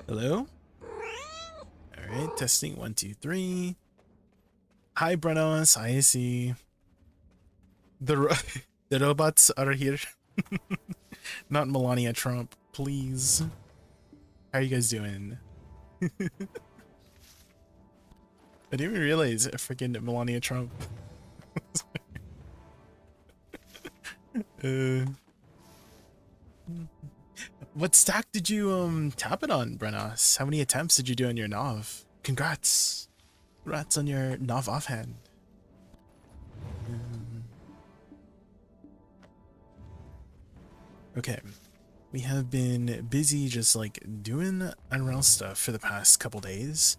Hello? Alright, testing 1, 2, 3. Hi, Brenos. I see. The robots are here. Not Melania Trump, please. How are you guys doing? I didn't even realize freaking Melania Trump. uh, what stack did you tap it on, Brenos? How many attempts did you do on your Nov? Congrats. Congrats on your Nov offhand. Okay. We have been busy just like doing unreal stuff for the past couple days.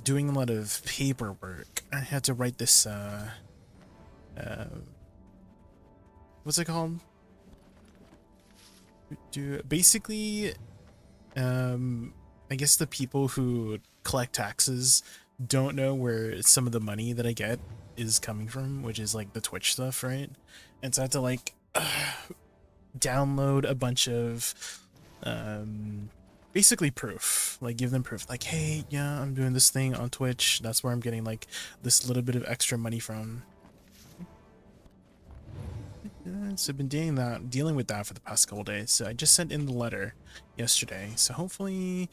Doing a lot of paperwork. I had to write this what's it called? Basically I guess the people who collect taxes don't know where some of the money that I get is coming from, which is like the Twitch stuff, right? And so I had to like download a bunch of basically proof, like give them proof, like, hey, yeah, I'm doing this thing on Twitch, that's where I'm getting like this little bit of extra money from. So I've been dealing with that for the past couple days. So I just sent in the letter yesterday, so hopefully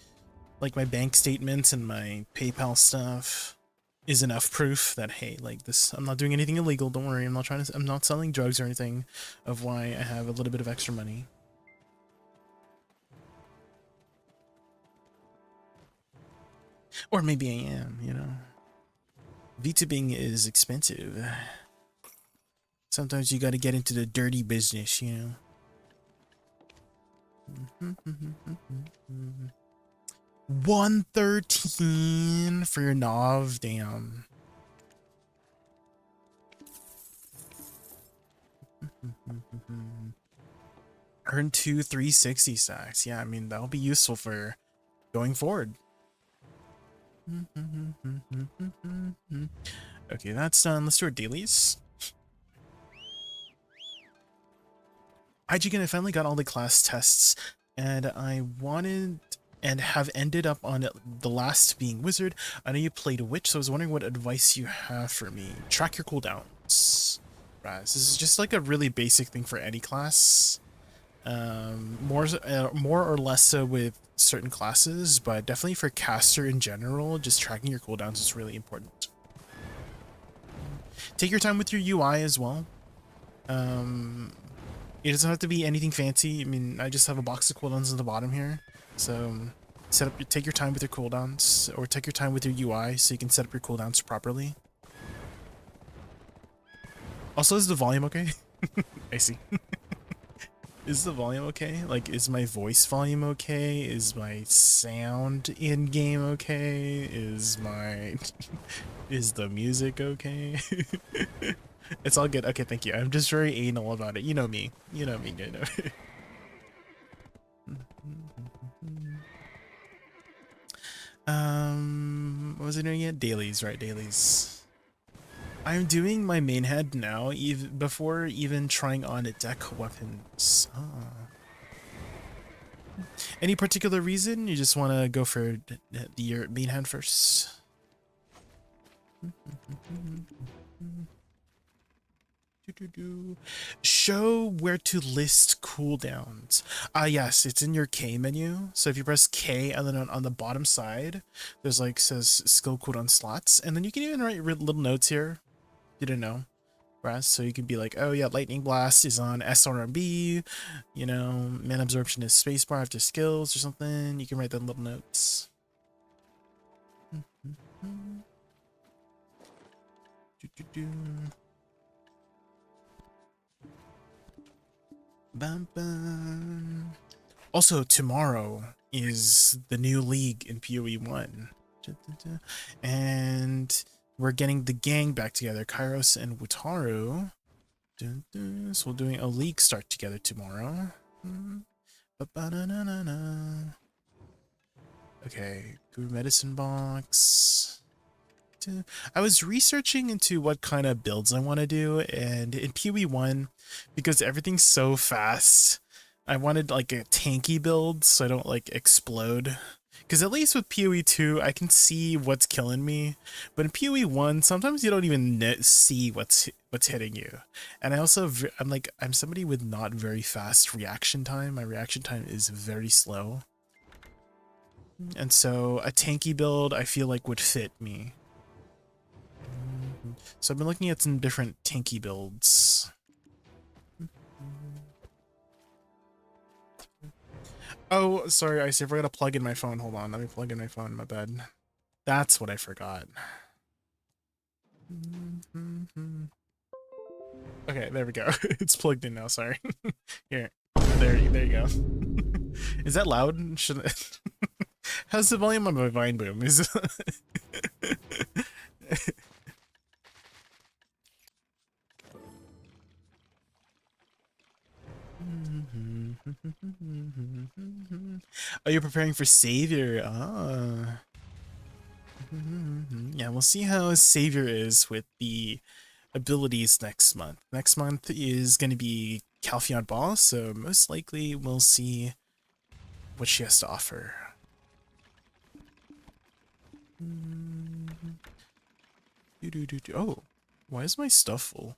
like my bank statements and my PayPal stuff is enough proof that, hey, like this, I'm not doing anything illegal, don't worry, I'm not selling drugs or anything, of why I have a little bit of extra money. Or maybe I am, you know. VTubing is expensive. Sometimes you gotta get into the dirty business, you know. 113 for your Nov, damn. Earn 2 360 stacks. Yeah, I mean, that'll be useful for going forward. Okay, that's done. Let's do our dailies. Hi, Jigen, I finally got all the class tests, and I wanted and have ended up on the last being wizard. I know you played witch, so I was wondering what advice you have for me. Track your cooldowns. Right, this is just like a really basic thing for any class. More or less so with certain classes, but definitely for caster in general, just tracking your cooldowns is really important. Take your time with your UI as well. It doesn't have to be anything fancy. I mean, I just have a box of cooldowns at the bottom here, so take your time with your cooldowns, or take your time with your UI so you can set up your cooldowns properly. Also, is the volume okay? I see. Is the volume okay? Like, is my voice volume okay? Is my sound in game okay? Is the music okay? It's all good. Okay, thank you. I'm just very anal about it. You know me. You know me, you know. What was I doing yet? Dailies, right? Dailies. I'm doing my main head now, even before even trying on deck weapons. Any particular reason? You just want to go for your main head first? Show where to list cooldowns. Yes, it's in your K menu. So if you press K and then on the bottom side, there's like says skill cooldown slots, and then you can even write little notes here. You didn't know, right? So you can be like, oh yeah, lightning blast is on SRMB, you know, mana absorption is spacebar after skills or something. You can write them little notes. Bum, bum. Also, tomorrow is the new league in PoE 1. And we're getting the gang back together, Kairos and Wutaru. So we're doing a league start together tomorrow. Okay, Guru Medicine Box. I was researching into what kind of builds I want to do, and in PoE 1, because everything's so fast, I wanted like a tanky build so I don't like explode. Because at least with PoE 2, I can see what's killing me. But in PoE 1, sometimes you don't even see what's hitting you. And I also, I'm somebody with not very fast reaction time. My reaction time is very slow. And so a tanky build I feel like would fit me. So I've been looking at some different tanky builds. Oh, sorry, I forgot to plug in my phone. Hold on, let me plug in my phone, my bad. That's what I forgot. Okay, there we go. It's plugged in now, sorry. Here, there you go. Is that loud? Should How's the volume on my Vine Boom? Is Oh, you're preparing for Savior. Ah. Yeah, we'll see how Savior is with the abilities next month. Next month is going to be Calpheon Boss, so most likely we'll see what she has to offer. Oh, why is my stuff full?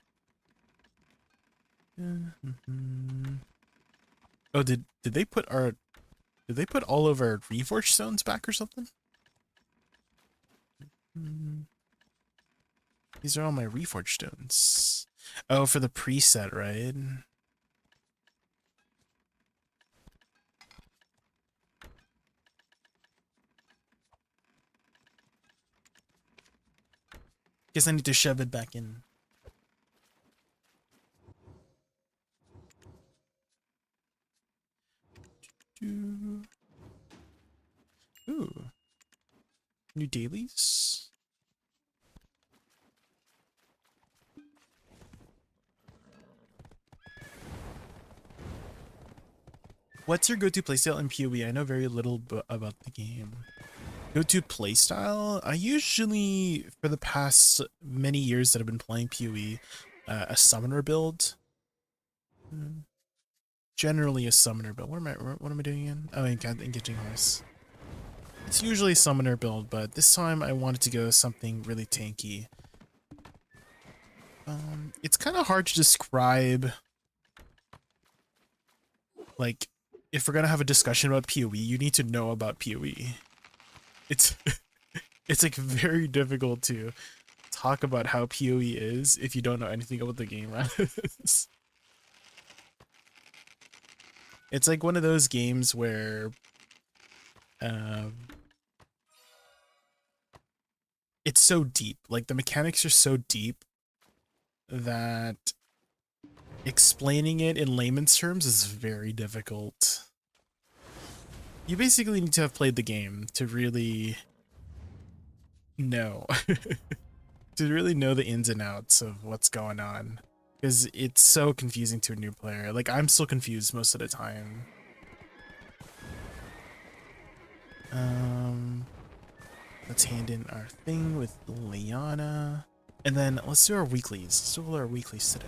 Oh, did they put all of our Reforged stones back or something? These are all my Reforged stones. Oh, for the preset, right? Guess I need to shove it back in. Ooh. New dailies? What's your go-to playstyle in PoE? I know very little about the game. Go-to playstyle? I usually, for the past many years that I've been playing PoE, a summoner build. Generally a summoner build. What am I doing again? Oh, engaging horse. It's usually a summoner build, but this time I wanted to go something really tanky. It's kind of hard to describe, like, if we're gonna have a discussion about PoE, you need to know about PoE. It's it's like very difficult to talk about how PoE is if you don't know anything about the game, right? It's like one of those games where it's so deep. Like the mechanics are so deep that explaining it in layman's terms is very difficult. You basically need to have played the game to really know. To really know the ins and outs of what's going on. Because it's so confusing to a new player. Like, I'm still confused most of the time. Let's hand in our thing with Liana. And then let's do our weeklies. Let's do all our weeklies today.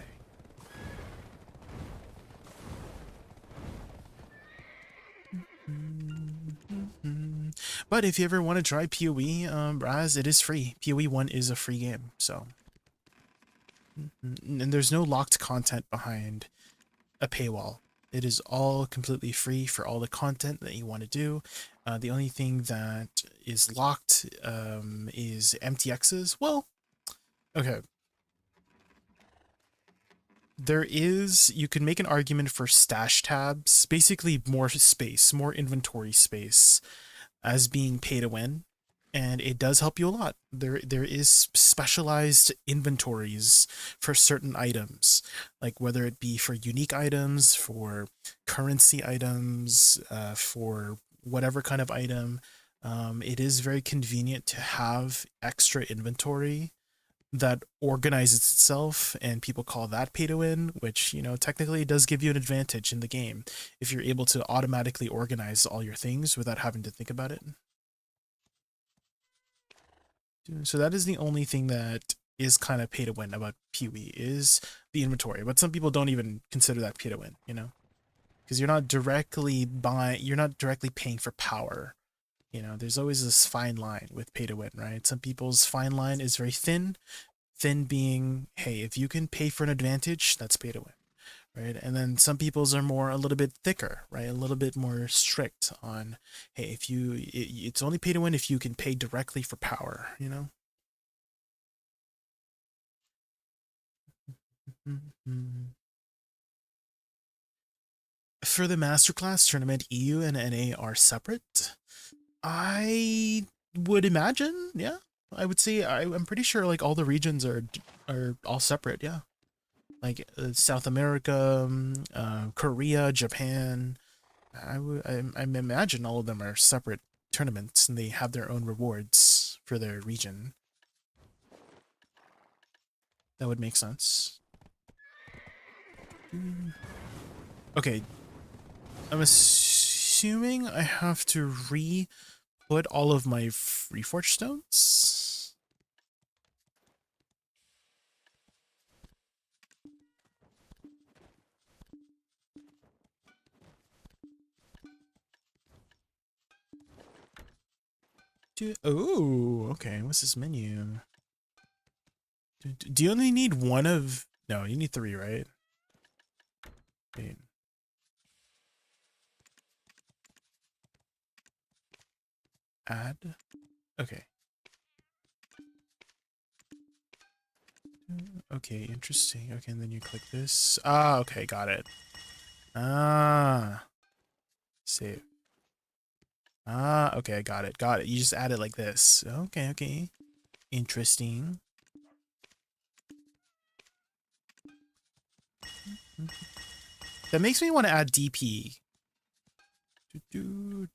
But if you ever want to try PoE, Raz, it is free. PoE 1 is a free game, so. And there's no locked content behind a paywall. It is all completely free for all the content that you want to do. The only thing that is locked is MTXs. Well, okay. You can make an argument for stash tabs, basically more space, more inventory space, as being pay to win, and it does help you a lot. There is specialized inventories for certain items, like whether it be for unique items, for currency items, for whatever kind of item. It is very convenient to have extra inventory that organizes itself, and people call that pay to win, which, you know, technically does give you an advantage in the game if you're able to automatically organize all your things without having to think about it. So that is the only thing that is kind of pay to win about PoE, is the inventory, but some people don't even consider that pay to win, you know, because you're not directly paying for power. You know, there's always this fine line with pay to win, right? Some people's fine line is very thin. Thin being, hey, if you can pay for an advantage, that's pay to win, right? And then some people's are more a little bit thicker, right? A little bit more strict on, hey, if it's only pay to win if you can pay directly for power, you know? For the masterclass tournament, EU and NA are separate. I would imagine, yeah. I would say I'm pretty sure like all the regions are all separate, yeah. Like South America, Korea, Japan. I imagine all of them are separate tournaments and they have their own rewards for their region. That would make sense. Okay. I'm assuming I have to re-put all of my Reforged stones. Oh, okay. What's this menu? Do you only need one of... No, you need 3, right? Wait. Add? Okay. Okay, interesting. Okay, and then you click this. Ah, okay, got it. Ah. Save. Ah, okay, got it. Got it. You just add it like this. Okay, okay. Interesting. That makes me want to add DP.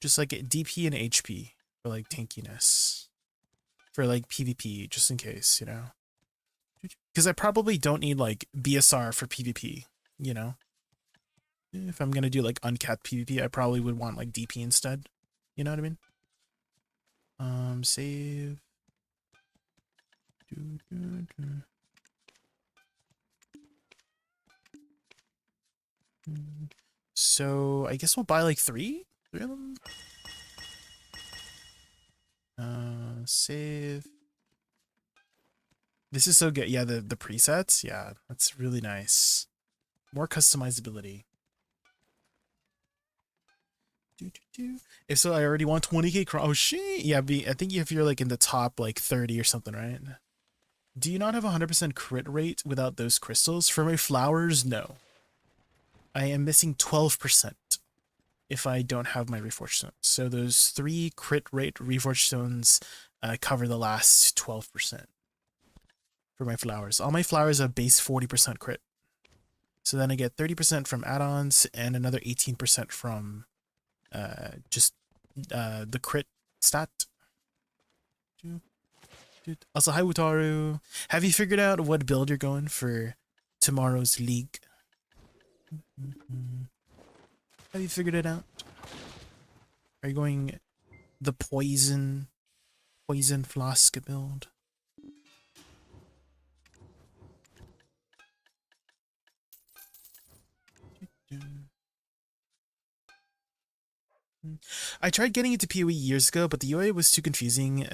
Just like DP and HP for like tankiness. For like PvP, just in case, you know? Because I probably don't need like BSR for PvP, you know? If I'm gonna do like uncapped PvP, I probably would want like DP instead. You know what I mean? Save. So I guess we'll buy like 3 of them. Save. This is so good. Yeah, the presets. Yeah, that's really nice. More customizability. If so, I already want 20k. Oh shit. Yeah, I think if you're like in the top like 30 or something, right? Do you not have 100% crit rate without those crystals? For my flowers, no. I am missing 12% if I don't have my Reforged Stones. So those 3 crit rate Reforged Stones cover the last 12% for my flowers. All my flowers have base 40% crit. So then I get 30% from add-ons and another 18% from just the crit stat. Also, hi Wutaru. Have you figured out what build you're going for tomorrow's league? Have you figured it out? Are you going the poison flask build? I tried getting into PoE years ago, but the UI was too confusing.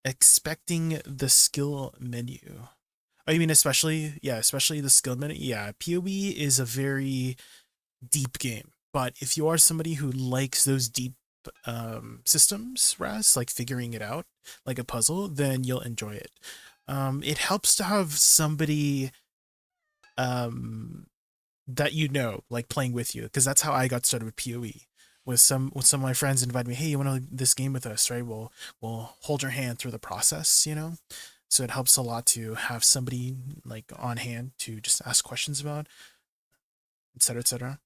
Expecting the skill menu. Oh, you mean especially the skill menu? Yeah, PoE is a very deep game, but if you are somebody who likes those deep systems, Raz, like figuring it out like a puzzle, then you'll enjoy it. It helps to have somebody that you know, like playing with you, because that's how I got started with PoE. With some of my friends invited me, hey, you want to this game with us, right? We'll hold your hand through the process, you know. So it helps a lot to have somebody like on hand to just ask questions about, etc., etc.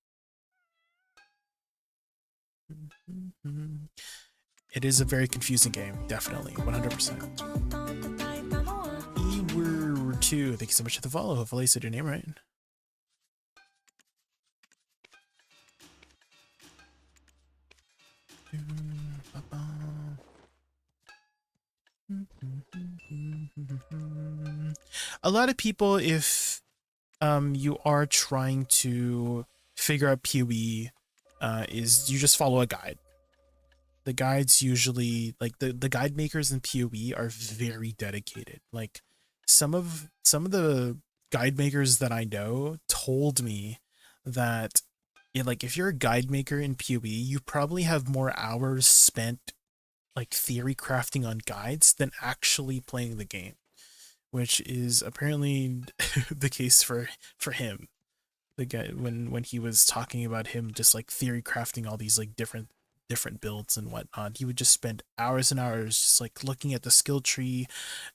It is a very confusing game, definitely, 100%. Ewer2, thank you so much for the follow. Hopefully I said your name right. A lot of people, if you are trying to figure out PoE is you just follow a guide. The guides usually, like the guide makers in PoE are very dedicated. Like some of the guide makers that I know told me that, yeah, like if you're a guide maker in PoE, you probably have more hours spent like theory crafting on guides than actually playing the game, which is apparently the case for him. The guy, when he was talking about him just like theory crafting all these like different builds and whatnot, he would just spend hours and hours just like looking at the skill tree,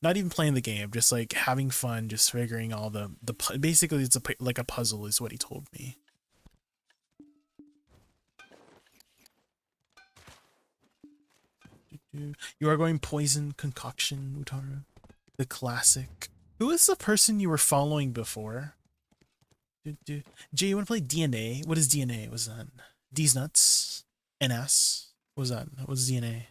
not even playing the game, just like having fun, just figuring all the basically it's like a puzzle is what he told me. You are going poison concoction, Utara. The classic. Who is the person you were following before? Jay, you want to play DNA? What is DNA? What was that? D's nuts? NS? What was that? What was DNA?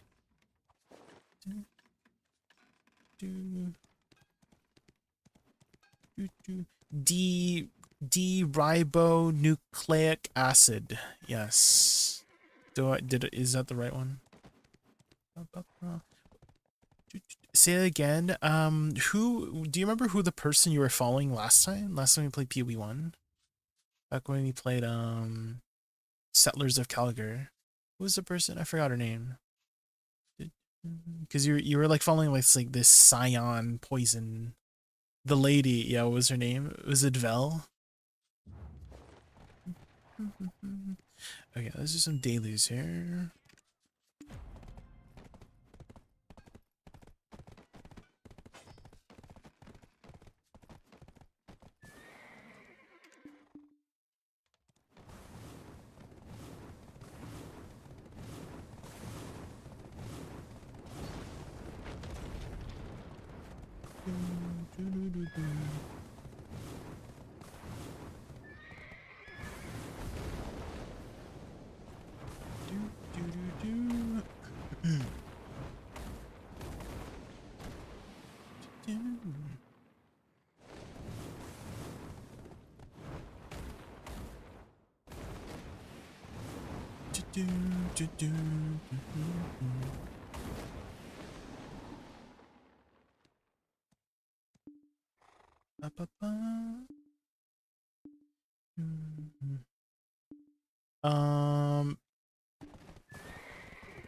D ribonucleic acid. Yes. Is that the right one? Say it again. Who do you remember who the person you were following last time? Last time we played PoE1? Back when we played Settlers of Calgar. Who was the person? I forgot her name. Because you were like following like this Scion poison. The lady, yeah, what was her name? Was it Vel? Okay, let's do some dailies here.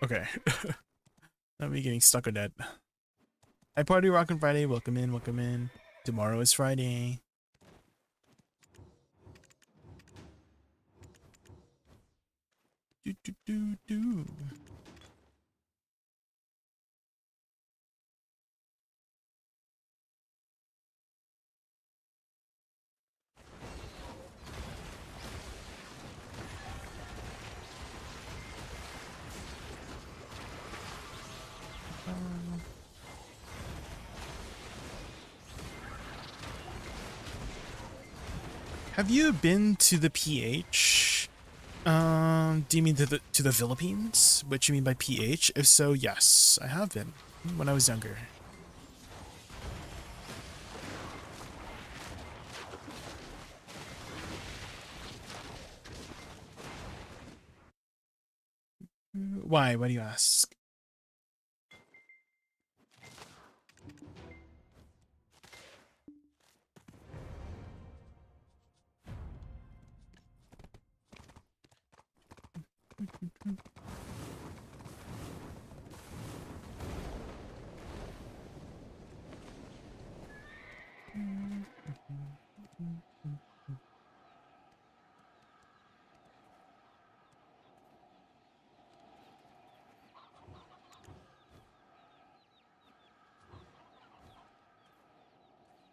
Okay. Not me getting stuck with that. Hi party rockin' Friday, welcome in, welcome in. Tomorrow is Friday. Do. Have you been to the PH? Do you mean to the Philippines? What you mean by PH? If so, yes, I have been when I was younger. Why? Why do you ask?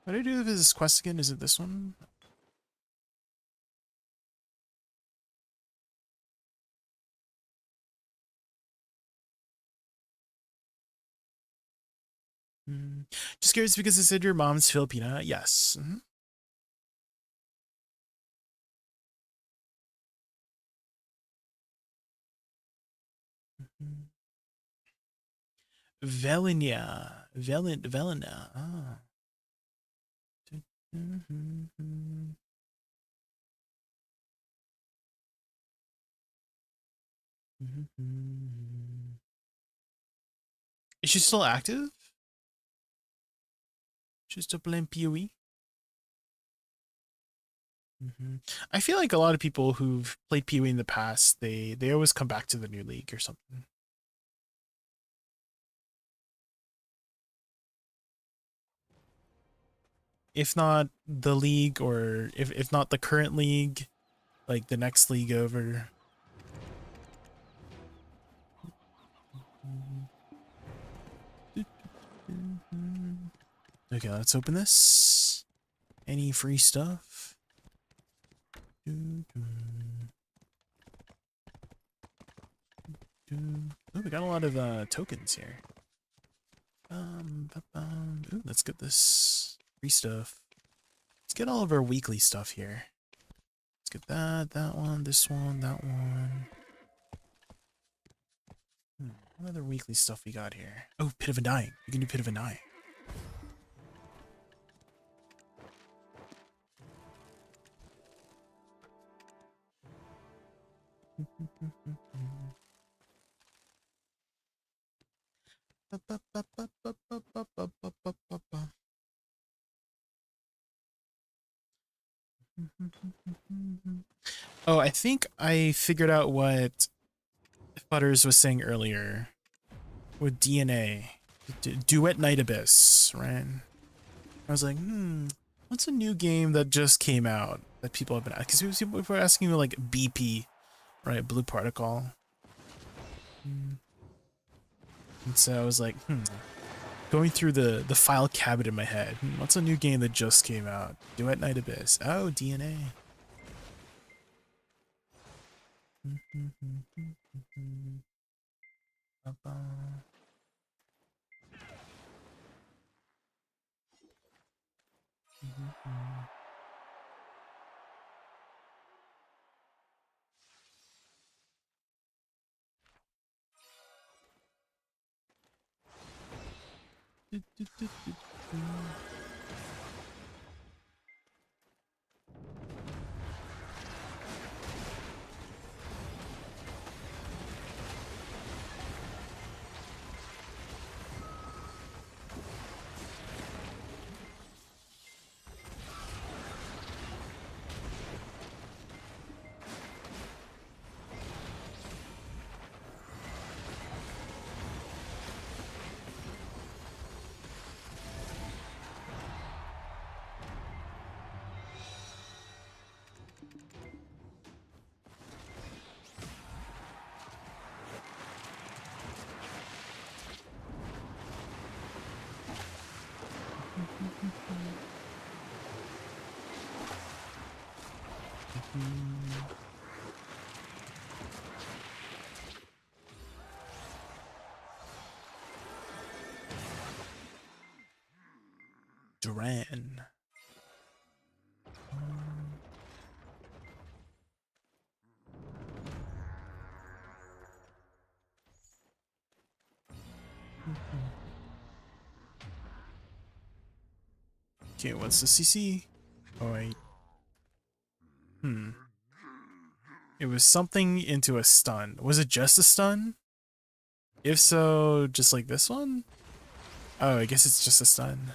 What do I do with this quest again? Is it this one? Just curious because it said your mom's Filipina. Yes. Velina. Velina. Ah. Is she still active? She's still playing PoE? I feel like a lot of people who've played PoE in the past, they always come back to the new league or something. If not the league, or if not the current league, like the next league over. Okay, let's open this. Any free stuff? Oh, we got a lot of tokens here. Ooh, let's get this free stuff. Let's get all of our weekly stuff here. Let's get that one, this one, that one. What other weekly stuff we got here? Oh, Pit of Undying. You can do Pit of Undying. Oh, I think I figured out what Butters was saying earlier with DNA. Duet Night Abyss, right? I was like, what's a new game that just came out that people have been asking? Because people were asking me like BP, right? Blue Particle. And so I was like, going through the file cabinet in my head. What's a new game that just came out? Duet Night Abyss. Oh, DNA. Duran. Okay, what's the CC? Oh, wait. It was something into a stun. Was it just a stun? If so, just like this one? Oh, I guess it's just a stun.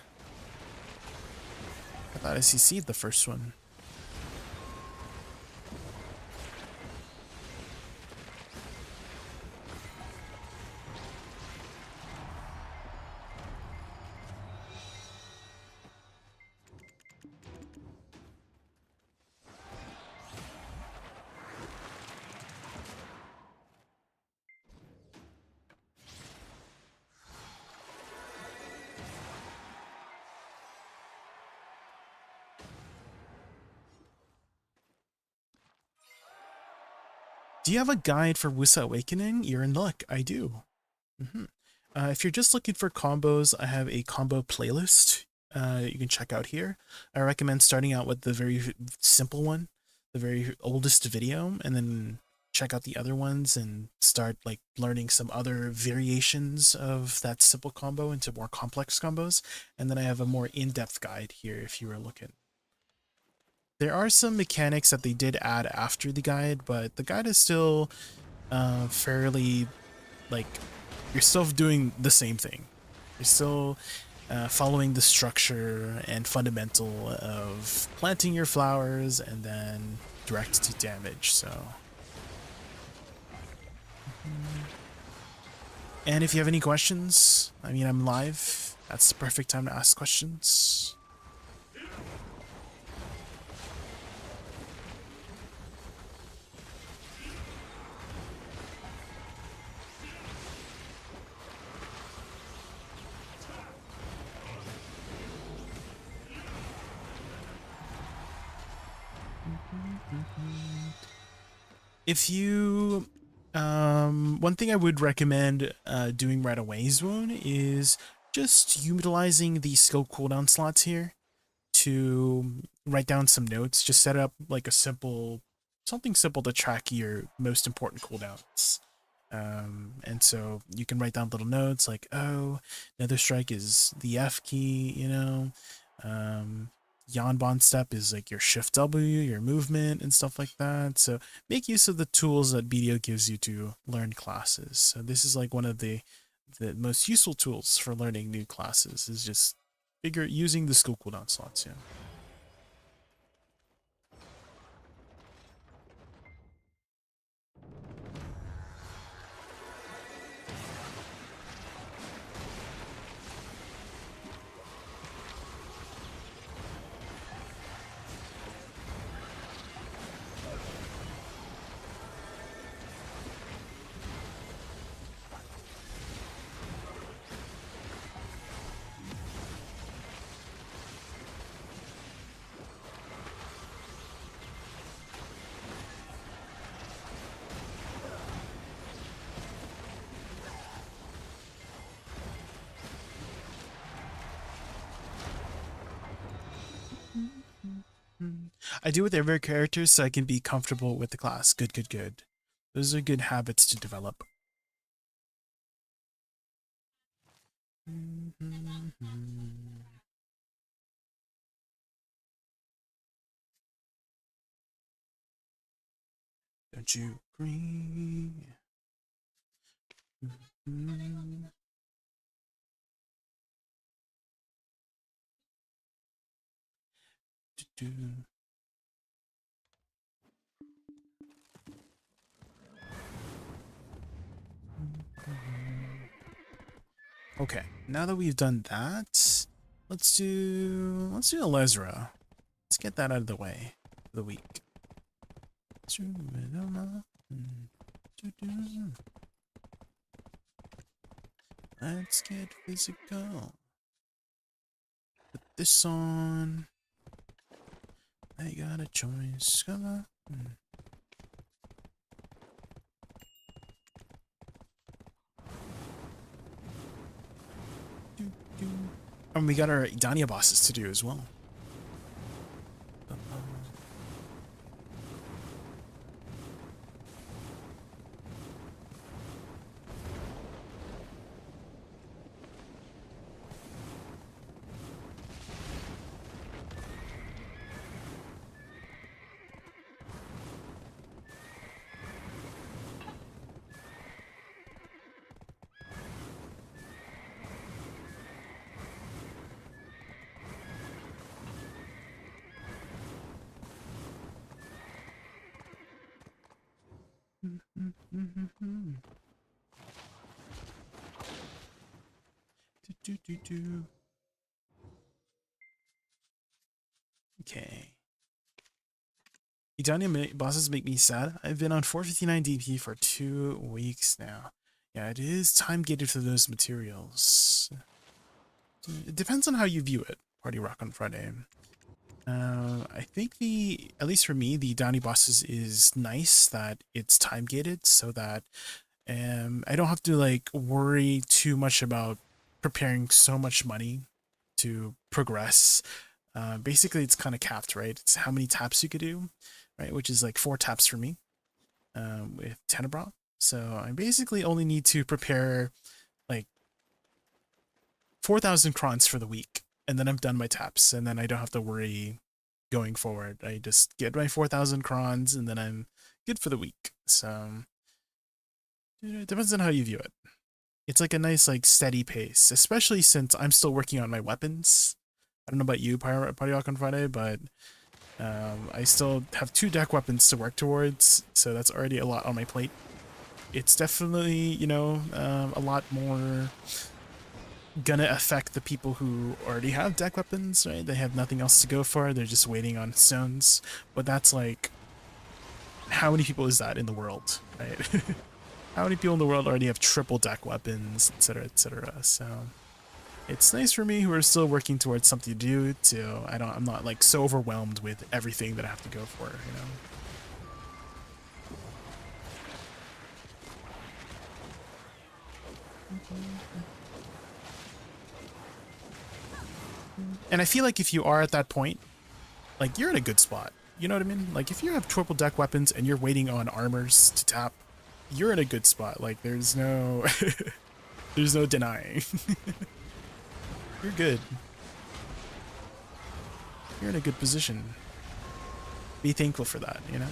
I thought I CC'd the first one. Do you have a guide for Woosa Awakening? You're in luck. I do. If you're just looking for combos, I have a combo playlist you can check out here. I recommend starting out with the very simple one, the very oldest video, and then check out the other ones and start like learning some other variations of that simple combo into more complex combos. And then I have a more in-depth guide here if you were looking. There are some mechanics that they did add after the guide, but the guide is still fairly, like, you're still doing the same thing. You're still following the structure and fundamental of planting your flowers and then direct to damage. So, and if you have any questions, I mean, I'm live. That's the perfect time to ask questions. If you, one thing I would recommend doing right away, Zone, is just utilizing the skill cooldown slots here to write down some notes. Just set up like a something simple to track your most important cooldowns. And so you can write down little notes like, oh, Nether Strike is the F key, you know. Yanbon step is like your shift W, your movement and stuff like that. So make use of the tools that BDO gives you to learn classes. So this is like one of the most useful tools for learning new classes is just using the skill cooldown slots. Yeah. I do with every character so I can be comfortable with the class. Good, good, good. Those are good habits to develop. Don't you agree? Okay, now that we've done that, let's do Elezra. Let's get that out of the way for the week. Let's get physical. Put this on. I got a choice. Come on. And we got our Idania bosses to do as well. Okay. Idania bosses make me sad. I've been on 459 DP for 2 weeks now. Yeah, it is time gated for those materials. It depends on how you view it. Party Rock on Friday. I think at least for me, the Idania bosses is nice that it's time gated so that I don't have to like worry too much about preparing so much money to progress. Basically, it's kind of capped, right? It's how many taps you could do, right? Which is like 4 taps for me with Tenebra. So I basically only need to prepare like 4,000 crons for the week, and then I'm done my taps, and then I don't have to worry going forward. I just get my 4,000 crons, and then I'm good for the week. So It depends on how you view it. It's like a nice, like, steady pace, especially since I'm still working on my weapons. I don't know about you, Party Rock on Friday, but I still have 2 deck weapons to work towards, so that's already a lot on my plate. It's definitely, you know, a lot more gonna affect the people who already have deck weapons, right? They have nothing else to go for, they're just waiting on stones. But that's like, how many people is that in the world, right? How many people in the world already have triple deck weapons, etc., etc.? So it's nice for me who are still working towards something to do. I'm not like so overwhelmed with everything that I have to go for, you know. And I feel like if you are at that point, like, you're in a good spot. You know what I mean? Like, if you have triple deck weapons and you're waiting on armors to tap, you're in a good spot. Like, there's no there's no denying. You're good. You're in a good position. Be thankful for that, you know?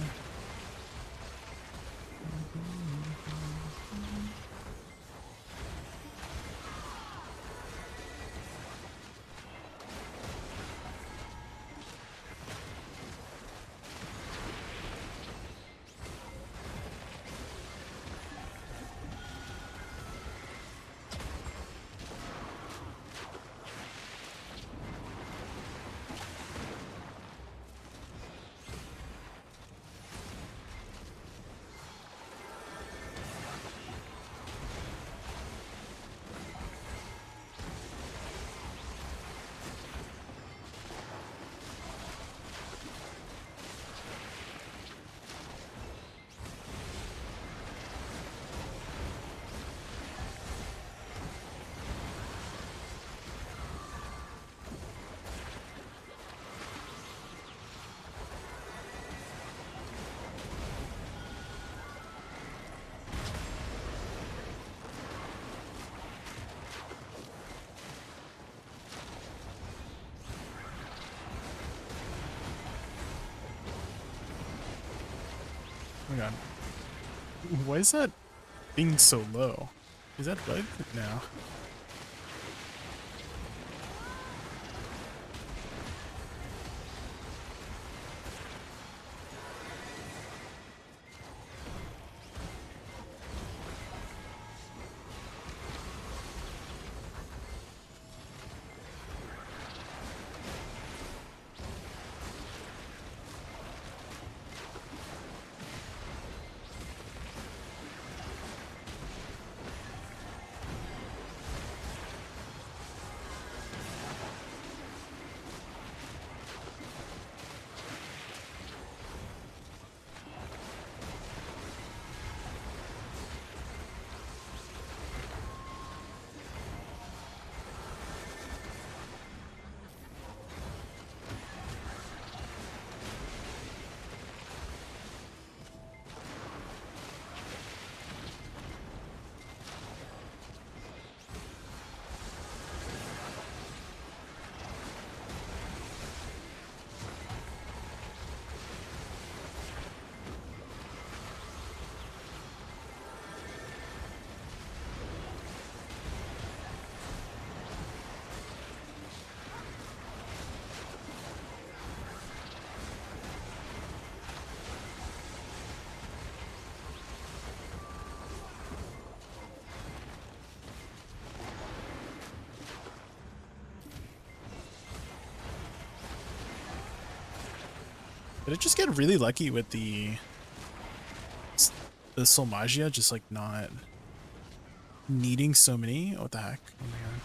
Oh my god. Why is that being so low? Is that bug? No. Did I just get really lucky with the Soul Magia just like not needing so many? What the heck? Oh my god.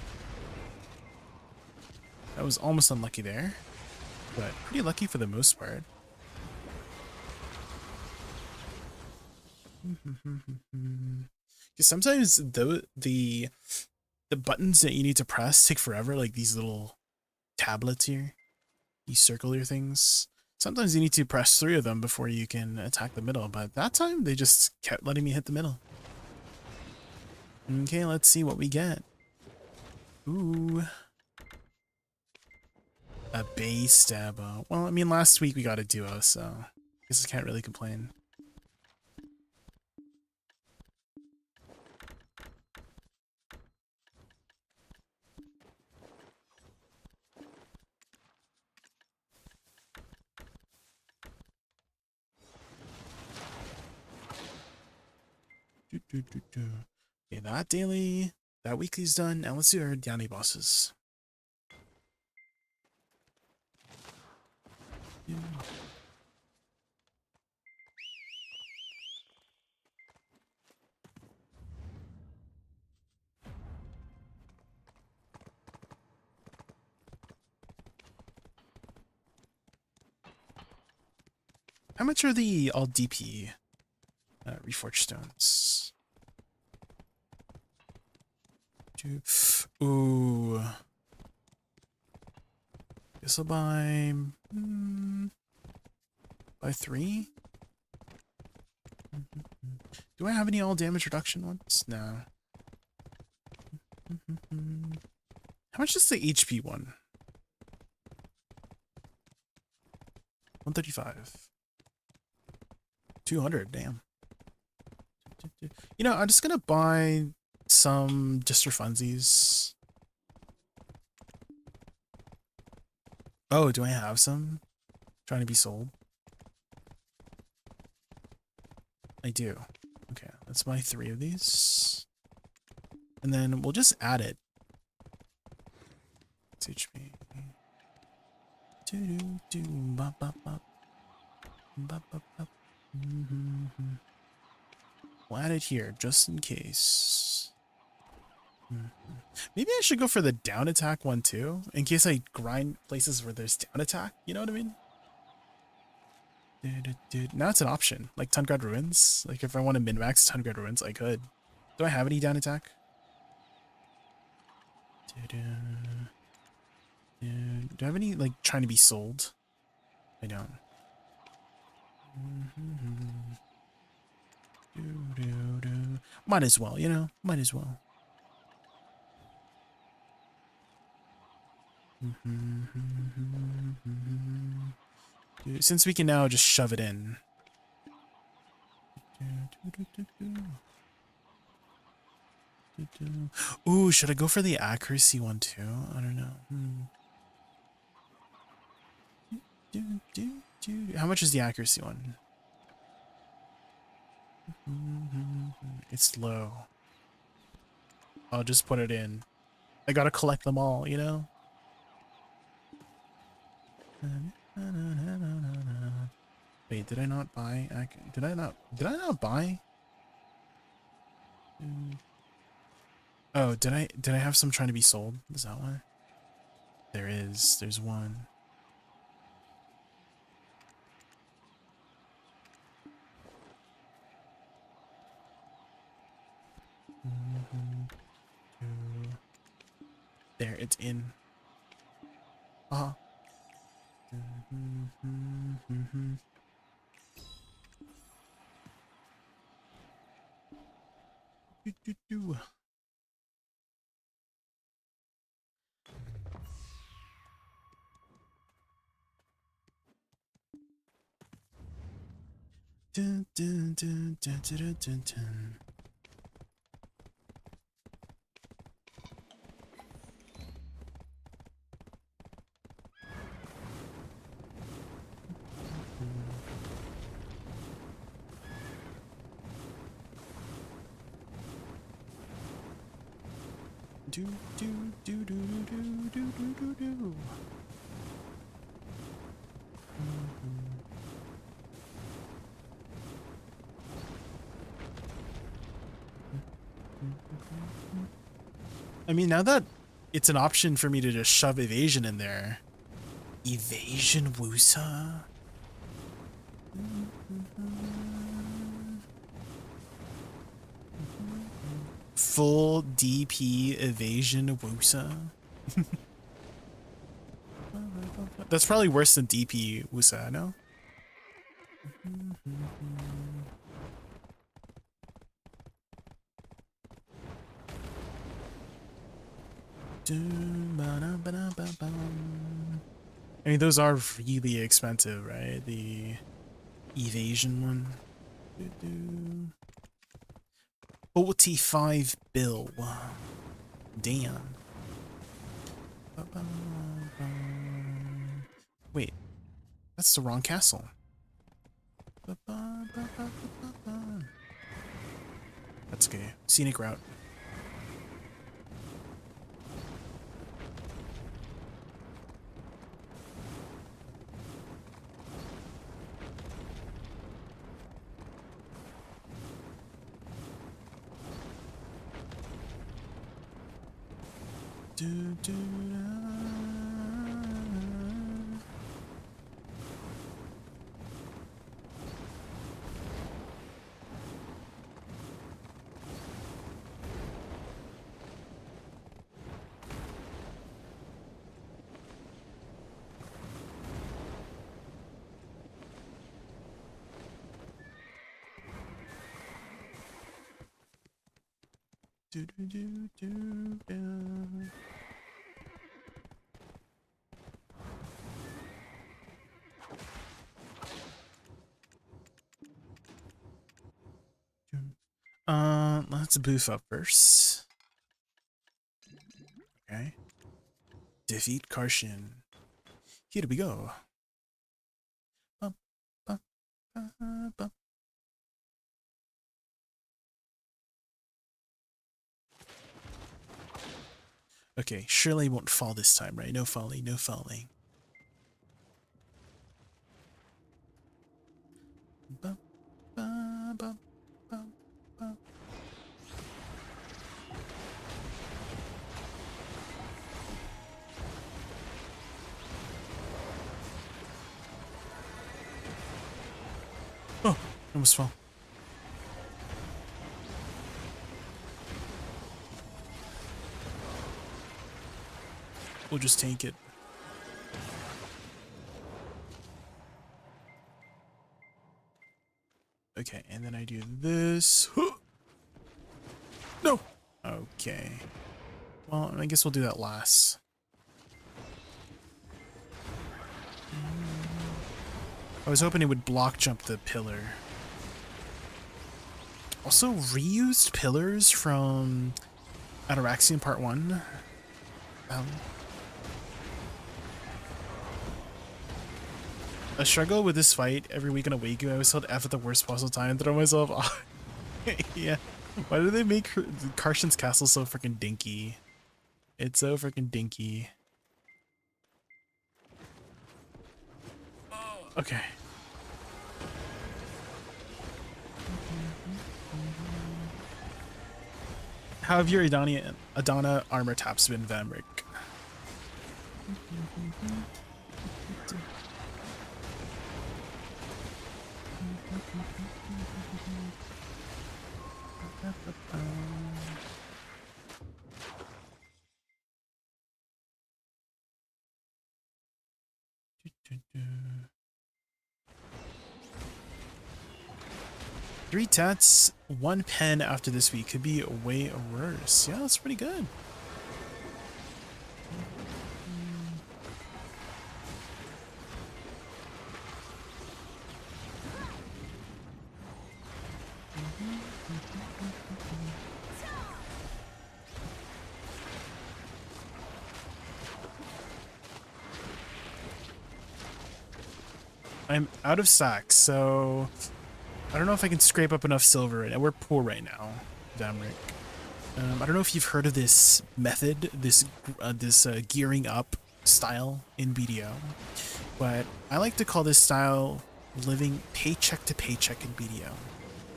That was almost unlucky there, but pretty lucky for the most part. Because sometimes the buttons that you need to press take forever, like these little tablets here, these circular things. Sometimes you need to press 3 of them before you can attack the middle, but that time they just kept letting me hit the middle. Okay, let's see what we get. Ooh. A base Dabo. Well, I mean, last week we got a duo, so I guess I can't really complain. Okay, that daily, that weekly's done. Now let's do our downy bosses. Yeah. How much are the all DP reforged stones? Ooh. Guess I'll buy... buy 3? Do I have any all damage reduction ones? No. How much is the HP one? 135. 200, damn. You know, I'm just gonna buy some just for funsies. Oh, do I have some? Trying to be sold? I do. Okay, let's buy 3 of these. And then we'll just add it. It's HP. We'll add it here just in case. Maybe I should go for the down attack one too, in case I grind places where there's down attack. You know what I mean? Now it's an option, like Tungrad Ruins. Like if I want to min-max Tungrad Ruins, I could. Do I have any down attack? Do I have any like trying to be sold? I don't. Might as well, you know. Might as well. Since we can now just shove it in. Ooh, should I go for the accuracy one too? I don't know. How much is the accuracy one? It's low. I'll just put it in. I gotta collect them all, you know? Wait, did I not buy? Did I not buy? Oh, did I have some trying to be sold? Is that why? There is. There's one. There, it's in. Uh-huh. Dun, dun, dun, dun, dun, dun, dun. Do do do do do do do do do. I mean, now that it's an option for me to just shove evasion in there. Evasion Woosa? Full DP evasion Woosa? That's probably worse than DP Woosa, no? I mean, those are really expensive, right? The evasion one. 45 bill. Damn. Wait, that's the wrong castle. That's okay. Scenic route. Do, do, do, do, do, do, do. Let's boof up first. Okay. Defeat Karshin. Here we go. Bum, bum, bum. Okay, surely won't fall this time, right? No falling, no falling. Bum, bum, bum, bum, bum. Oh, almost fell. We'll just tank it. Okay, and then I do this. No! Okay. Well, I guess we'll do that last. I was hoping it would block jump the pillar. Also, reused pillars from Ataraxian Part 1. A struggle with this fight every week on a Waiku. I always held F at the worst possible time and throw myself off. Yeah. Why do they make Karshin's castle so freaking dinky? It's so freaking dinky. Okay. How have your Adana armor taps been, Vamric? Three tats, 1 pen after this week could be way worse. Yeah, that's pretty good. I'm out of sacks, so I don't know if I can scrape up enough silver right now. We're poor right now, Vamric. I don't know if you've heard of this method, this gearing up style in BDO, but I like to call this style living paycheck to paycheck in BDO.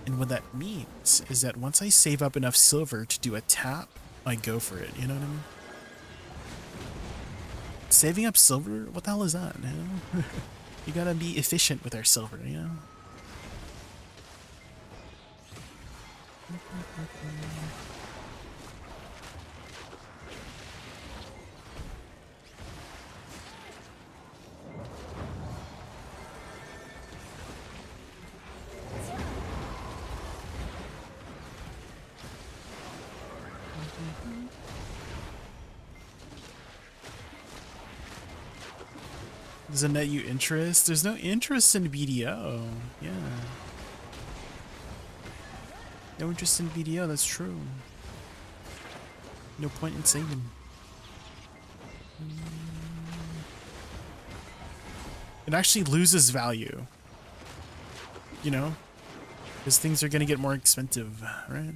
And what that means is that once I save up enough silver to do a tap, I go for it. You know what I mean? Saving up silver? What the hell is that? You know? You gotta be efficient with our silver, you know? Does it net you interest? There's no interest in BDO. Yeah. No interest in BDO, that's true. No point in saving. It actually loses value. You know? Because things are gonna get more expensive, right?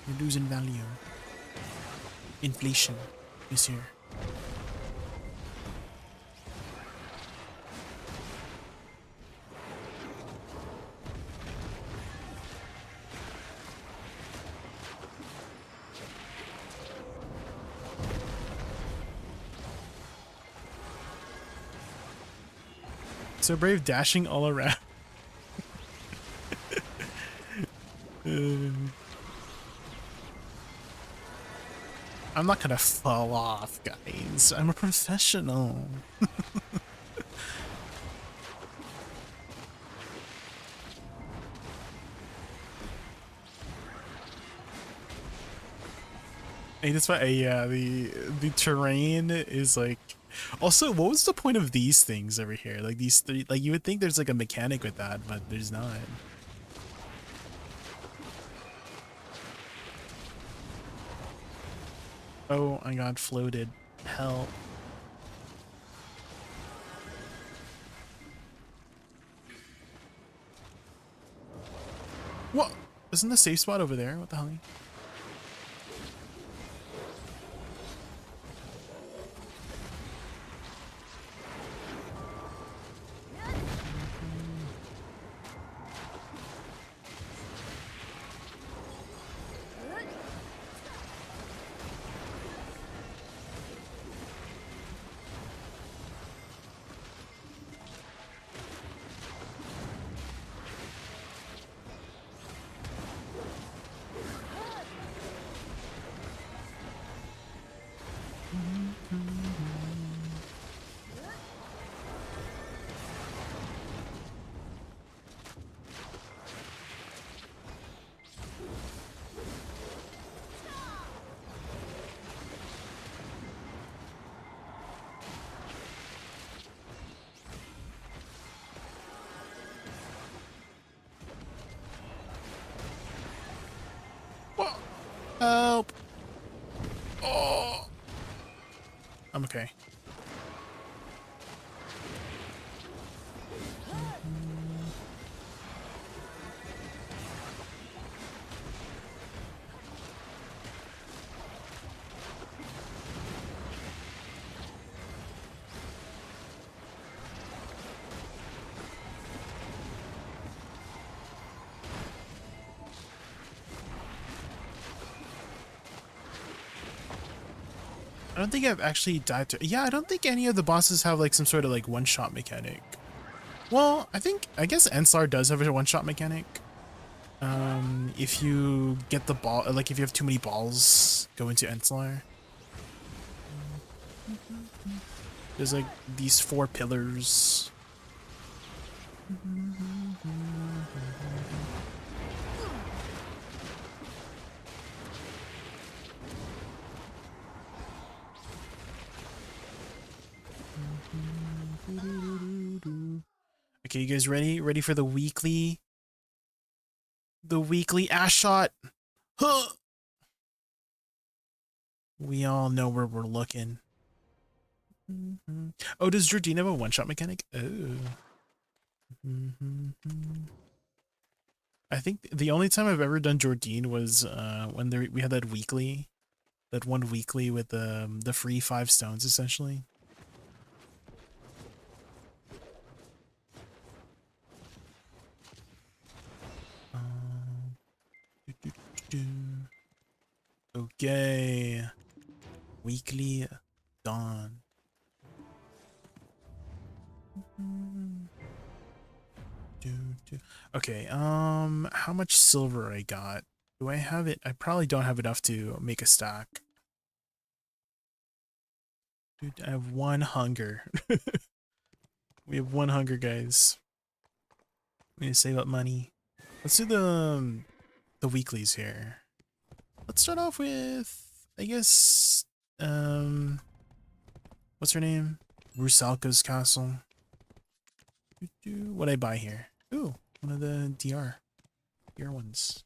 You're losing value. Inflation is here. So brave, dashing all around. I'm not gonna fall off, guys. I'm a professional. Hey, that's why, yeah, the terrain is like. Also, what was the point of these things over here? Like these three, like you would think there's like a mechanic with that, but there's not. Oh, I got floated. Hell. What? Isn't the safe spot over there? What the hell? Help! Oh, I'm okay. I don't think I've actually died to. Yeah, I don't think any of the bosses have like some sort of like one-shot mechanic. Well, I guess Enslar does have a one-shot mechanic. If you get the ball, like if you have too many balls go into Enslar. There's like these 4 pillars. Okay, you guys ready? Ready for the weekly ash shot? Huh! We all know where we're looking. Oh, does Jordine have a one-shot mechanic? Oh. I think the only time I've ever done Jordine was when we had that one weekly with the free 5 stones essentially. Okay, weekly dawn. Okay, how much silver I got? Do I have it? I probably don't have enough to make a stack. Dude, I have 1 hunger. We have 1 hunger, guys. We need to save up money. Let's do the weeklies here. Let's start off with, I guess, what's her name? Rusalka's castle. What'd I buy here? Ooh, one of the DR ones.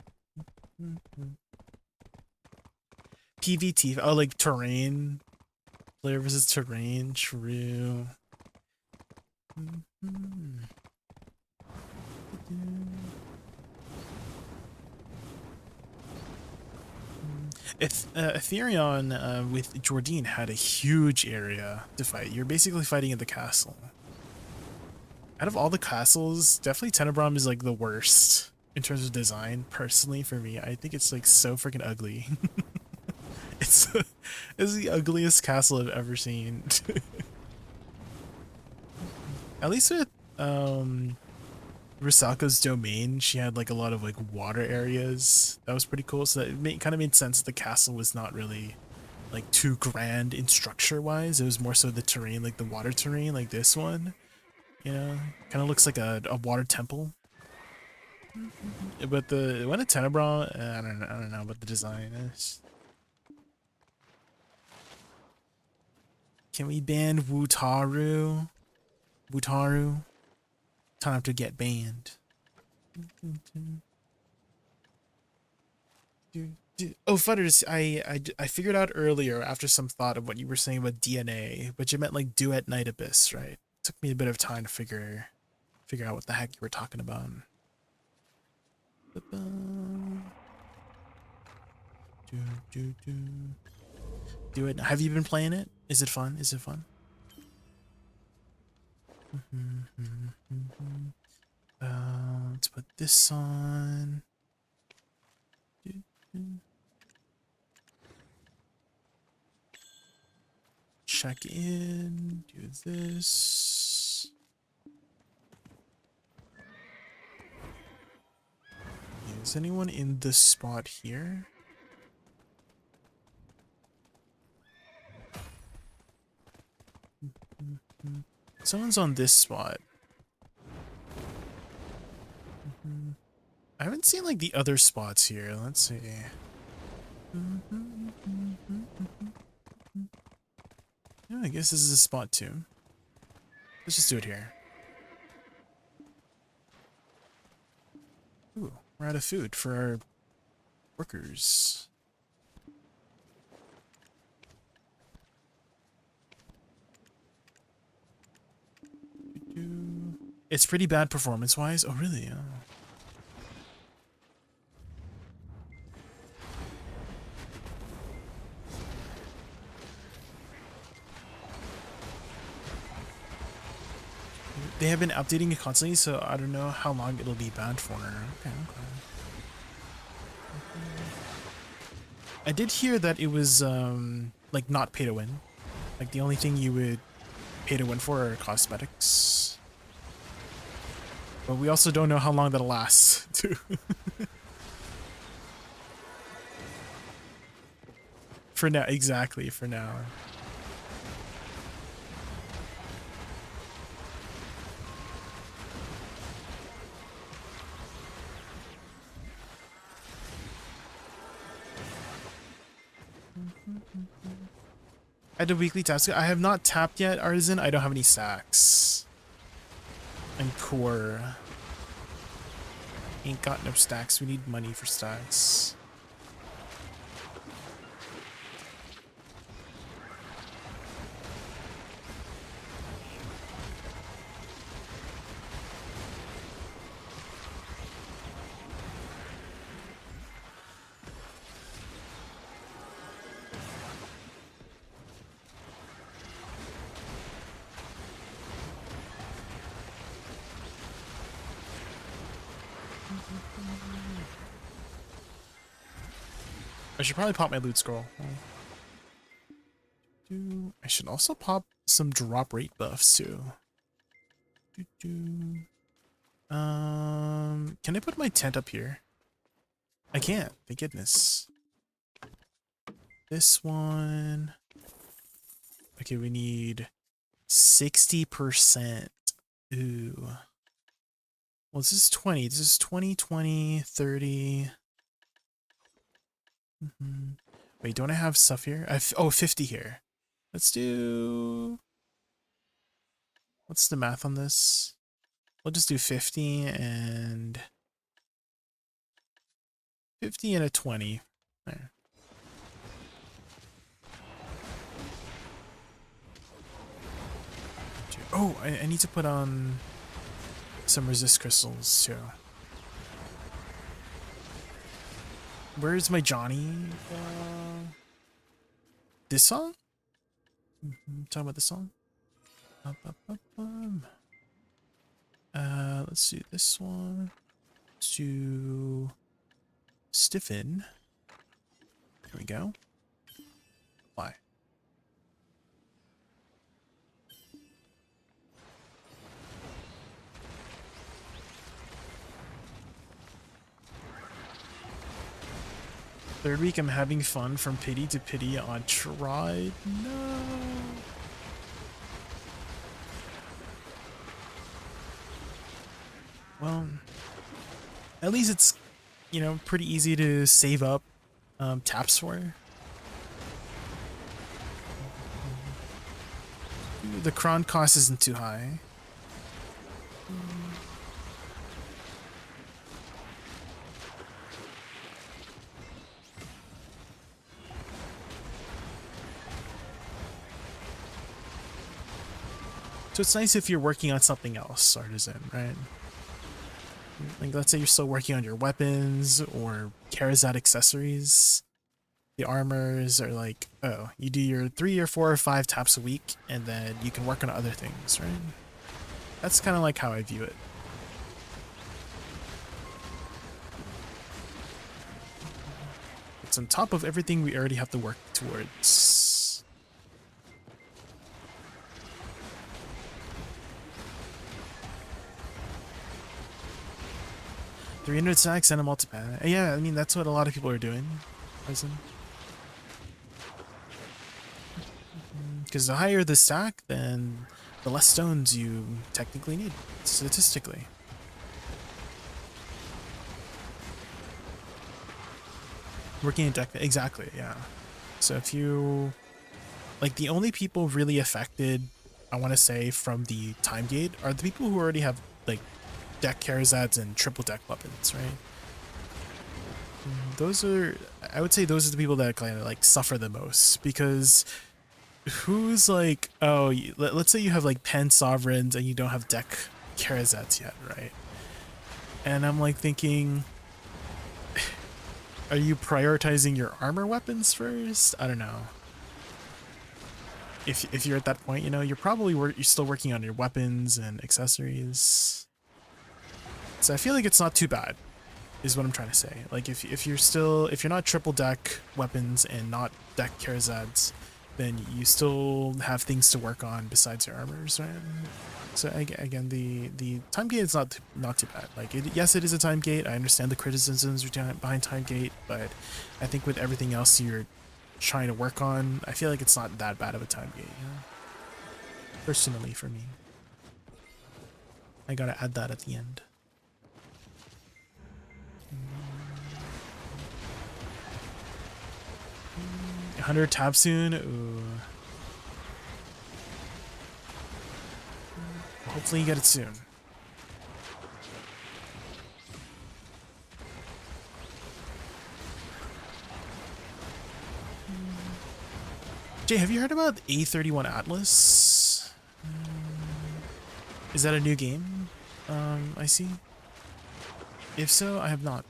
PVT. Oh, like terrain. Player versus terrain. True. If Ethereon with Jordine had a huge area to fight. You're basically fighting in the castle. Out of all the castles, definitely Tenebrum is like the worst in terms of design. Personally, for me, I think it's like so freaking ugly. it's it's the ugliest castle I've ever seen. At least with Risaka's domain, she had like a lot of like water areas. That was pretty cool. So that kind of made sense. The castle was not really like too grand in structure wise. It was more so the terrain, like the water terrain, like this one. You know, kind of looks like a water temple. But the one at Tenebron, I don't know what the design is. Can we ban Wutaru? Wutaru? Time to get banned. Oh, Fudders, I figured out earlier after some thought of what you were saying about DNA, but you meant like Duet Night Abyss, right? Took me a bit of time to figure out what the heck you were talking about. Do it. Have you been playing it? Is it fun? Is it fun? Let's put this on. Check in. Do this. Is anyone in this spot here? Someone's on this spot. I haven't seen like the other spots here. Let's see. Yeah, I guess this is a spot too. Let's just do it here. Ooh, we're out of food for our workers. It's pretty bad performance-wise. Oh, really? Oh. They have been updating it constantly, so I don't know how long it'll be banned for. Okay. I did hear that it was like not pay to win. Like the only thing you would pay to win for are cosmetics. But we also don't know how long that'll last too. For now, exactly, for now. I did weekly task. I have not tapped yet, Artisan. I don't have any stacks. I'm poor. Ain't got no stacks. We need money for stacks. I should probably pop my loot scroll. I should also pop some drop rate buffs too. Can I put my tent up here? I can't. Thank goodness. This one. Okay, we need 60%. Ooh. Well, this is 20. This is 20, 20, 30. Wait, don't I have stuff here? Oh, 50 here. Let's do... What's the math on this? We'll just do 50 and... 50 and a 20. There. Oh, I need to put on some resist crystals too. Where's my Johnny? This song? Talking about this song? Let's do this one. Let's do stiffen. Here we go. Apply. Third week, I'm having fun from pity to pity on tried. No. Well, at least it's, you know, pretty easy to save up taps for. The cron cost isn't too high. So it's nice if you're working on something else, Artisan, right? Like, let's say you're still working on your weapons or Karazad accessories. The armors are like, oh, you do your 3 or 4 or 5 taps a week, and then you can work on other things, right? That's kind of like how I view it. It's on top of everything we already have to work towards. 300 stacks and a multipad. Yeah, I mean, that's what a lot of people are doing. Because the higher the stack, then the less stones you technically need, statistically. Working in deck, exactly, yeah. So if you, like, the only people really affected, I want to say, from the time gate are the people who already have, like, deck Karazads and triple deck weapons, right? Those are, I would say those are the people that kind of like suffer the most, because who's like, oh, let's say you have like Pen Sovereigns and you don't have deck Karazats yet, right? And I'm like thinking, are you prioritizing your armor weapons first? I don't know. If you're at that point, you know, you're probably you're still working on your weapons and accessories. So I feel like it's not too bad, is what I'm trying to say. Like if you're not triple deck weapons and not deck Karazads, then you still have things to work on besides your armors, right? So again, the time gate is not too bad. Like yes, it is a time gate. I understand the criticisms behind time gate, but I think with everything else you're trying to work on, I feel like it's not that bad of a time gate. You know? Personally, for me, I gotta add that at the end. 100 tab soon. Ooh. Hopefully you get it soon. Jay, have you heard about A31 Atlas? Is that a new game? I see. If so, I have not.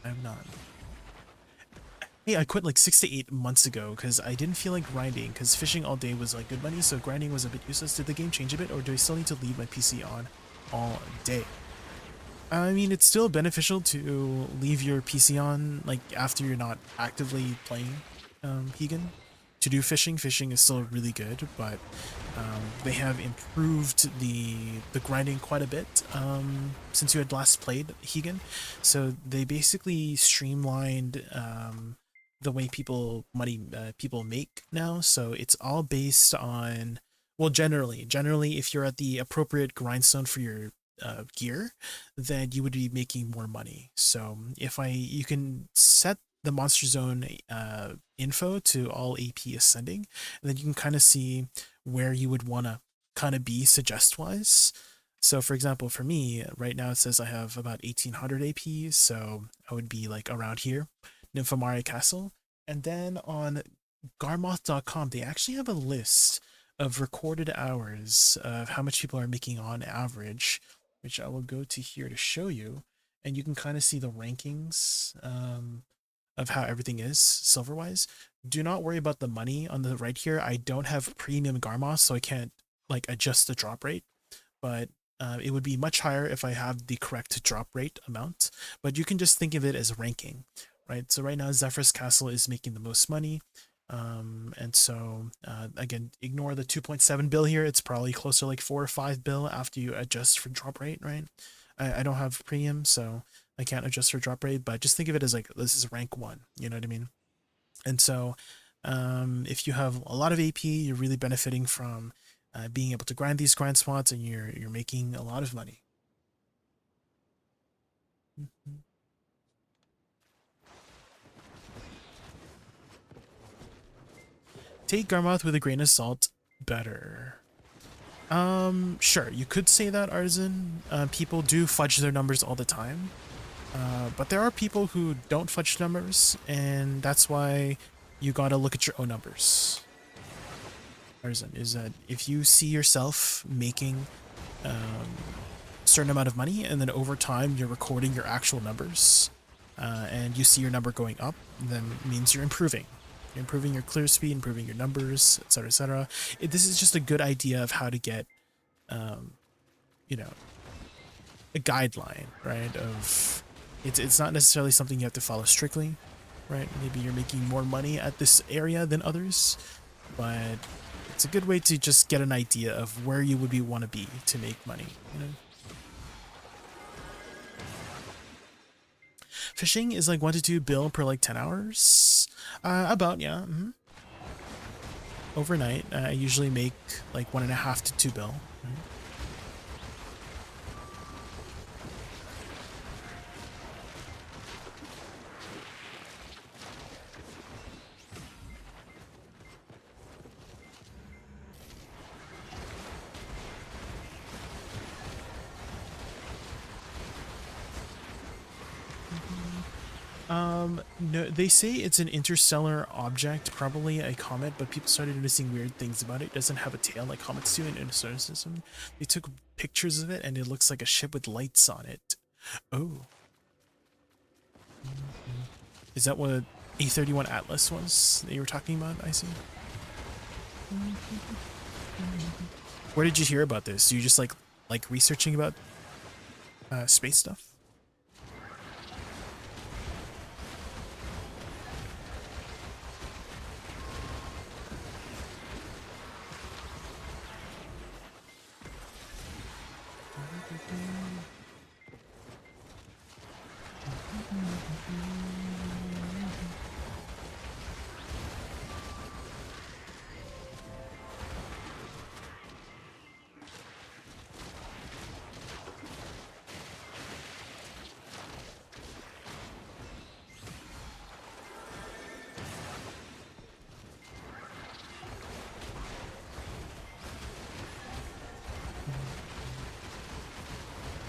Hey, I quit like 6 to 8 months ago because I didn't feel like grinding, because fishing all day was like good money, so grinding was a bit useless. Did the game change a bit, or do I still need to leave my PC on all day? I mean, it's still beneficial to leave your PC on like after you're not actively playing Hegan. To do fishing is still really good, but they have improved the grinding quite a bit since you had last played Hegan. So they basically streamlined the way people make now. So it's all based on, well, generally if you're at the appropriate grindstone for your gear, then you would be making more money. So if you can set the monster zone info to all AP ascending, and then you can kind of see where you would want to kind of be suggest wise. So for example, for me right now it says I have about 1800 AP, so I would be like around here, Nymphomare Castle. And then on garmoth.com they actually have a list of recorded hours of how much people are making on average, which I will go to here to show you, and you can kind of see the rankings. of how everything is silver-wise. Do not worry about the money on the right here. I don't have premium Garmoss, so I can't like adjust the drop rate, but it would be much higher if I have the correct drop rate amount. But you can just think of it as ranking, right? So right now Zephyr's Castle is making the most money. And so again, ignore the 2.7 bill here. It's probably closer to like 4 or 5 bill after you adjust for drop rate, right? I don't have premium, so I can't adjust for drop rate, but just think of it as like this is rank 1, you know what I mean? And so if you have a lot of AP, you're really benefiting from being able to grind these grind spots, and you're making a lot of money. Take Garmoth with a grain of salt. Better. Sure, you could say that, Artisan. People do fudge their numbers all the time. But there are people who don't fudge numbers, and that's why you gotta look at your own numbers. Artisan, is that if you see yourself making a certain amount of money, and then over time you're recording your actual numbers, and you see your number going up, then it means you're improving. You're improving your clear speed, improving your numbers, etc., etc. This is just a good idea of how to get, you know, a guideline, right? Of it's not necessarily something you have to follow strictly, right? Maybe you're making more money at this area than others, but it's a good way to just get an idea of where you would want to be to make money, you know? Fishing is like 1 to 2 bill per like 10 hours. About, yeah. Overnight, I usually make like 1.5 to 2 bill. No, they say it's an interstellar object, probably a comet, but people started noticing weird things about it. It doesn't have a tail like comets do in the solar system. They took pictures of it, and it looks like a ship with lights on it. Oh. Is that what A31 Atlas was that you were talking about, I see? Where did you hear about this? You just like researching about space stuff?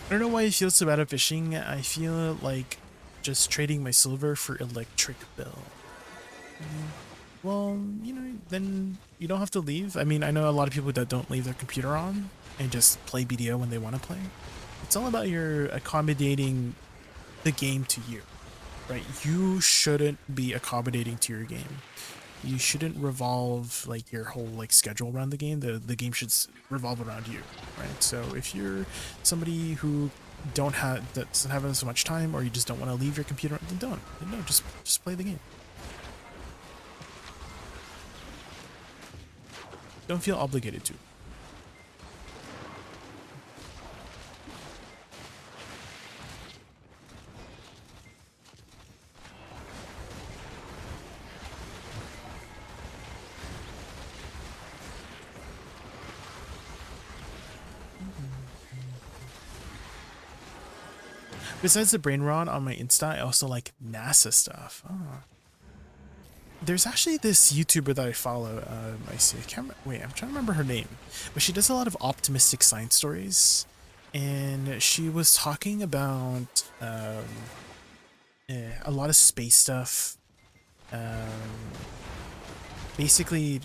I don't know why I feel so bad at fishing. I feel like just trading my silver for electric bill. Well, you know, then you don't have to leave. I mean, I know a lot of people that don't leave their computer on and just play BDO when they want to play. It's all about your accommodating the game to you, right? You shouldn't be accommodating to your game. You shouldn't revolve like your whole like schedule around the game. The game should revolve around you, right? So if you're somebody who doesn't have so much time, or you just don't want to leave your computer, then don't. No, just play the game. Don't feel obligated to. Besides the brain rot on my Insta, I also like NASA stuff. Oh. There's actually this YouTuber that I follow. I see. I can't wait. I'm trying to remember her name, but she does a lot of optimistic science stories, and she was talking about a lot of space stuff. Basically,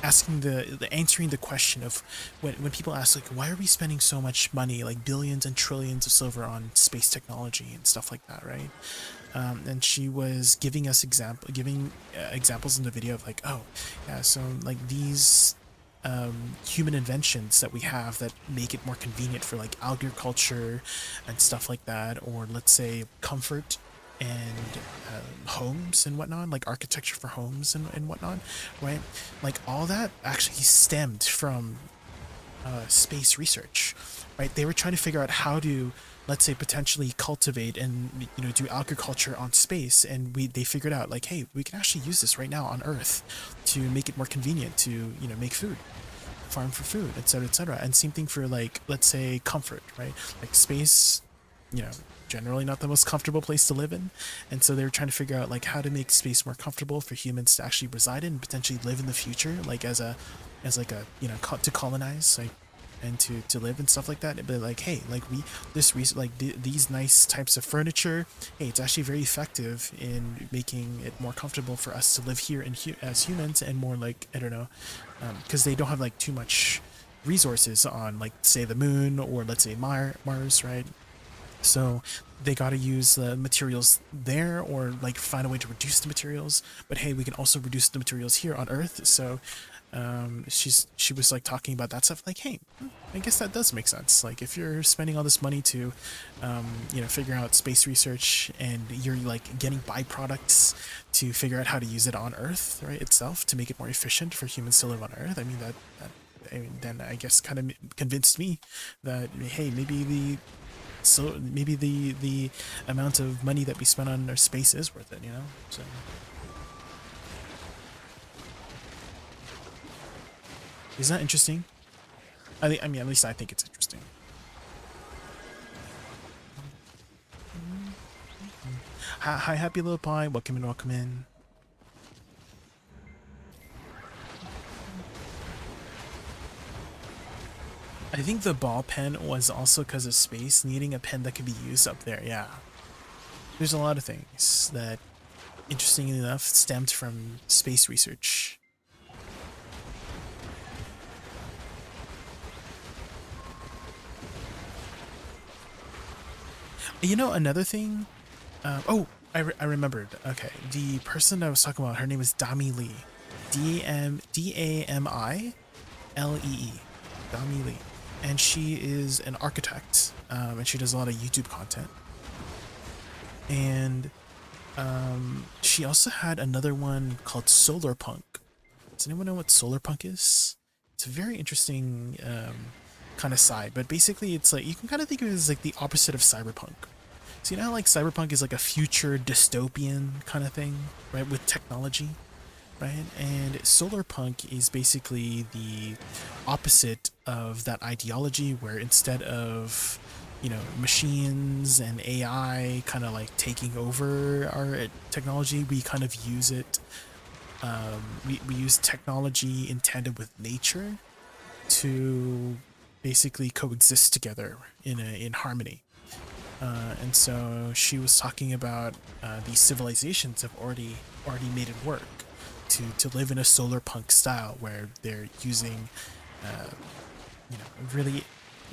asking the answering the question of when people ask like, why are we spending so much money, like billions and trillions of silver on space technology and stuff like that, right? And she was giving us examples in the video of like, oh yeah, so like these human inventions that we have that make it more convenient for like agriculture and stuff like that, or let's say comfort and homes and whatnot, like architecture for homes and whatnot, right? Like all that actually stemmed from space research, right? They were trying to figure out how to, let's say, potentially cultivate and do agriculture on space, and they figured out like, hey, we can actually use this right now on Earth to make it more convenient to make food, farm for food, etc., etc. And same thing for like, let's say, comfort, right? Like space, generally not the most comfortable place to live in, and so they were trying to figure out like how to make space more comfortable for humans to actually reside in and potentially live in the future, like as like a to colonize, like, and to live and stuff like that. But like, hey, like these nice types of furniture, hey, it's actually very effective in making it more comfortable for us to live here as humans, and more like, I don't know, because they don't have like too much resources on, like, say, the moon, or let's say Mars, right? So they got to use the materials there, or like find a way to reduce the materials. But hey, we can also reduce the materials here on Earth. So she was like talking about that stuff, like, hey, I guess that does make sense. Like if you're spending all this money to figure out space research, and you're like getting byproducts to figure out how to use it on Earth, right, itself, to make it more efficient for humans to live on Earth. I mean, then I guess kind of convinced me that, hey, maybe the amount of money that we spend on our space is worth it, So isn't that interesting? I mean, at least I think it's interesting. Hi, happy little pie. Welcome in, welcome in. I think the ball pen was also because of space needing a pen that could be used up there. Yeah, there's a lot of things that, interestingly enough, stemmed from space research. Another thing. I remembered. Okay, the person I was talking about, her name is Dami Lee. Dami Lee. Dami Lee. And she is an architect, and she does a lot of YouTube content. And she also had another one called Solar Punk. Does anyone know what Solar Punk is? It's a very interesting kind of side, but basically it's like, you can kind of think of it as like the opposite of cyberpunk. So you know how like cyberpunk is like a future dystopian kind of thing, right, with technology, right? And solar punk is basically the opposite of that ideology, where instead of machines and AI kind of like taking over our technology, we kind of use it. We use technology in tandem with nature to basically coexist together in harmony. And so she was talking about these civilizations have already made it work to live in a solar punk style, where they're using really,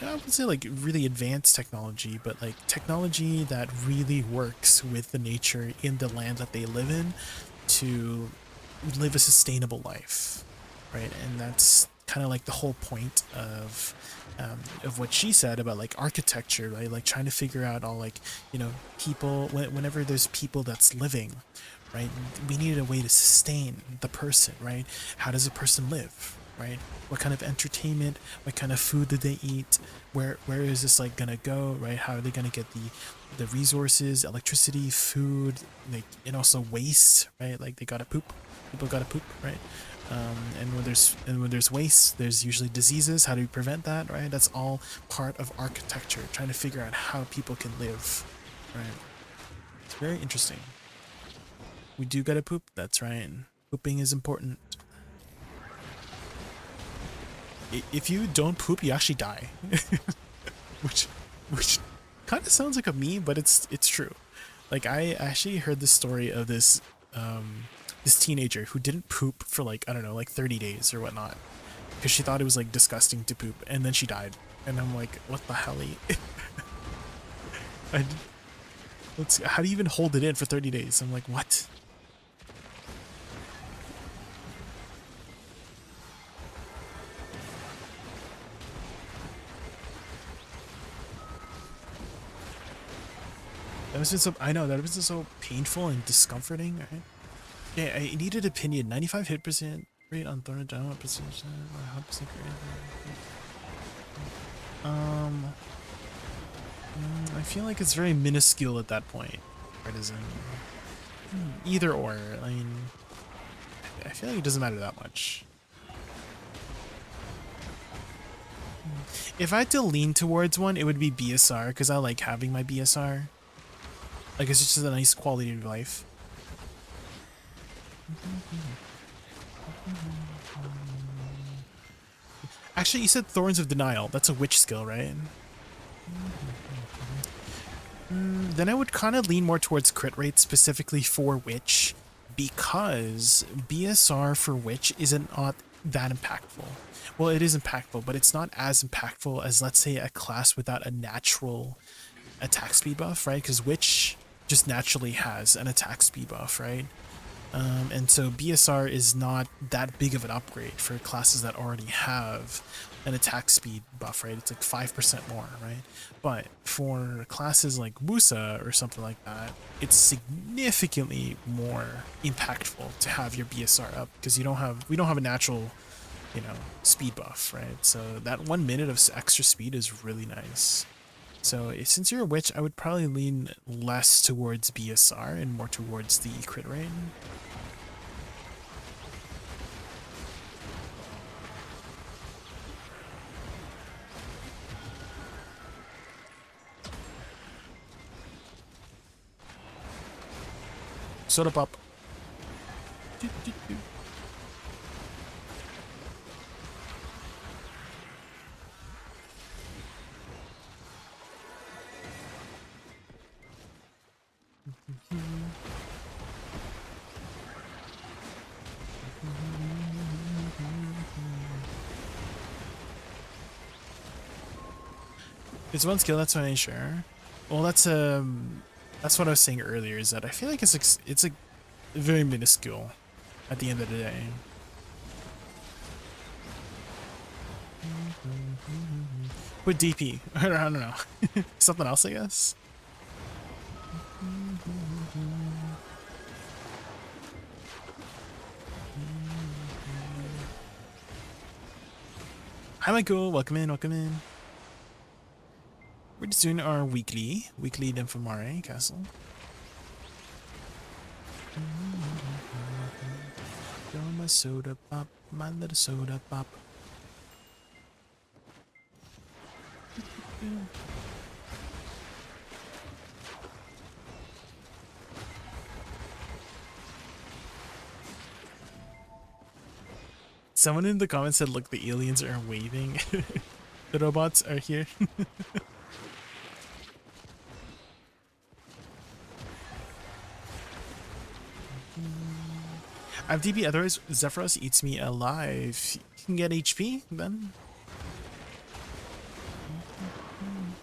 I would say, like, really advanced technology, but like technology that really works with the nature in the land that they live in, to live a sustainable life, right? And that's kind of like the whole point of what she said about like architecture, right? Like trying to figure out all, like, people, whenever there's people that's living, right? We needed a way to sustain the person, right? How does a person live, right? What kind of entertainment, what kind of food did they eat? Where is this like gonna go, right? How are they gonna get the resources, electricity, food, like, and also waste, right? Like they gotta poop, people gotta poop, right? And when there's waste, there's usually diseases. How do we prevent that, right? That's all part of architecture, trying to figure out how people can live, right? It's very interesting. We do gotta poop, that's right. Pooping is important. If you don't poop, you actually die. which kind of sounds like a meme, but it's true. Like, I actually heard the story of this this teenager who didn't poop for like, I don't know, like 30 days or whatnot, because she thought it was like disgusting to poop, and then she died. And I'm like, what the hell? I, how do you even hold it in for 30 days? I'm like, what? That was just so, I know, that was just so painful and discomforting, right? Yeah, I needed opinion. 95 hit percent rate on Thorn down percentage, 100% I feel like it's very minuscule at that point. Partisan. Either or. I mean, I feel like it doesn't matter that much. If I had to lean towards one, it would be BSR, because I like having my BSR. Like, it's just a nice quality of life. Actually, you said Thorns of Denial. That's a witch skill, right? Then I would kind of lean more towards crit rate, specifically for witch, because BSR for witch isn't not that impactful. Well, it is impactful, but it's not as impactful as, let's say, a class without a natural attack speed buff, right? Because witch just naturally has an attack speed buff, right? And so BSR is not that big of an upgrade for classes that already have an attack speed buff, right? It's like 5% more, right? But for classes like Woosa or something like that, it's significantly more impactful to have your BSR up, because we don't have a natural, you know, speed buff, right? So that 1 minute of extra speed is really nice. So since you're a witch, I would probably lean less towards BSR and more towards the crit rate. Soda pop. It's one skill, that's why I ain't sure. Well, that's what I was saying earlier, is that I feel like it's a very minuscule at the end of the day. With DP, I don't know. Something else, I guess. Hi, Michael. Welcome in. Welcome in. We're just doing our weekly Nymphomare Castle. Go my soda pop, my little soda pop. Someone in the comments said, look, the aliens are waving. The robots are here. I have DP, otherwise Zephyros eats me alive. You can get HP then.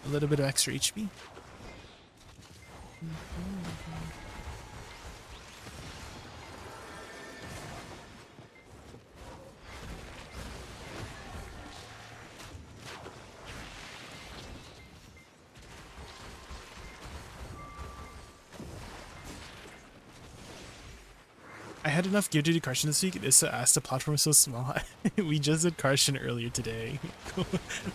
A little bit of extra HP. I had enough gear to do Karshan this week. Issa asked the platform is so small. We just did Karshan earlier today.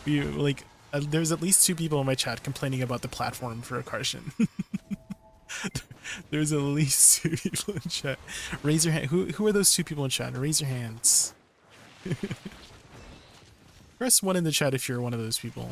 We like there's at least 2 people in my chat complaining about the platform for a Karshan. There's at least 2 people in chat. Raise your hand. Who are those 2 people in chat? Raise your hands. Press 1 in the chat if you're one of those people.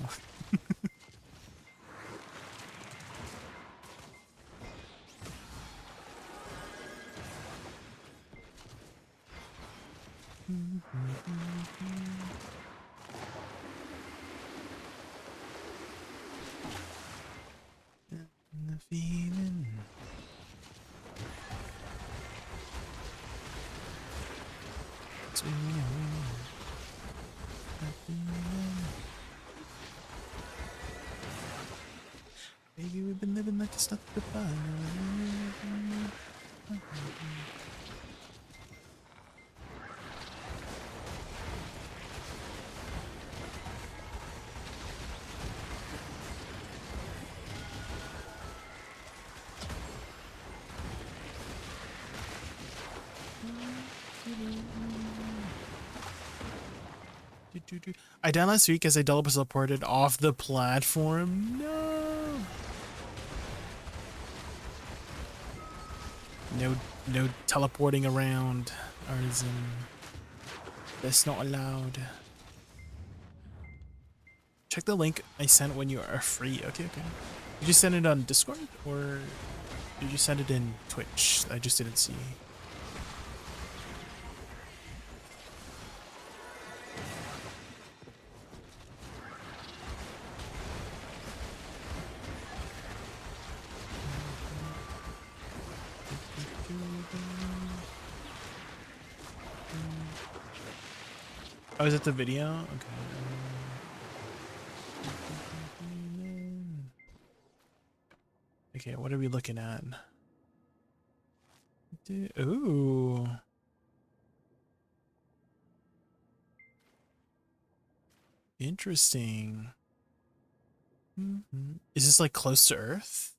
Baby, we've been living like it's not goodbye. I died last week as a developer supported off the platform. No. No teleporting around, Artisan. That's not allowed. Check the link I sent when you are free. Okay. Did you send it on Discord or did you send it in Twitch? I just didn't see. Oh, is it the video? Okay. Okay, what are we looking at? Ooh. Interesting. Is this like close to Earth?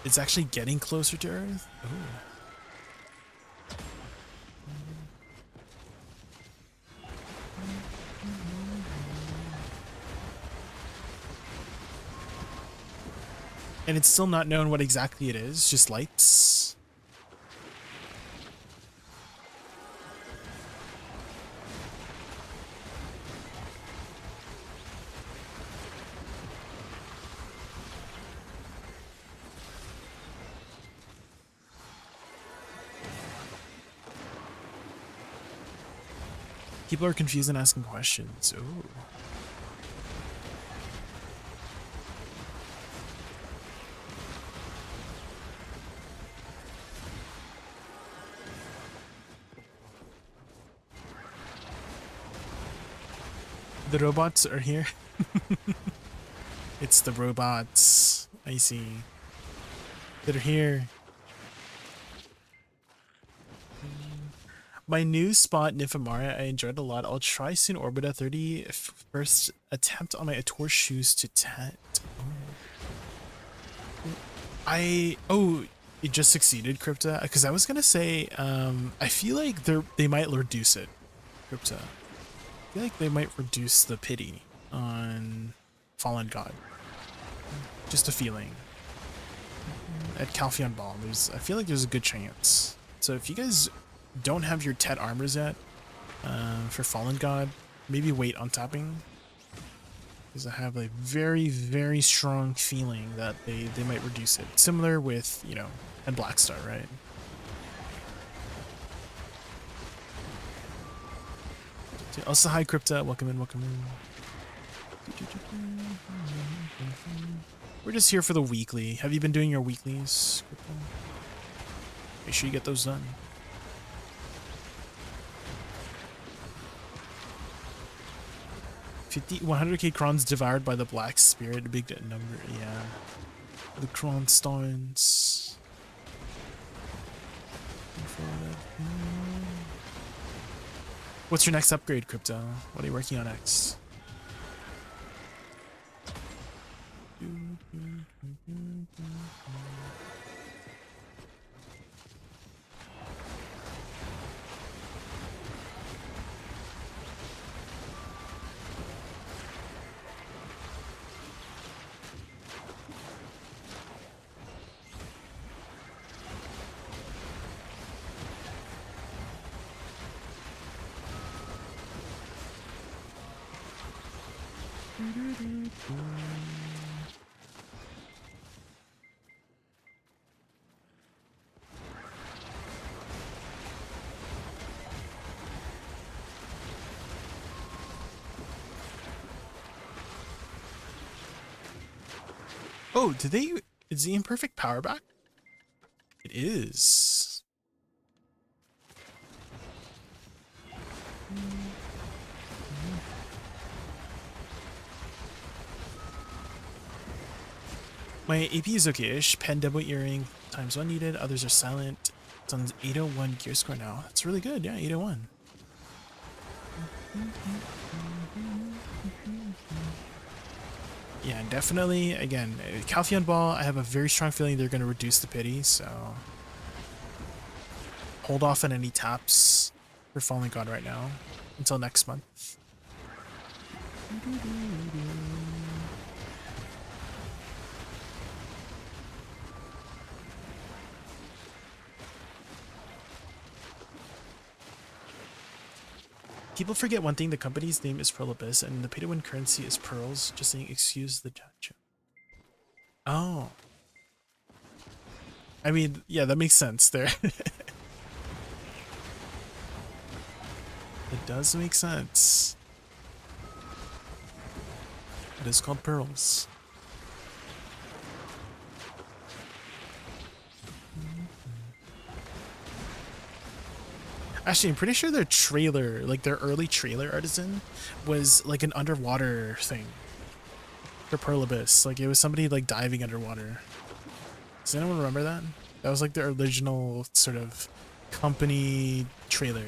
It's actually getting closer to Earth? Ooh. And it's still not known what exactly it is, just lights. People are confused and asking questions. Ooh. The robots are here. It's the robots. I see. They're here. My new spot, Nymphomara, I enjoyed a lot. I'll try soon. Orbita 30. First attempt on my Ator shoes to tent. Oh, it just succeeded, Crypta. Because I was gonna say, I feel like they might reduce it, Crypta. I feel like they might reduce the pity on Fallen God. Just a feeling. At Calpheon Ball, I feel like there's a good chance. So if you guys don't have your Tet armors yet, for Fallen God, maybe wait on tapping. Because I have a very, very strong feeling that they might reduce it. Similar with, you know, and Blackstar, right? Also, hi Crypta, welcome in, welcome in. We're just here for the weekly. Have you been doing your weeklies, Crypta? Make sure you get those done. 100k crons devoured by the black spirit. A big number, yeah. The cron stones. What's your next upgrade, Crypto? What are you working on next? Oh, did they? Is the imperfect power back? It is. My AP is okay-ish. Pen double earring ×1 needed. Others are silent. It's on 801 gear score now. That's really good. Yeah, 801. Yeah, definitely. Again, Calpheon Ball, I have a very strong feeling they're going to reduce the pity, so hold off on any taps for Fallen God right now until next month. People forget one thing, the company's name is Pearl Abyss and the pay-to-win currency is pearls, just saying excuse the judge. Oh. I mean, yeah, that makes sense there. It does make sense. It is called pearls. Actually, I'm pretty sure their trailer, like their early trailer artisan, was like an underwater thing. For Pearl Abyss. Like it was somebody like diving underwater. Does anyone remember that? That was like their original sort of company trailer.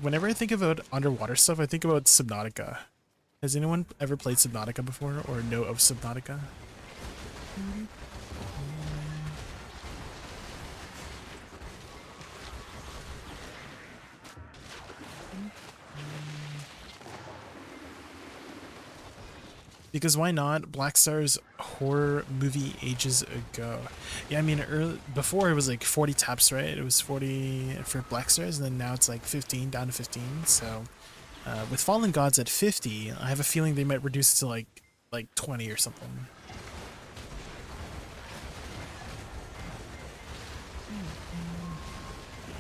Whenever I think about underwater stuff, I think about Subnautica. Has anyone ever played Subnautica before or know of Subnautica? Because why not? Black Star's horror movie ages ago. Yeah, I mean, before it was like 40 taps, right? It was 40 for Black Stars, and then now it's like 15, down to 15. So with Fallen Gods at 50, I have a feeling they might reduce it to like 20 or something.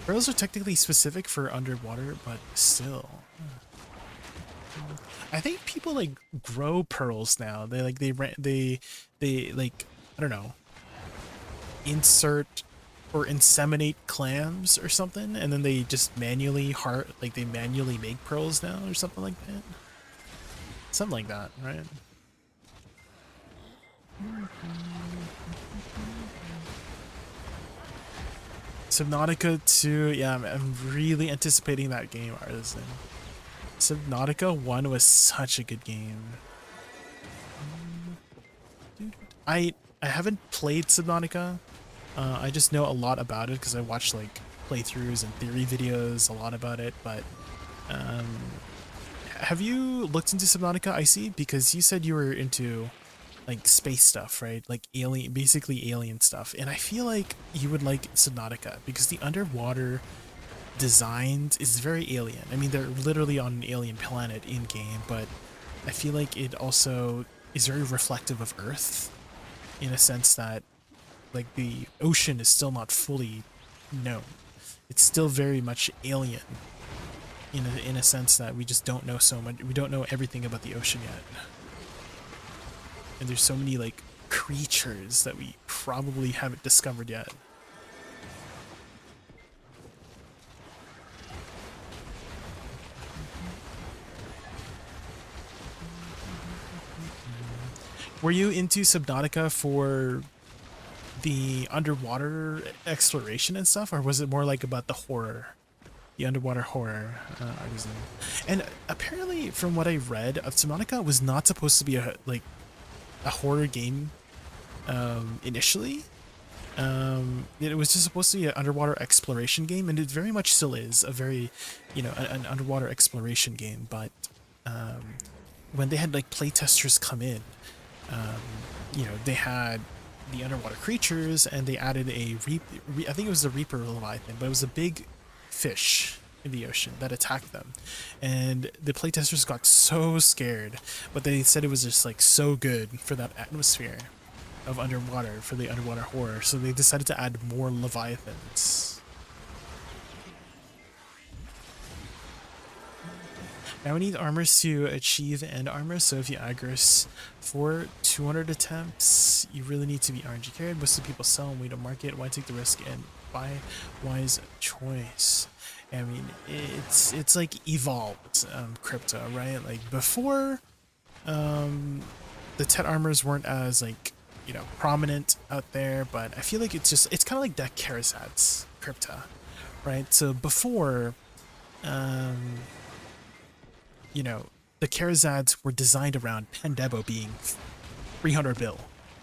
Pearls are technically specific for underwater, but still. I think people like grow pearls now. They like they like, I don't know, insert or inseminate clams or something, and then they just manually they manually make pearls now or something like that. Something like that, right? Subnautica 2, yeah, I'm really anticipating that game, Artisan. Subnautica 1 was such a good game. I haven't played Subnautica. I just know a lot about it because I watched like playthroughs and theory videos a lot about it, but have you looked into Subnautica, Icy? Because you said you were into like space stuff, right? Like alien, basically alien stuff. And I feel like you would like Subnautica because the underwater designs is very alien. I mean, they're literally on an alien planet in game, but I feel like it also is very reflective of Earth in a sense that like the ocean is still not fully known. It's still very much alien in a sense that we just don't know so much. We don't know everything about the ocean yet. And there's so many like creatures that we probably haven't discovered yet. Were you into Subnautica for the underwater exploration and stuff, or was it more like about the horror, the underwater horror? And apparently, from what I read, of Subnautica was not supposed to be a horror game initially. It was just supposed to be an underwater exploration game, and it very much still is a very, an underwater exploration game. But when they had like playtesters come in, they had the underwater creatures, and they added I think it was the Reaper Leviathan, but it was a big fish in the ocean that attacked them, and the playtesters got so scared, but they said it was just like so good for that atmosphere of underwater, for the underwater horror, so they decided to add more Leviathans. Now we need armors to achieve end armor, so if you aggress for 200 attempts, you really need to be RNG carried. Most of the people sell and wait to market. Why take the risk and buy wise choice? I mean, it's like evolved crypto, right? Like before, the Tet armors weren't as like, you know, prominent out there, but I feel like it's kind of like that Karazad's crypto, right? So before, you know, the Karazads were designed around Pendebo being 300 bill,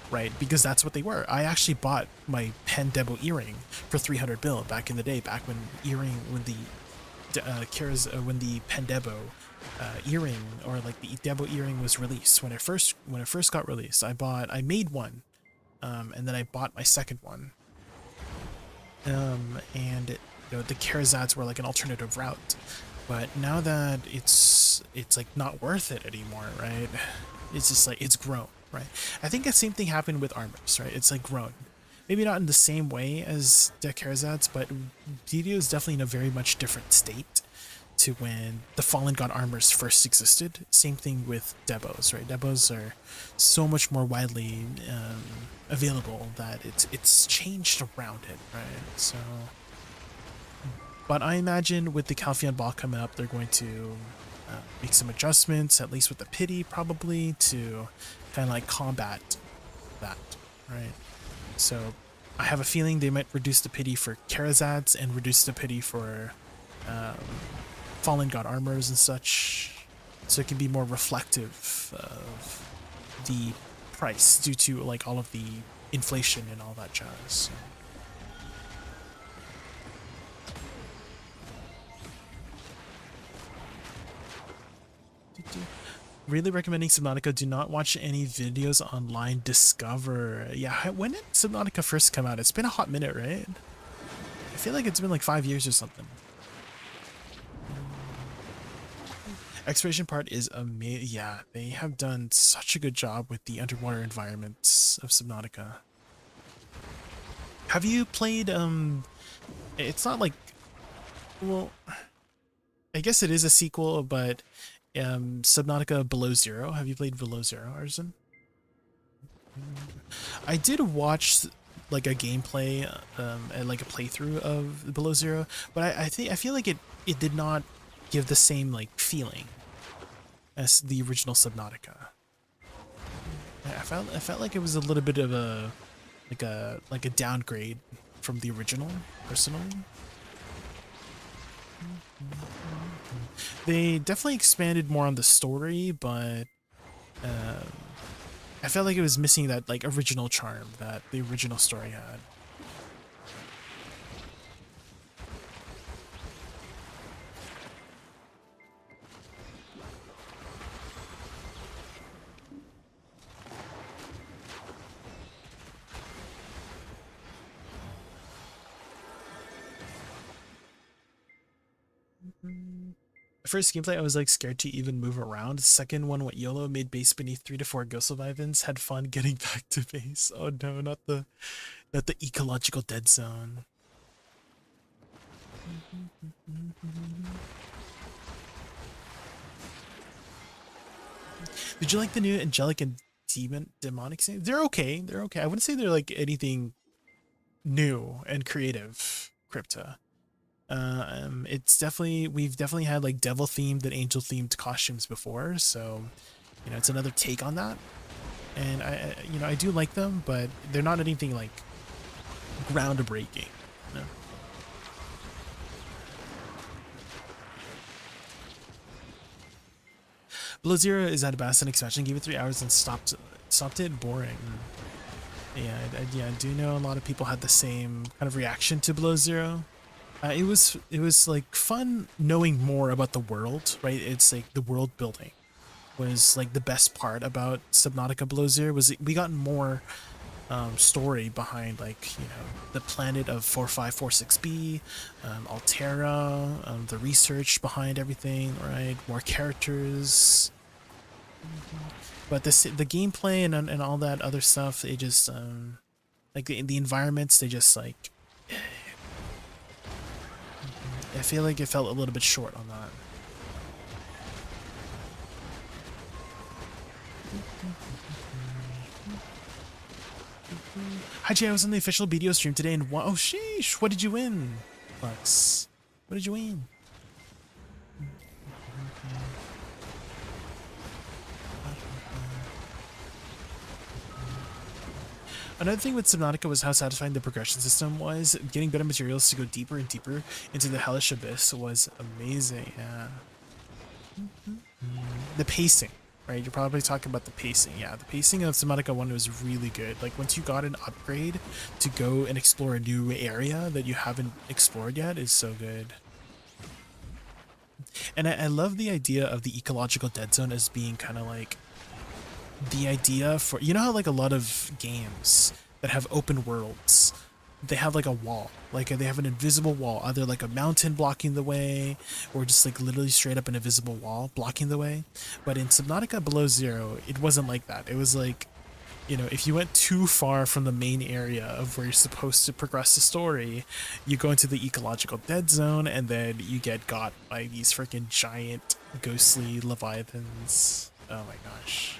right? Because that's what they were. I actually bought my Pendebo earring for 300 bill back in the day, back when when the Pendebo earring, or like the Debo earring, was released. When it first got released, I made one, and then I bought my second one. And you know, the Karazads were like an alternative route. But now that it's like not worth it anymore, right? It's just like it's grown, right? I think the same thing happened with armors, right? It's like grown. Maybe not in the same way as the Karazads, but DDO is definitely in a very much different state to when the Fallen God armors first existed. Same thing with Debos, right? Debos are so much more widely available that it's changed around it, right? So, but I imagine with the Calpheon ball coming up, they're going to make some adjustments, at least with the pity, probably, to kind of like combat that, right? So I have a feeling they might reduce the pity for Karazads and reduce the pity for Fallen God armors and such, so it can be more reflective of the price due to like all of the inflation and all that jazz. So. Really recommending Subnautica. Do not watch any videos online. Discover. Yeah, when did Subnautica first come out? It's been a hot minute, right? I feel like it's been like 5 years or something. Exploration part is amazing. Yeah, they have done such a good job with the underwater environments of Subnautica. Have you played, it's not like, well, I guess it is a sequel, but Subnautica Below Zero. Have you played Below Zero, Arzen? I did watch like a gameplay, and like a playthrough of Below Zero, but I feel like it did not give the same like feeling as the original Subnautica. I felt like it was a little bit of a downgrade from the original, personally. They definitely expanded more on the story, but I felt like it was missing that like original charm that the original story had. The first gameplay, I was like scared to even move around. The second one went YOLO, made base beneath 3 to 4 ghost survivants, had fun getting back to base. Oh no, not the ecological dead zone. Did you like the new angelic and demonic scenes? They're okay. They're okay. I wouldn't say they're like anything new and creative, Crypta. It's definitely, we've definitely had like devil themed and angel themed costumes before, so you know, it's another take on that, and you know, I do like them, but they're not anything like groundbreaking, you know? Below Zero is at a Bastion expansion, gave it 3 hours and stopped it. Boring. Yeah, I do know a lot of people had the same kind of reaction to Below Zero. It was like fun knowing more about the world, right? It's like the world building was like the best part about Subnautica Below Zero, was we got more story behind, like, you know, the planet of 4546b, Altera, the research behind everything, right? More characters. But the gameplay and all that other stuff, it just like the environments, they just like, I feel like it felt a little bit short on that. Hi Jay, I was on the official BDO stream today and oh sheesh, what did you win? Lux, what did you win? Another thing with Subnautica was how satisfying the progression system was. Getting better materials to go deeper and deeper into the hellish abyss was amazing. Yeah. The pacing, right? You're probably talking about the pacing. Yeah, the pacing of Subnautica 1 was really good. Like once you got an upgrade to go and explore a new area that you haven't explored yet is so good. And I love the idea of the ecological dead zone as being kind of like the idea for, you know how like a lot of games that have open worlds, they have like a wall, like they have an invisible wall, either like a mountain blocking the way or just like literally straight up an invisible wall blocking the way. But in Subnautica Below Zero, it wasn't like that. It was like, you know, if you went too far from the main area of where you're supposed to progress the story, you go into the ecological dead zone and then you get got by these freaking giant ghostly leviathans. Oh my gosh.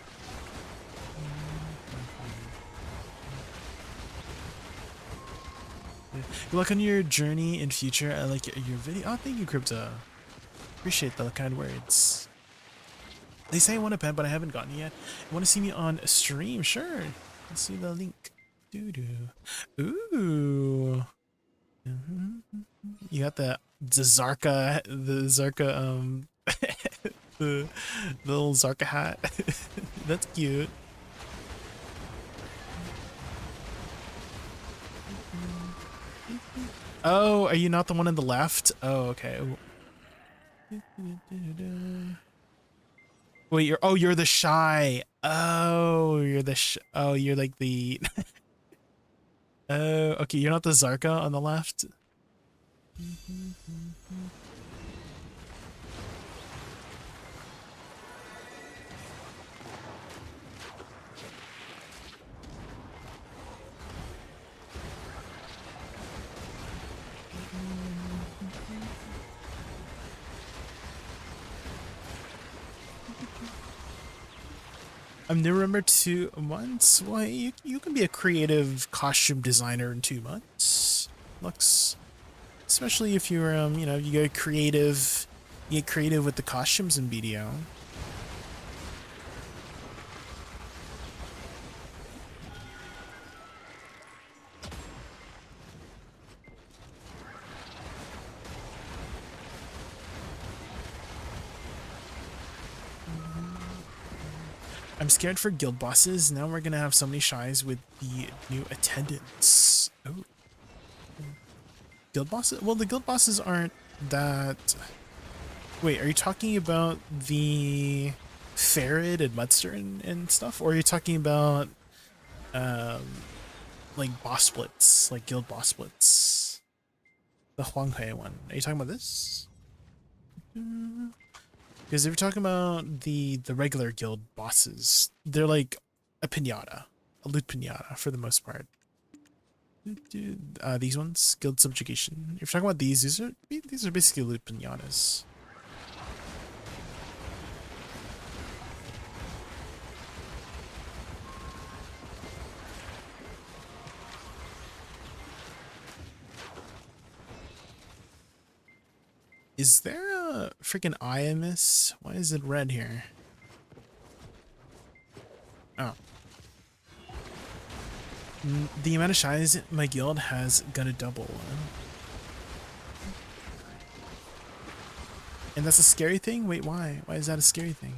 Good luck on your journey in future. I like your video. Oh, thank you, Crypto. Appreciate the kind words. They say I want a pen, but I haven't gotten it yet. You want to see me on stream? Sure. Let's see the link. Ooh. You got the Zarka, the little Zarka hat. That's cute. Oh, are you not the one on the left? Oh, okay. Wait, you're the shy. Oh, you're like the oh, okay, you're not the Zarka on the left. I've never remembered 2 months. Well, you can be a creative costume designer in 2 months. Looks, especially if you're you know, you get creative with the costumes in BDO. I'm scared for guild bosses. Now we're gonna have so many shies with the new attendants. Oh. Guild bosses? Well, the guild bosses aren't that... Wait, are you talking about the Ferret and Mudster and stuff? Or are you talking about, like boss splits, like guild boss splits? The Huanghe one. Are you talking about this? Because if you're talking about the regular guild bosses, they're like a pinata, a loot pinata for the most part. These ones, guild subjugation. If you're talking about these are basically loot pinatas. Is there a freaking eye I miss? Why is it red here? Oh. The amount of shies my guild has gonna double. And that's a scary thing? Wait, why? Why is that a scary thing?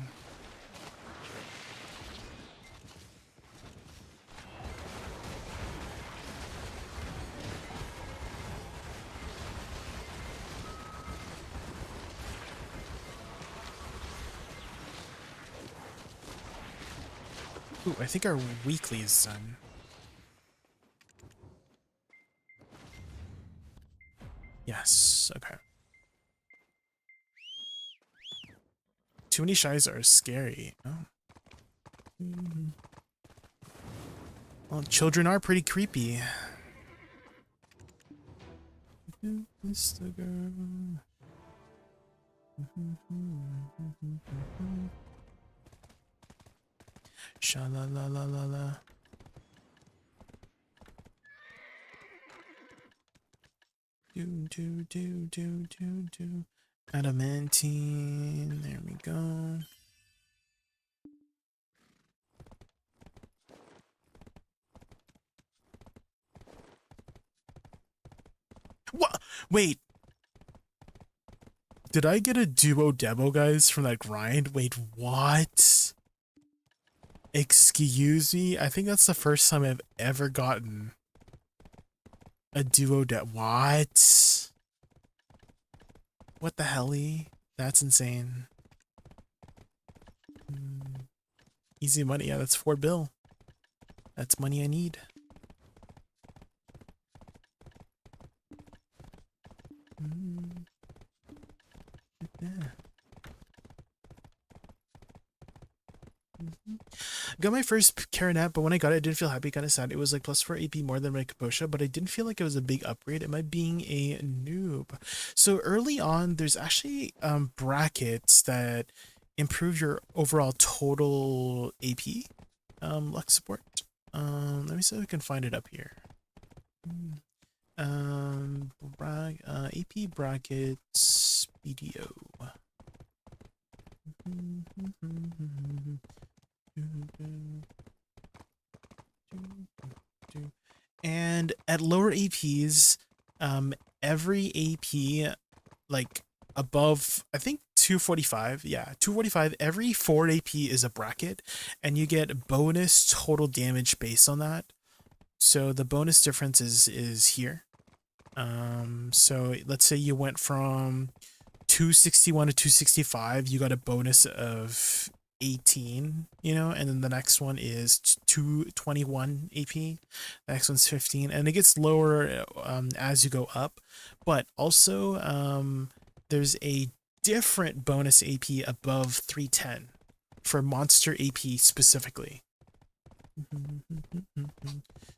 Ooh, I think our weekly is done. Yes, okay. Too many shies are scary. Oh. Well, children are pretty creepy. Sha la la la la la. Do. Adamantine. There we go. What? Wait. Did I get a duo demo, guys, from that grind? Wait, what? Excuse me? I think that's the first time I've ever gotten a duo demo. What? What the helly? That's insane. Easy money. Yeah, that's 4 bill. That's money I need. Yeah. Got my first Caranet, but when I got it, I didn't feel happy, kind of sad. It was like plus 4 AP more than my Kaposha, but I didn't feel like it was a big upgrade. Am I being a noob? So early on, there's actually brackets that improve your overall total AP luck support. Let me see if I can find it up here. AP brackets BDO. And at lower APs, every AP like above, I think 245, yeah, 245, every 4 AP is a bracket, and you get bonus total damage based on that. So the bonus difference is here. So let's say you went from 261 to 265, you got a bonus of 18, you know, and then the next one is 221 AP, the next one's 15, and it gets lower as you go up. But also there's a different bonus AP above 310 for monster AP specifically.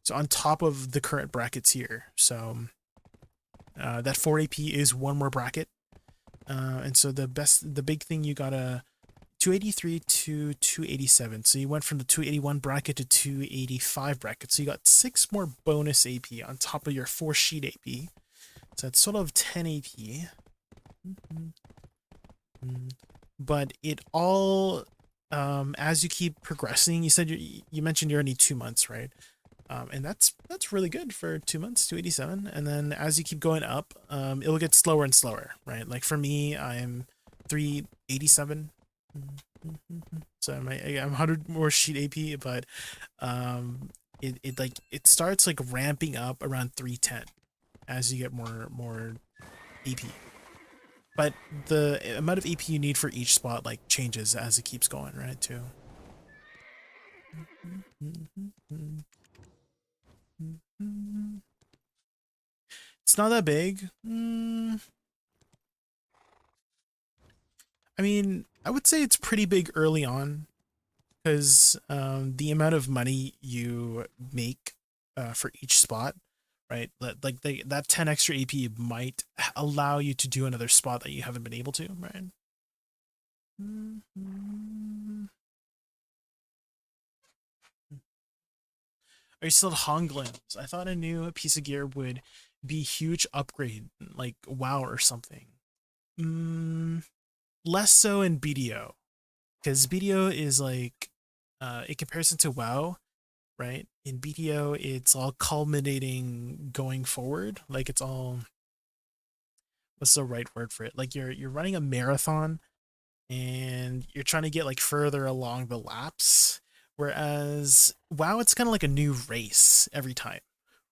So on top of the current brackets here, so that 4 AP is one more bracket. And so the big thing, you got a 283 to 287. So you went from the 281 bracket to 285 bracket. So you got 6 more bonus AP on top of your 4 sheet AP. So it's sort of 10 AP. But it all, as you keep progressing, you mentioned you're only 2 months, right? And that's really good for 2 months, 287. And then as you keep going up, it'll get slower and slower, right? Like for me, I'm 387. So I'm 100 more sheet AP, but it starts like ramping up around 310 as you get more AP. But the amount of AP you need for each spot like changes as it keeps going, right? Too. It's not that big. I mean, I would say it's pretty big early on, because the amount of money you make for each spot, right? That 10 extra AP might allow you to do another spot that you haven't been able to, right? Are you still Honglims? I thought a new piece of gear would be a huge upgrade, like WoW or something. Less so in BDO, because BDO is like, in comparison to WoW, right? In BDO, it's all culminating going forward. Like it's all, what's the right word for it? Like you're running a marathon, and you're trying to get like further along the laps. Whereas WoW, it's kind of like a new race every time,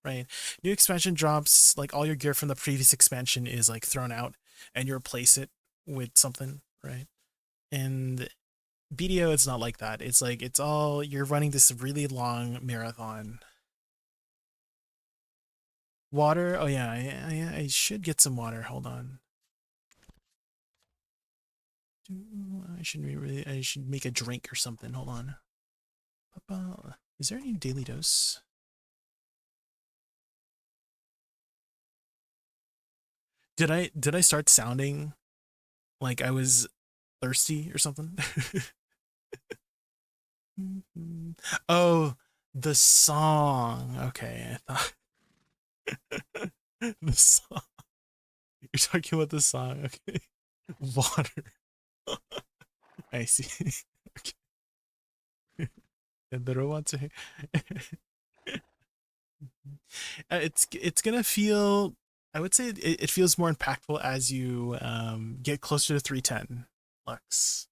right? New expansion drops, like all your gear from the previous expansion is like thrown out, and you replace it with something, right? And BDO, it's not like that. It's like you're running this really long marathon. Water. Oh yeah, I should get some water. Hold on. I should make a drink or something. Hold on. Is there any daily dose? Did I start sounding like I was thirsty or something? Oh, the song. Okay, I thought the song. You're talking about the song. Okay. Water. I see. Okay. And the robots are it's gonna feel. I would say it feels more impactful as you get closer to 310 lux.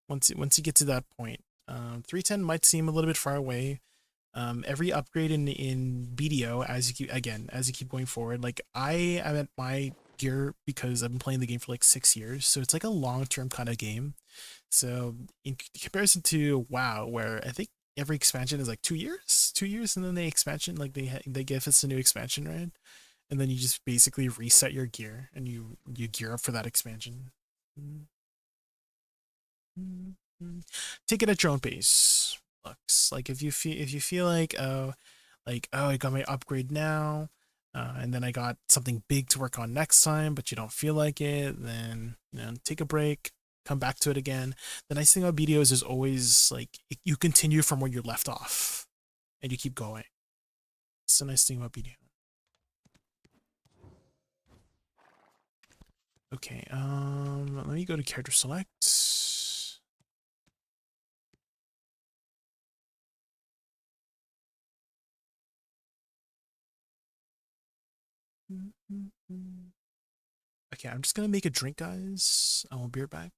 Once you get to that point, 310 might seem a little bit far away. Every upgrade in BDO as you keep going forward, like I am at my gear because I've been playing the game for like 6 years, so it's like a long-term kind of game. So in comparison to WoW, where I think every expansion is like 2 years, and then the expansion, like they give us a new expansion, right? And then you just basically reset your gear and you gear up for that expansion. Take it at your own pace. Looks like if you feel like I got my upgrade now, and then I got something big to work on next time, but you don't feel like it, then take a break, come back to it again. The nice thing about BDOs is always like you continue from where you left off, and you keep going. It's a nice thing about BDO. Okay, let me go to character select. Okay, I'm just gonna make a drink, guys. I will be right back.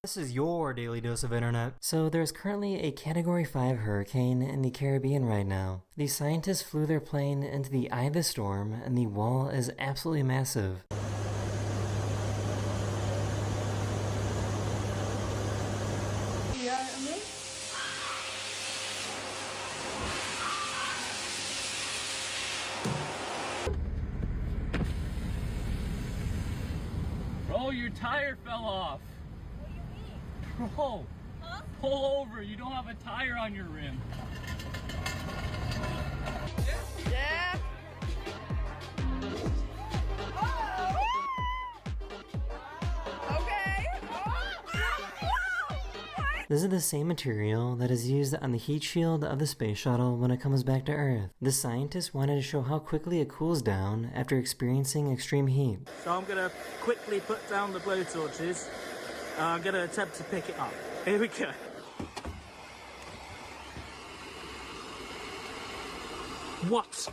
This is your daily dose of internet. So there's currently a Category 5 hurricane in the Caribbean right now. The scientists flew their plane into the eye of the storm, and the wall is absolutely massive. Bro, your tire fell off. Bro, huh? Pull over. You don't have a tire on your rim. Yeah. Okay. This is the same material that is used on the heat shield of the space shuttle when it comes back to Earth. The scientists wanted to show how quickly it cools down after experiencing extreme heat. So I'm going to quickly put down the blowtorches. I'm going to attempt to pick it up. Here we go. What?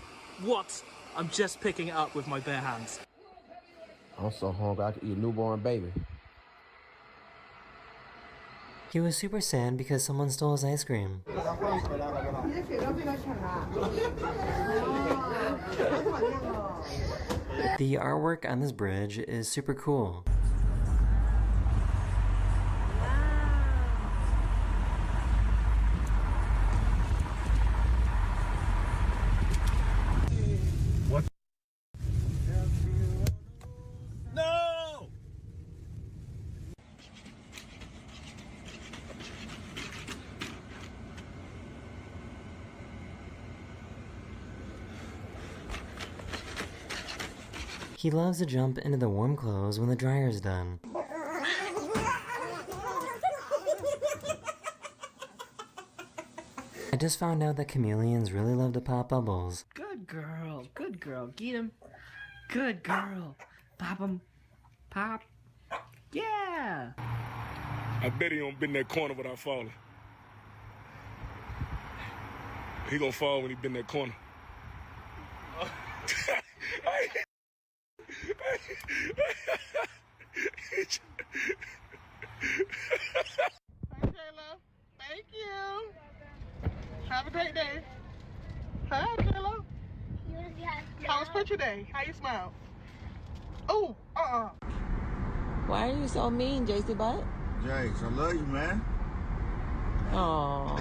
I'm just picking it up with my bare hands. I'm so hungry I could eat a newborn baby. He was super sad because someone stole his ice cream. The artwork on this bridge is super cool. What? No! He loves to jump into the warm clothes when the dryer's done. I just found out that chameleons really love to pop bubbles. Good girl. Get him. Good girl. Pop him. Pop. Yeah. I bet he don't bend that corner without falling. He gonna fall when he bend that corner. Thank Kayla. Thank you. Have a great day. Hi, Kayla. How was picture day? How you smell? Oh, Why are you so mean, JC Butt? Jace, I love you, man. Oh.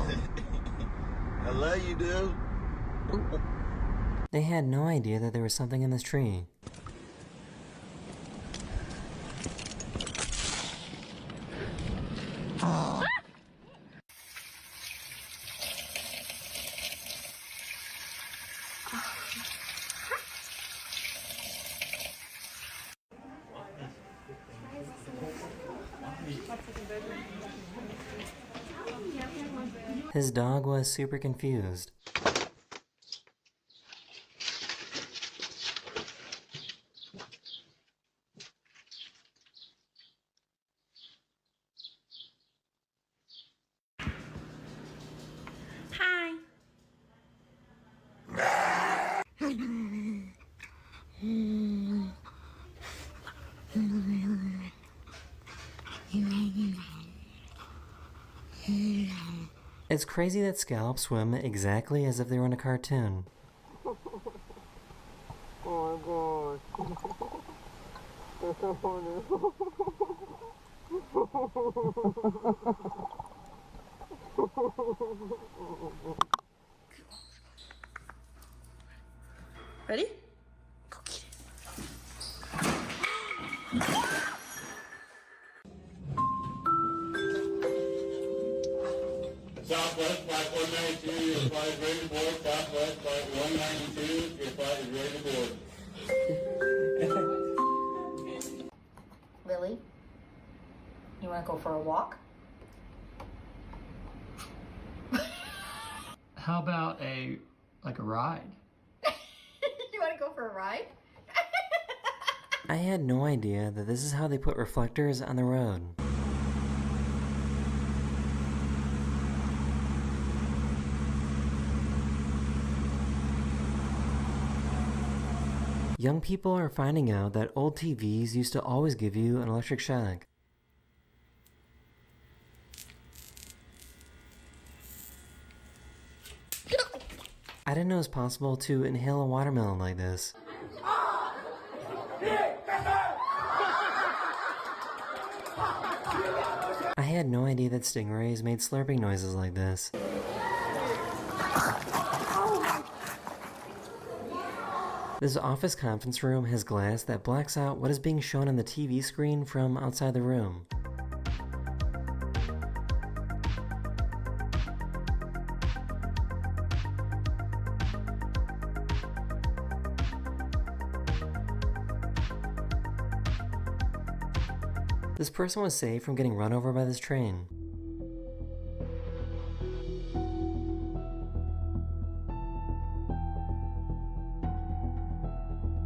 I love you, dude. They had no idea that there was something in this tree. His dog was super confused. Hi. It's crazy that scallops swim exactly as if they were in a cartoon. Oh my god. Ready? Southwest Flight 192, your flight is ready to board. Southwest Flight 192, your flight is ready to board. Lily, you want to go for a walk? How about a ride? You want to go for a ride? I had no idea that this is how they put reflectors on the road. Young people are finding out that old TVs used to always give you an electric shock. I didn't know it was possible to inhale a watermelon like this. I had no idea that stingrays made slurping noises like this. This office conference room has glass that blocks out what is being shown on the TV screen from outside the room. This person was saved from getting run over by this train.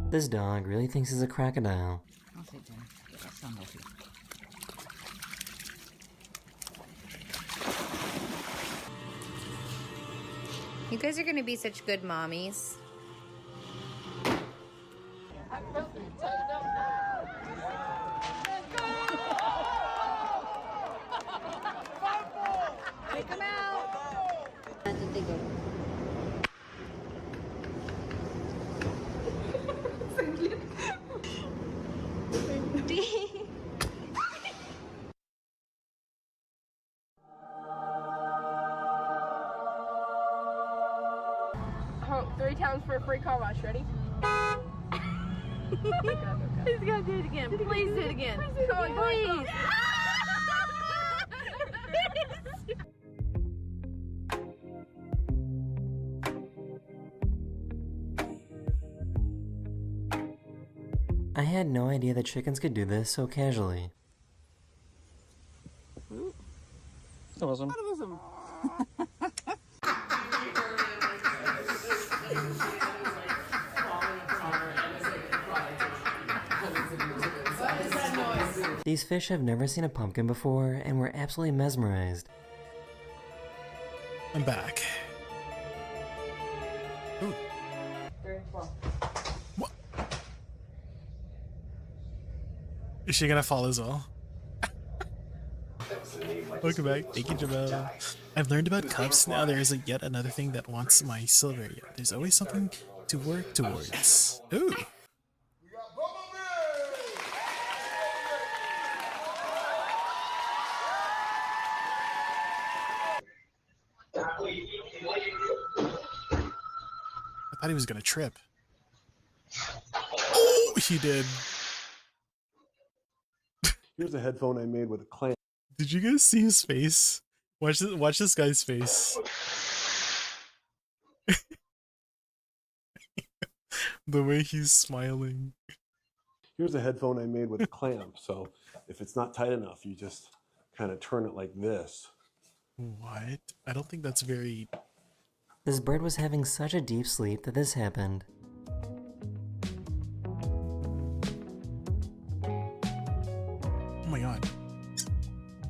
This dog really thinks he's a crocodile. You guys are gonna be such good mommies. Take them out. Honk 3 times for a free car wash. Ready? He's gonna do it again. Please do it again. Come on, Please. I had no idea that chickens could do this so casually. That was him. These fish have never seen a pumpkin before and were absolutely mesmerized. I'm back. Ooh. What? Is she gonna fall as well? Welcome back. Thank you, Jamel. I've learned about cups. Now there is yet another thing that wants my silver. There's always something to work towards. Ooh. I thought he was gonna trip. Oh, he did. Here's a headphone I made with a clamp. Did you guys see his face? Watch this guy's face. The way he's smiling. Here's a headphone I made with a clamp. So if it's not tight enough, you just kind of turn it like this. What? I don't think that's very... This bird was having such a deep sleep that this happened. Oh my god.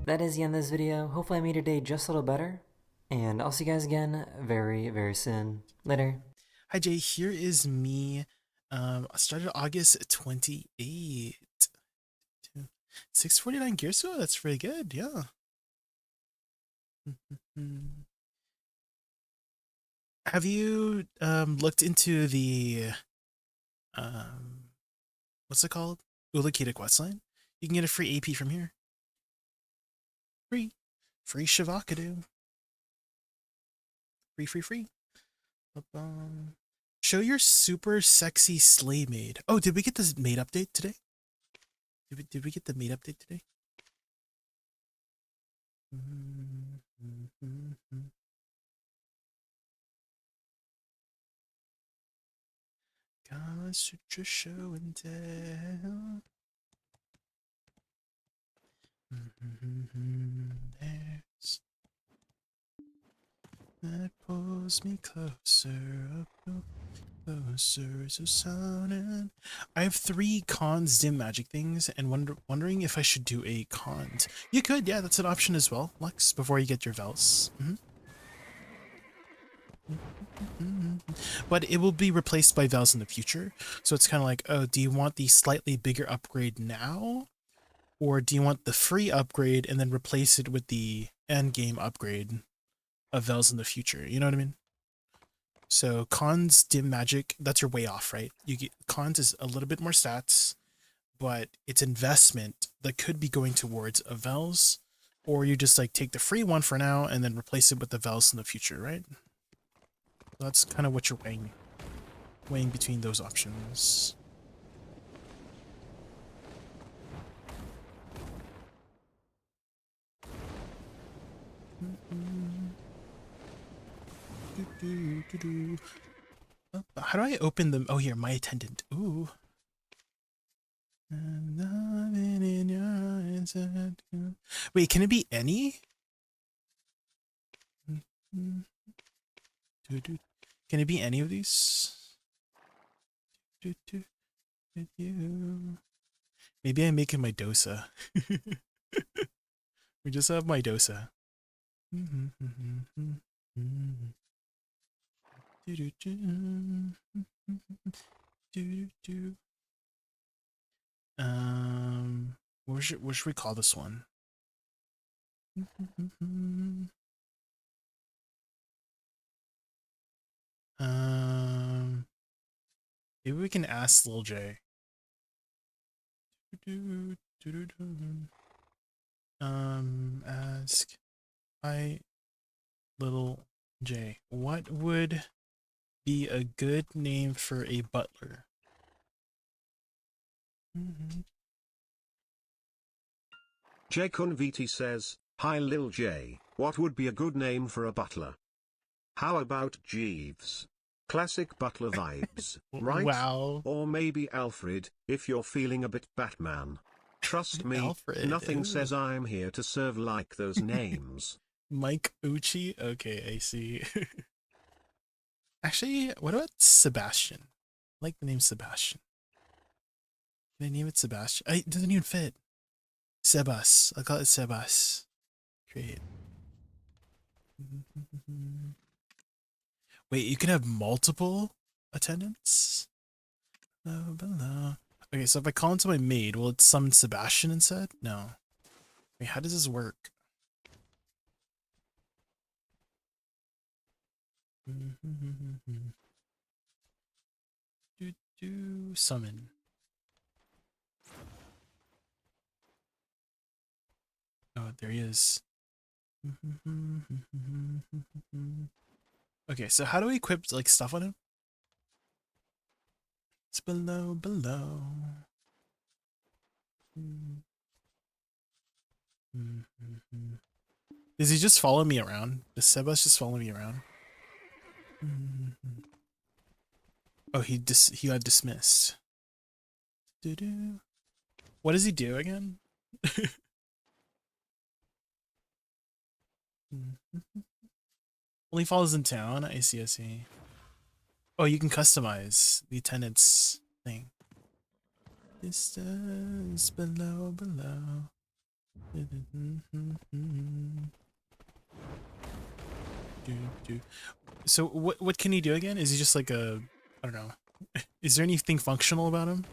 That is the end of this video. Hopefully I made your day just a little better. And I'll see you guys again very, very soon. Later. Hi Jay, here is me. I started August 28th. 649 gears, so that's pretty good, yeah. Have you looked into the what's it called? Ulukita questline? You can get a free AP from here. Free Shavakadu. Free. Show your super sexy sleigh maid. Oh, did we get this maid update today? Did we get the maid update today? Kama Sutra show and tell. There's that pulls me closer, closer to sun. I have 3 cons dim magic things, and wondering if I should do a con. You could, yeah, that's an option as well, Lex, before you get your Vels. But it will be replaced by Vels in the future, so it's kind of like, oh, do you want the slightly bigger upgrade now? Or do you want the free upgrade and then replace it with the end game upgrade of Vels in the future? You know what I mean? So cons dim magic, that's your way off, right? You get cons is a little bit more stats, but it's investment that could be going towards a Vels, or you just like take the free one for now and then replace it with the Vels in the future, right? That's kind of what you're weighing between those options. How do I open them? Oh, here, my attendant. Ooh. Wait, can it be any? Can it be any of these? Maybe I'm making my Dosa. We just have my Dosa. What should we call this one? Maybe we can ask Lil J. Ask hi Little J, what would be a good name for a butler? JaykunVT says, hi Lil J, what would be a good name for a butler? How about Jeeves? Classic butler vibes, right? Wow. Or maybe Alfred, if you're feeling a bit Batman. Trust me, Alfred, nothing ooh. says I'm here to serve like those names. Mike Uchi? Okay, I see. Actually, what about Sebastian? I like the name Sebastian. Can I name it Sebastian? It doesn't even fit. Sebas. I'll call it Sebas. Great. Wait, you can have multiple attendants? Below. Okay, so if I call into my maid, will it summon Sebastian instead? No. Wait, how does this work? Summon. Oh, there he is. Okay, so how do we equip like stuff on him? It's below. Does he just follow me around? Does Sebas just follow me around? Oh, he got dismissed. Do-do. What does he do again? Only follows in town. I see, I see. Oh, you can customize the attendance thing. Distance below. So what can he do again? Is he just like a, I don't know. Is there anything functional about him?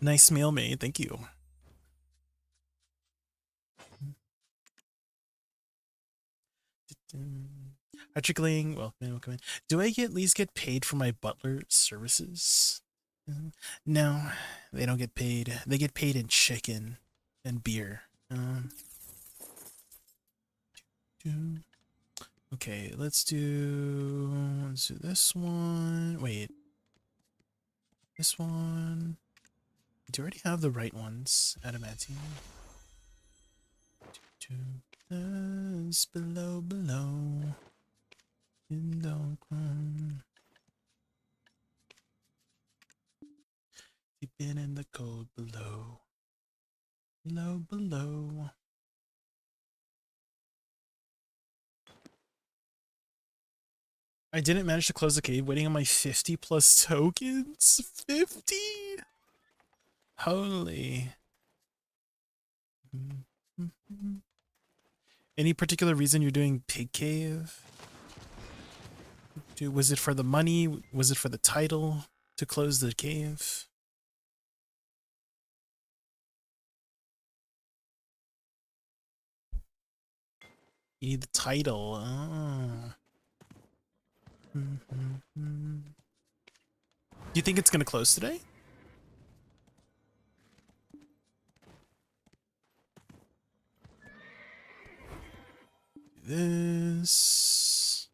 Nice meal made, thank you. ADVgg, welcome in. Do I at least get paid for my butler services? No, they don't get paid. They get paid in chicken and beer. Okay, let's do this one. Wait, this one. Do you already have the right ones? Adamantine. Below. In the ground. Deep in the cold below. Below. I didn't manage to close the cave, waiting on my 50 plus tokens. 50? Holy. Any particular reason you're doing Pig Cave? Was it for the money? Was it for the title to close the cave? You need the title. Oh. Do you think it's gonna close today? This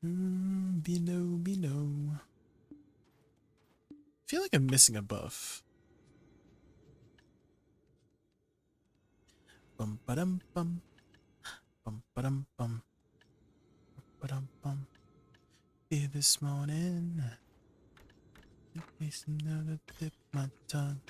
below. I feel like I'm missing a buff. Bum ba-dum bum. Bum ba-dum bum. Ba-dum bum. Here this morning. Another dip my tongue.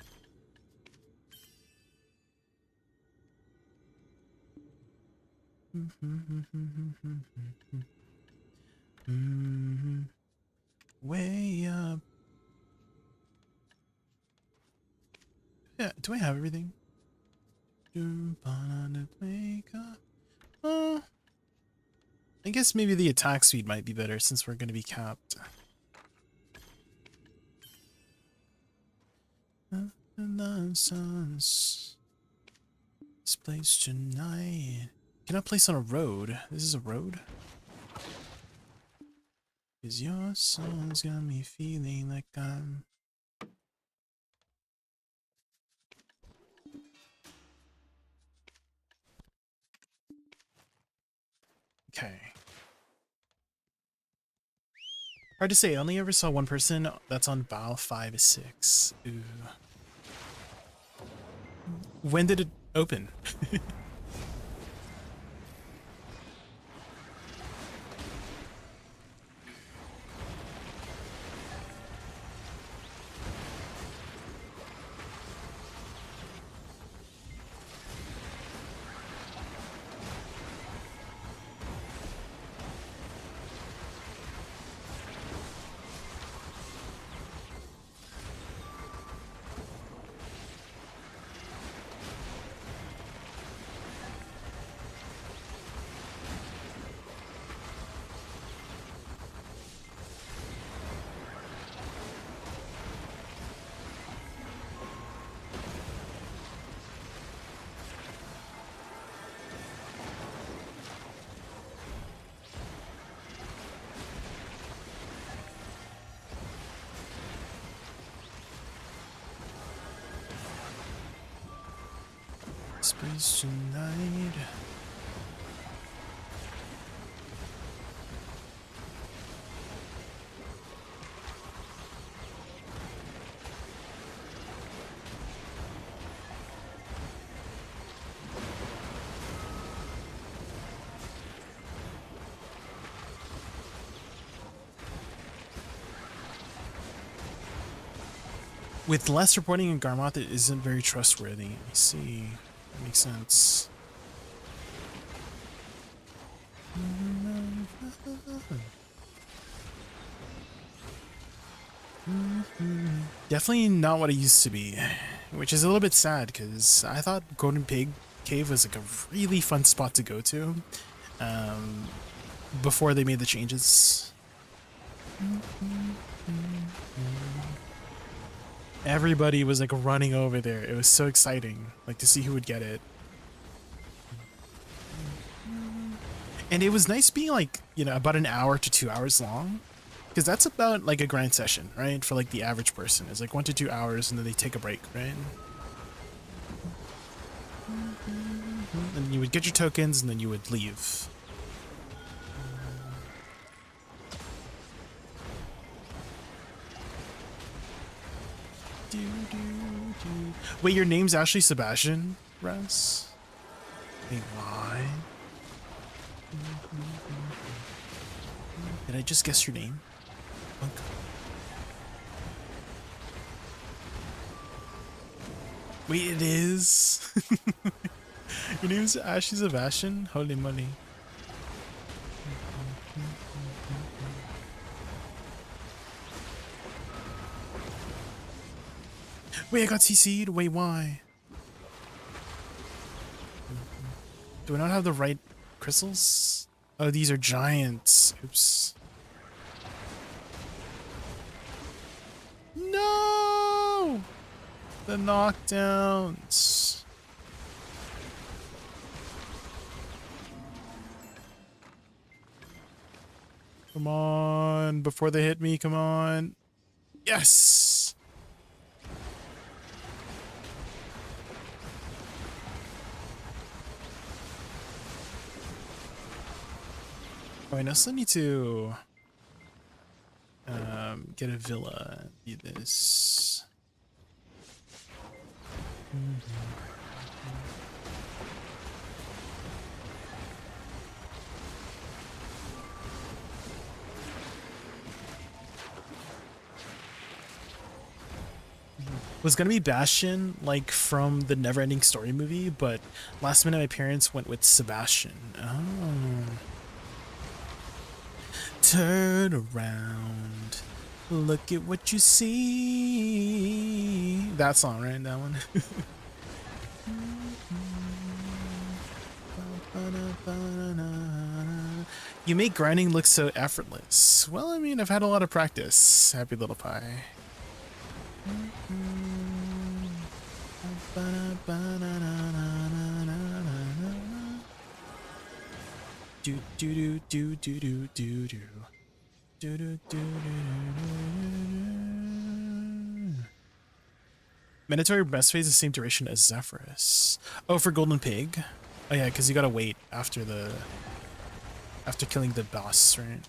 Way up. Yeah, do I have everything? I guess maybe the attack speed might be better since we're going to be capped. Nonsense. This place tonight. Can I place on a road? This is a road? Cause your song's got me feeling like I'm... Okay. Hard to say, I only ever saw one person that's on Val 5-6. Ooh. When did it open? Space tonight. With less reporting in Garmoth, it isn't very trustworthy. I see. That makes sense. Definitely not what it used to be, which is a little bit sad because I thought Golden Pig Cave was like a really fun spot to go to before they made the changes. Everybody was like running over there. It was so exciting, like to see who would get it. And it was nice being like, you know, about an hour to 2 hours long. Because that's about like a grind session, right? For like the average person. It's like 1 to 2 hours and then they take a break, right? And you would get your tokens and then you would leave. Wait, your name's actually Sebastian, Russ? Wait, why? Did I just guess your name? Okay. Wait, it is? Your name's Ashley Sebastian? Holy moly. Wait, I got CC'd? Wait, why? Do I not have the right crystals? Oh, these are giants. Oops. No! The knockdowns. Come on, before they hit me, come on. Yes! Oh, I also need to get a villa. Do this. Was gonna be Bastion, like from the Neverending Story movie, but last minute my parents went with Sebastian. Oh. Turn around, look at what you see. That song, right? That one. You make grinding look so effortless. Well, I mean, I've had a lot of practice. Happy little pie. Do do do do do do do do do do do. Mandatory best phase is the same duration as Zephyrus. Oh, for Golden Pig. Oh yeah, because you gotta wait after killing the boss, right?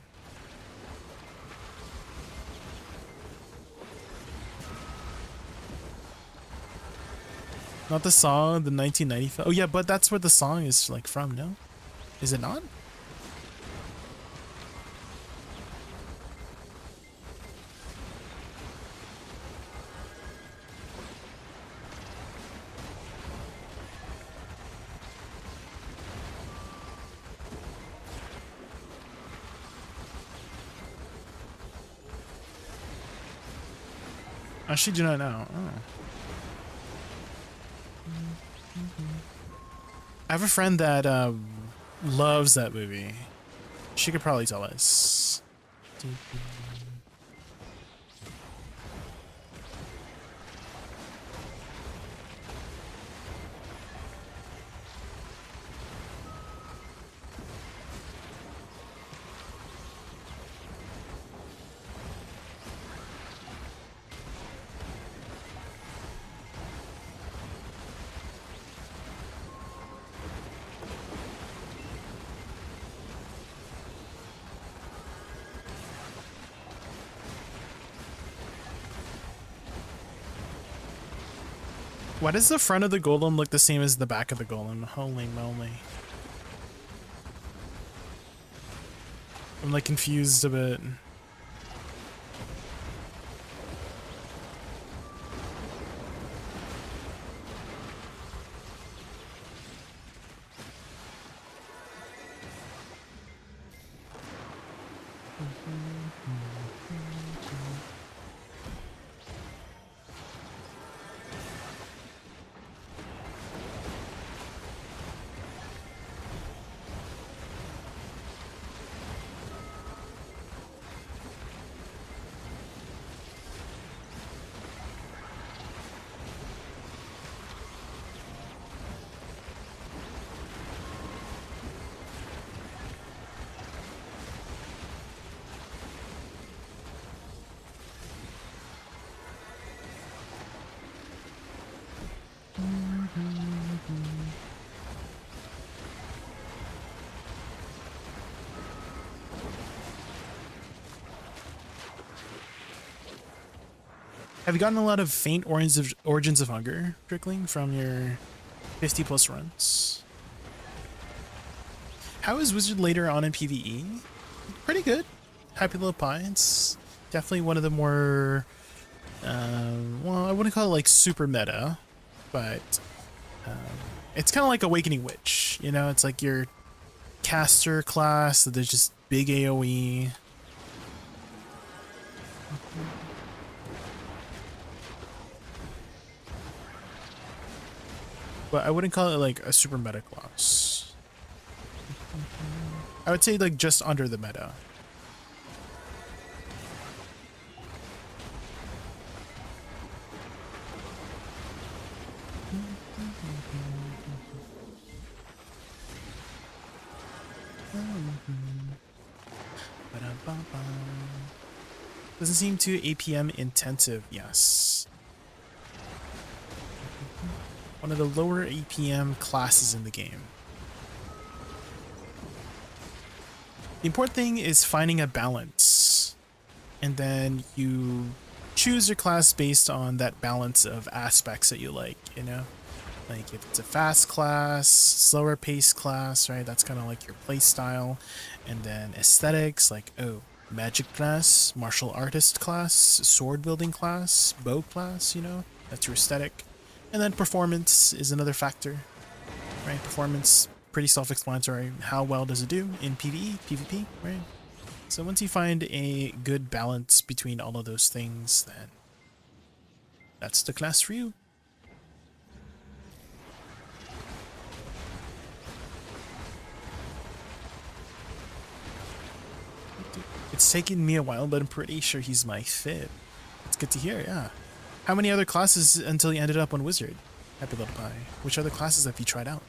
Not the song, the 1995. Oh yeah, but that's where the song is like from, no? Is it not? I actually do not know. Oh. I have a friend that loves that movie. She could probably tell us. Why does the front of the golem look the same as the back of the golem? Holy moly. I'm like confused a bit. Have you gotten a lot of faint origins of hunger, Trickling, from your 50 plus runs? How is Wizard later on in PvE? Pretty good. Happy Little Pie. It's definitely one of the more, well, I wouldn't call it like super meta, but it's kind of like Awakening Witch. You know, it's like your caster class that there's just big AoE. But I wouldn't call it like a super meta class. I would say like just under the meta. Doesn't seem too APM intensive, yes. One of the lower APM classes in the game. The important thing is finding a balance, and then you choose your class based on that balance of aspects that you like, you know? Like if it's a fast class, slower pace class, right? That's kind of like your play style. And then aesthetics, like, oh, magic class, martial artist class, sword building class, bow class, you know? That's your aesthetic. And then performance is another factor, right? Performance, pretty self-explanatory. How well does it do in PvE, PvP, right? So once you find a good balance between all of those things, then that's the class for you. It's taken me a while, but I'm pretty sure he's my fit. It's good to hear, yeah. How many other classes until you ended up on Wizard? Happy Little Pie. Which other classes have you tried out?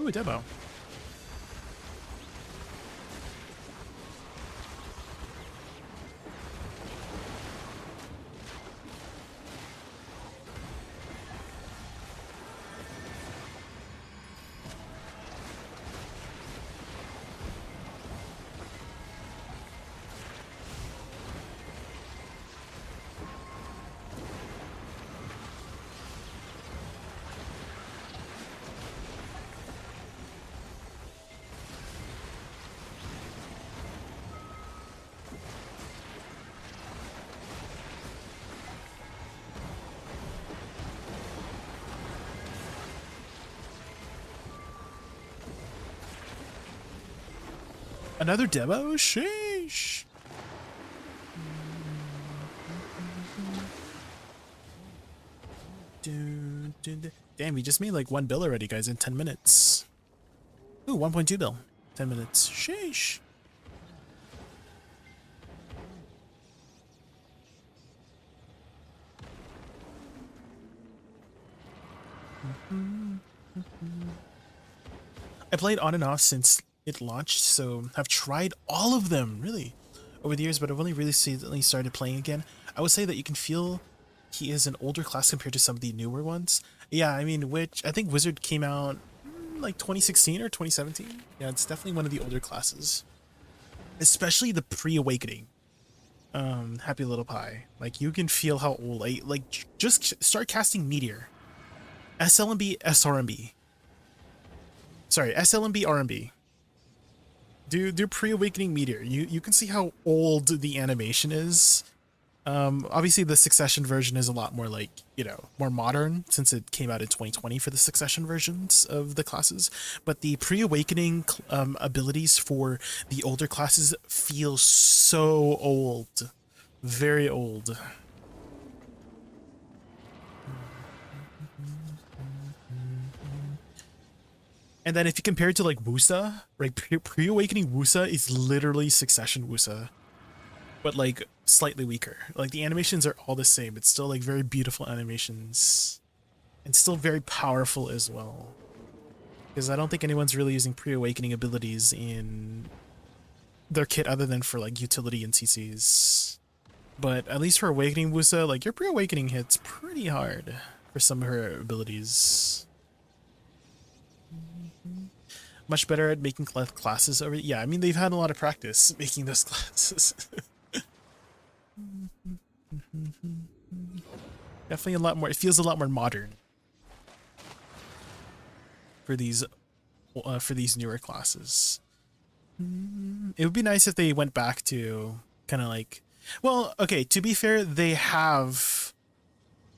Ooh, a demo. Another demo? Sheesh. Damn, we just made like 1 bill already, guys, in 10 minutes. Ooh, 1.2 bill. 10 minutes. Sheesh. I played on and off since it launched, so I've tried all of them, really, over the years, but I've only really recently started playing again. I would say that you can feel he is an older class compared to some of the newer ones. Yeah, I mean, I think Wizard came out like 2016 or 2017. Yeah, it's definitely one of the older classes. Especially the pre-awakening. Happy Little Pie. Like, you can feel how old, like just start casting Meteor. SLMB, SRMB. Sorry, SLMB, RMB. Do pre-awakening Meteor. You can see how old the animation is. Obviously the Succession version is a lot more like, you know, more modern since it came out in 2020 for the Succession versions of the classes. But the pre-awakening abilities for the older classes feel so old. Very old. And then if you compare it to like Woosa, right? Pre-awakening Woosa is literally Succession Woosa, but like slightly weaker. Like the animations are all the same. It's still like very beautiful animations and still very powerful as well. Because I don't think anyone's really using pre-awakening abilities in their kit other than for like utility and CCs. But at least for awakening Woosa, like your pre-awakening hits pretty hard for some of her abilities. Much better at making classes over. Yeah, I mean they've had a lot of practice making those classes. Definitely a lot more. It feels a lot more modern for these newer classes. It would be nice if they went back to kind of like, well, okay, to be fair, they have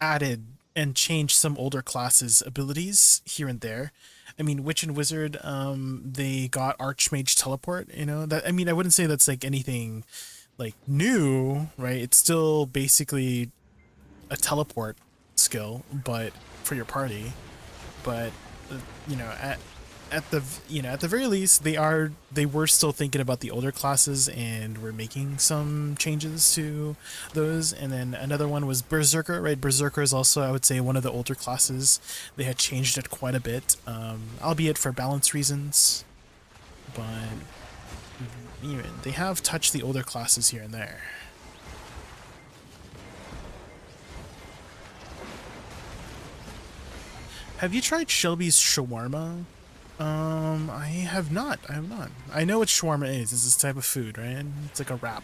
added and changed some older classes' abilities here and there. I mean, Witch and Wizard, they got Archmage Teleport, you know, that, I mean, I wouldn't say that's like anything like new, right? It's still basically a teleport skill, but for your party. But, you know, at the very least, they were still thinking about the older classes and were making some changes to those. And then another one was Berserker, right? Berserker is also, I would say, one of the older classes. They had changed it quite a bit, albeit for balance reasons. But even they have touched the older classes here and there. Have you tried Shelby's shawarma? I have not. I have not. I know what shawarma is. It's this type of food, right? It's like a wrap.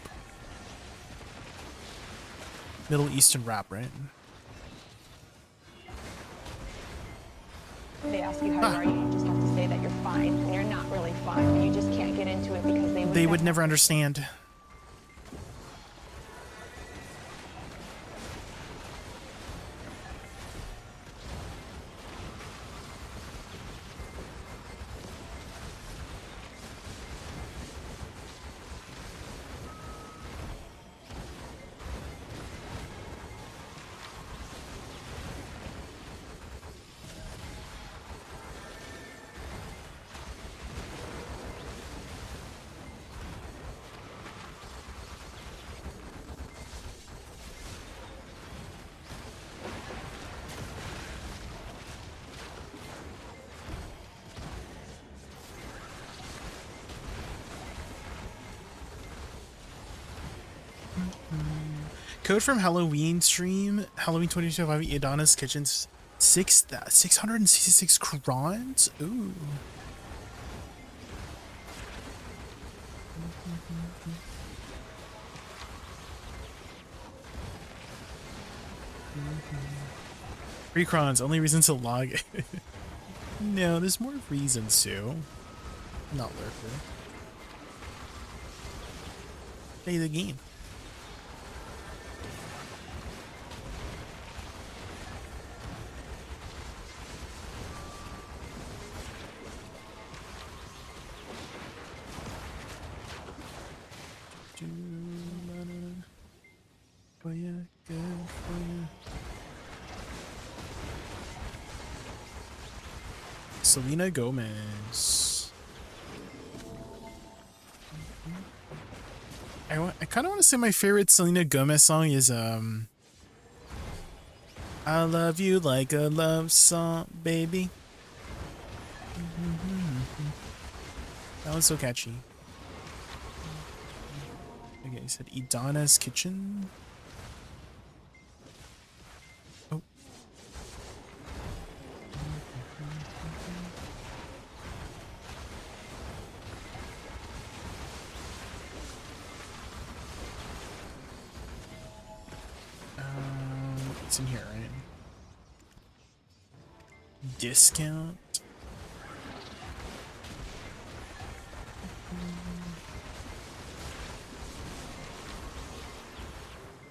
Middle Eastern wrap, right? They ask you how you are, you just have to say that you're fine, and you're not really fine, and you just can't get into it because they would never understand. Code from Halloween stream, Halloween 2025, Adonis Kitchens, 666 crons? Ooh. Free crons, only reason to log. No, there's more reasons to. Not lurker. Play the game. Selena Gomez. I kind of want to say my favorite Selena Gomez song is I Love You Like a Love Song, Baby. That one's so catchy. Okay, he said Idana's Kitchen. Oh. It's in here, right? Discount.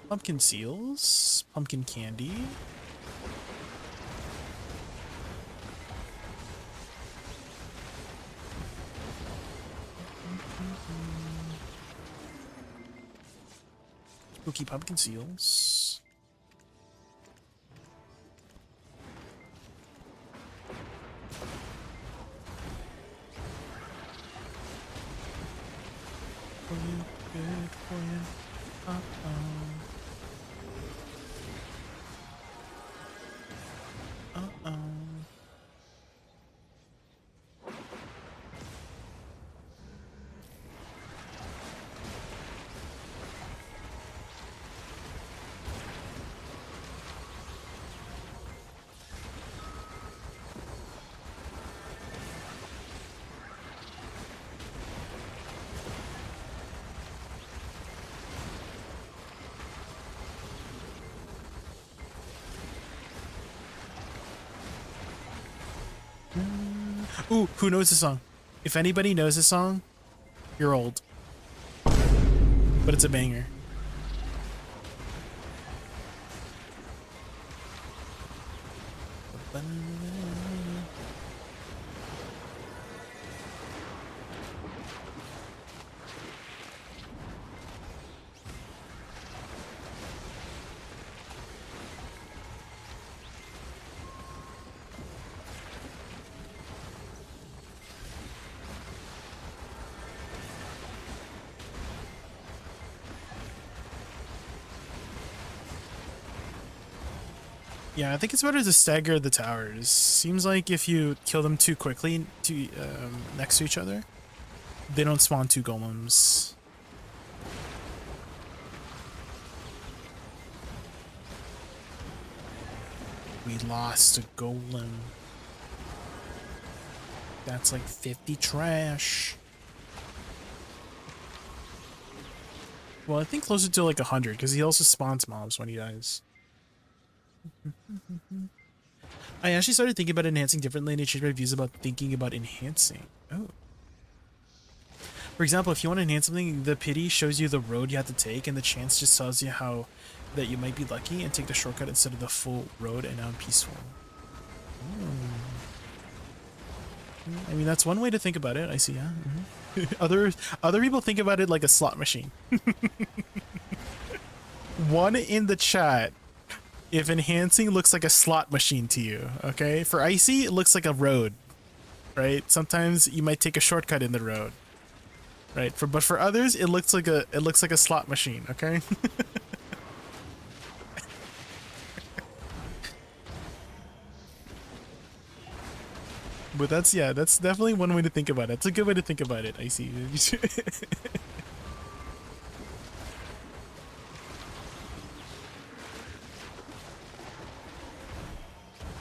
Pumpkin seals, pumpkin candy. Spooky pumpkin seals. for you, good for you. Uh-oh. Ooh, who knows the song? If anybody knows the song, you're old. But it's a banger. Yeah, I think it's better to stagger the towers. Seems like if you kill them too quickly next to each other, they don't spawn two golems. We lost a golem. That's like 50 trash. Well, I think closer to like 100 because he also spawns mobs when he dies. I actually started thinking about enhancing differently and I changed my views about thinking about enhancing. Oh. For example, if you want to enhance something, the pity shows you the road you have to take and the chance just tells you how that you might be lucky and take the shortcut instead of the full road and now I'm peaceful. I mean, that's one way to think about it. I see, yeah. Other people think about it like a slot machine. One in the chat. If enhancing looks like a slot machine to you, okay? For Icy, it looks like a road, right? Sometimes you might take a shortcut in the road, right? But for others, it looks like a slot machine, okay? But that's definitely one way to think about it. It's a good way to think about it, Icy.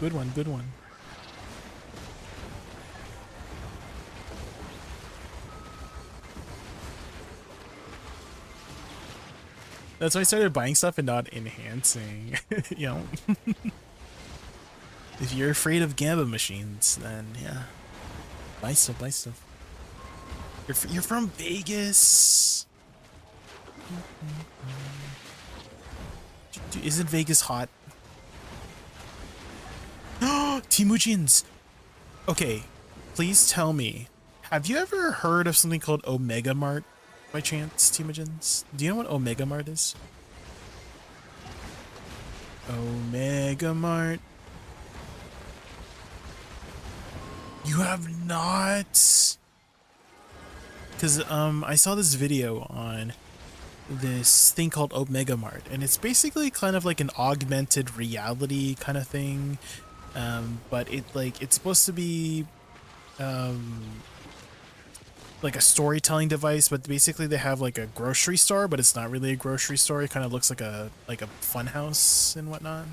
Good one, good one. That's why I started buying stuff and not enhancing, you know. If you're afraid of Gamba machines, then yeah. Buy stuff, buy stuff. You're from Vegas. Dude, isn't Vegas hot? Temujins! Okay, please tell me, have you ever heard of something called Omega Mart by chance, Temujins? Do you know what Omega Mart is? Omega Mart. You have not? Because I saw this video on this thing called Omega Mart, and it's basically kind of like an augmented reality kind of thing. But it's supposed to be like a storytelling device, but basically they have like a grocery store, but it's not really a grocery store. It kind of looks like a fun house and whatnot.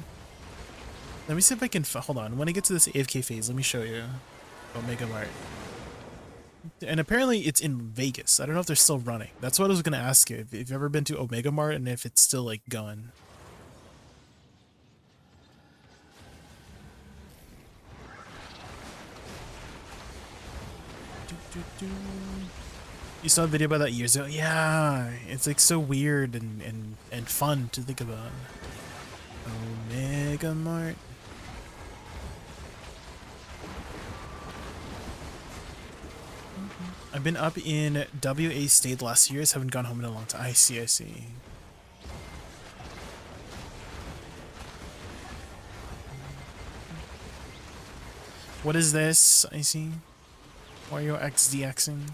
Let me see if I can hold on. When I get to this AFK phase, let me show you Omega Mart. And apparently it's in Vegas. I don't know if they're still running. That's what I was gonna ask you. If you've ever been to Omega Mart and if it's still like going. You saw a video about that years ago? Yeah, it's like so weird and fun to think about. Omega Mart. I've been up in WA State the last years, haven't gone home in a long time. I see, I see. What is this? I see. Wario XDXing.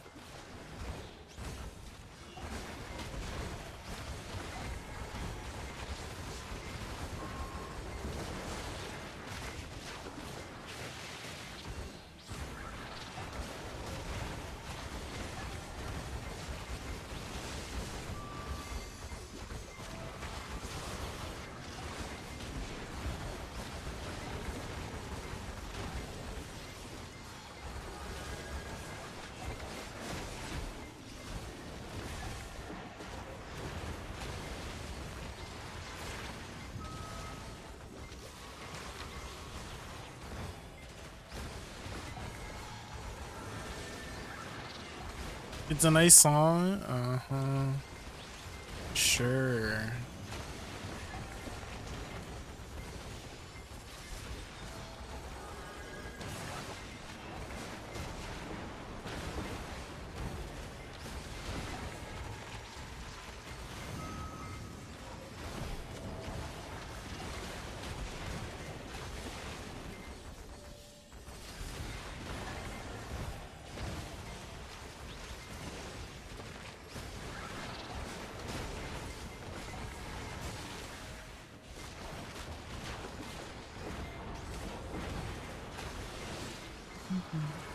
It's a nice song. Uh-huh. Sure.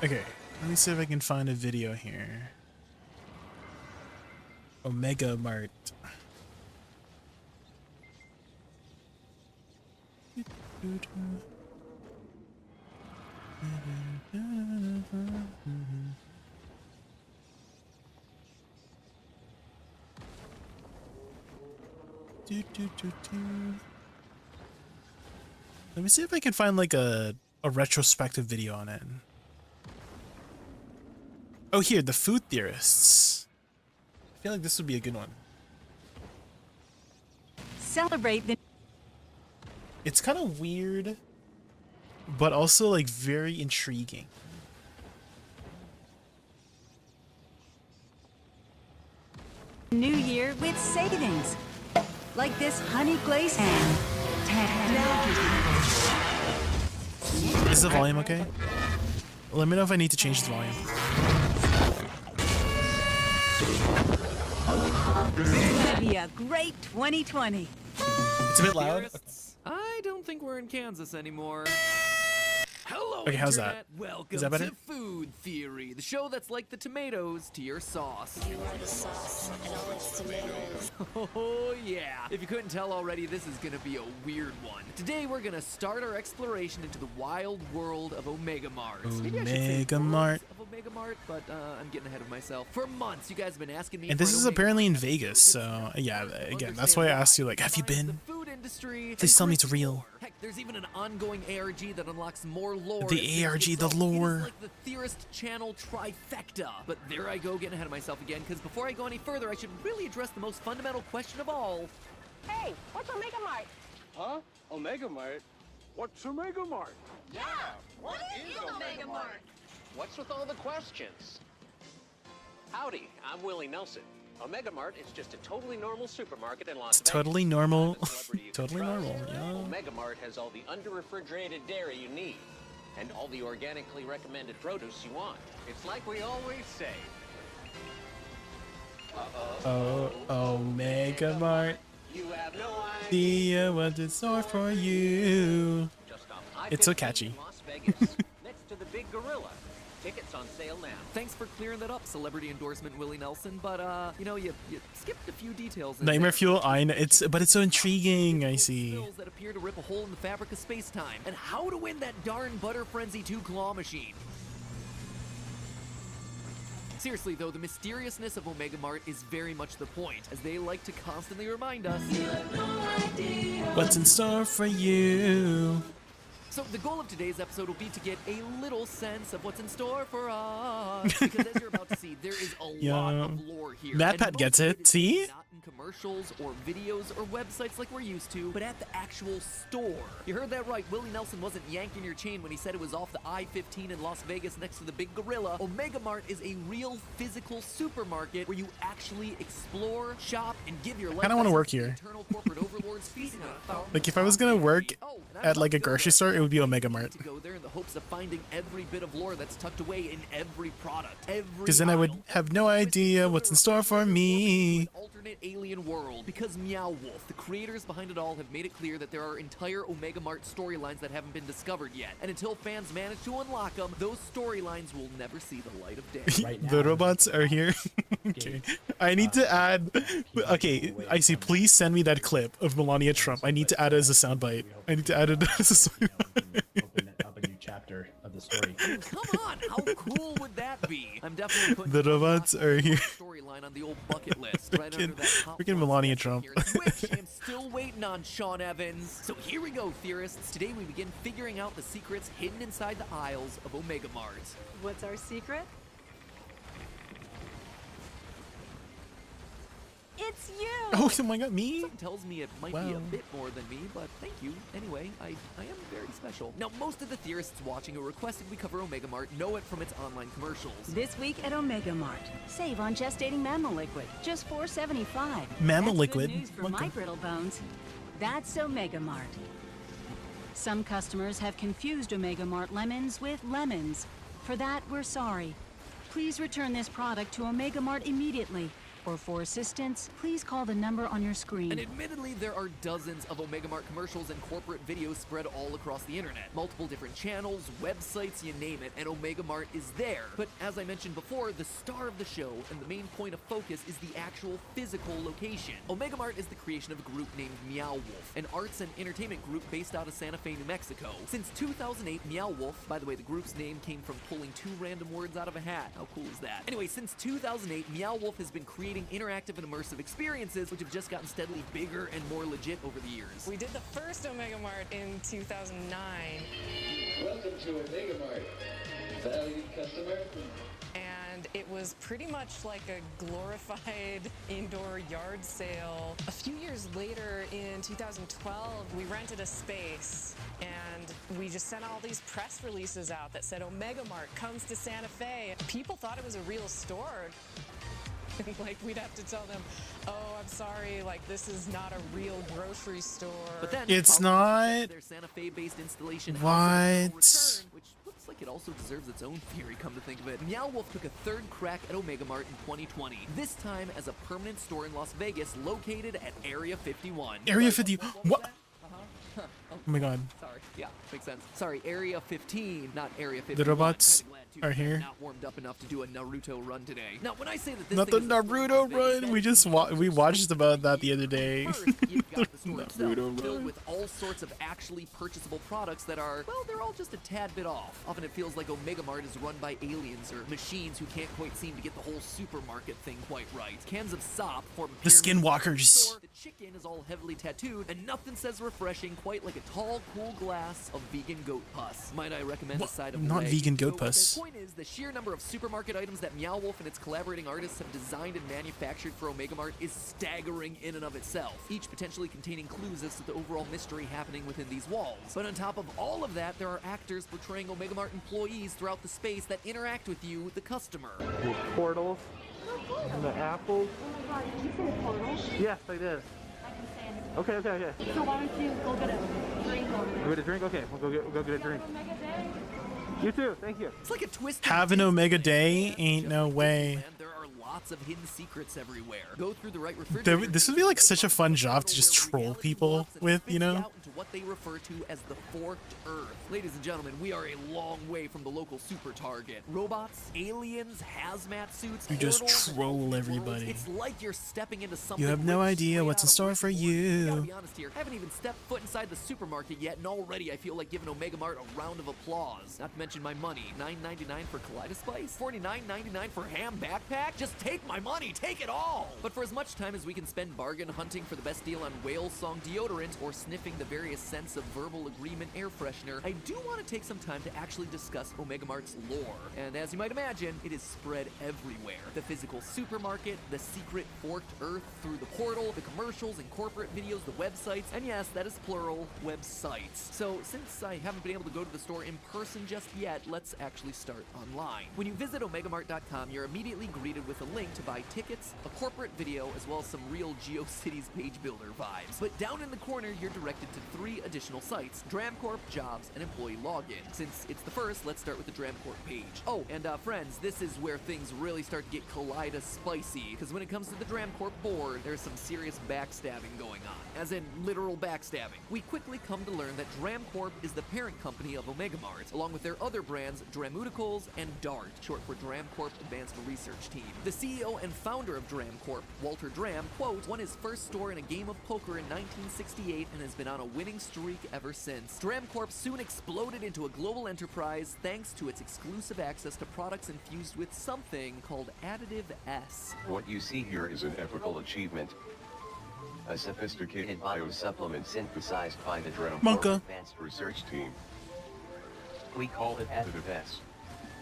Okay, let me see if I can find a video here. Omega Mart. Let me see if I can find like a retrospective video on it. Oh, here, the food theorists. I feel like this would be a good one. Celebrate the... It's kind of weird, but also like very intriguing. New Year with savings. Like this honey glaze and... Is the volume okay? Let me know if I need to change the volume. It's gonna be a great 2020. It's a bit loud. I don't think we're in Kansas anymore. Hello, Okay, how's Internet. that? Welcome Is that better? to Food Theory, the show that's like the tomatoes to your sauce. You are the sauce, and all its tomatoes. Oh yeah! If you couldn't tell already, this is gonna be a weird one. Today we're gonna start our exploration into the wild world of Omega Mart. Maybe I should say Omega worlds Mart. of Omega Mart, but I'm getting ahead of myself. For months, you guys have been asking me. And for this an is Omega apparently in Mart Vegas, so yeah, again, that's why I understand asked you, like, have you been? food industry. Please tell me it's real. Heck, there's even an ongoing ARG that unlocks more lore. The ARG, the lore. It is like the Theorist Channel trifecta. But there I go, getting ahead of myself again, because before I go any further, I should really address the most fundamental question of all. Hey, what's Omega Mart? Huh? Omega Mart? What's Omega Mart? Yeah, what is Omega Mart? What's with all the questions? Howdy, I'm Willie Nelson. Omega Mart is just a totally normal supermarket in Las It's Vegas. totally normal. Celebrity you can Totally trust. normal, yeah. Omega Mart has all the under-refrigerated dairy you need and all the organically recommended produce you want. It's like we always say. Oh, Omega Mart. You have no idea what's in store for you. It's so catchy. Las Vegas, next to the Big Gorilla. Tickets on sale now. Thanks for clearing that up, celebrity endorsement Willie Nelson, but you know, you skipped a few details in Nightmare there. Fuel, I know, but it's so intriguing, I see. Skills that appear to rip a hole in the fabric of space-time, and how to win that darn Butter Frenzy 2 claw machine. Seriously though, the mysteriousness of Omega Mart is very much the point, as they like to constantly remind us. What's in store for you? So the goal of today's episode will be to get a little sense of what's in store for us, because as you're about to see, there is a lot of lore here. MatPat and gets most of it, see? Not in commercials or videos or websites like we're used to, but at the actual store. You heard that right, Willie Nelson wasn't yanking your chain when he said it was off the I-15 in Las Vegas next to the Big Gorilla. Omega Mart is a real physical supermarket where you actually explore, shop, and give your life. I kinda wanna work here. Eternal corporate overlords feasting on a fountain. Like, if I was gonna work at like a grocery store, it would be Omega Mart. To go there in the hopes of finding every bit of lore that's tucked away in every product. Because then I would have no idea what's in store for me. Alternate alien world. Because Meow Wolf, the creators behind it all, have made it clear that there are entire Omega Mart storylines that haven't been discovered yet. And until fans manage to unlock them, those storylines will never see the light of day. The robots are here. Okay. I need to add. Okay, I see. Please send me that clip of Melania Trump. I need to add it as a soundbite. I need to add it as a soundbite. Chapter of the story. Come on, how cool would that be? I'm definitely putting The robots are here. storyline on the old bucket list. Right under that top Freaking Melania Trump. which I'm still waiting on Sean Evans. So here we go, theorists. Today we begin figuring out the secrets hidden inside the aisles of Omega Mart. What's our secret? it's you! Oh my god, me? Something tells me it might be a bit more than me, but thank you. Anyway, I am very special. Now, most of the theorists watching who requested we cover Omega Mart know it from its online commercials. This week at Omega Mart, save on gestating mammal liquid, just $4.75. Mammal That's liquid? Good news for Okay. my brittle bones. That's Omega Mart. Some customers have confused Omega Mart lemons with lemons. For that, we're sorry. Please return this product to Omega Mart immediately. Or for assistance, please call the number on your screen. And admittedly, there are dozens of Omega Mart commercials and corporate videos spread all across the internet. Multiple different channels, websites, you name it, and Omega Mart is there. But as I mentioned before, the star of the show and the main point of focus is the actual physical location. Omega Mart is the creation of a group named Meow Wolf, an arts and entertainment group based out of Santa Fe, New Mexico. Since 2008, Meow Wolf, by the way, the group's name came from pulling 2 random words out of a hat. How cool is that? Anyway, since 2008, Meow Wolf has been creating interactive and immersive experiences, which have just gotten steadily bigger and more legit over the years. We did the first Omega Mart in 2009. Welcome to Omega Mart, valued customer. And it was pretty much like a glorified indoor yard sale. A few years later, in 2012, we rented a space and we just sent all these press releases out that said Omega Mart comes to Santa Fe. People thought it was a real store. Like, we'd have to tell them, oh, I'm sorry, like, this is not a real grocery store. But then, It's not. their Santa Fe-based installation What? which looks like it also deserves its own theory, come to think of it. Meow Wolf took a third crack at Omega Mart in 2020, this time as a permanent store in Las Vegas located at Area 51. Area 50. What? Oh my god. Sorry. Yeah, makes sense. Sorry, Area 15, not Area 51. The robots are I'm here. not warmed up enough to do a Naruto run today. Now, when I say that this Not the thing is a Naruto run. We just we watched about that the other day. You've got the store itself, Naruto filled run. with all sorts of actually purchasable products that are, well, they're all just a tad bit off. Often it feels like Omega Mart is run by aliens or machines who can't quite seem to get the whole supermarket thing quite right. Cans of sop form The Skinwalkers. The chicken is all heavily tattooed, and nothing says refreshing quite like a tall, cool glass of vegan goat pus. Might I recommend a side of Not leg? vegan goat So pus. The point is, the sheer number of supermarket items that Meow Wolf and its collaborating artists have designed and manufactured for Omega Mart is staggering in and of itself, each potentially containing clues as to the overall mystery happening within these walls. But on top of all of that, there are actors portraying Omega Mart employees throughout the space that interact with you, the customer. The portals and the apples. Oh my god, did you say the portals? Yes, I did. Okay. So why don't you go get a drink over there? Go get a drink? Okay, we'll go get a drink. You too, thank you. It's like a twist. Have an Omega Day? Ain't no way. There are lots of hidden secrets everywhere. Go through the right refrigerator. This would be like such a fun job to just troll people with, you know? Out into what they refer to as the forked earth. Ladies and gentlemen, we are a long way from the local super target. Robots, aliens, hazmat suits. You just portals, troll everybody. It's like you're stepping into something. You have no rich idea straight what's in out of store Rick for and Morty. I gotta you. be honest here. I haven't even stepped foot inside the supermarket yet, and already I feel like giving Omega Mart a round of applause. Not to mention my money. $9.99 for Kaleidospice? $49.99 for ham backpack? Just take my money, take it all! But for as much time as we can spend bargain hunting for the best deal on whale song deodorant or sniffing the various scents of verbal agreement air freshener, I do want to take some time to actually discuss Omega Mart's lore. And as you might imagine, it is spread everywhere. The physical supermarket, the secret forked earth through the portal, the commercials and corporate videos, the websites, and yes, that is plural, websites. So since I haven't been able to go to the store in person just yet, let's actually start online. When you visit OmegaMart.com, you're immediately greeted with a link to buy tickets, a corporate video, as well as some real GeoCities page builder vibes. But down in the corner, you're directed to 3 additional sites: DramCorp, Jobs, and Employee Login. Since it's the first, let's start with the DramCorp page. Oh, and friends, this is where things really start to get spicy, because when it comes to the DramCorp board, there's some serious backstabbing going on. As in, literal backstabbing. We quickly come to learn that DramCorp is the parent company of Omega Mart, along with their other brands, Drameuticals and DART, short for DramCorp Advanced Research Team. The CEO and founder of DramCorp, Walter Dram, quote, won his first store in a game of poker in 1968 and has been on a winning streak ever since. DramCorp soon exploded into a global enterprise thanks to its exclusive access to products infused with something called ADVgg. What you see here is an epical achievement. A sophisticated biosupplement synthesized by the DramCorp Advanced Research Team. We call it ADVgg.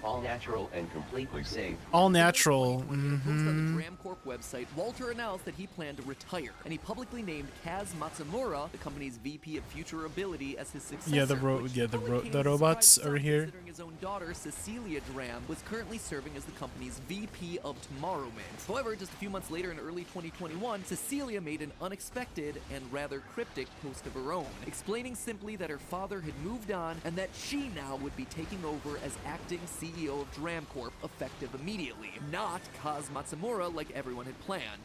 all natural and completely safe. All natural. Post on the DramCorp website, Walter announced that he planned to retire, and he publicly named Kaz Matsumura, the company's VP of Future Ability, as his successor. Yeah, the robots over here. Considering his own daughter, Cecilia Dram, was currently serving as the company's VP of Tomorrowment. However, just a few months later in early 2021, Cecilia made an unexpected and rather cryptic post of her own, explaining simply that her father had moved on and that she now would be taking over as acting CEO of DramCorp effective immediately, not Kaz Matsumura like everyone had planned.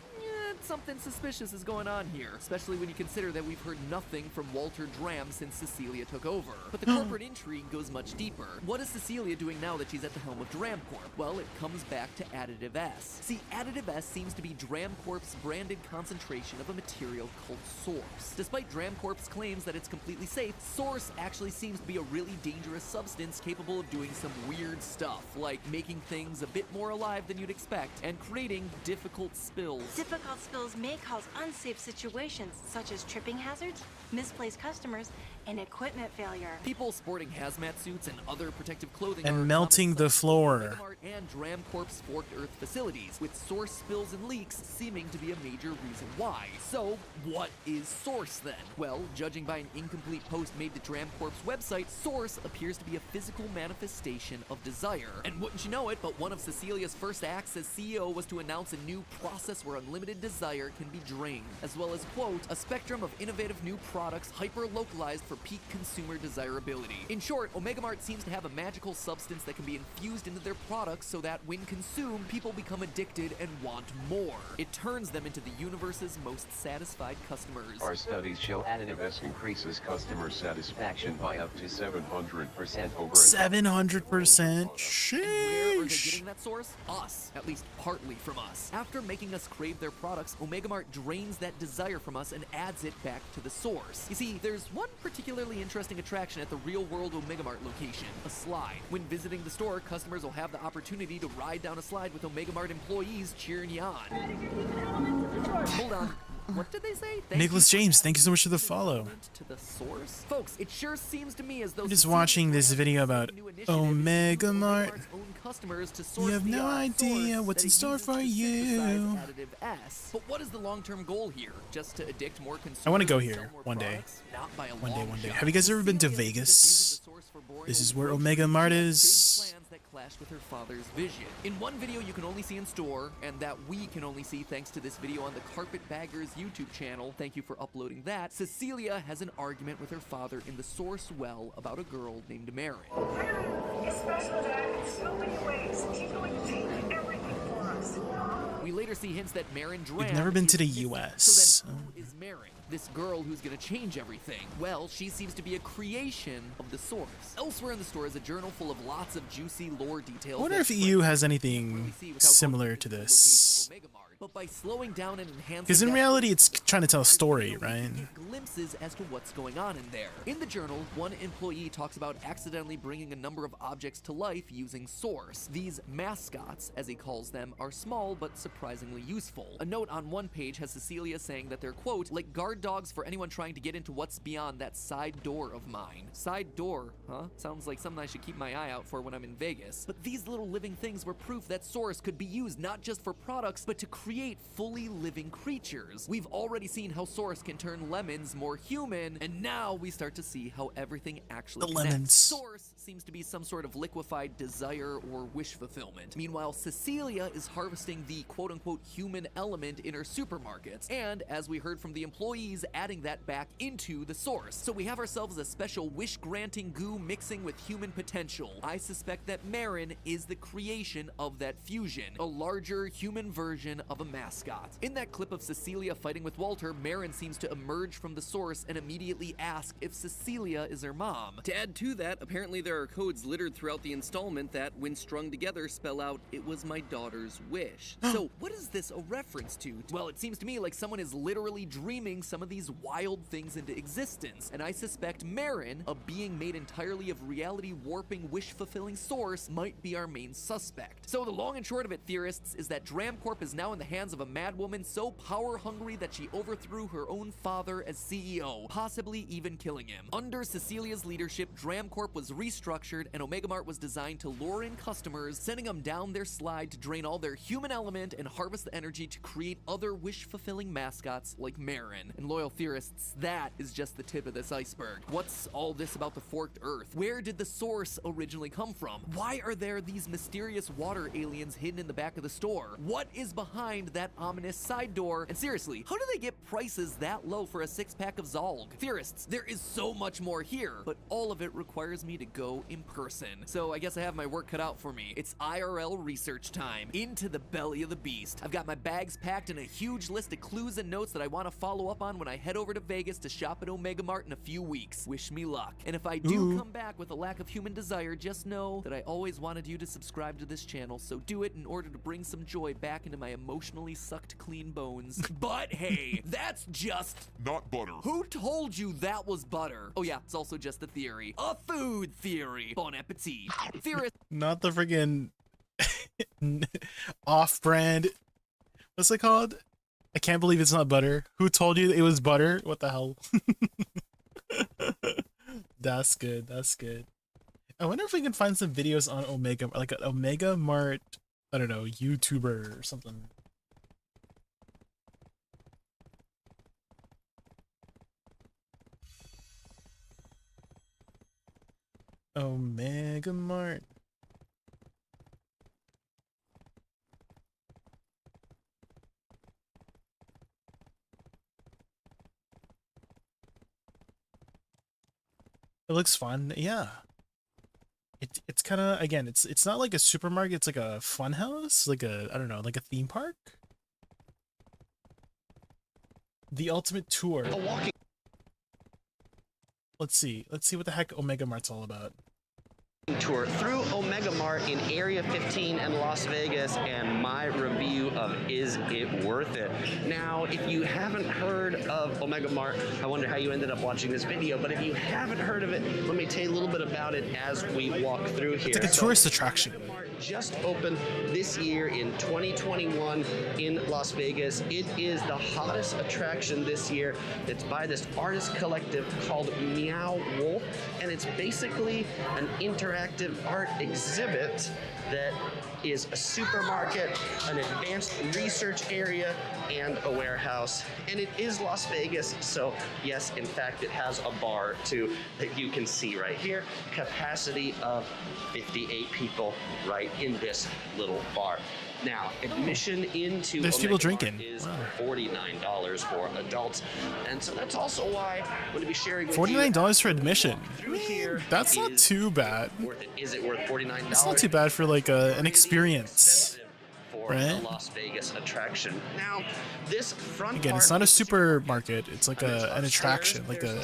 Something suspicious is going on here, especially when you consider that we've heard nothing from Walter Dram since Cecilia took over. But the corporate intrigue goes much deeper. What is Cecilia doing now that she's at the helm of DramCorp? Well, it comes back to ADVgg. See, ADVgg seems to be DramCorp's branded concentration of a material called Source. Despite DramCorp's claims that it's completely safe, Source actually seems to be a really dangerous substance capable of doing some weird stuff, like making things a bit more alive than you'd expect and creating difficult spills. Difficult spills may cause unsafe situations, such as tripping hazards, misplaced customers, and equipment failure. People sporting hazmat suits and other protective clothing and are melting the floor. Megamart and DramCorp's Forked Earth facilities, with Source spills and leaks seeming to be a major reason why. So, what is Source then? Well, judging by an incomplete post made to DramCorp's website, Source appears to be a physical manifestation of desire. And wouldn't you know it, but one of Cecilia's first acts as CEO was to announce a new process where unlimited desire can be drained, as well as, quote, a spectrum of innovative new products hyper-localized for peak consumer desirability. In short, OmegaMart seems to have a magical substance that can be infused into their products so that when consumed, people become addicted and want more. It turns them into the universe's most satisfied customers. Our studies show ADVgg increases customer satisfaction by up to 700% over 700%. Where are they Sheesh. getting that source? Us. At least partly from us. After making us crave their products, OmegaMart drains that desire from us and adds it back to the source. You see, there's one particularly interesting attraction at the real-world OmegaMart location, a slide. When visiting the store, customers will have the opportunity to ride down a slide with OmegaMart employees cheering you on. Hold on. What did they say? Nicholas James, thank you so much for the follow. To the source? Folks, it sure seems to me as though I'm just watching this video about OmegaMart. You have no idea what's in store for you. But what is the long-term goal here? Just to addict more consumers? I want to go here one day. One day. Have you guys ever been to Vegas? This is where OmegaMart is. That clashed with her father's vision. In one video you can only see in store, and that we can only see thanks to this video on the Carpetbaggers YouTube channel, thank you for uploading that, Cecilia has an argument with her father in the source well about a girl named Marin. It's special, Dad, in so many ways. She's going to change everything for us. We later see hints that Marin Dram We've never been to the is missing. US. So then who is Marin? This girl who's gonna change everything? Well, she seems to be a creation of the source. Elsewhere in the store is a journal full of lots of juicy lore details. I wonder if EU has anything similar to this. But by slowing down and enhancing, Because in reality, it's trying to tell a story, right? glimpses as to what's going on in there. In the journal, one employee talks about accidentally bringing a number of objects to life using Source. These mascots, as he calls them, are small but surprisingly useful. A note on one page has Cecilia saying that they're, quote, like guard dogs for anyone trying to get into what's beyond that side door of mine. Side door, huh? Sounds like something I should keep my eye out for when I'm in Vegas. But these little living things were proof that Source could be used not just for products, but to create fully living creatures. We've already seen how Source can turn lemons more human, and now we start to see how everything actually connects. Lemons. Source seems to be some sort of liquefied desire or wish fulfillment. Meanwhile, Cecilia is harvesting the quote-unquote human element in her supermarkets, and as we heard from the employees, adding that back into the Source. So we have ourselves a special wish-granting goo mixing with human potential. I suspect that Marin is the creation of that fusion, a larger human version of a mascot. In that clip of Cecilia fighting with Walter, Marin seems to emerge from the Source and immediately ask if Cecilia is her mom. To add to that, apparently there are codes littered throughout the installment that, when strung together, spell out, "It was my daughter's wish." So what is this a reference to? Well, it seems to me like someone is literally dreaming some of these wild things into existence, and I suspect Marin, a being made entirely of reality-warping, wish-fulfilling Source, might be our main suspect. So the long and short of it, theorists, is that DramCorp is now in the hands of a madwoman so power-hungry that she overthrew her own father as CEO, possibly even killing him. Under Cecilia's leadership, DramCorp was restructured structured, and Omega Mart was designed to lure in customers, sending them down their slide to drain all their human element and harvest the energy to create other wish-fulfilling mascots like Marin. And loyal theorists, that is just the tip of this iceberg. What's all this about the forked earth? Where did the source originally come from? Why are there these mysterious water aliens hidden in the back of the store? What is behind that ominous side door? And seriously, how do they get prices that low for a 6-pack of Zolg? Theorists, there is so much more here, but all of it requires me to go in person. So I guess I have my work cut out for me. It's IRL research time, into the belly of the beast. I've got my bags packed and a huge list of clues and notes that I want to follow up on when I head over to Vegas to shop at Omega Mart in a few weeks. Wish me luck. And if I do come back with a lack of human desire, just know that I always wanted you to subscribe to this channel, so do it in order to bring some joy back into my emotionally sucked clean bones. But hey, that's just not butter. Who told you that was butter? Oh yeah, it's also just a theory. A food theory. Bon appetit. Theorist. Not the friggin' off-brand. What's it called? I can't believe it's not butter. Who told you it was butter? What the hell? That's good. That's good. I wonder if we can find some videos on Omega, like an Omega Mart, I don't know, YouTuber or something. Omega Mart. It looks fun, yeah. It's kind of, again, it's not like a supermarket, it's like a fun house, like a, I don't know, like a theme park. The ultimate tour. Let's see what the heck Omega Mart's all about. Tour through Omega Mart in Area 15 in Las Vegas, and my review of Is It Worth It? Now, if you haven't heard of Omega Mart, I wonder how you ended up watching this video, but if you haven't heard of it, let me tell you a little bit about it as we walk through here. It's like a tourist attraction. Omega Mart just opened this year in 2021 in Las Vegas. It is the hottest attraction this year. It's by this artist collective called Meow Wolf, and it's basically an interactive art exhibit that is a supermarket, an advanced research area, and a warehouse. And it is Las Vegas, so yes, in fact, it has a bar too that you can see right here. Capacity of 58 people right in this little bar. Now, admission into There's people drinking. is $49 for adults, and so that's also why I'm going to be sharing with $49 for admission. through here. That's not too bad. Worth it. Is it worth $49? It's not too bad for like an experience, for right? a Las Vegas attraction. Now, this front Again, part it's not a supermarket. It's like an attraction, like a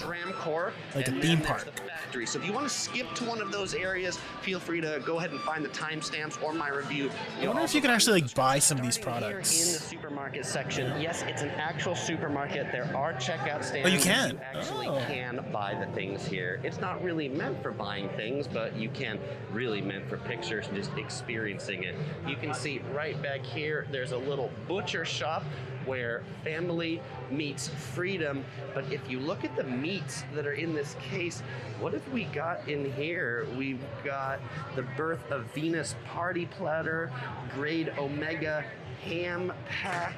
theme park. Factory. So if you want to skip to one of those areas, feel free to go ahead and find the timestamps or my review. I wonder if you can actually like buy some of these In products. the supermarket section, yes, it's an actual supermarket. There are checkout stands. Oh, you can? You actually can buy the things here. It's not really meant for buying things, but you can really meant for pictures, just experiencing it. You can see right back here, there's a little butcher shop where family meets freedom. But if you look at the meats that are in this case, what have we got in here? We've got the Birth of Venus party platter, grade Omega ham pack,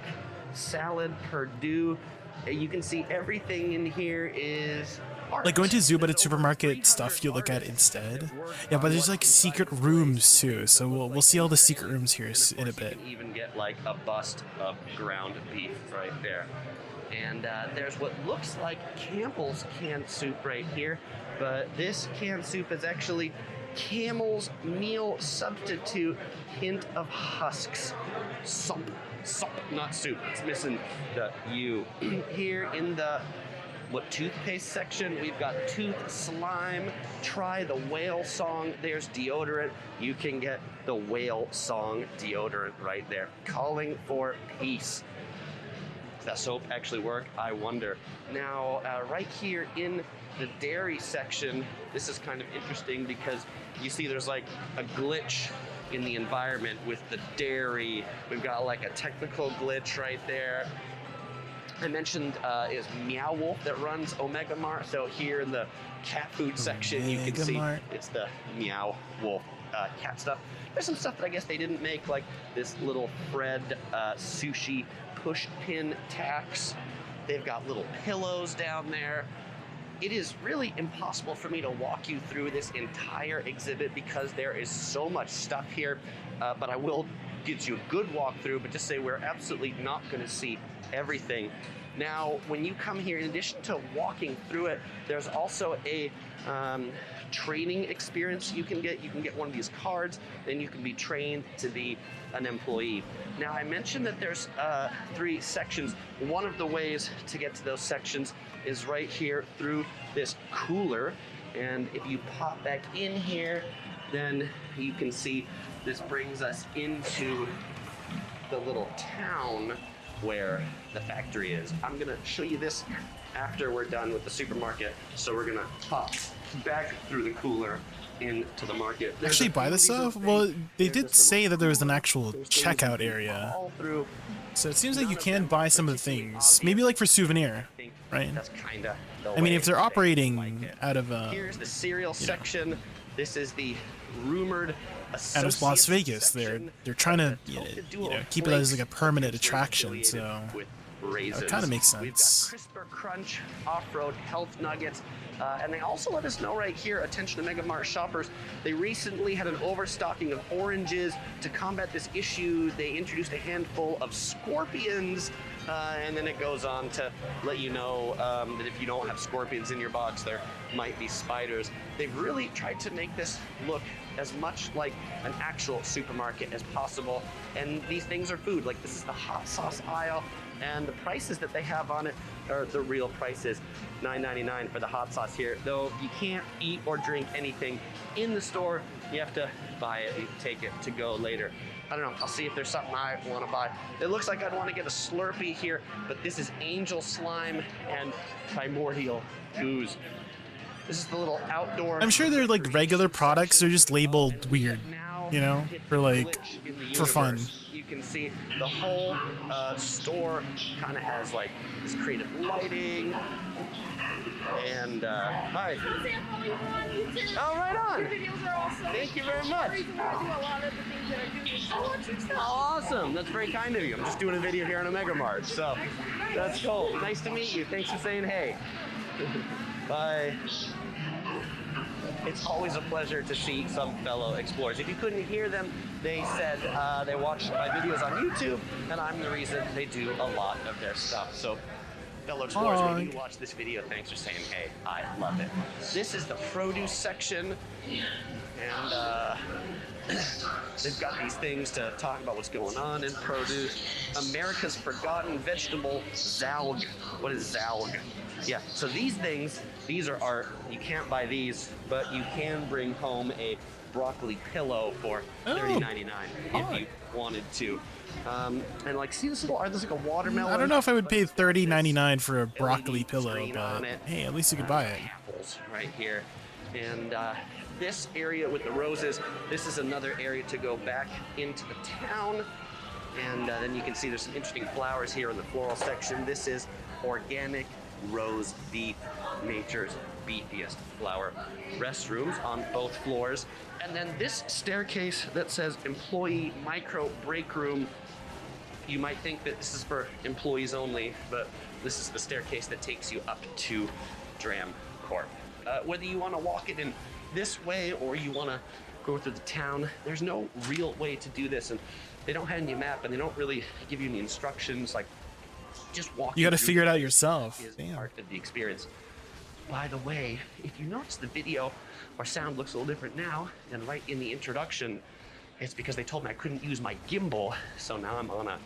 salad Purdue. You can see everything in here is art. Like going to zoo, but it's supermarket stuff you look at instead. Yeah, but there's like secret rooms too, so we'll see all the secret rooms here in a bit. You can even get like a bust of ground beef right there. And there's what looks like Campbell's canned soup right here, but this canned soup is actually Camel's meal substitute, hint of husks. Sup, not soup. It's missing the U. Here in the toothpaste section, we've got tooth slime. Try the whale song. There's deodorant. You can get the whale song deodorant right there. Calling for peace. Does that soap actually work? I wonder. Now, right here in the dairy section, this is kind of interesting because you see there's like a glitch in the environment with the dairy. We've got like a technical glitch right there. I mentioned is Meow Wolf that runs Omega Mart. So here in the cat food section, you can see it's the Meow Wolf cat stuff. There's some stuff that I guess they didn't make, like this little Fred sushi push pin tacks. They've got little pillows down there. It is really impossible for me to walk you through this entire exhibit because there is so much stuff here, but I will get you a good walkthrough, but just say we're absolutely not going to see everything. Now, when you come here, in addition to walking through it, there's also a training experience you can get. You can get one of these cards, then you can be trained to be an employee. Now, I mentioned that there's 3 sections. One of the ways to get to those sections is right here through this cooler. And if you pop back in here, then you can see this brings us into the little town where the factory is. I'm gonna show you this after we're done with the supermarket. So we're gonna pop back through the cooler into the market. Actually buy this stuff? Well, they did say that there was an actual checkout area. So it seems like you can buy some of the things. Maybe like for souvenir, right? That's kinda the I mean, if they're way operating out of here's the cereal section. This is the rumored out of Las Vegas, they're trying to you know keep it as like a permanent attraction. So it kind of makes sense. We've got Crisper Crunch off-road health nuggets. And they also let us know right here, attention to Mega Mart shoppers, they recently had an overstocking of oranges. To combat this issue, they introduced a handful of scorpions. And then it goes on to let you know that if you don't have scorpions in your box, there might be spiders. They've really tried to make this look as much like an actual supermarket as possible. And these things are food. Like, this is the hot sauce aisle, and the prices that they have on it are the real prices. $9.99 for the hot sauce here. Though you can't eat or drink anything in the store, you have to buy it and take it to go later. I don't know, I'll see if there's something I want to buy. It looks like I'd want to get a Slurpee here, but this is Angel Slime and Primordial Ooze. This is the little outdoor... I'm sure they're like regular products, they're just labeled weird, you know, for like, for fun. You can see the whole store kind of has like this creative lighting. And hi. Oh, right on. Your videos are awesome. Thank you very much. I do a lot of the things that I do. I want you to Awesome. That's very kind of you. I'm just doing a video here on Omega Mart, so that's cool. Nice to meet you. Thanks for saying hey. Bye. It's always a pleasure to see some fellow explorers. If you couldn't hear them, they said they watched my videos on YouTube, and I'm the reason they do a lot of their stuff. So, fellow explorers, when you watch this video, thanks for saying hey. I love it. This is the produce section, and they've got these things to talk about what's going on in produce. America's Forgotten Vegetable, Zalg. What is Zalg? Yeah, so these things, these are art. You can't buy these, but you can bring home a broccoli pillow for $30.99 if you wanted to. And like, see this little art? There's like a watermelon. I don't know if I would pay $30.99 for a broccoli pillow, but hey, at least you could buy it. Apples right here. And this area with the roses, this is another area to go back into the town. And then you can see there's some interesting flowers here in the floral section. This is organic rose beef, nature's beefiest flower. Restrooms on both floors. And then this staircase that says employee micro break room. You might think that this is for employees only, but this is the staircase that takes you up to Dram Corp. Whether you want to walk it in this way or you want to go through the town, there's no real way to do this, and they don't hand you a map and they don't really give you any instructions. Like, just walking. You got to figure it out yourself. Is part of the experience. By the way, if you notice the video, our sound looks a little different now, and right in the introduction, it's because they told me I couldn't use my gimbal, so now I'm on a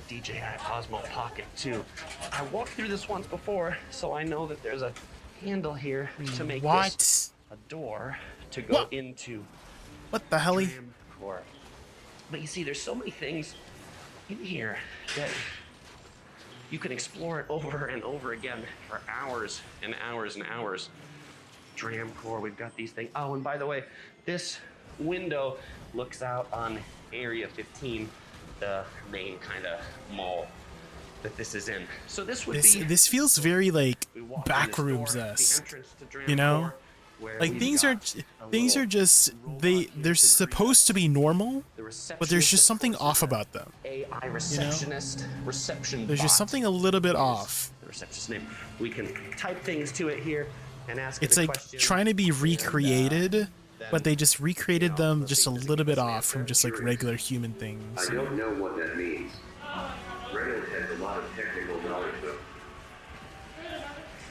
DJI Osmo Pocket 2. I walked through this once before, so I know that there's a handle here to make this a door to go into. What the hell? But you see, there's so many things in here that you can explore it over and over again for hours and hours and hours. Dramcore, we've got these things. Oh, and by the way, this window looks out on Area 15, the main kind of mall. that this is in. So this would This be this feels very like we walk in this door, backrooms the esque, entrance to you know? Dramcore, where Like we've things got are things are just they're supposed to be normal, but there's just something off about them. AI receptionist, reception There's just bot. something a little bit off. The receptionist's name. We can type things to it here and ask It's it a like question. trying to be recreated, but they just recreated them just a little bit off from just like regular human things. I don't know what that means. Reynolds has a lot of technical knowledge though.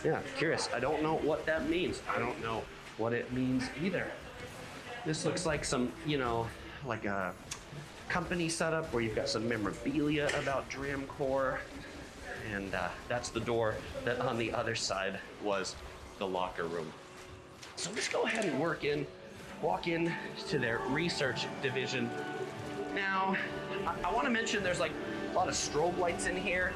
Yeah, curious. I don't know what that means. I don't know what it means either. This looks like some, you know, like a company setup where you've got some memorabilia about Dramcore. And that's the door that on the other side was the locker room. So let's go ahead and walk in to their research division. Now, I want to mention there's like a lot of strobe lights in here.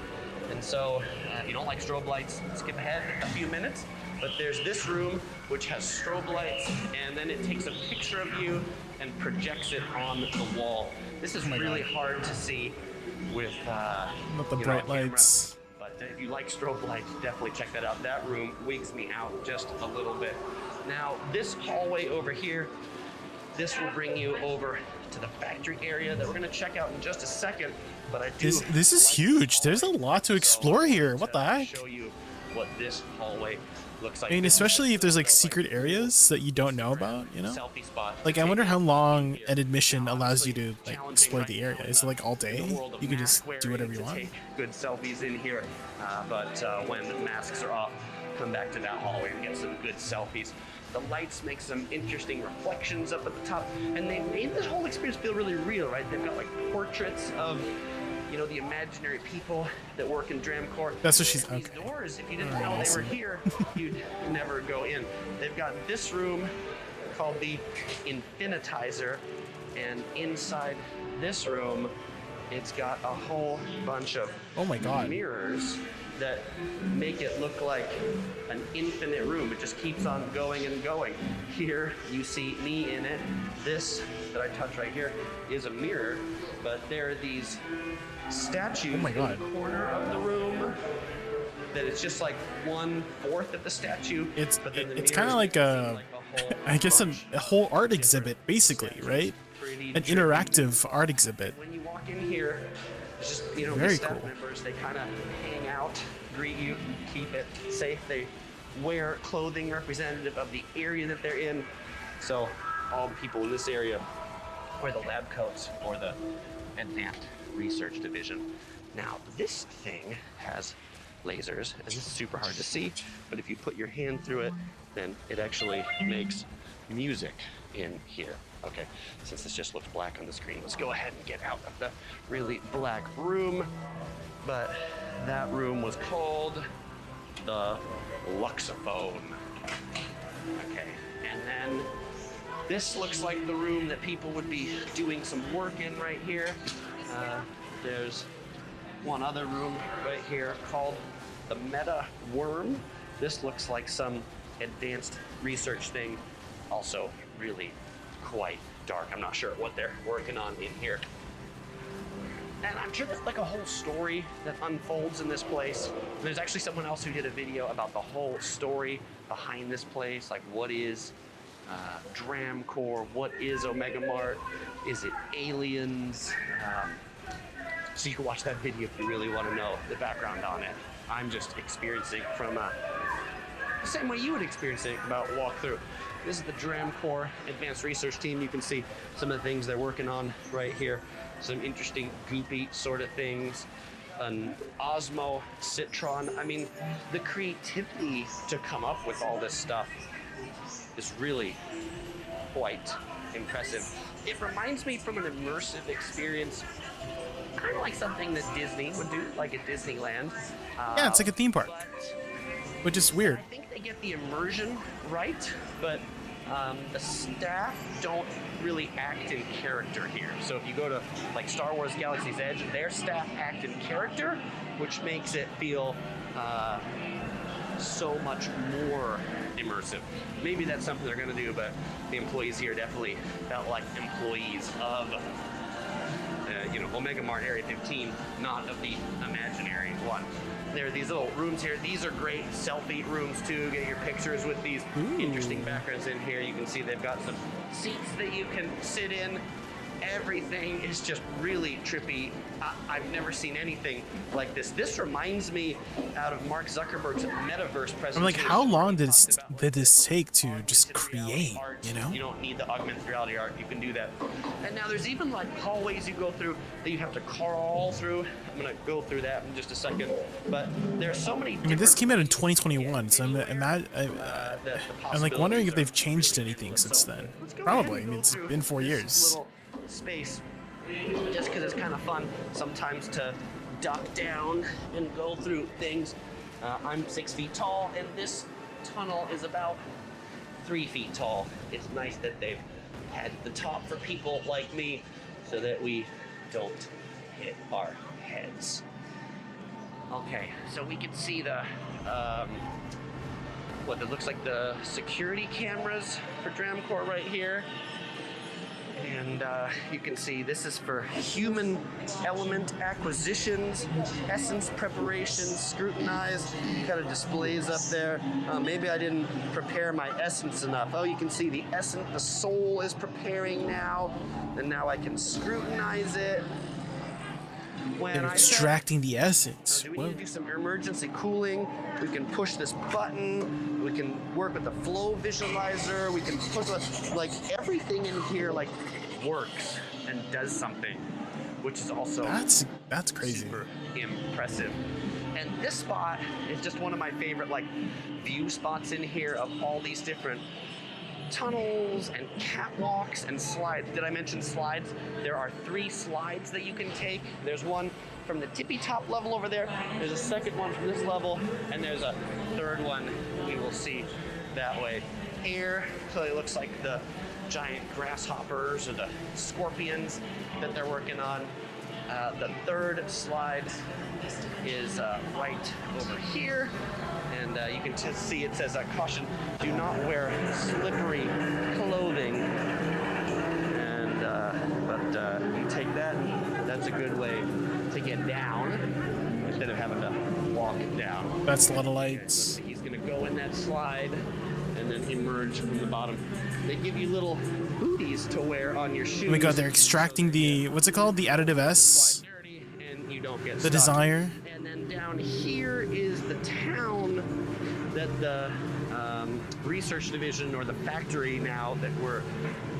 And so if you don't like strobe lights, skip ahead a few minutes. But there's this room which has strobe lights, and then it takes a picture of you and projects it on the wall. This is really hard to see with Not the you know, bright a camera. lights. But if you like strobe lights, definitely check that out. That room wigs me out just a little bit. Now, this hallway over here, this will bring you over to the factory area that we're going to check out in just a second. But I do. This is huge. There's a lot to explore here. What the heck? Show you what this hallway looks like. I mean, especially if there's like secret areas that you don't know about, you know? Selfie spot. Like, I wonder how long an admission allows you to like explore the area. Is it like all day? You can just do whatever you want. Take good selfies in here, but when the masks are off, come back to that hallway and get some good selfies. The lights make some interesting reflections up at the top, and they made this whole experience feel really real, right? They've got like portraits of, you know, the imaginary people that work in Dramcore. That's what she's. These Okay. doors, if you didn't know they were here, you'd never go in. They've got this room called the Infinitizer, and inside this room, it's got a whole bunch of mirrors that make it look like an infinite room. It just keeps on going and going. Here you see me in it. This that I touch right here is a mirror, but there are these statues in the corner of the room that it's just like 1/4 of the statue. It's mirrors kind of like a, I guess a whole art exhibit, basically, right? An interactive art exhibit. When you walk in here, it's just, you know, Very the staff cool. members, they kind of hang out, greet you, keep it safe. They wear clothing representative of the area that they're in. So all the people in this area wear the lab coats or the advanced research division. Now, this thing has lasers, and this is super hard to see, but if you put your hand through it, then it actually makes music in here. Okay, since this just looks black on the screen, let's go ahead and get out of the really black room. But that room was called the Luxophone. Okay, and then this looks like the room that people would be doing some work in right here. There's one other room right here called the Meta Worm. This looks like some advanced research thing, also really quite dark. I'm not sure what they're working on in here. And I'm sure there's like a whole story that unfolds in this place. There's actually someone else who did a video about the whole story behind this place, like what is Dramcore, what is Omega Mart, is it aliens? So you can watch that video if you really want to know the background on it. I'm just experiencing from the same way you would experience it about walkthrough. This is the Dramcore Advanced Research Team. You can see some of the things they're working on right here. Some interesting goopy sort of things. An Osmo Citron. I mean, the creativity to come up with all this stuff is really quite impressive. It reminds me from an immersive experience, kind of like something that Disney would do, like at Disneyland. Yeah, it's like a theme park, which is weird. I think they get the immersion right, but the staff don't really act in character here. So if you go to like Star Wars Galaxy's Edge, their staff act in character, which makes it feel so much more immersive. Maybe that's something they're gonna do, but the employees here definitely felt like employees of Omega Mart Area 15, not of the imaginary one. There are these little rooms here. These are great selfie rooms too. Get your pictures with these interesting backgrounds in here. You can see they've got some seats that you can sit in. Everything is just really trippy. I've never seen anything like this. This reminds me out of Mark Zuckerberg's metaverse presentation. I'm like, how long did this take to just create, you know? You don't need the augmented reality art. You can do that. And now there's even like hallways you go through that you have to crawl through. I'm gonna go through that in just a second. But there are so many. I mean, this came out in 2021, so I'm like wondering if they've changed anything since then. Probably. I mean, it's been 4 years. Space, just because it's kind of fun sometimes to duck down and go through things. I'm 6 feet tall, and this tunnel is about 3 feet tall. It's nice that they've had the top for people like me so that we don't hit our heads. Okay, so we can see the what it looks like the security cameras for Dramcore right here. And you can see this is for human element acquisitions, essence preparation, scrutinize, kind of displays up there. Maybe I didn't prepare my essence enough. Oh, you can see the essence, the soul is preparing now, and now I can scrutinize it. They're extracting the essence. Do we need to do some emergency cooling? We can push this button. We can work with the flow visualizer. We can push like everything in here like works and does something, which is also that's crazy, super impressive. And this spot is just one of my favorite like view spots in here of all these different tunnels and catwalks and slides. Did I mention slides? There are 3 slides that you can take. There's one from the tippy top level over there. There's a second one from this level, and there's a third one we will see that way here. So it looks like the giant grasshoppers or the scorpions that they're working on. The third slide is right over here, and you can just see it says caution, do not wear slippery clothing. And but you take that, that's a good way to get down instead of having to walk down. That's a lot of lights. He's gonna go in that slide and then emerge from the bottom. They give you little booties to wear on your shoes. Oh my god, they're extracting the, what's it called? The additive S? And you don't get the stuck. desire? And then down here is the town that the research division, or the factory now that we're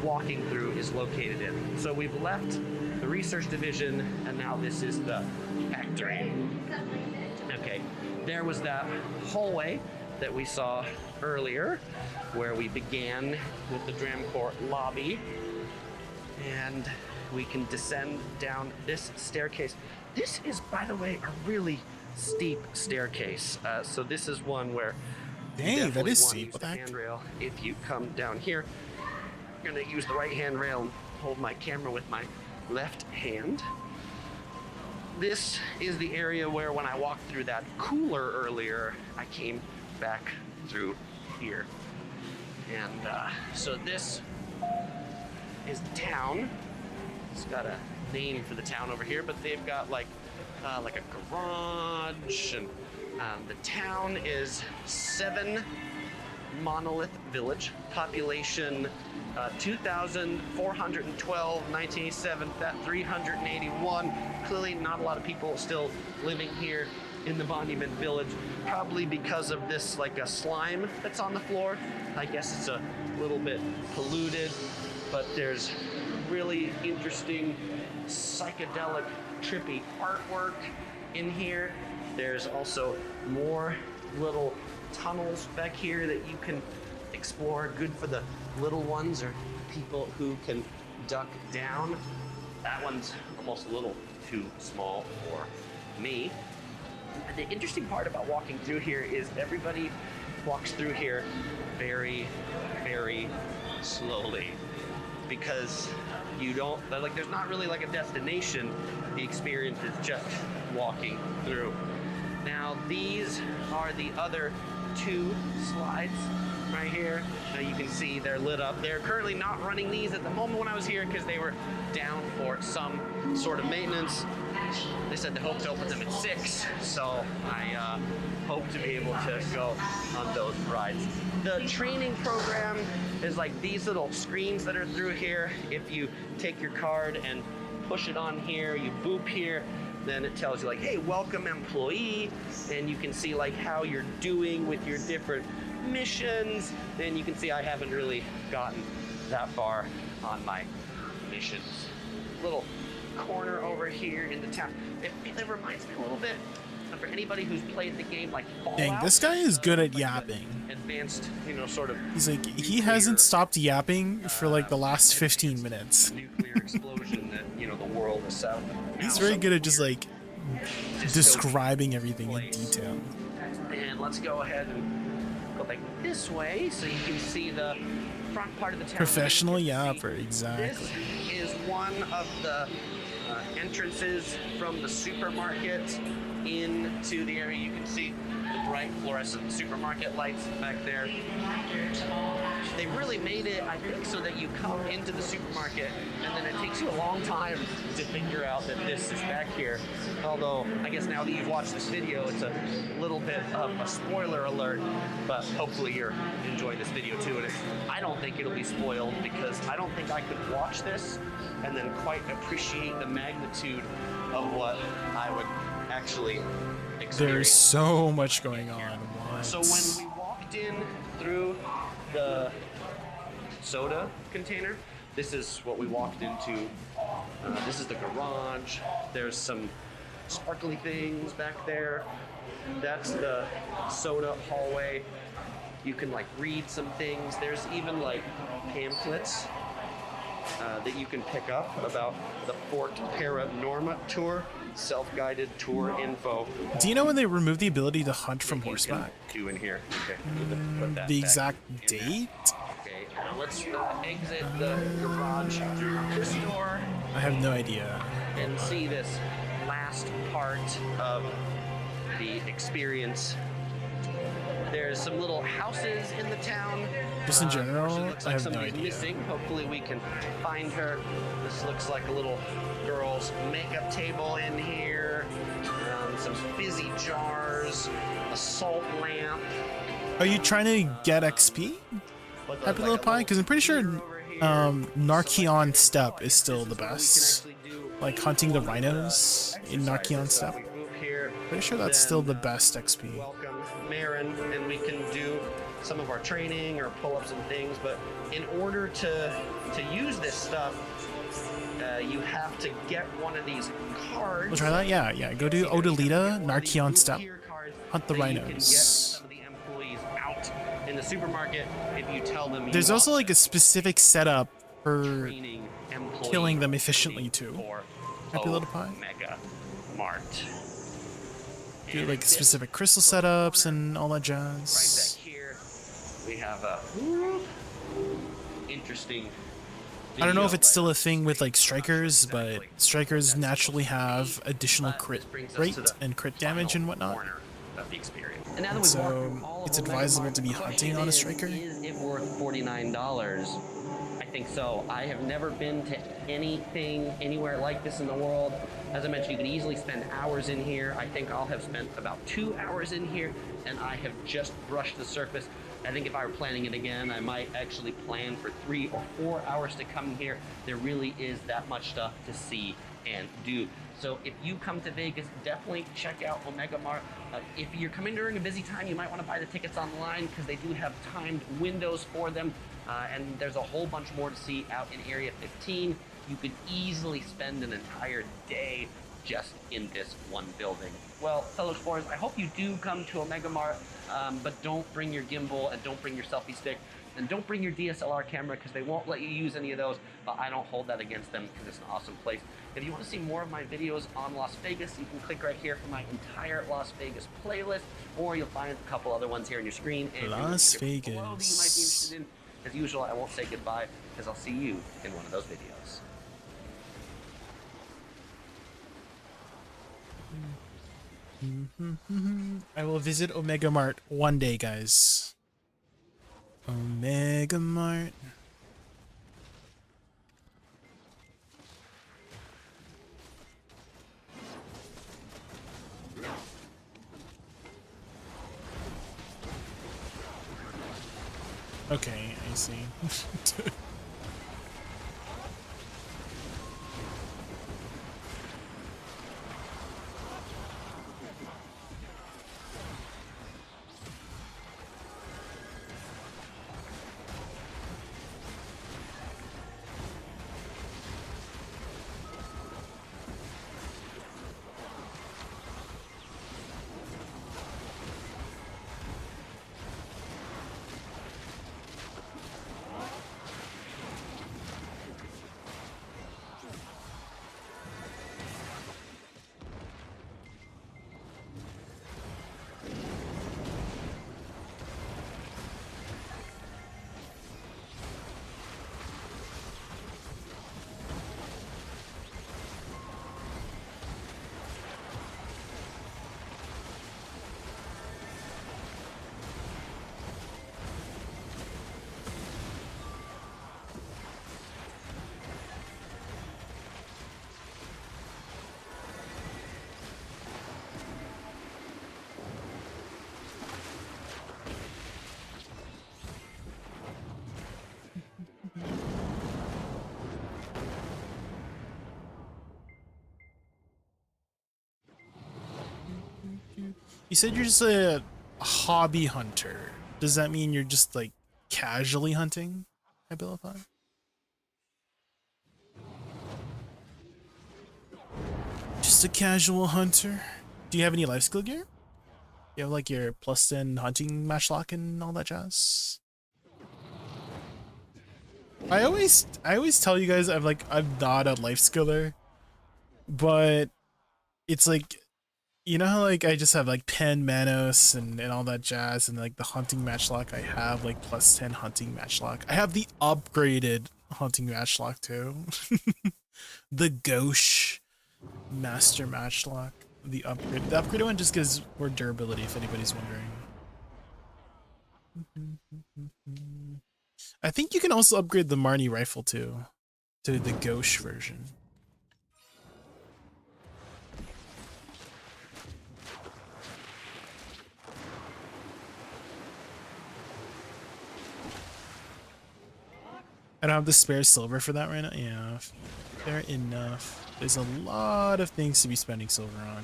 walking through, is located in. So we've left the research division, and now this is the factory. Okay, there was that hallway that we saw earlier, where we began with the Dramcore lobby, and we can descend down this staircase. This is, by the way, a really steep staircase. So this is one where dang, that is use steep. the handrail. If you come down here, you're gonna use the right handrail and hold my camera with my left hand. This is the area where, when I walked through that cooler earlier, I came back through here. And so this is the town. It's got a name for the town over here, but they've got like a garage, and the town is 7 monolith village, population 2,412, 1987, 381. Clearly not a lot of people still living here in the monument village, probably because of this like a slime that's on the floor. I guess it's a little bit polluted, but there's really interesting psychedelic trippy artwork in here. There's also more little tunnels back here that you can explore, good for the little ones or people who can duck down. That one's almost a little too small for me. And the interesting part about walking through here is everybody walks through here very, very slowly, because you don't, like, there's not really like a destination. The experience is just walking through. Now these are the other 2 slides right here. Now you can see they're lit up. They're currently not running these at the moment when I was here because they were down for some sort of maintenance. They said they hope to open them at 6, so I hope to be able to go on those rides. The training program is like these little screens that are through here. If you take your card and push it on here, you boop here, then it tells you like, hey, welcome employee, and you can see like how you're doing with your different missions. And you can see I haven't really gotten that far on my missions. Little corner over here in the town. It reminds me a little bit of, for anybody who's played the game like Fallout. Dang, this guy is good at like yapping. Advanced, you know, sort of. He's like, he hasn't stopped yapping for like the last 15 minutes. Nuclear explosion that, you know, the world is so. He's very good at just like describing everything in detail. And let's go ahead and go back this way so you can see the front part of the town. Professional yapper, exactly. This is one of the entrances from the supermarket into the area. You can see the bright fluorescent supermarket lights back there. They really made it, I think, so that you come into the supermarket and then it takes you a long time to figure out that this is back here. Although, I guess now that you've watched this video, it's a little bit of a spoiler alert, but hopefully you're enjoying this video too. And I don't think it'll be spoiled because I don't think I could watch this and then quite appreciate the magnitude of what I would actually experience. There's so much going on. What? So when we walked in through the soda container, this is what we walked into. This is the garage. There's some sparkly things back there. That's the soda hallway. You can like read some things. There's even like pamphlets that you can pick up about the Fort Paranorma tour, self-guided tour info. Do you know when they removed the ability to hunt from horseback? Do in here. Okay. Put that The back exact in date? Okay, now let's exit the garage through this door I have no idea. and see this last part of the experience. There's some little houses in the town. Just in general, She looks I like have no somebody's idea. missing. Hopefully we can find her. This looks like a little girl's makeup table in here. Some fizzy jars, a salt lamp. Are you trying to get XP? Happy Little Pie? Because I'm pretty sure Narkion Step is still the best. Like hunting the rhinos in Narkion Step. Pretty sure that's still the best XP. Welcome Marin, and we can do some of our training or pull-ups and things, but in order to use this stuff, you have to get one of these cards. We'll try that? Yeah. Go to Odalita, Narkion Step. Hunt the that you can get rhinos. some of the employees out in the supermarket if you tell them you There's want also like a specific setup for training employees killing them efficiently too. for Happy Little Pie. Omega Mart. Do like specific crystal setups and all that jazz. Back here, we have a interesting. I don't know if it's still a thing with like strikers, but strikers naturally have additional crit rate and crit damage and whatnot. Of the experience. And so it's advisable to be hunting on a striker. Is it worth $49? I think so. I have never been to anything anywhere like this in the world. As I mentioned, you can easily spend hours in here. I think I'll have spent about 2 hours in here, and I have just brushed the surface. I think if I were planning it again, I might actually plan for 3 or 4 hours to come here. There really is that much stuff to see and do. So if you come to Vegas, definitely check out Omega Mart. If you're coming during a busy time, you might want to buy the tickets online because they do have timed windows for them. And there's a whole bunch more to see out in Area 15. You could easily spend an entire day just in this one building. Well, fellow explorers, I hope you do come to Omega Mart, but don't bring your gimbal and don't bring your selfie stick. And don't bring your DSLR camera because they won't let you use any of those, but I don't hold that against them because it's an awesome place. If you want to see more of my videos on Las Vegas, you can click right here for my entire Las Vegas playlist, or you'll find a couple other ones here on your screen. And Las below that you might be Vegas. interested in. As usual, I won't say goodbye because I'll see you in one of those videos. I will visit Omega Mart one day, guys. Omega Mart. Okay, I see. You said you're just a hobby hunter. Does that mean you're just like casually hunting, Abilify? Just a casual hunter? Do you have any life skill gear? You have like your +10 hunting matchlock and all that jazz? I always tell you guys I'm not a life skiller, but it's like, you know how like I just have like pen manos and all that jazz, and like the hunting matchlock I have like +10 hunting matchlock. I have the upgraded hunting matchlock too. The gauche master matchlock. The upgraded one just gives more durability, if anybody's wondering. I think you can also upgrade the Marnie rifle too, to the gauche version. I don't have the spare silver for that right now. Yeah, fair enough. There's a lot of things to be spending silver on,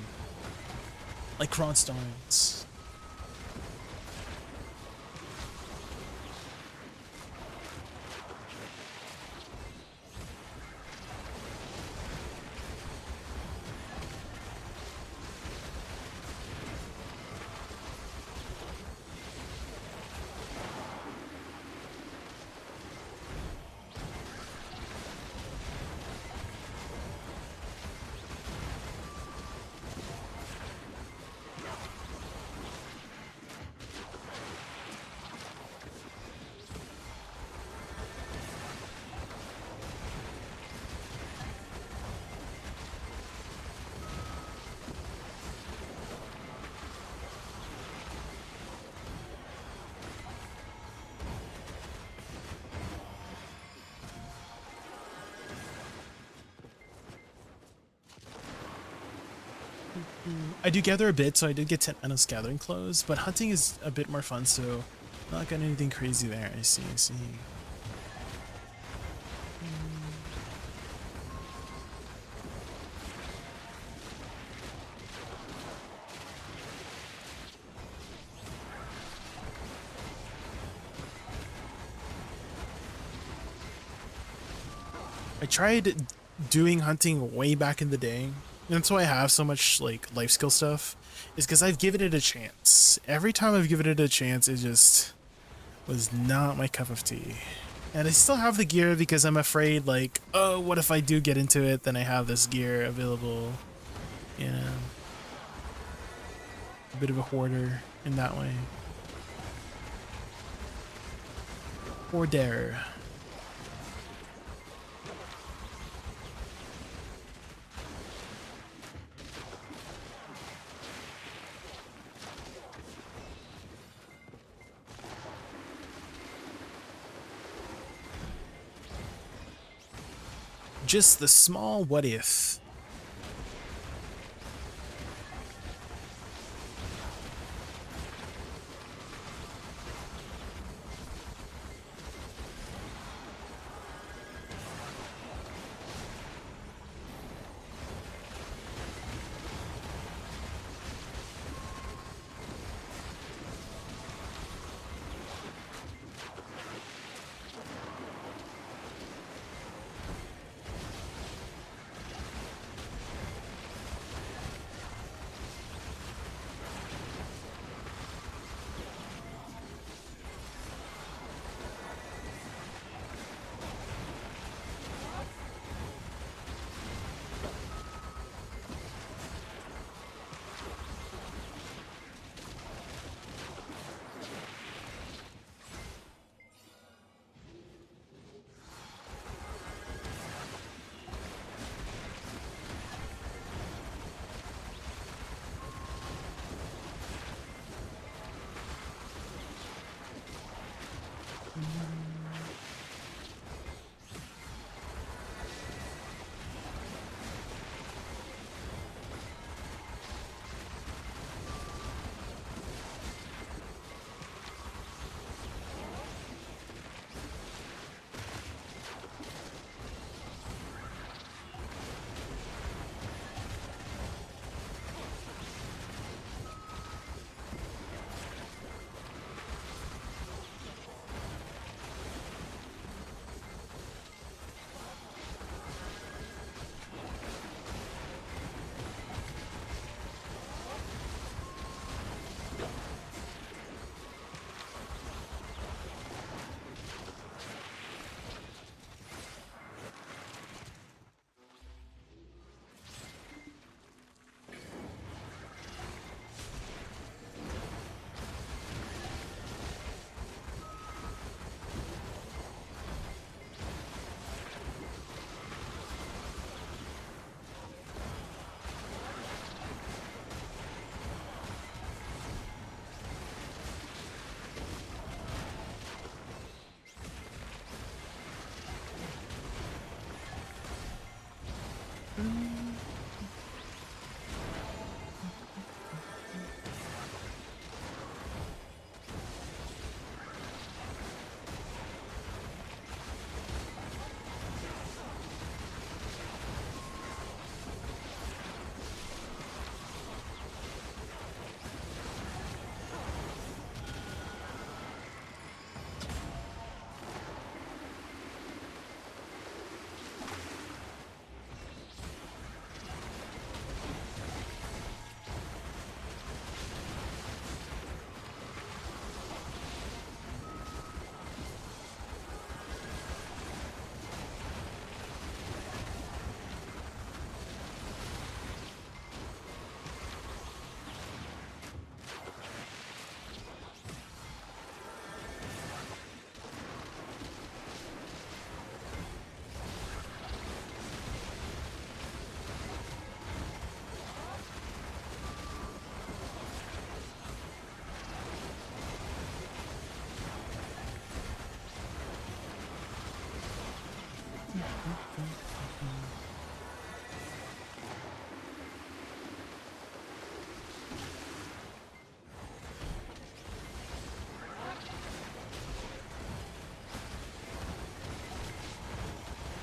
like Kronsteins. I do gather a bit, so I did get 10 Manos gathering clothes, but hunting is a bit more fun, so not got anything crazy there. I see. I tried doing hunting way back in the day. And that's why I have so much like life skill stuff, is because I've given it a chance. Every time I've given it a chance, it just was not my cup of tea. And I still have the gear because I'm afraid, like, oh, what if I do get into it, then I have this gear available. You know, a bit of a hoarder in that way. Hoarder. Just the small what if.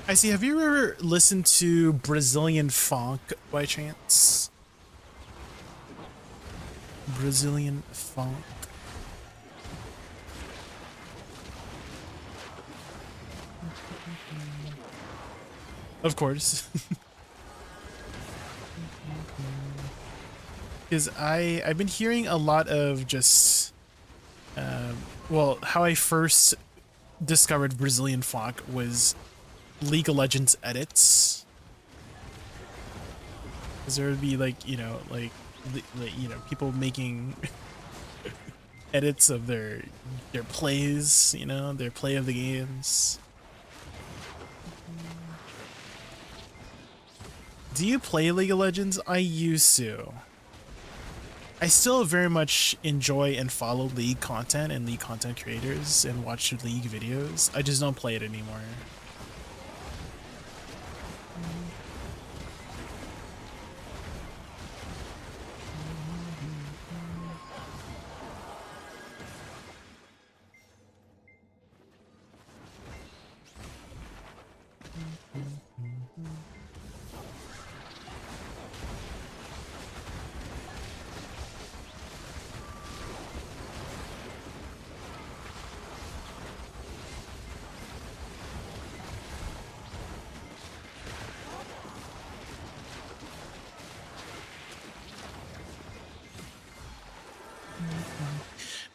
I see. Have you ever listened to Brazilian funk by chance? Brazilian funk. Of course. Because I've been hearing a lot of just well, how I first discovered Brazilian funk was League of Legends edits. Because there would be like, you know, like you know, people making edits of their plays, you know, their play of the games. Do you play League of Legends? I used to. I still very much enjoy and follow League content and League content creators and watch League videos. I just don't play it anymore.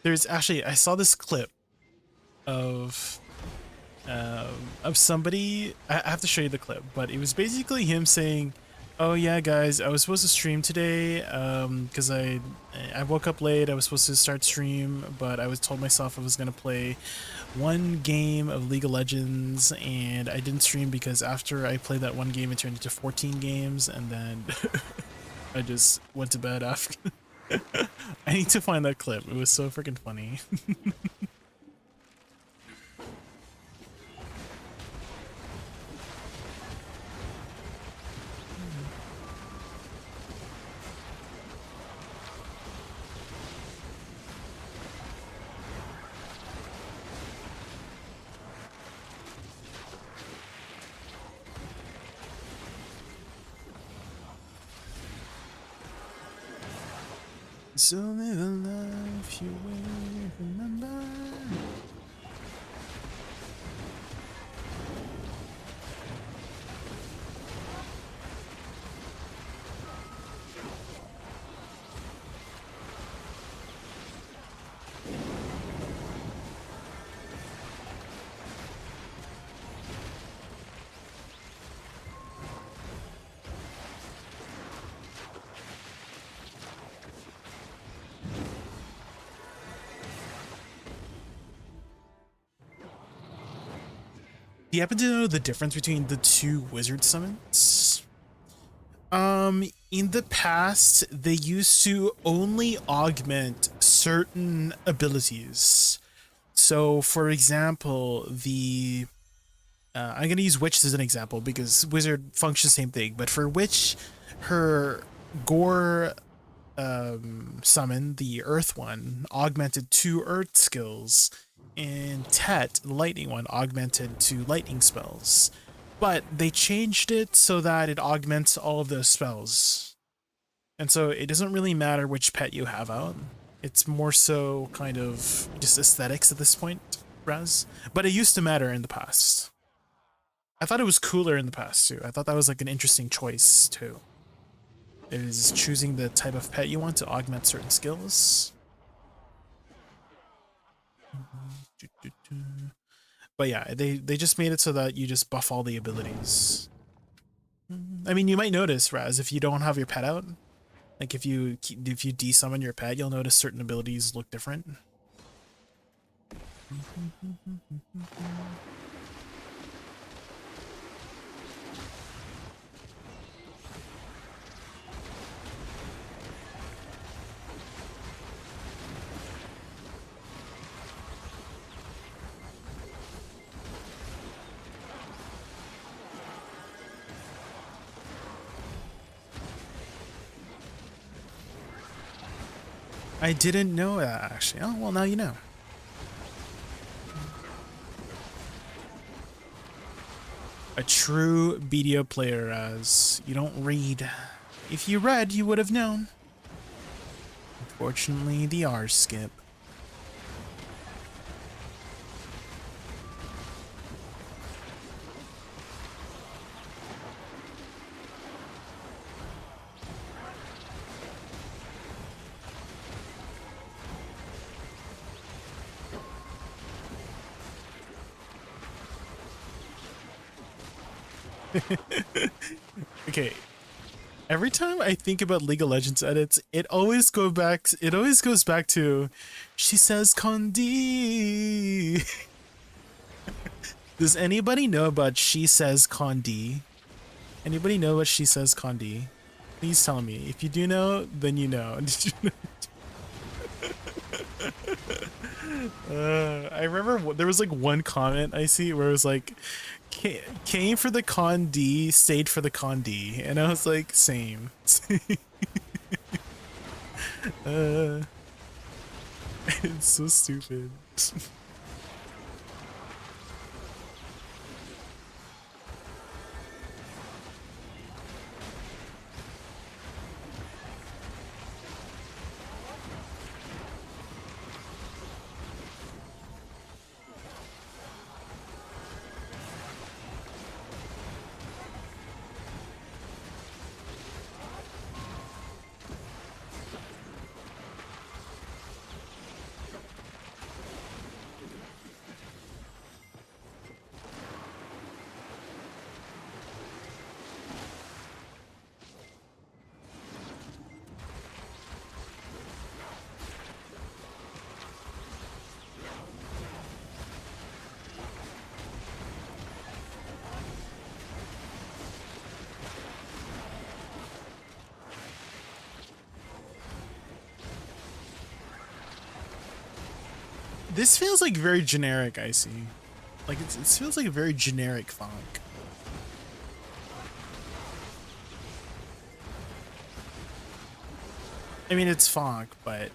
There's actually, I saw this clip of somebody. I have to show you the clip, but it was basically him saying, "Oh yeah, guys, I was supposed to stream today because I woke up late. I was supposed to start stream, but I was told myself I was gonna play one game of League of Legends, and I didn't stream because after I played that one game, it turned into 14 games, and then I just went to bed after." I need to find that clip. It was so freaking funny. So live a life you will remember. Do you happen to know the difference between the two wizard summons? In the past, they used to only augment certain abilities. So, for example, I'm gonna use Witch as an example because Wizard functions the same thing, but for Witch, her Gore summon, the Earth one, augmented 2 Earth skills, and Tet, the Lightning one, augmented 2 Lightning spells. But they changed it so that it augments all of those spells. And so it doesn't really matter which pet you have out. It's more so kind of just aesthetics at this point, Raz. But it used to matter in the past. I thought it was cooler in the past too. I thought that was like an interesting choice too. It is choosing the type of pet you want to augment certain skills. But yeah, they just made it so that you just buff all the abilities. I mean, you might notice, Raz, if you don't have your pet out, like if you desummon your pet, you'll notice certain abilities look different. I didn't know that, actually. Oh, well, now you know. A true BDO player, as you don't read. If you read, you would have known. Unfortunately, the R skip. Okay. Every time I think about League of Legends edits, it always goes back to she says Condi. Does anybody know about she says Condi? Anybody know what she says Condi? Please tell me. If you do know, then you know. Did you know? I remember there was like one comment I see where it was like, came for the con D, stayed for the con D, and I was like, same. It's so stupid. This feels like very generic, I see. Like it feels like a very generic funk. I mean, it's funk, but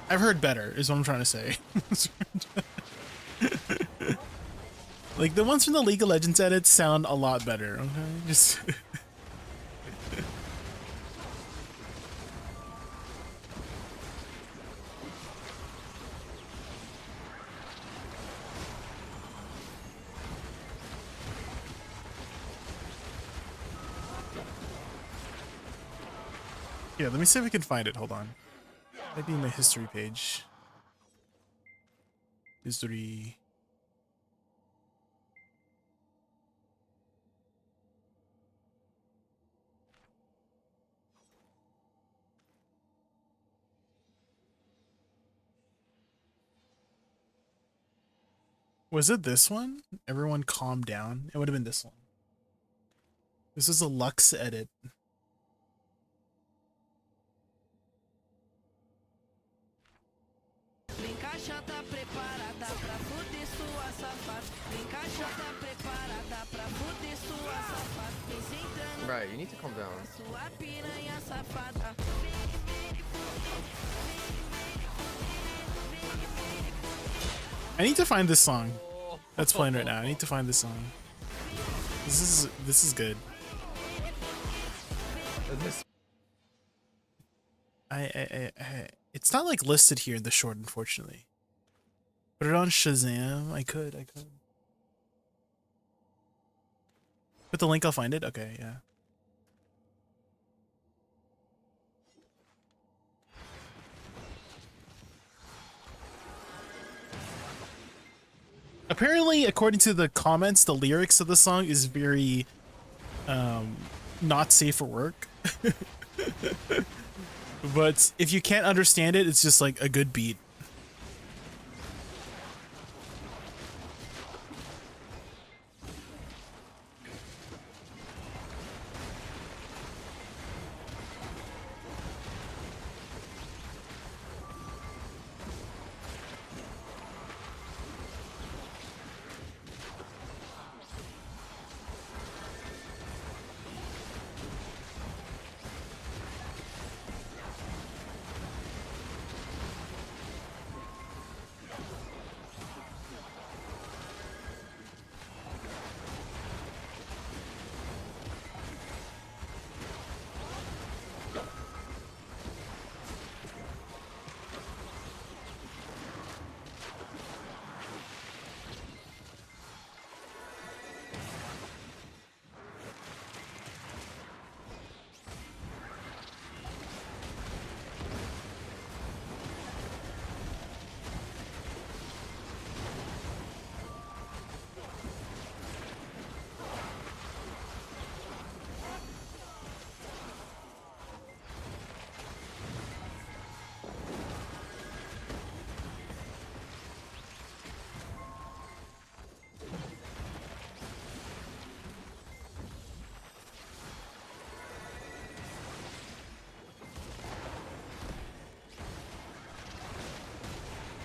I've heard better, is what I'm trying to say. Like the ones from the League of Legends edits sound a lot better, okay? Just yeah, let me see if I can find it. Hold on. Might be in my history page. History. Was it this one? Everyone calm down. It would have been this one. This is a Lux edit. Right, you need to calm down. I need to find this song that's playing right now. I need to find this song. This is good. It's not like listed here in the short, unfortunately. Put it on Shazam. I could. Put the link, I'll find it. Okay, yeah. Apparently, according to the comments, the lyrics of the song is very not safe for work. But if you can't understand it, it's just like a good beat.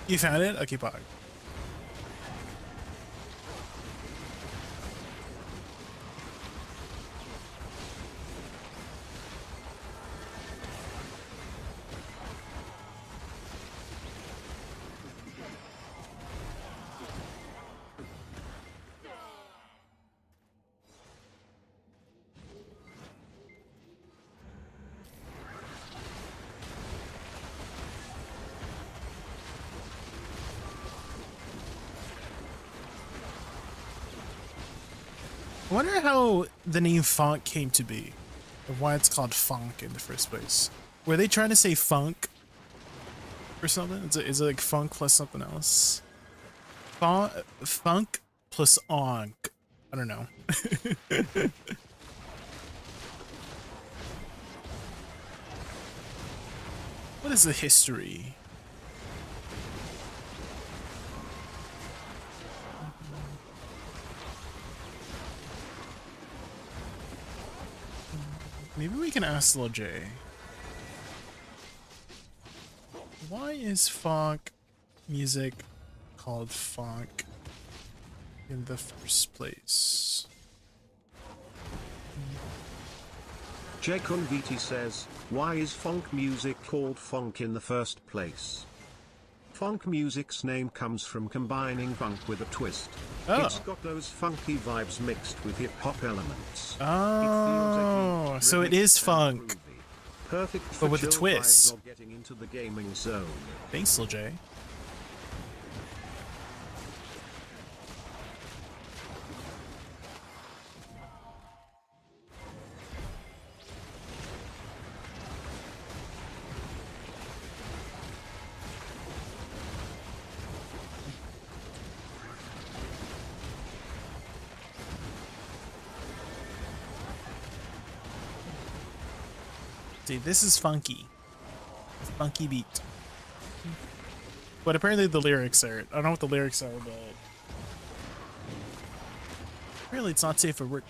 You found it? Okay, Pog. I wonder how the name Funk came to be, or why it's called Funk in the first place. Were they trying to say funk or something? Is it like funk plus something else? Funk plus onk. I don't know. What is the history? Maybe we can ask Lil J. Why is funk music called funk in the first place? JaykunVT says, why is funk music called funk in the first place? Funk music's name comes from combining funk with a twist. Oh. It's got those funky vibes mixed with hip-hop elements. Oh, so it is funk. Perfect for but with a chill twist. vibes or getting into the gaming zone. Thanks, Lil J. See, this is funky. Funky beat. But apparently the lyrics are, I don't know what the lyrics are, but apparently it's not safe for work.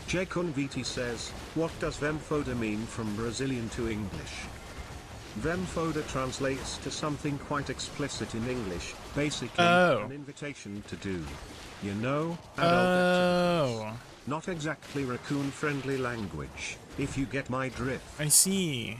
JaykunVT says, what does Vemfoda mean from Brazilian to English? Vemfoda translates to something quite explicit in English, basically an invitation to do. You know, adult activities. Not exactly raccoon-friendly language, if you get my drift. I see.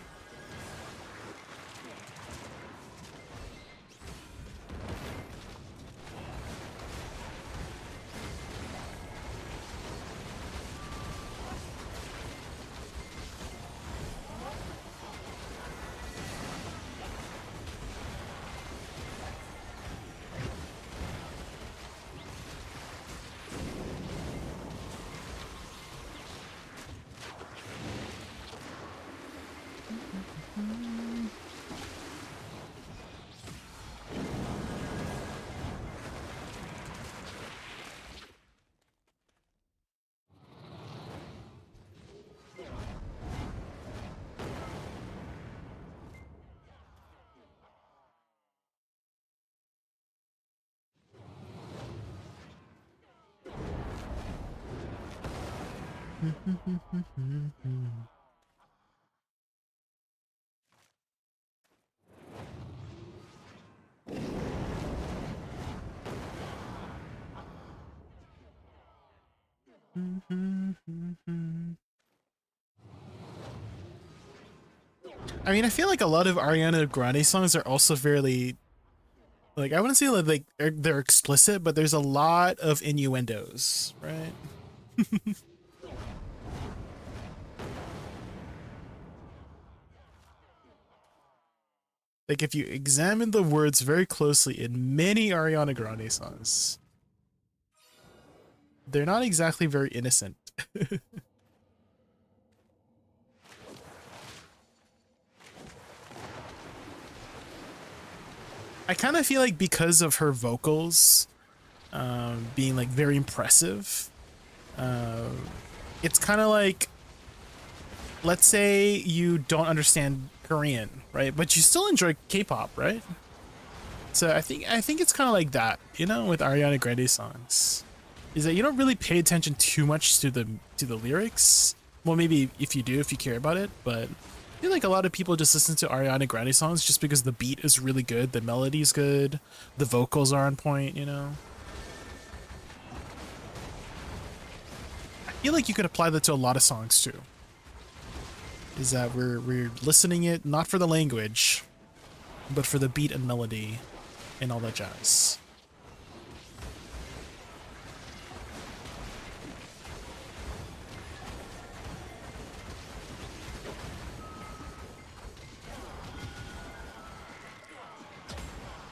I mean, I feel like a lot of Ariana Grande songs are also fairly, like, I wouldn't say like they're explicit, but there's a lot of innuendos, right? Like, if you examine the words very closely in many Ariana Grande songs, they're not exactly very innocent. I kind of feel like because of her vocals being like very impressive, it's kind of like, let's say you don't understand Korean, right? But you still enjoy K-pop, right? So I think it's kind of like that, you know, with Ariana Grande songs, is that you don't really pay attention too much to the lyrics. Well, maybe if you do, if you care about it, but I feel like a lot of people just listen to Ariana Grande songs just because the beat is really good, the melody's good, the vocals are on point, you know. I feel like you could apply that to a lot of songs too. Is that we're listening it not for the language, but for the beat and melody and all that jazz.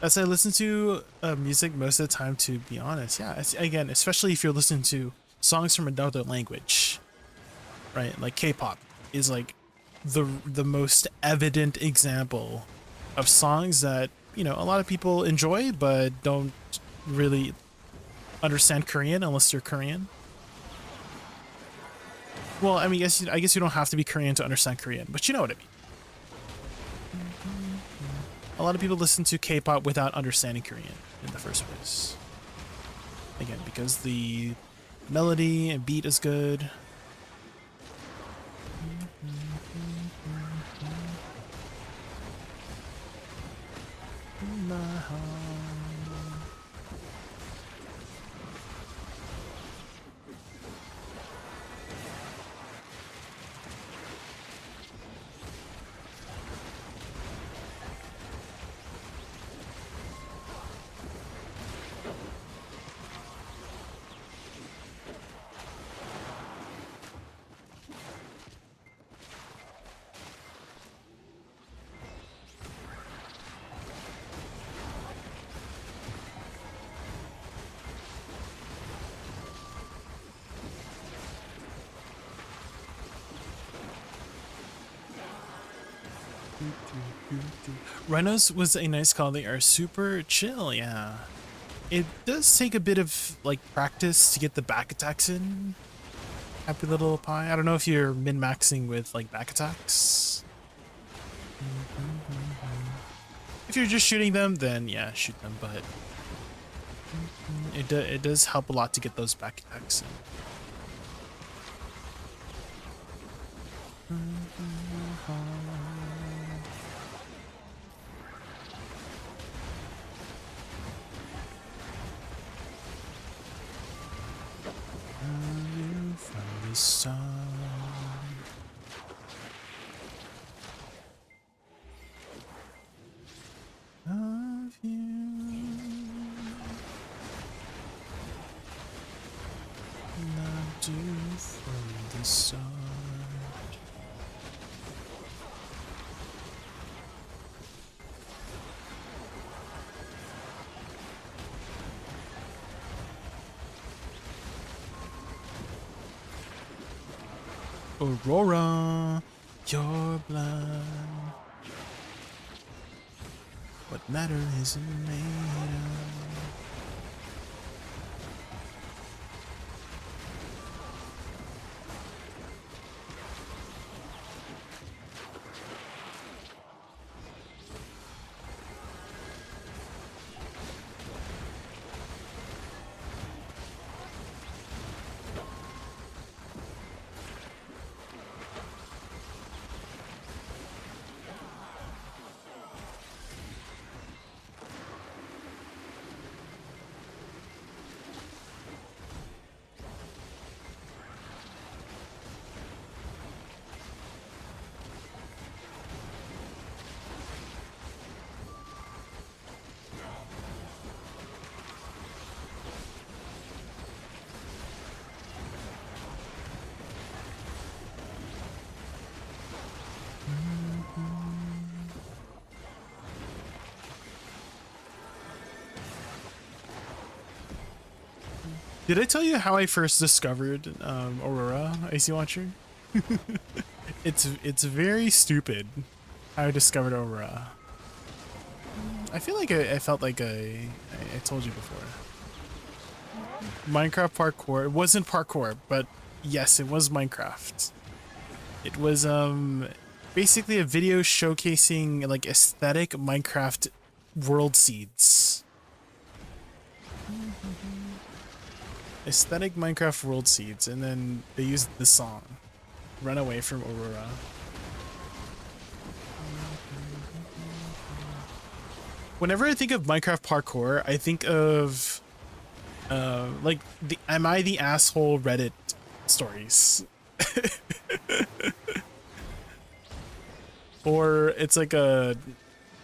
As I listen to music most of the time, to be honest, yeah, again, especially if you're listening to songs from another language, right? Like K-pop is like the most evident example of songs that, you know, a lot of people enjoy but don't really understand Korean unless you're Korean. Well, I mean, I guess you don't have to be Korean to understand Korean, but you know what I mean. A lot of people listen to K-pop without understanding Korean in the first place. Again, because the melody and beat is good. Rhinos was a nice call. They are super chill, yeah. It does take a bit of like practice to get the back attacks in. Happy little pie. I don't know if you're min-maxing with like back attacks. If you're just shooting them, then yeah, shoot them, but it does help a lot to get those back attacks in. Aurora, your blood. What matter is made of. Did I tell you how I first discovered Aurora, Icy Watcher? It's very stupid how I discovered Aurora. I feel like I felt like I told you before. Minecraft parkour. It wasn't parkour, but yes, it was Minecraft. It was basically a video showcasing like aesthetic Minecraft world seeds. Aesthetic Minecraft world seeds, and then they used the song "Run Away from Aurora." Whenever I think of Minecraft parkour, I think of like the "Am I the Asshole" Reddit stories. Or it's like a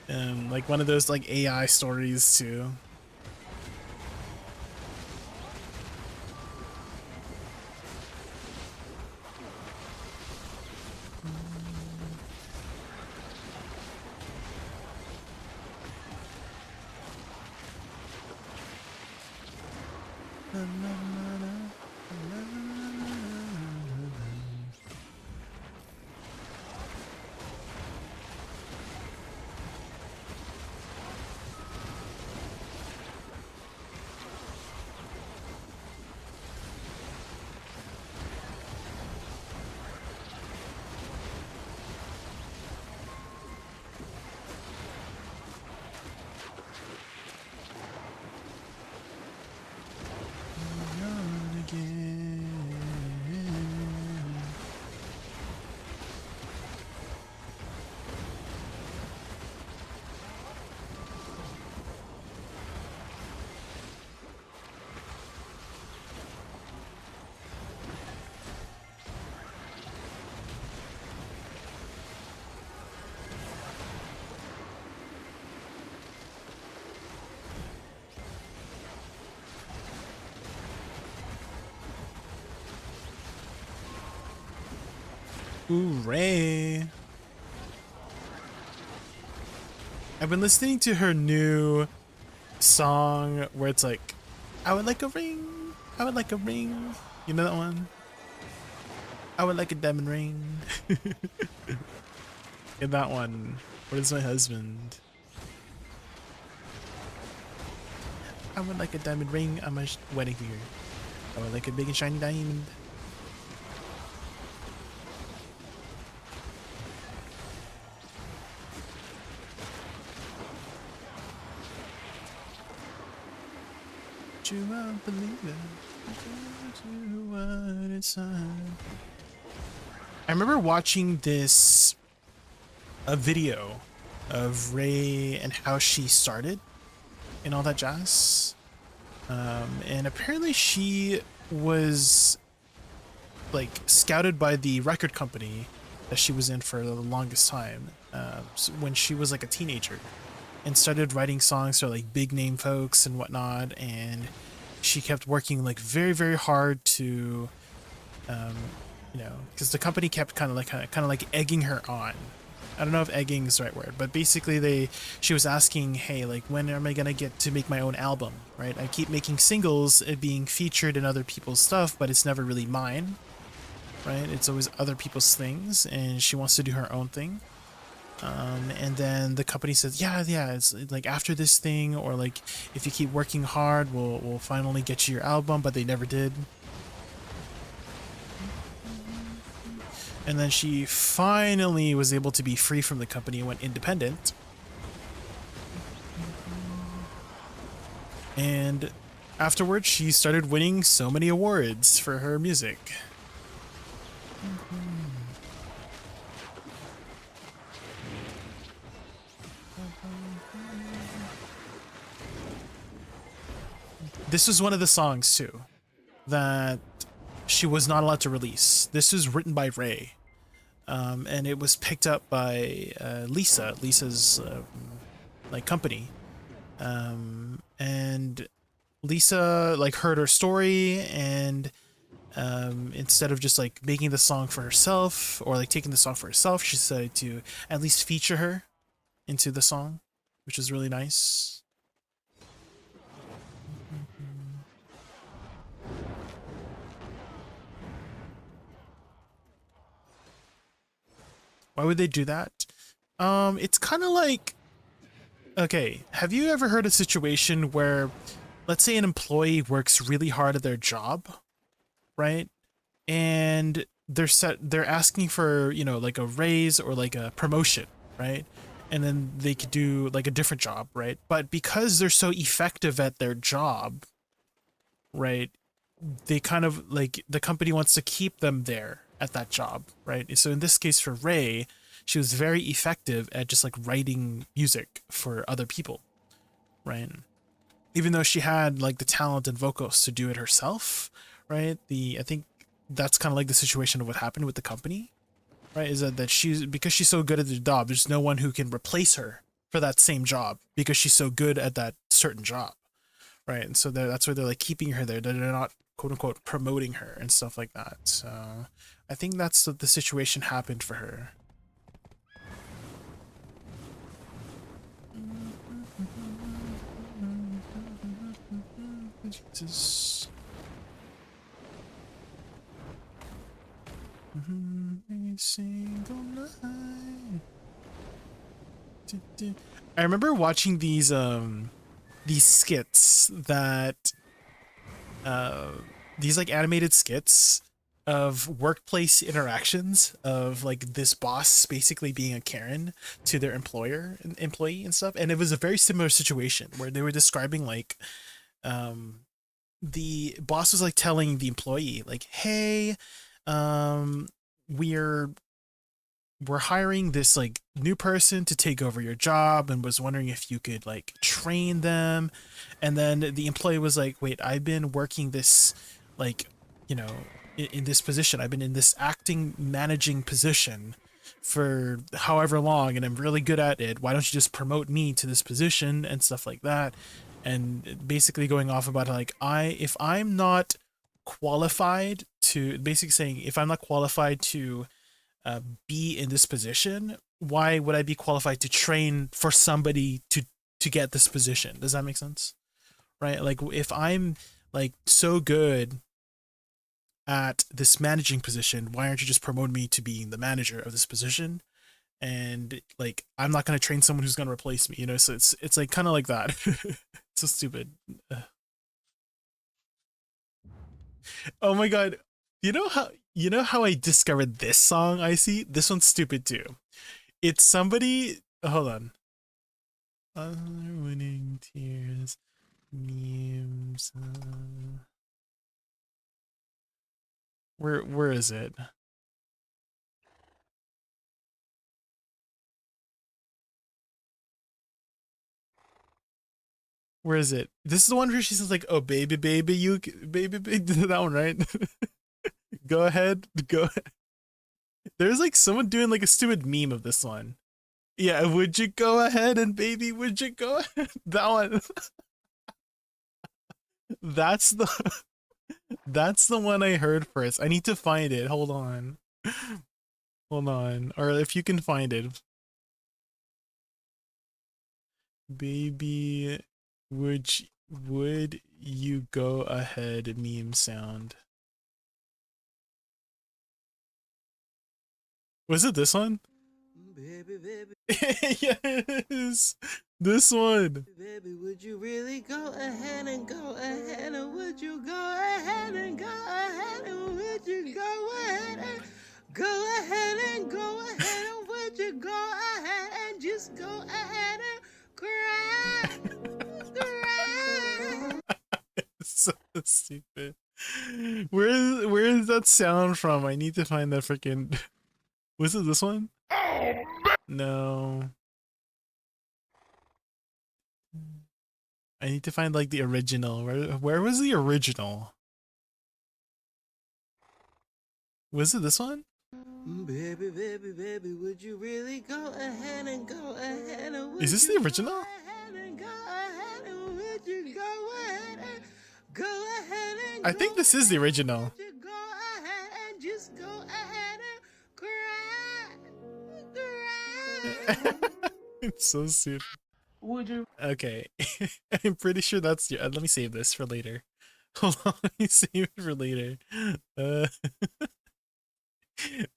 like one of those like AI stories too. Hooray! I've been listening to her new song where it's like, I would like a ring, I would like a ring. You know that one? I would like a diamond ring. In that one, what is my husband? I would like a diamond ring on my wedding finger. I would like a big and shiny diamond. You won't believe it. I remember watching this a video of Ray and how she started and all that jazz. And apparently she was like scouted by the record company that she was in for the longest time, so when she was like a teenager, and started writing songs for like big name folks and whatnot. And she kept working like very, very hard to, you know, because the company kept kind of like egging her on. I don't know if egging is the right word, but basically she was asking, hey, like, when am I gonna get to make my own album, right? I keep making singles, being featured in other people's stuff, but it's never really mine, right? It's always other people's things, and she wants to do her own thing. And then the company says, yeah, it's like after this thing, or like if you keep working hard, we'll finally get you your album, but they never did. And then she finally was able to be free from the company and went independent. And afterwards, she started winning so many awards for her music. This was one of the songs too that she was not allowed to release. This is written by Ray, and it was picked up by Lisa's like company, and Lisa like heard her story, and instead of just like making the song for herself or like taking the song for herself, she decided to at least feature her into the song, which is really nice. Why would they do that? It's kind of like, okay, have you ever heard a situation where, let's say an employee works really hard at their job, right? And they're asking for, you know, like a raise or like a promotion, right? And then they could do like a different job, right? But because they're so effective at their job, right, they kind of like, the company wants to keep them there at that job, right? So in this case for Ray, she was very effective at just like writing music for other people, right? Even though she had like the talent and vocals to do it herself, right? I think that's kind of like the situation of what happened with the company, right? Is that she's, because she's so good at the job, there's no one who can replace her for that same job because she's so good at that certain job, right? And so that's why they're like keeping her there. They're not quote unquote promoting her and stuff like that. So I think that's the situation happened for her. Jesus. I remember watching these skits that these like animated skits of workplace interactions of like this boss basically being a Karen to their employee and stuff, and it was a very similar situation where they were describing like the boss was like telling the employee like, hey, we're hiring this like new person to take over your job and was wondering if you could like train them. And then the employee was like, wait, I've been working this like, you know, in this position, I've been in this acting managing position for however long and I'm really good at it. Why don't you just promote me to this position and stuff like that? And basically going off about like, if I'm not qualified to, basically saying if I'm not qualified to be in this position, why would I be qualified to train for somebody to get this position? Does that make sense? Right? Like if I'm like so good at this managing position, why aren't you just promoting me to being the manager of this position? And like I'm not going to train someone who's going to replace me, you know? So it's like kind of like that. So stupid. Oh my god. You know how I discovered this song? I see this one's stupid too. It's somebody, hold on. Other winning tears, memes. Where is it? Where is it? This is the one where she says like, "Oh baby, baby, you baby, baby," that one, right? Go ahead, go ahead. There's like someone doing like a stupid meme of this one. Yeah, would you go ahead and baby, would you go ahead? That one. That's the one I heard first. I need to find it. Hold on. Hold on. Or if you can find it. Baby, would you go ahead meme sound? Was it this one? Baby, baby. Yes, this one. Baby, would you really go ahead and go ahead, and would you go ahead and go ahead, and would you go ahead and go ahead and go ahead, and would you go ahead and just go ahead and cry, cry. So stupid. Where is that sound from? I need to find that freaking. Was it this one? No. I need to find like the original. Where was the original? Was it this one? Baby, baby, baby, would you really go ahead and go ahead, and would Is this you the original? go ahead and go ahead, and would you go ahead and go ahead and I think this is the original. would you go ahead and just go ahead and cry, cry. It's so stupid. Would you? Okay. I'm pretty sure that's your. Let me save this for later. Hold on, let me save it for later.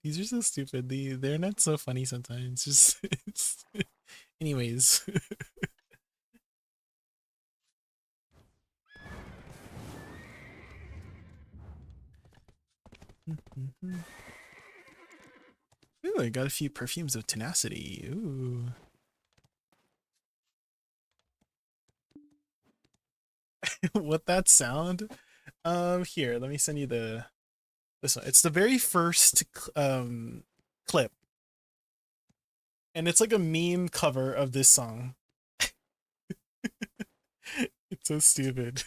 These are so stupid. They're not so funny sometimes. Just it's anyways. Ooh, I got a few perfumes of tenacity. Ooh. What that sound? Here, let me send you this one. It's the very first clip. And it's like a meme cover of this song. It's so stupid.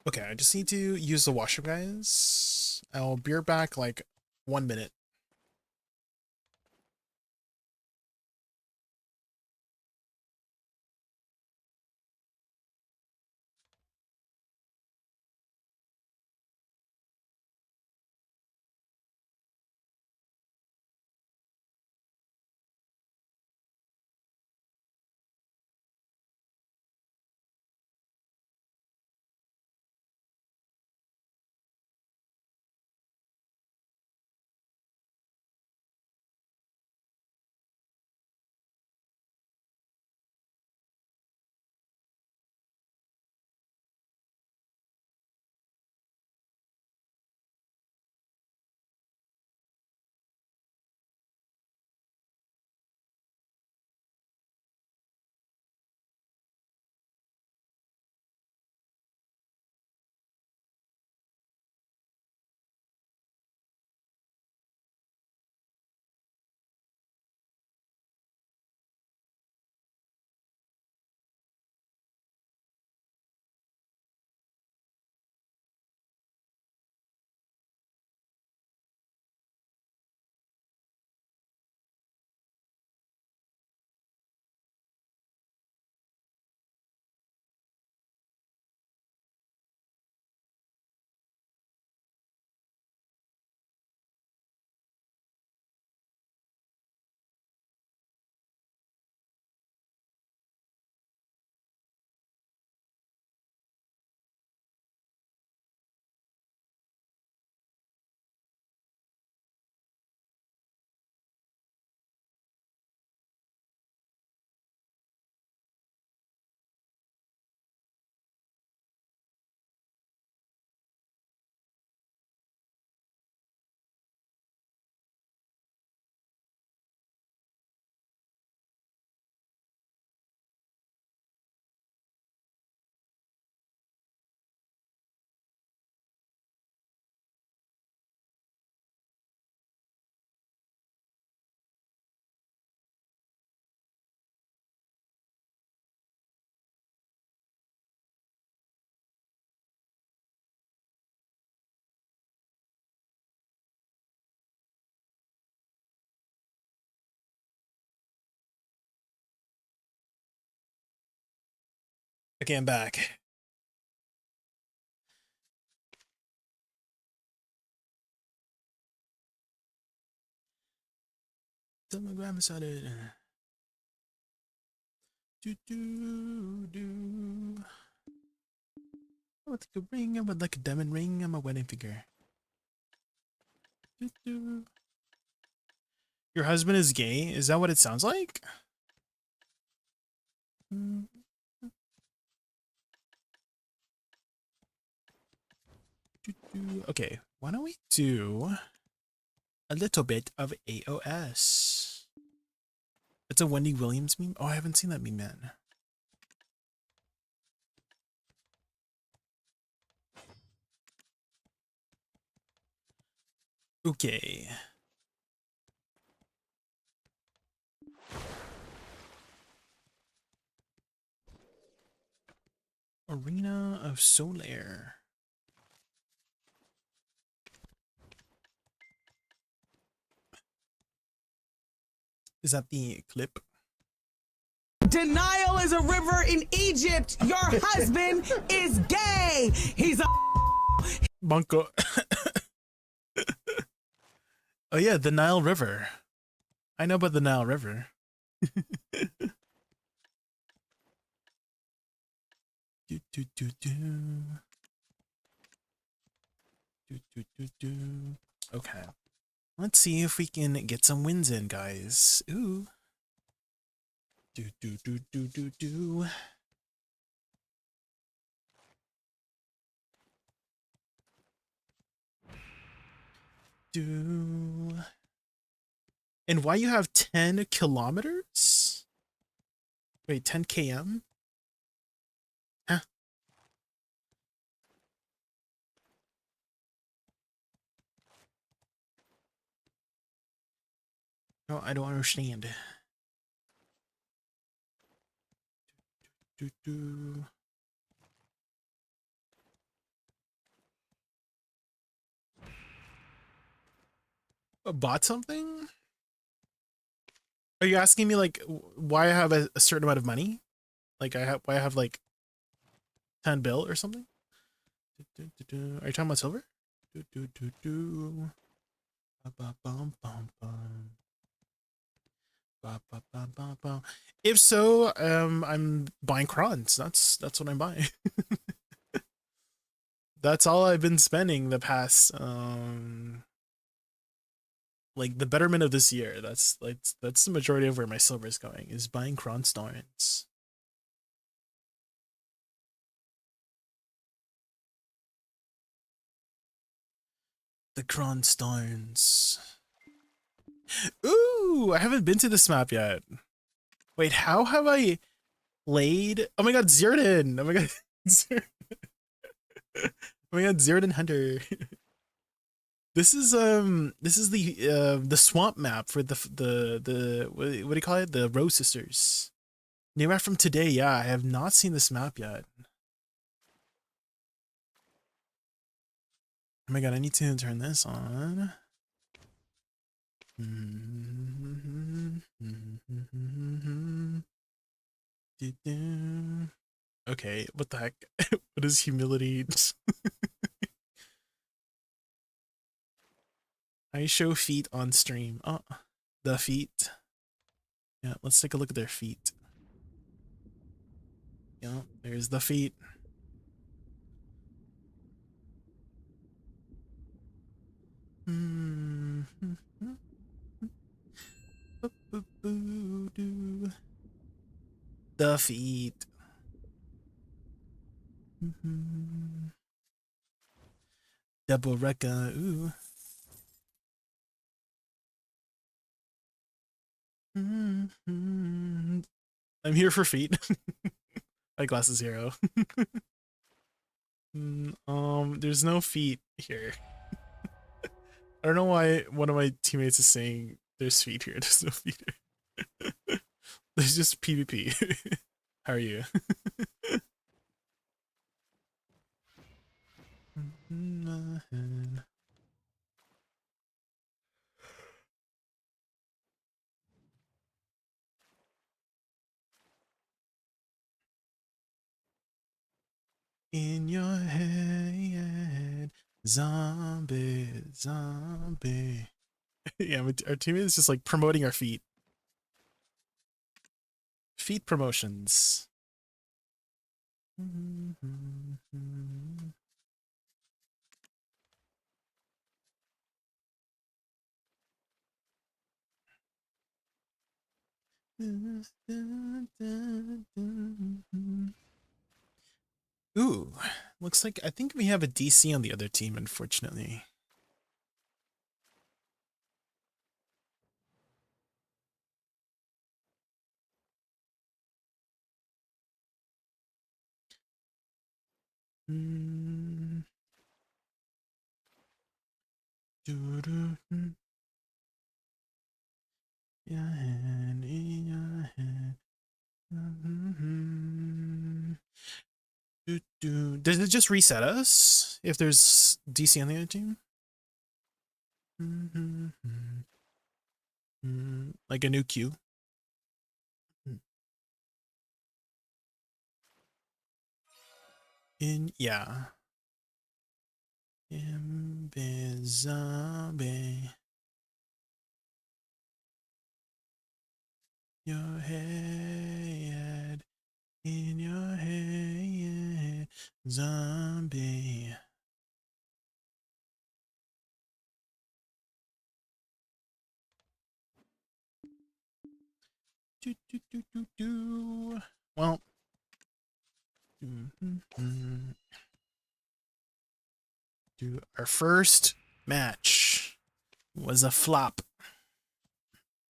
Okay, I just need to use the washroom, guys. I'll be right back like 1 minute. Okay, I'm back. Someone grab me started. Do do do. I would like a ring. I would like a diamond ring on my wedding finger. Do, do. Your husband is gay? Is that what it sounds like? Okay, why don't we do a little bit of AOS? It's a Wendy Williams meme? Oh, I haven't seen that meme yet. Okay. Arena of Solaire. Is that the clip? Denial is a river in Egypt. Your husband is gay. He's a Bunko. Oh yeah, the Nile River. I know about the Nile River. Do, do, do, do. Do, do, do, do. Okay. Let's see if we can get some wins in, guys. Ooh. Do, do, do, do, do, do. Do. And why you have 10 kilometers? Wait, 10 km? Huh? No, I don't understand. Do, do. Bought something? Are you asking me like why I have a certain amount of money? Like why I have like 10 bill or something? Are you talking about silver? Do, do, do, do. Ba, ba, bum, bum, bum. Ba, ba, ba, ba, ba. If so, I'm buying crons. That's what I'm buying. That's all I've been spending the past like the betterment of this year. That's the majority of where my silver is going, is buying cron stones. The cron stones. Ooh, I haven't been to this map yet. Wait, how have I played? Oh my god, Zerdan! Oh my god. Oh my god, Zerdan Hunter. This is the swamp map for the what do you call it? The Rose Sisters. New map from today. Yeah, I have not seen this map yet. Oh my god, I need to turn this on. Okay, what the heck? What is humility? I show feet on stream. Oh, the feet. Yeah, let's take a look at their feet. Yeah, there's the feet. The feet. Double Rekka. Ooh. I'm here for feet. Eyeglasses hero. There's no feet here. I don't know why one of my teammates is saying there's feet here. There's no feet here. There's just PvP. How are you? In your head, zombie, zombie. Yeah, our teammate is just like promoting our feet. Feet promotions. Ooh, looks like I think we have a DC on the other team, unfortunately. Does it just reset us if there's DC on the other team? Like a new queue? Yeah. Zombie. Your head. In your head. Zombie. Well. Our first match was a flop.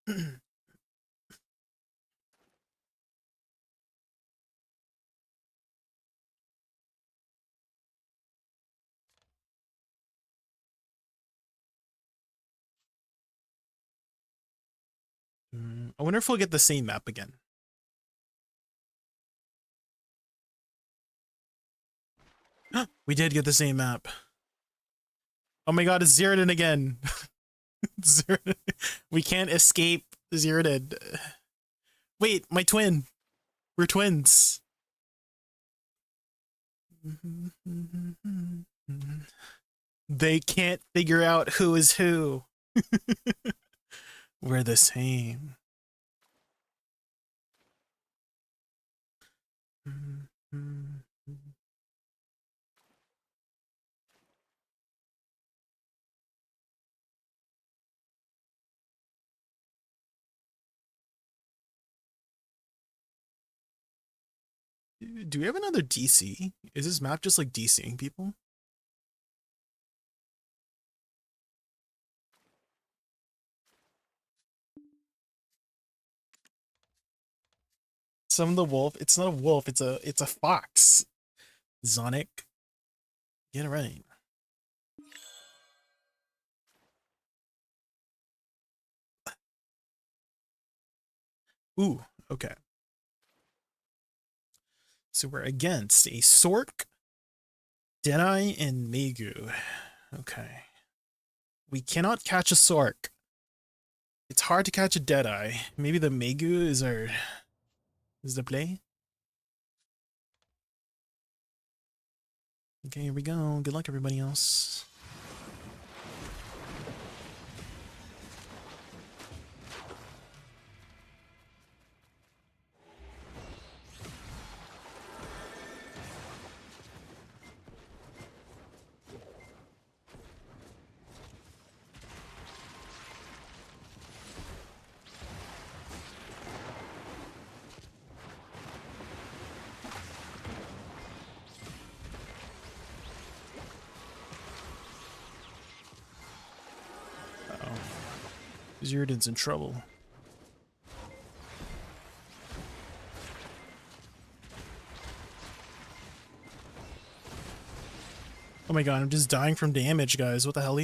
I wonder if we'll get the same map again. We did get the same map. Oh my god, it's Zeratin again. Zeratin. We can't escape Zeratin. Wait, my twin. We're twins. They can't figure out who is who. We're the same. Do we have another DC? Is this map just like DCing people? Some of the wolf. It's not a wolf. It's a fox. Zonic. Get it right. Ooh. Okay. So we're against a Sork, Deadeye, and Megu. Okay. We cannot catch a Sork. It's hard to catch a Deadeye. Maybe the Megu is the play. Okay, here we go. Good luck, everybody else. Zeratin's in trouble. Oh my god, I'm just dying from damage, guys. What the hell?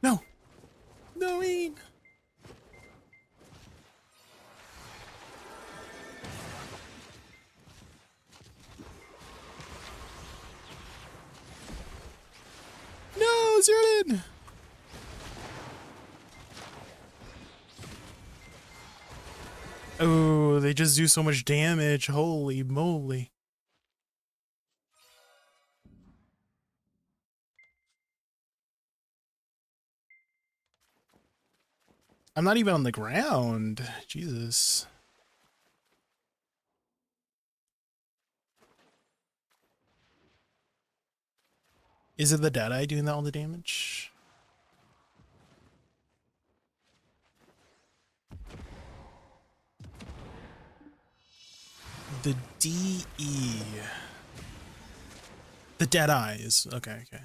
No! No, Ian! No, Zeratin! Oh, they just do so much damage. Holy moly. I'm not even on the ground. Jesus. Is it the Deadeye doing all the damage? The DE. The Deadeye is okay, okay.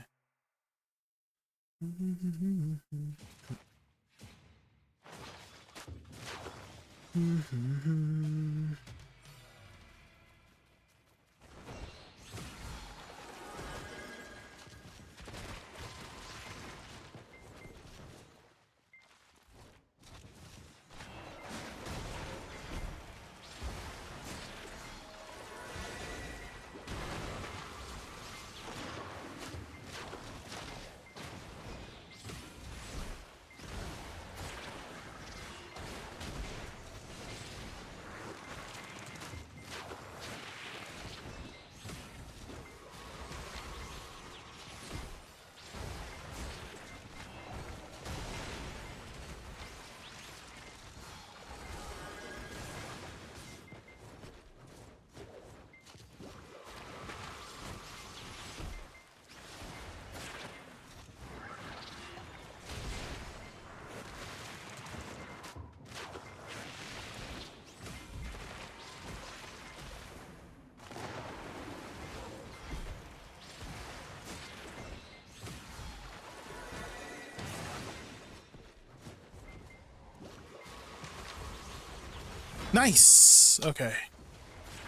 Nice! Okay.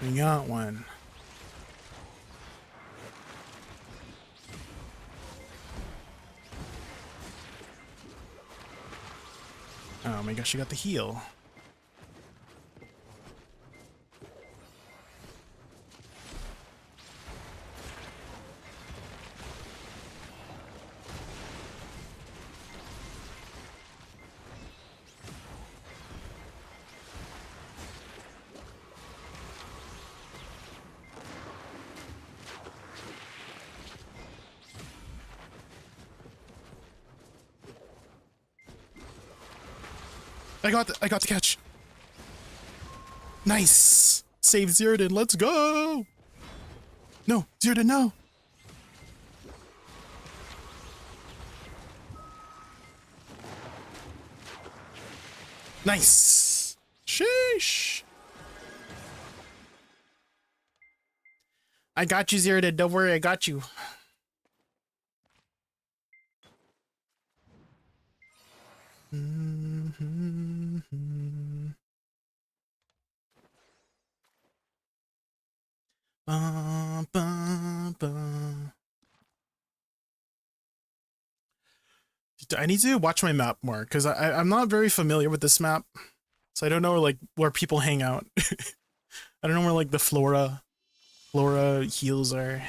We got one. Oh my gosh, you got the heal. I got the catch. Nice. Save Zirdan. Let's go. No, Zirdan, no. Nice. Sheesh. I got you, Zirdan. Don't worry, I got you. Ba, ba, ba. I need to watch my map more because I'm not very familiar with this map, so I don't know like where people hang out. I don't know where like the flora heals are.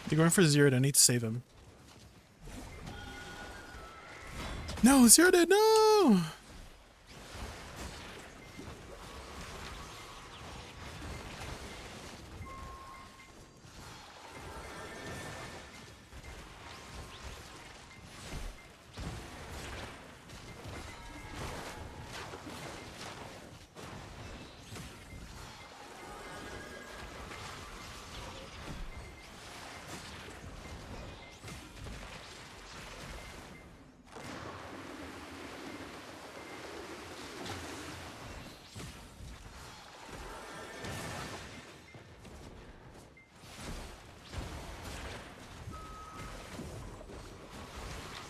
They're going for Zirdan. I need to save him. No, Zirdan, no!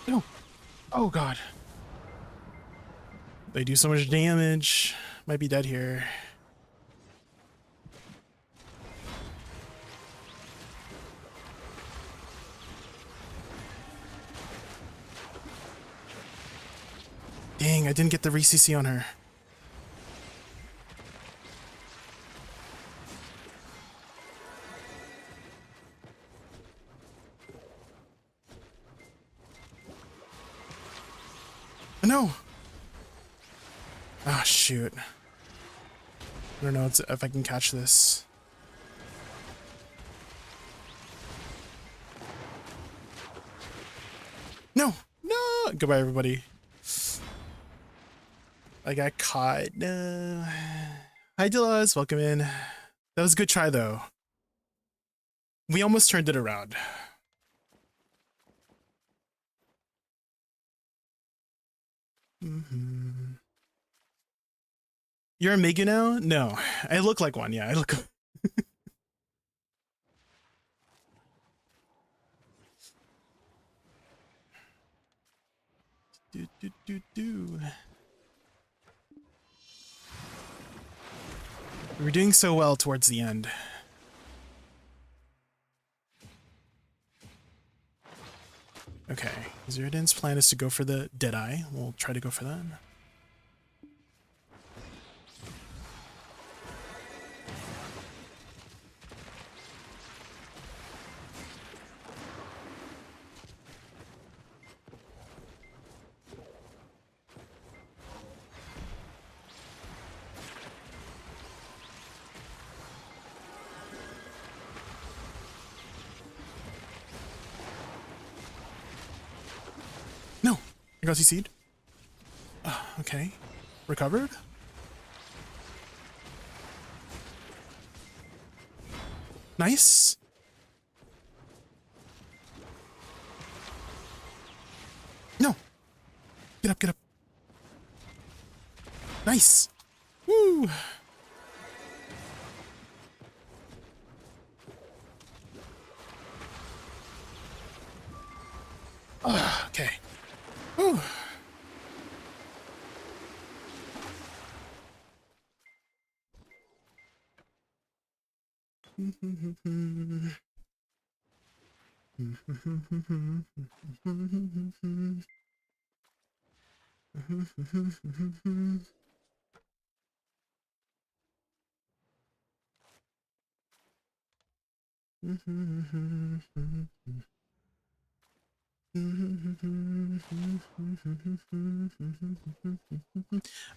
No. Oh god. They do so much damage. Might be dead here. Dang, I didn't get the re-CC on her. No. Ah, shoot. I don't know if I can catch this. No. No. Goodbye, everybody. I got caught. No. Hi, Delaz. Welcome in. That was a good try, though. We almost turned it around. You're a Megu now? No. I look like one, yeah. I look... do. We were doing so well towards the end. Okay, Zirdan's plan is to go for the Deadeye. We'll try to go for that. I got CC'd. Okay. Recovered? Nice. No. Get up, get up. Nice. Woo. Okay. Woo.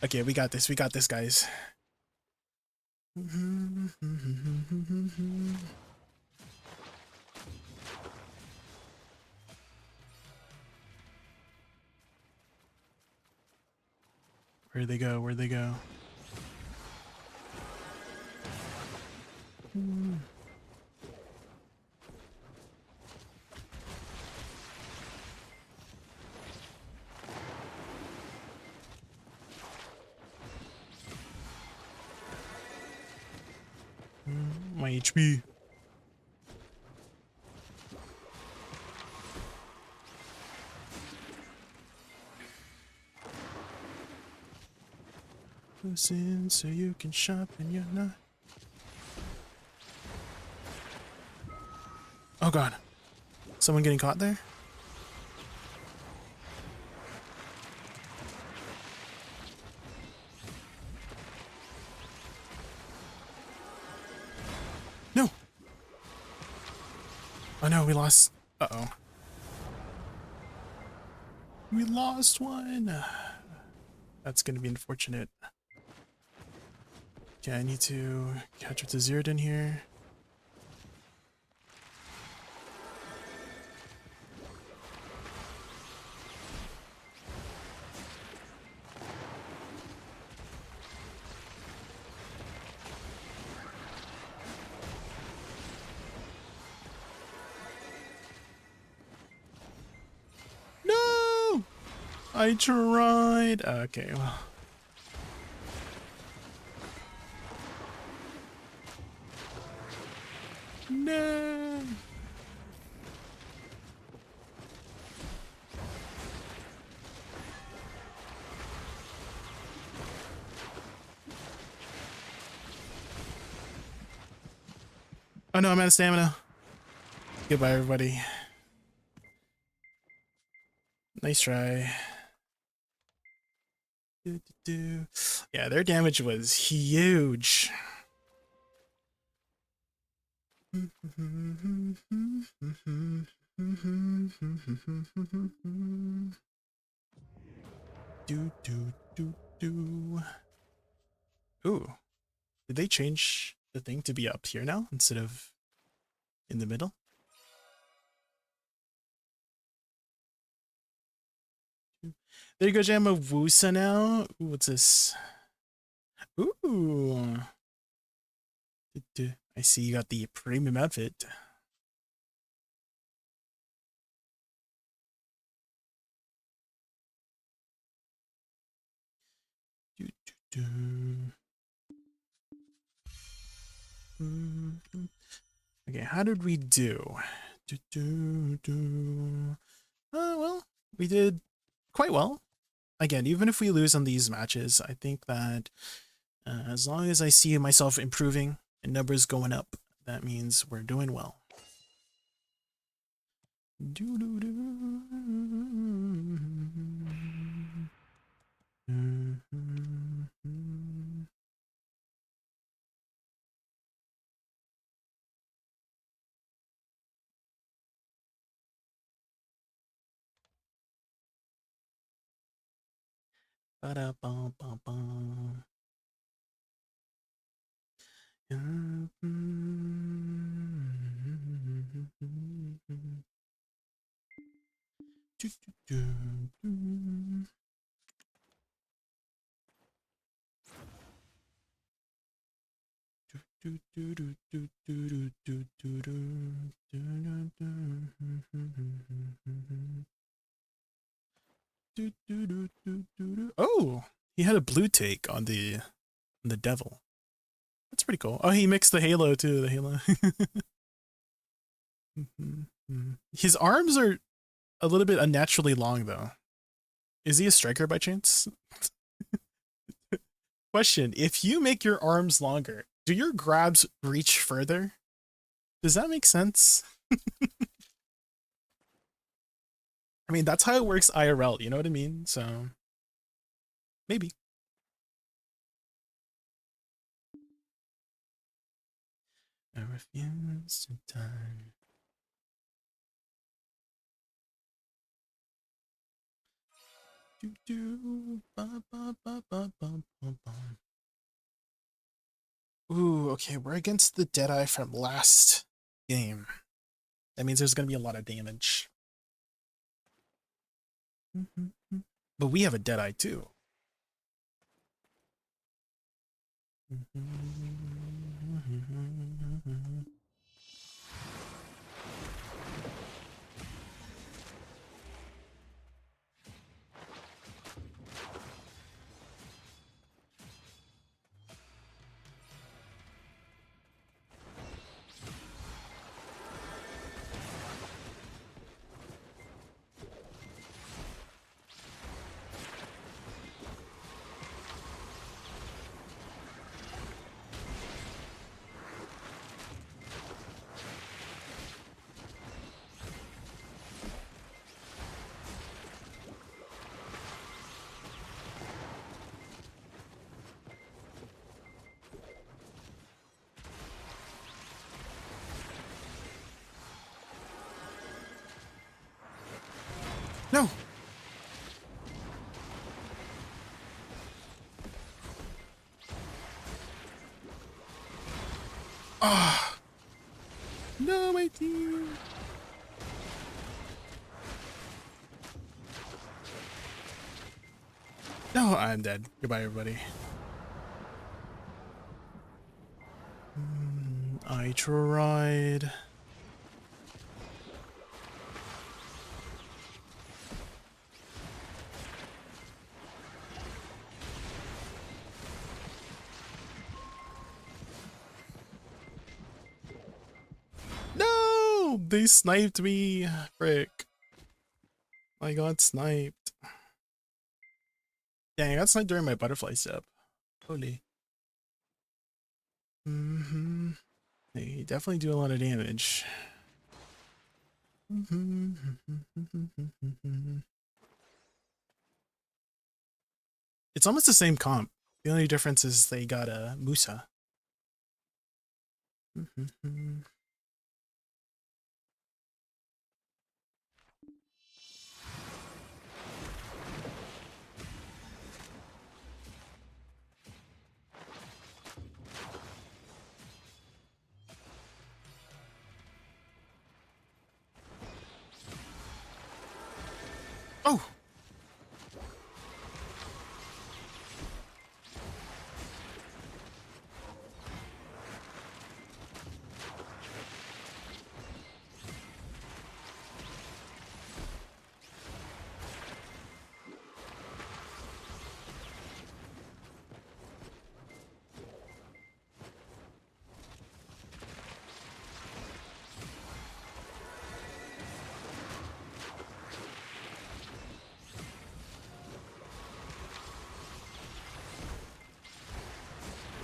Okay, we got this. We got this, guys. Where'd they go? Where'd they go? My HP. Listen so you can shop and you're not. Oh god. Someone getting caught there? No! Oh no, we lost. Uh-oh. We lost one! That's gonna be unfortunate. Okay, I need to catch up to Zeroed in here. No! I tried. Okay, well. No! Oh no, I'm out of stamina. Goodbye, everybody. Nice try. Yeah, their damage was huge. Ooh, did they change the thing to be up here now instead of in the middle? There you go, Jam of Woosa now. Ooh, what's this? Ooh. I see you got the premium outfit. Okay, how did we do? Well, we did quite well. Again, even if we lose on these matches, I think that as long as I see myself improving and numbers going up, that means we're doing well. Ba-da-bum-bum-bum. Oh, he had a blue take on the devil. That's pretty cool. Oh, he mixed the halo too. The halo. His arms are a little bit unnaturally long, though. Is he a striker by chance? Question: if you make your arms longer, do your grabs reach further? Does that make sense? I mean, that's how it works IRL, you know what I mean? So, maybe. I refuse to die. Ooh, okay, we're against the Deadeye from last game. That means there's gonna be a lot of damage. But we have a Deadeye too. No. Ah. No, my team. No, I'm dead. Goodbye, everybody. I tried. No! They sniped me. Frick. I got sniped. Dang, I got sniped during my butterfly step. Holy. They definitely do a lot of damage. It's almost the same comp. The only difference is they got a Woosa. Oh!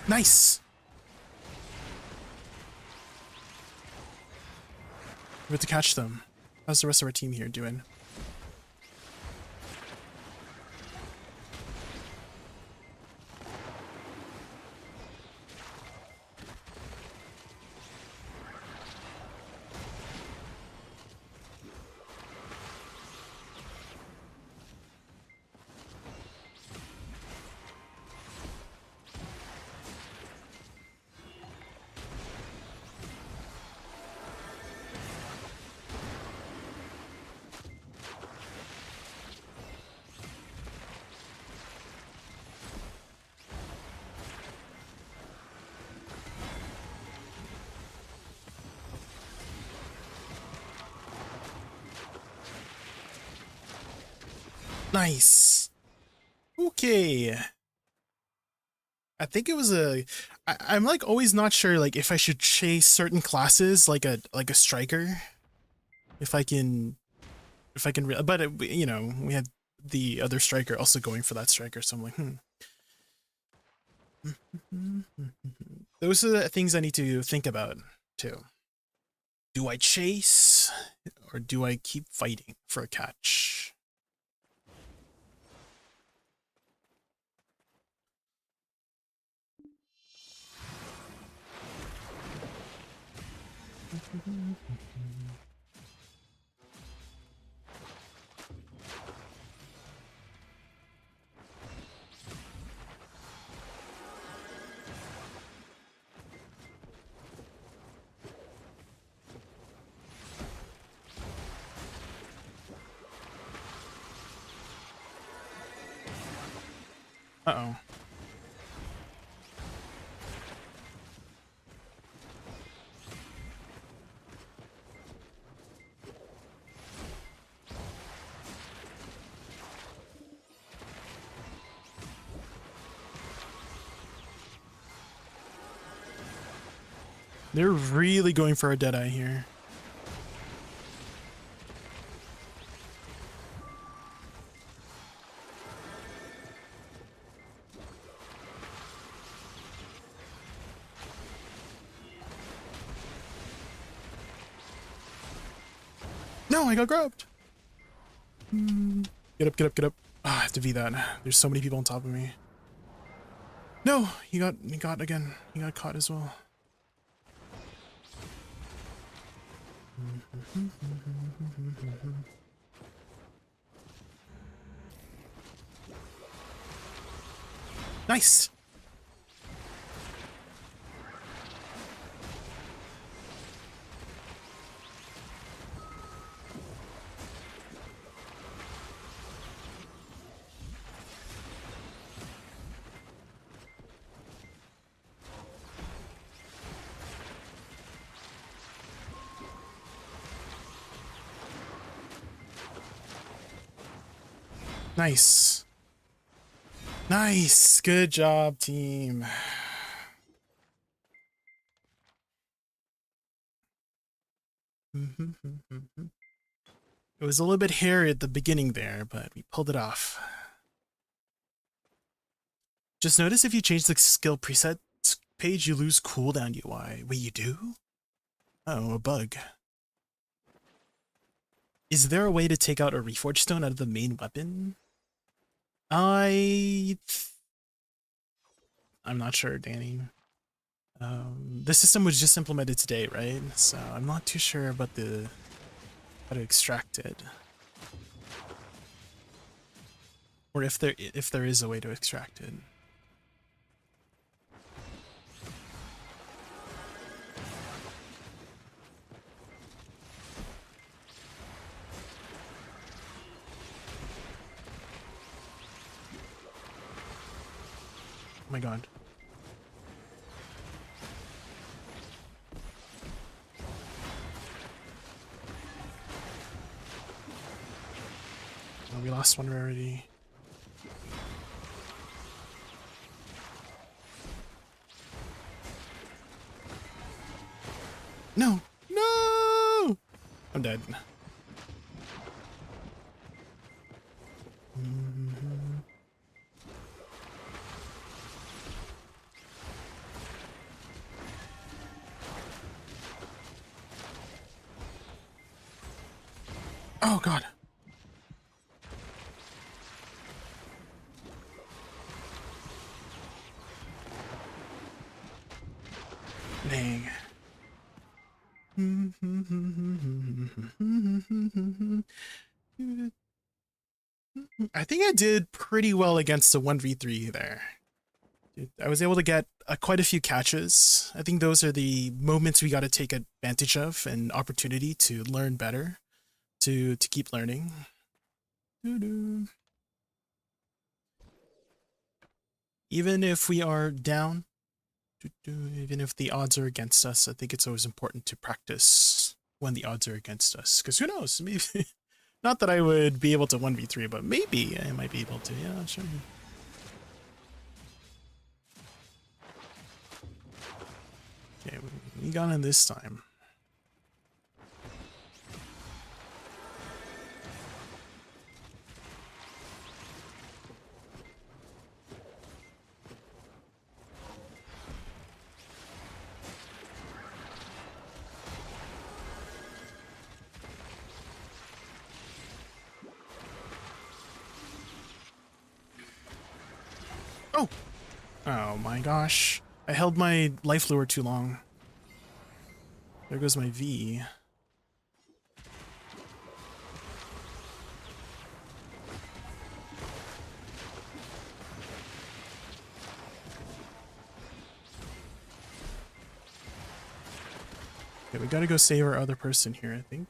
Nice! We have to catch them. How's the rest of our team here doing? Nice. Okay. I think it was I'm like always not sure like if I should chase certain classes like a striker. If I can but you know, we had the other striker also going for that striker, so I'm like, Those are the things I need to think about too. Do I chase or do I keep fighting for a catch? Uh-oh. They're really going for a Deadeye here. No, I got grabbed. Get up, get up, get up. Ah, I have to V that. There's so many people on top of me. No, he got again. He got caught as well. Nice. Nice. Nice. Good job, team. It was a little bit hairy at the beginning there, but we pulled it off. Just notice if you change the skill preset page, you lose cooldown UI. Wait, you do? Oh, a bug. Is there a way to take out a Reforged Stone out of the main weapon? I'm not sure, Danny. The system was just implemented today, right? So I'm not too sure about how to extract it, or if there is a way to extract it. Oh my god. Oh, we lost one rarity. No! No! I'm dead. Oh god. Dang. I think I did pretty well against the 1v3 there. I was able to get quite a few catches. I think those are the moments we got to take advantage of and opportunity to learn better, to keep learning. Even if we are down, even if the odds are against us, I think it's always important to practice when the odds are against us. Because who knows, Not that I would be able to 1v3, but maybe I might be able to. Yeah, sure. Okay, we got in this time. Oh! Oh my gosh. I held my life lure too long. There goes my V. Okay, we gotta go save our other person here, I think.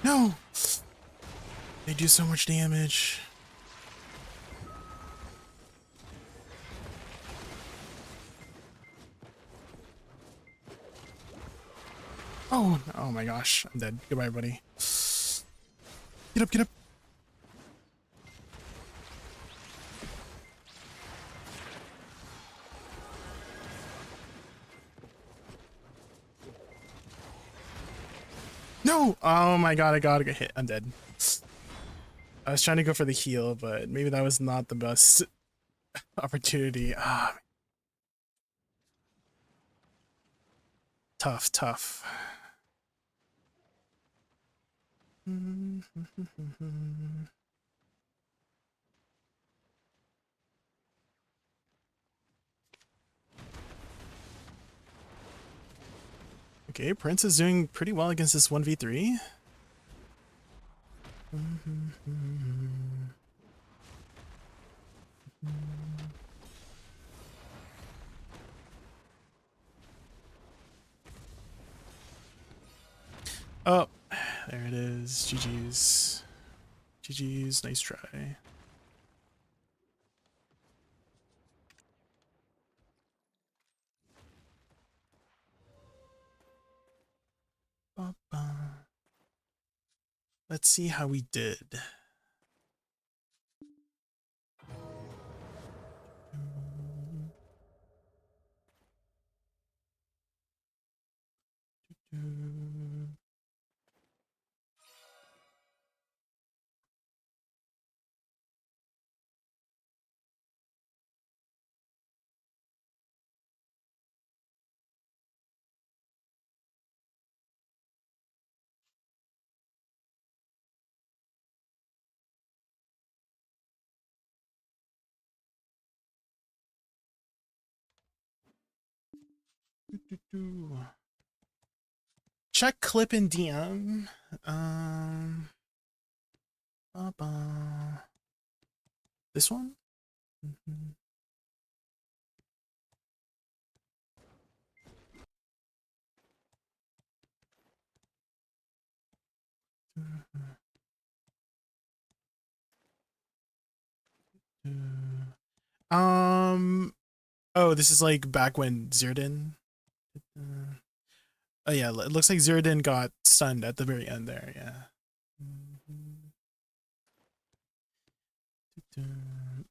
No! They do so much damage. Oh, oh my gosh, I'm dead. Goodbye, buddy. Get up, get up. No! Oh my god, I gotta get hit. I'm dead. I was trying to go for the heal, but maybe that was not the best opportunity. Ah, tough, tough. Okay, Prince is doing pretty well against this 1v3. Oh, there it is. GG's. GG's, nice try. Let's see how we did. Check clip in DM. This one? Oh, this is like back when Zirdan. Oh yeah, it looks like Zirdan got stunned at the very end there, yeah.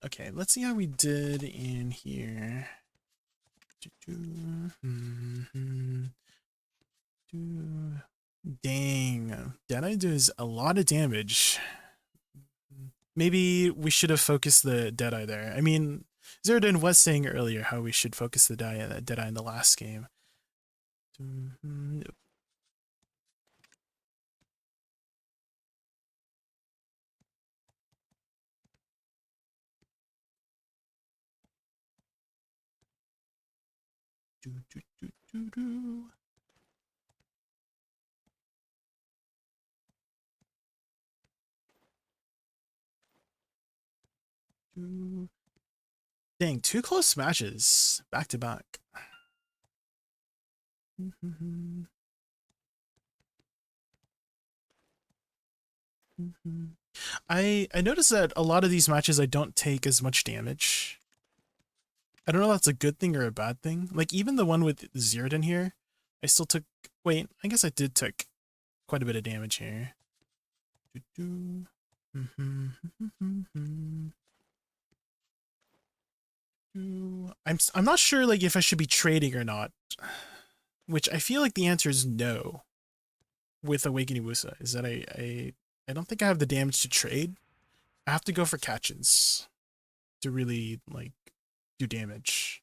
Okay, let's see how we did in here. Dang, Deadeye does a lot of damage. Maybe we should have focused the Deadeye there. I mean, Zerdan was saying earlier how we should focus the Deadeye in the last game. Dang, 2 close smashes back to back. I noticed that a lot of these matches I don't take as much damage. I don't know if that's a good thing or a bad thing. Like even the one with Zerd in here, I still took, wait, I guess I did take quite a bit of damage here. I'm not sure like if I should be trading or not, which I feel like the answer is no with Awakening Woosa, is that I don't think I have the damage to trade. I have to go for catchins to really like do damage.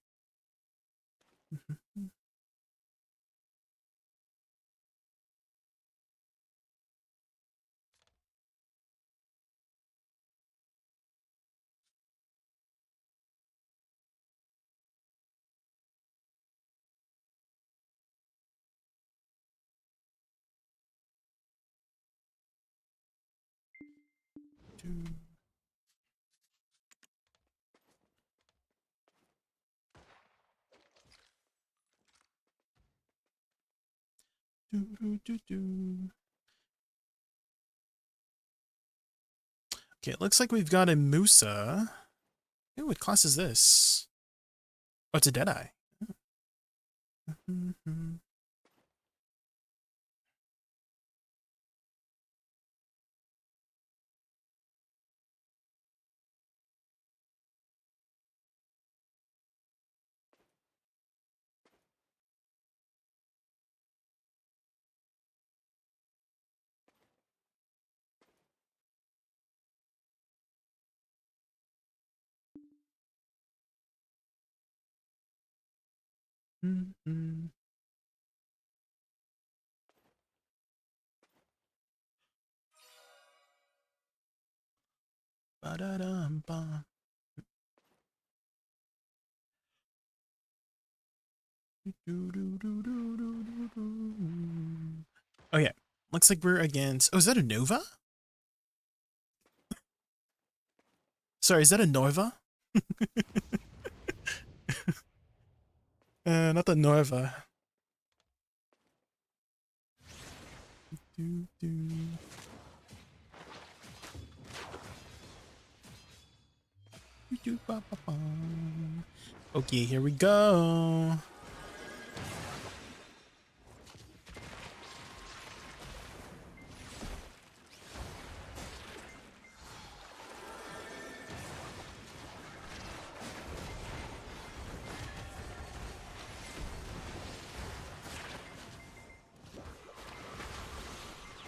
Okay, it looks like we've got a Musa. Ooh, what class is this? Oh, it's a Deadeye. Ba-da-dum-bum. Oh yeah, looks like we're against. Oh, is that a Nova? Sorry, is that a Nova? Not the Nova. Okay, here we go.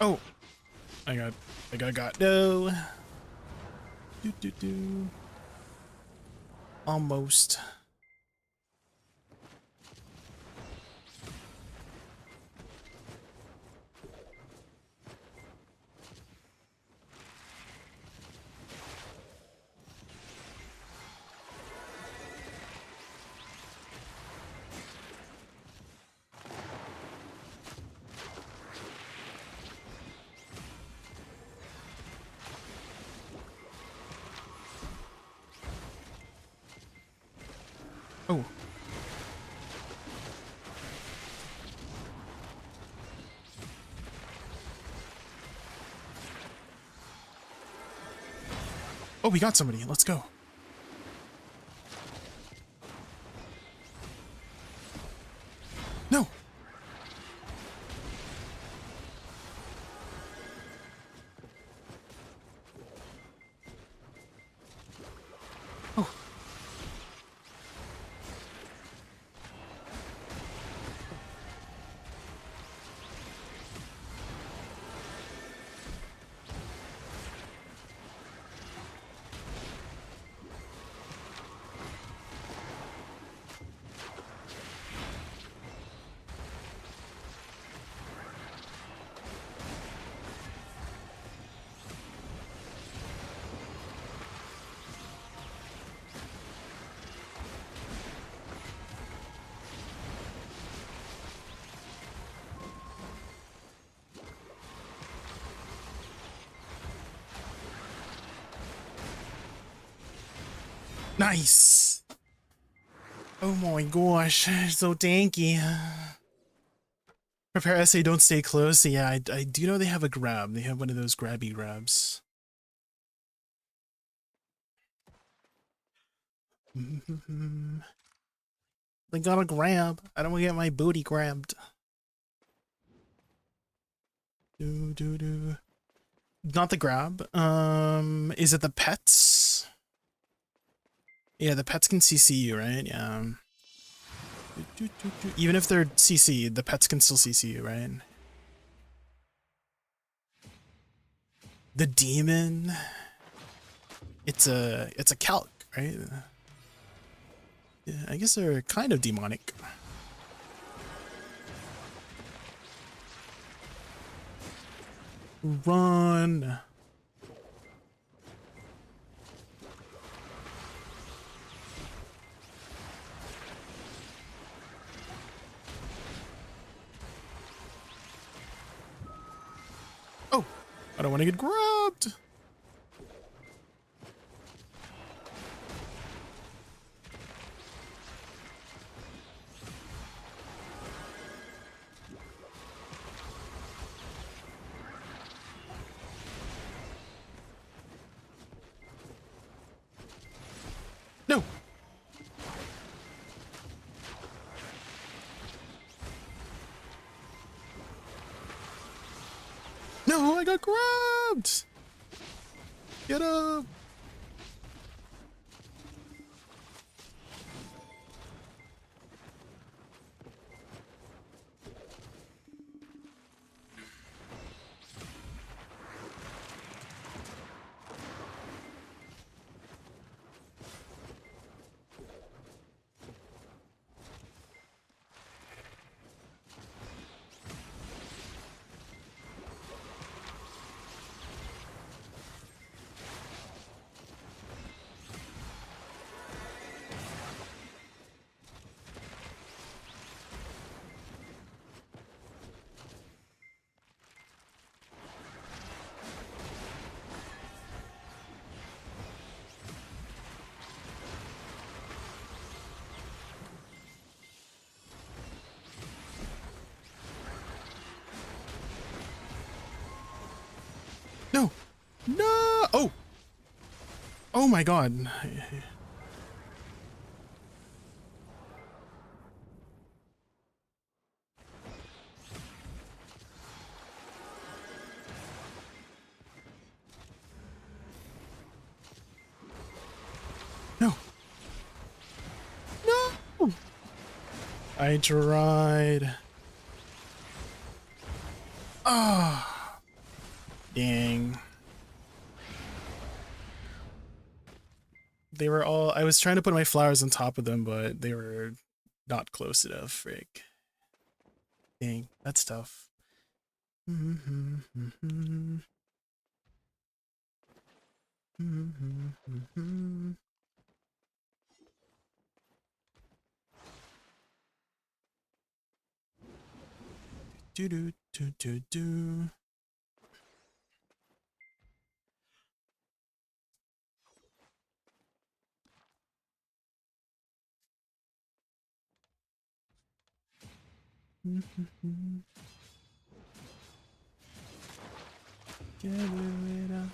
Oh, I got no. Almost. Oh. Oh, we got somebody. Let's go. No. Oh. Nice. Oh my gosh, so tanky. Prepare essay, don't stay close. Yeah, I do know they have a grab. They have one of those grabby grabs. They got a grab. I don't want to get my booty grabbed. Not the grab. Is it the pets? Yeah, the pets can CC you, right? Yeah. Even if they're CC, the pets can still CC you, right? The demon. It's a calc, right? Yeah, I guess they're kind of demonic. Run. Oh, I don't want to get grabbed. No. No, I got grabbed. Get up. No. No. Oh. Oh my god. No. No. I tried. Ah. Dang. They were all, I was trying to put my flowers on top of them, but they were not close enough, frick. Dang, that's tough. Do do do do do. Get it up.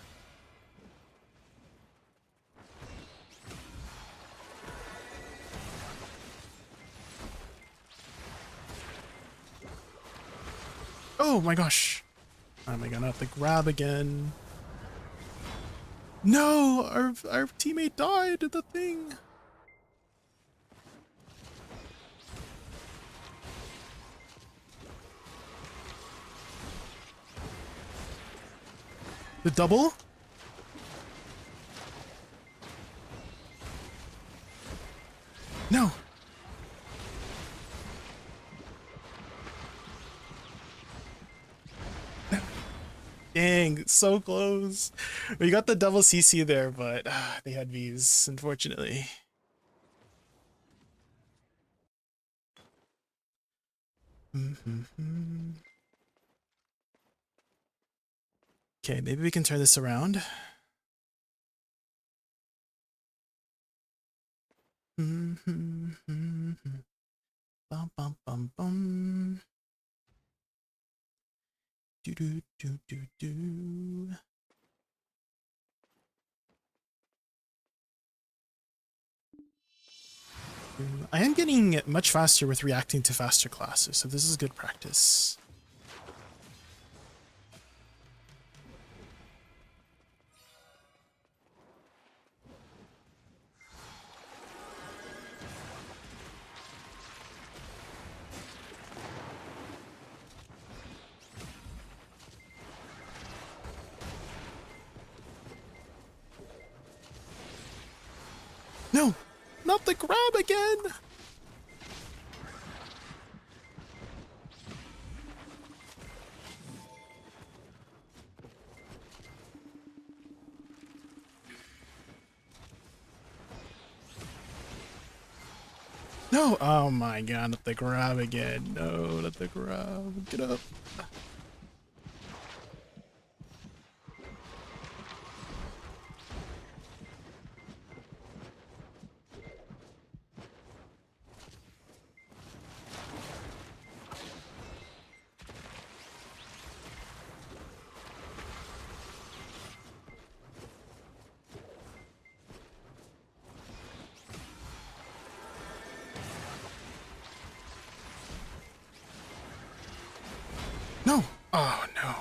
Oh my gosh. Am I gonna have to grab again? No, our teammate died at the thing. The double? No. Dang, so close. We got the double CC there, but they had Vs, unfortunately. Okay, maybe we can turn this around. Bum, bum, bum, bum. Do do do do do. I am getting much faster with reacting to faster classes, so this is good practice. No, not the grab again. No, oh my god, not the grab again. No, not the grab. Get up. No! Oh no.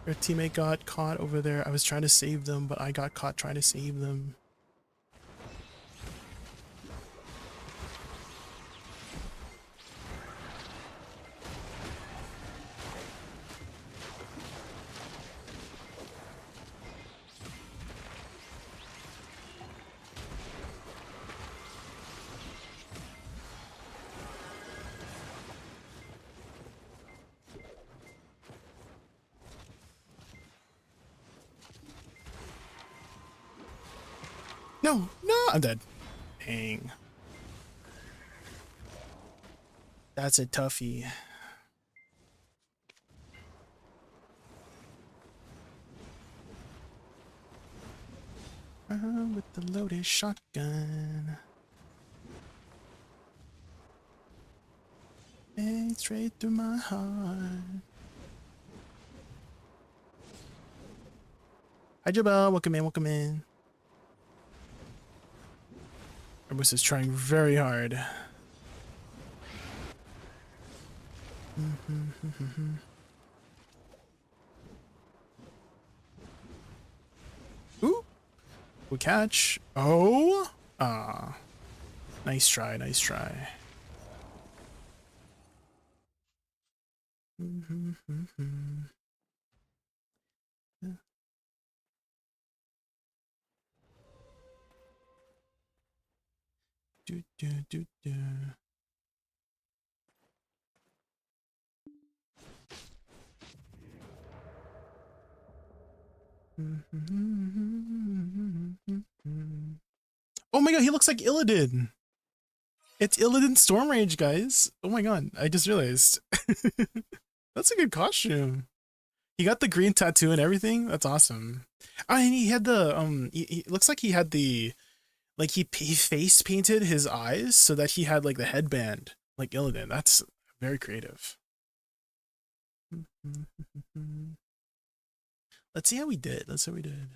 Your teammate got caught over there. I was trying to save them, but I got caught trying to save them. No, no, I'm dead. Dang. That's a toughie. With the loaded shotgun. It's straight through my heart. Hi Jabal, welcome in, welcome in. Woosa is trying very hard. Ooh, we catch. Oh, ah, nice try, nice try. Do do do do. Oh my god, he looks like Illidan. It's Illidan Storm Rage, guys. Oh my god, I just realized. That's a good costume. He got the green tattoo and everything. That's awesome. Oh, and he had the he looks like he had the like he face painted his eyes so that he had like the headband like Illidan. That's very creative. Let's see how we did. Let's see how we did.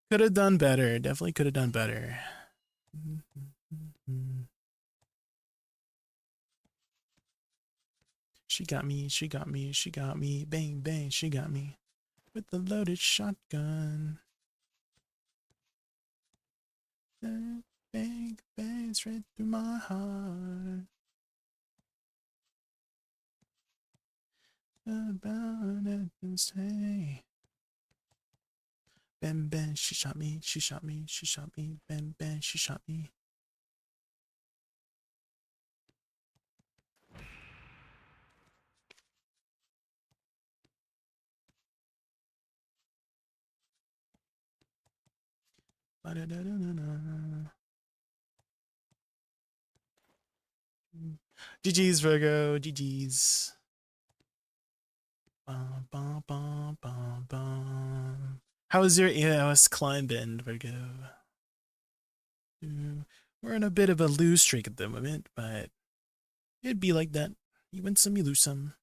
Could have done better. Definitely could have done better. She got me, she got me, she got me. Bang, bang, she got me. With the loaded shotgun. Bang, bang, straight through my heart. About it to stay. Bang, bang, she shot me, she shot me, she shot me. Bang, bang, she shot me. GG's, Virgo. GG's. Bum, bum, bum, bum, bum. How was your EOS climb been, Virgo? We're in a bit of a lose streak at the moment, but it'd be like that. You win some, you lose some.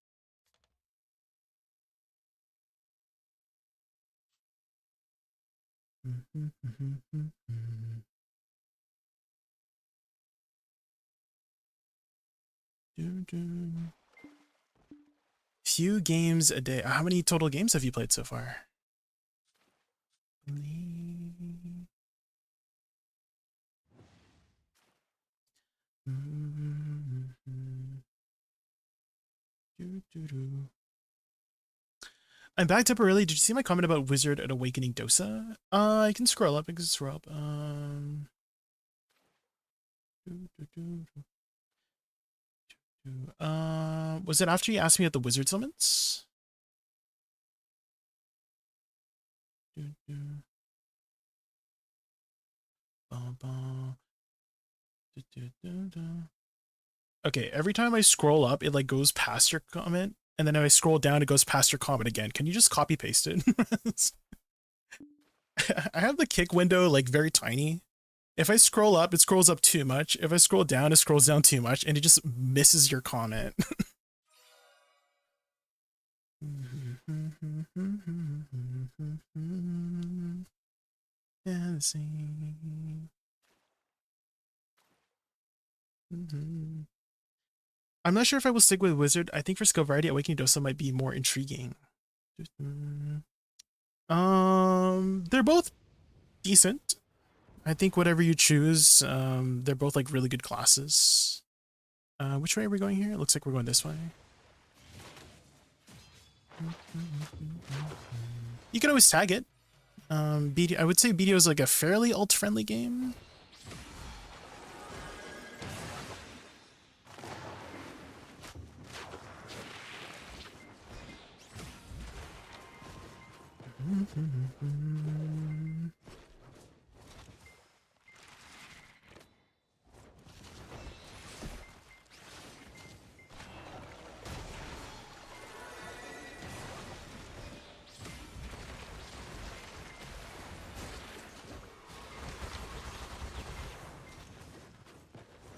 Few games a day. How many total games have you played so far? I'm backed up early. Did you see my comment about Wizard at Awakening Dosa? I can scroll up. I can scroll up. Was it after you asked me at the Wizard summons? Okay, every time I scroll up, it like goes past your comment, and then if I scroll down, it goes past your comment again. Can you just copy paste it? I have the kick window like very tiny. If I scroll up, it scrolls up too much. If I scroll down, it scrolls down too much, and it just misses your comment. I'm not sure if I will stick with Wizard. I think for skill variety, Awakening Dosa might be more intriguing. They're both decent. I think whatever you choose, they're both like really good classes. Which way are we going here? It looks like we're going this way. You can always tag it. I would say BDO is like a fairly alt-friendly game.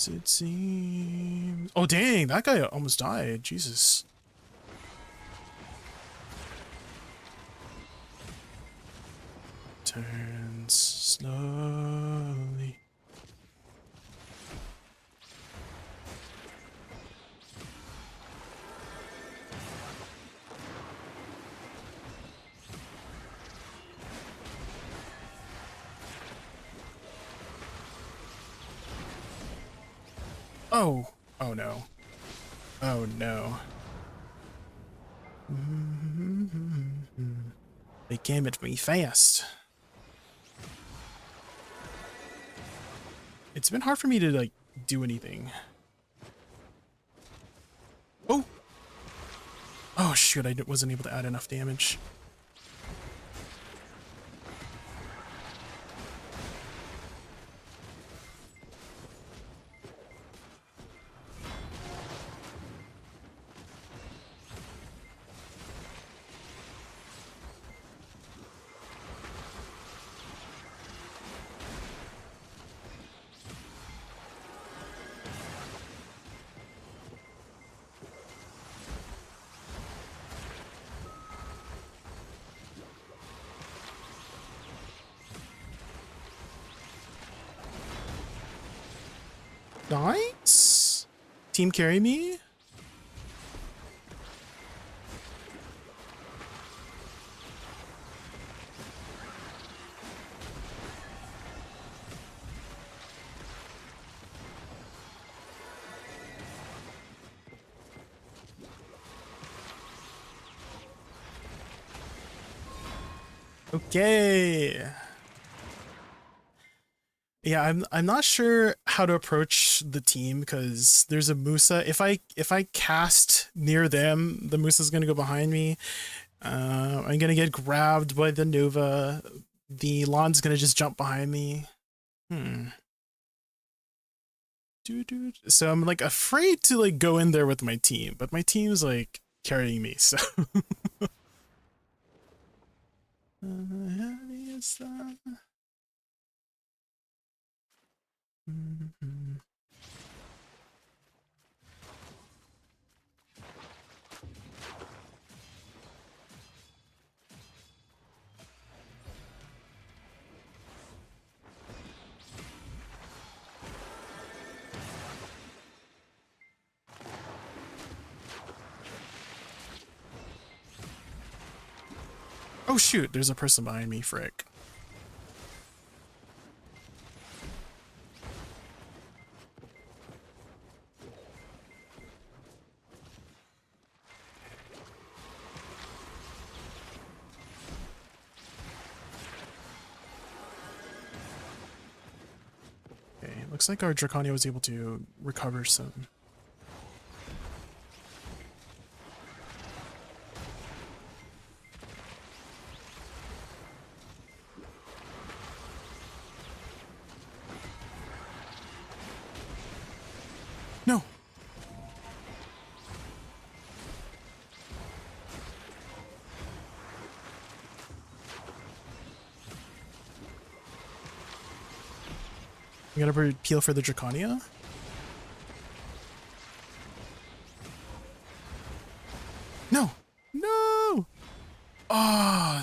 It seems. Oh dang, that guy almost died. Jesus. Turns slowly. Oh. Oh no. Oh no. They came at me fast. It's been hard for me to like do anything. Oh. Oh shoot, I wasn't able to add enough damage. Nice. Team carry me. Okay. Yeah, I'm not sure how to approach the team because there's a Musa. If I cast near them, the Musa's gonna go behind me. I'm gonna get grabbed by the Nova. The Lon's gonna just jump behind me. So I'm like afraid to like go in there with my team, but my team's like carrying me, so Oh shoot, there's a person behind me, frick. Okay, looks like our Draconia was able to recover some. No. You gotta peel for the Draconia? No! No! Oh!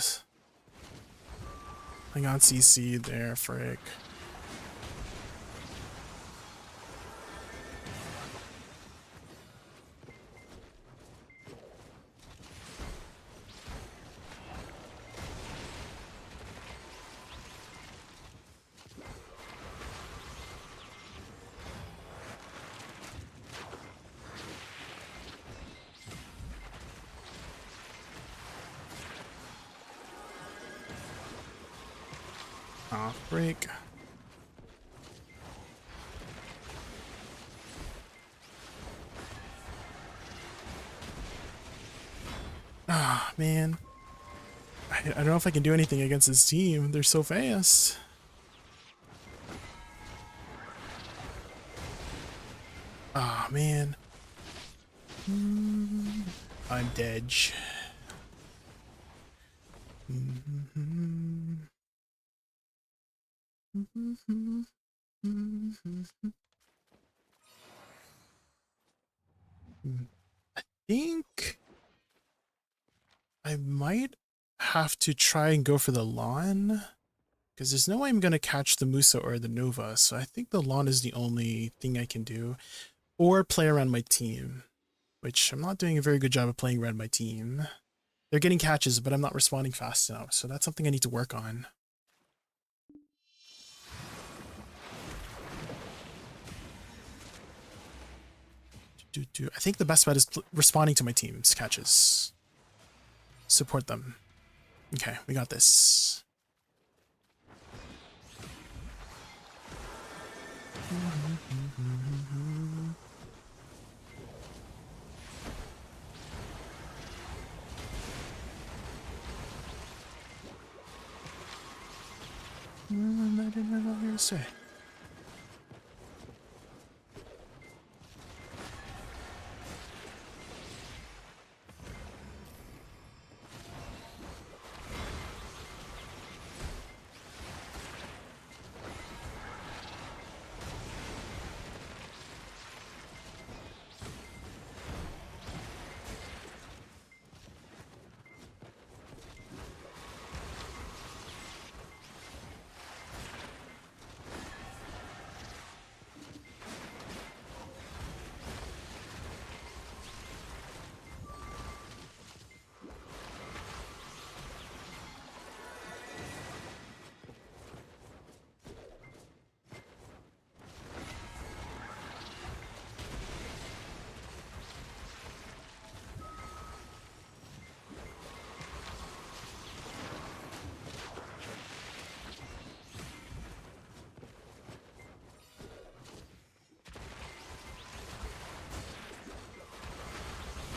I got CC there, frick. Off break. Ah, man. I don't know if I can do anything against this team. They're so fast. Ah, man. I'm dead. I think I might have to try and go for the lawn, because there's no way I'm going to catch the Musa or the Nova, so I think the lawn is the only thing I can do, or play around my team, which I'm not doing a very good job of playing around my team. They're getting catches, but I'm not responding fast enough, so that's something I need to work on. I think the best bet is responding to my team's catches. Support them. Okay, we got this. I didn't know what you were saying.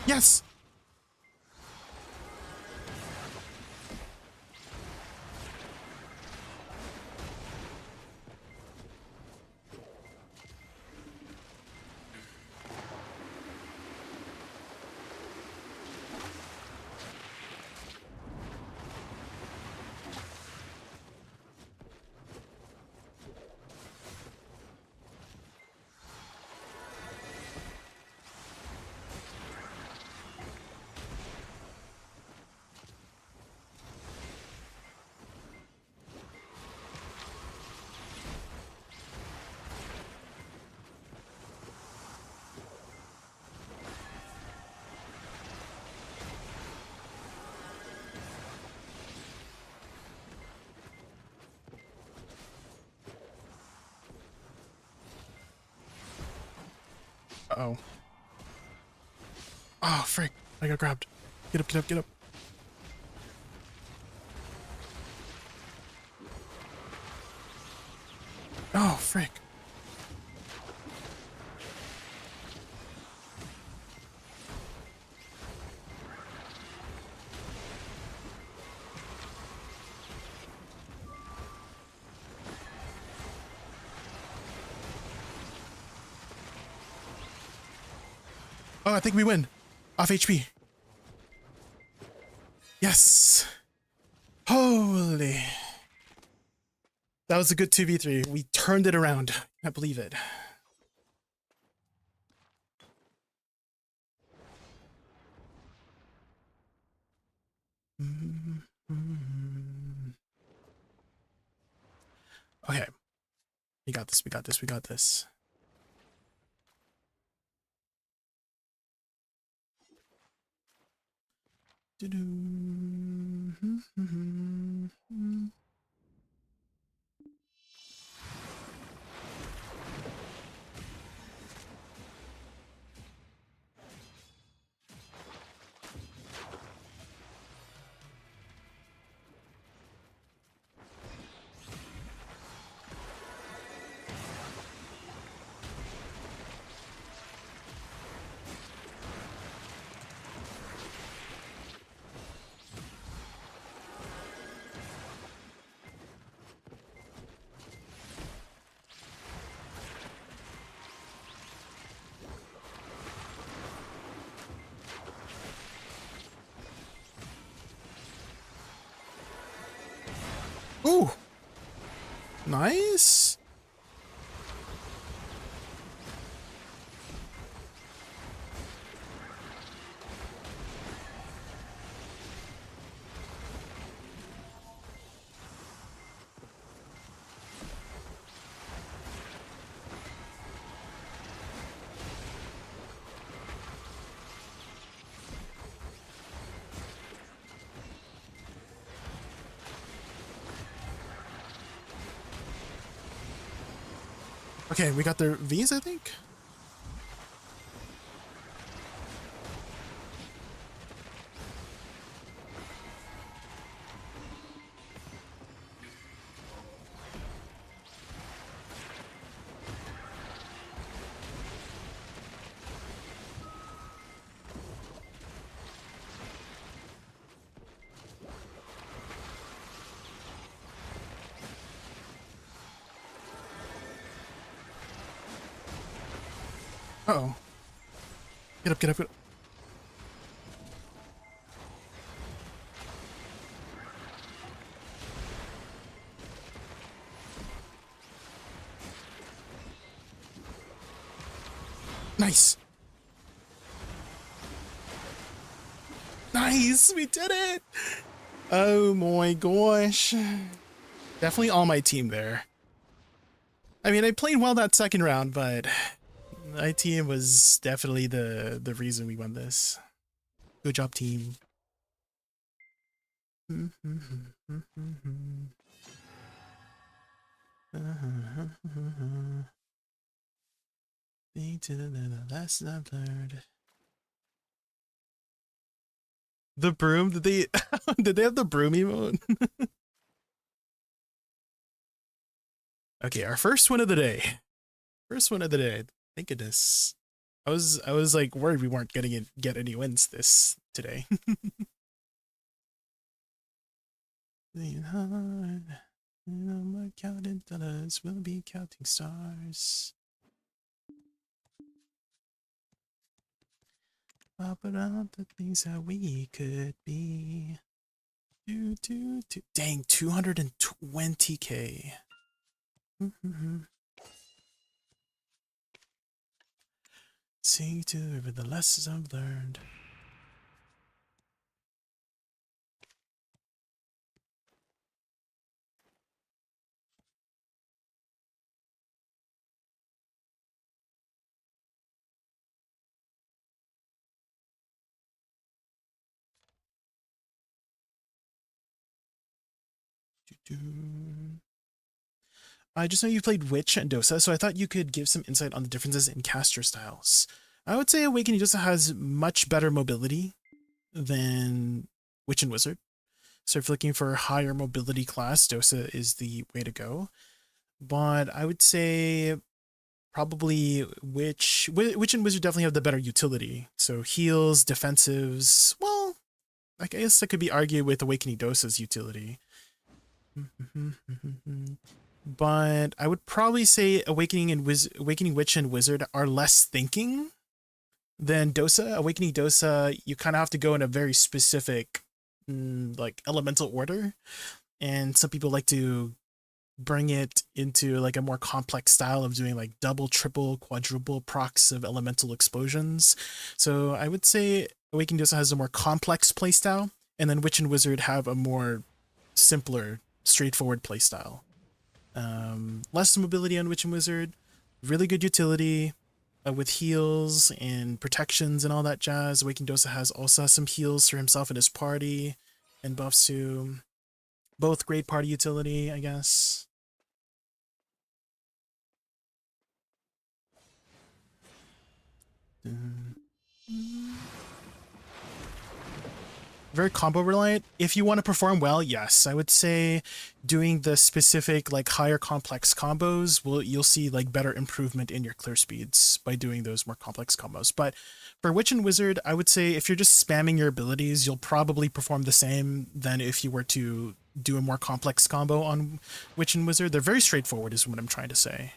Yes! Uh-oh. Oh, frick. I got grabbed. Get up, get up, get up. Oh, frick. Oh, I think we win. Off HP. Yes. Holy. That was a good 2v3. We turned it around. I can't believe it. Okay. We got this, we got this, we got this. Ooh. Nice. Okay, we got their V's, I think. Uh-oh. Get up, get up, get up. Nice. Nice, we did it. Oh my gosh. Definitely on my team there. I mean, I played well that second round, but my team was definitely the reason we won this. Good job, team. Think to the lesson I've learned. The broom? Did they did they have the broom emote? Okay, our first win of the day. First one of the day. Thank goodness. I was like worried we weren't gonna get any wins this today. Hard. I'm counting dollars, we'll be counting stars. Pop around the things that we could be. Dang, 220k. Sing to the river the lessons I've learned. I just know you played Witch and Dosa, so I thought you could give some insight on the differences in caster styles. I would say Awakening Dosa has much better mobility than Witch and Wizard. So if you're looking for a higher mobility class, Dosa is the way to go. But I would say probably Witch and Wizard definitely have the better utility. So heals, defensives, well, I guess that could be argued with Awakening Dosa's utility. But I would probably say Awakening Witch and Wizard are less thinking than Dosa. Awakening Dosa, you kind of have to go in a very specific like elemental order, and some people like to bring it into like a more complex style of doing like double, triple, quadruple procs of elemental explosions. So I would say Awakening Dosa has a more complex playstyle, and then Witch and Wizard have a more simpler, straightforward playstyle. Less mobility on Witch and Wizard, really good utility with heals and protections and all that jazz. Awakening Dosa also has some heals for himself and his party, and buffs too. Both great party utility, I guess. Very combo reliant. If you want to perform well, yes, I would say doing the specific like higher complex combos you'll see like better improvement in your clear speeds by doing those more complex combos. But for Witch and Wizard, I would say if you're just spamming your abilities, you'll probably perform the same than if you were to do a more complex combo on Witch and Wizard. They're very straightforward is what I'm trying to say.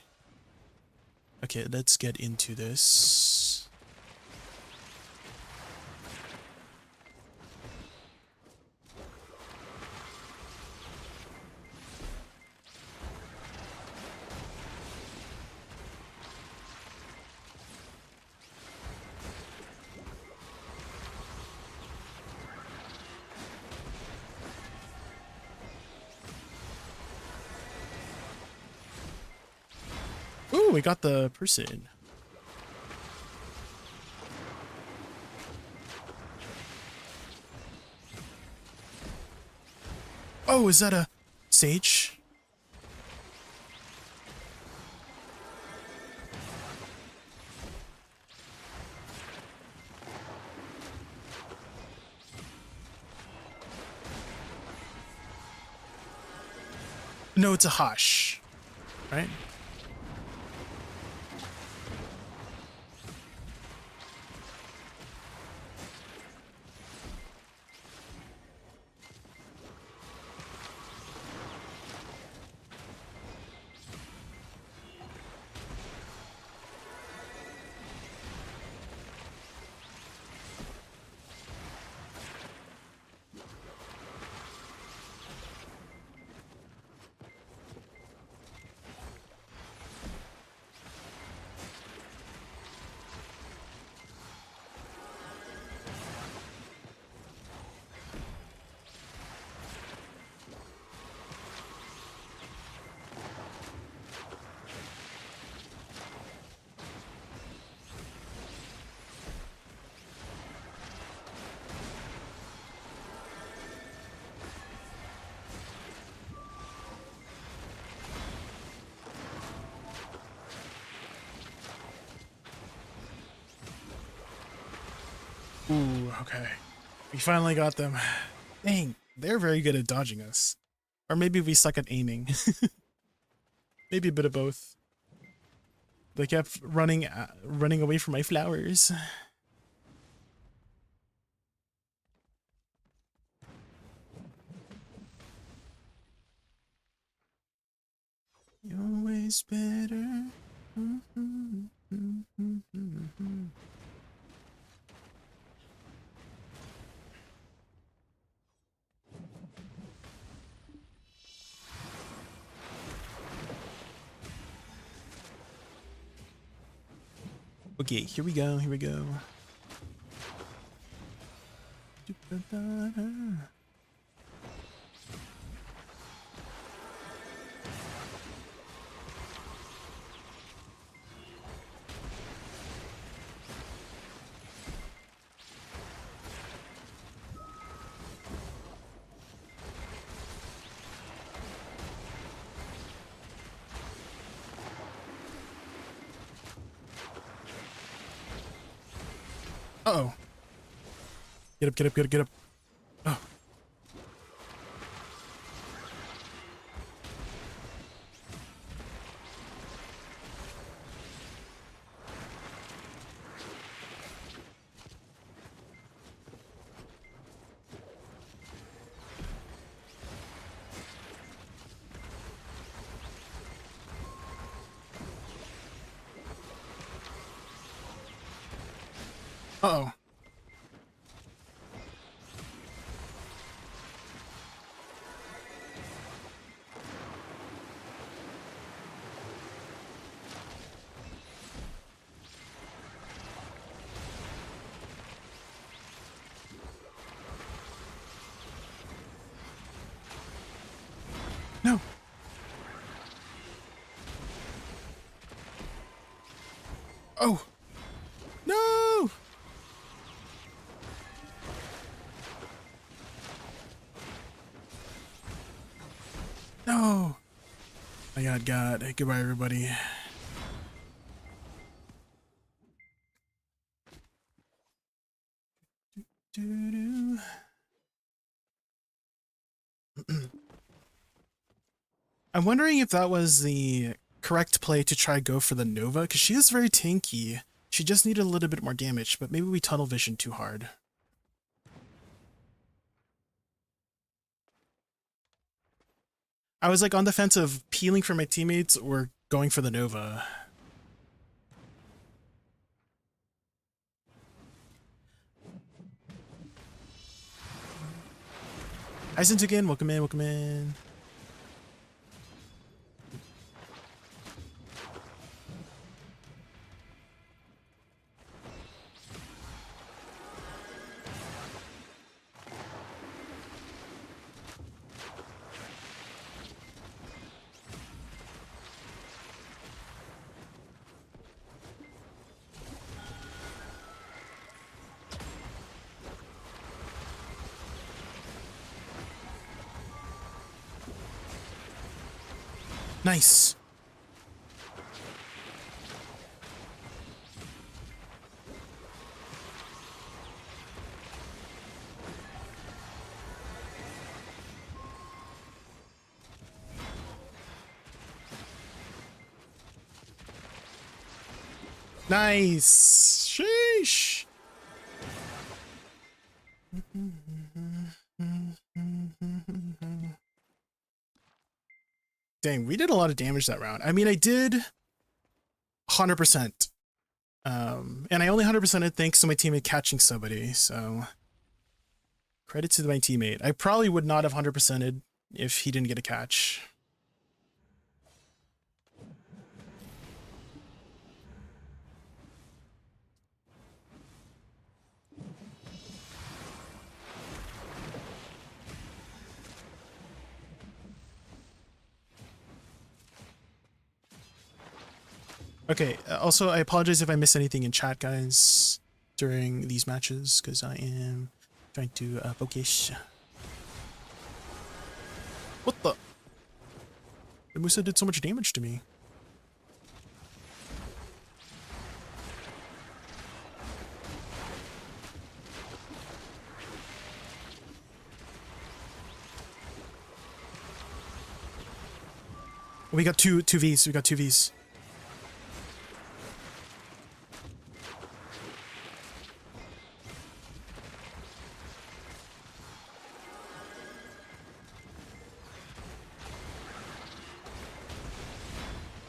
Okay, let's get into this. Ooh, we got the person. Oh, is that a sage? No, it's a Hush, right? Ooh, okay. We finally got them. Dang, they're very good at dodging us. Or maybe we suck at aiming. Maybe a bit of both. They kept running away from my flowers. You're always better. Okay, here we go, here we go. Uh-oh. Get up, get up, get up, get up. Oh. Uh-oh. No. Oh. No. No. I got God. Goodbye, everybody. Doo-doo. I'm wondering if that was the correct play to try go for the Nova, because she is very tanky. She just needed a little bit more damage, but maybe we tunnel vision too hard. I was like on the fence of peeling for my teammates or going for the Nova. Hi, Sintukin. Welcome in, welcome in. Nice. Nice. Sheesh. Dang, we did a lot of damage that round. I mean, I did 100%. And I only 100%ed thanks to my teammate catching somebody, so credit to my teammate. I probably would not have 100%ed if he didn't get a catch. Okay, also, I apologize if I miss anything in chat, guys, during these matches, because I am trying to focus. What the? The Woosa did so much damage to me. We got two Vs, we got two Vs.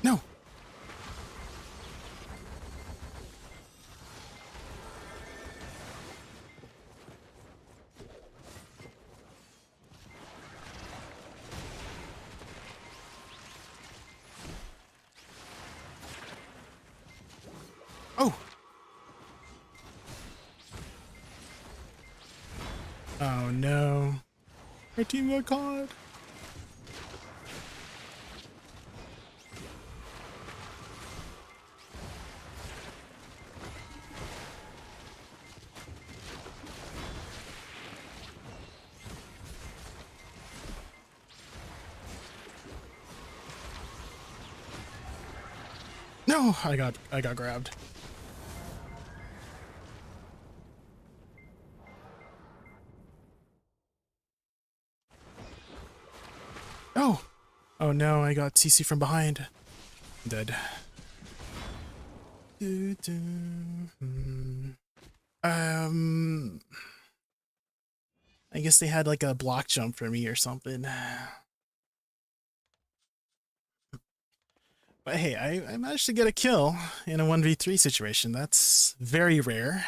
No. Oh. Oh no. Our team got caught. No, I got grabbed. Oh no, I got CC from behind. I'm dead. I guess they had like a block jump for me or something. But hey, I managed to get a kill in a 1v3 situation. That's very rare.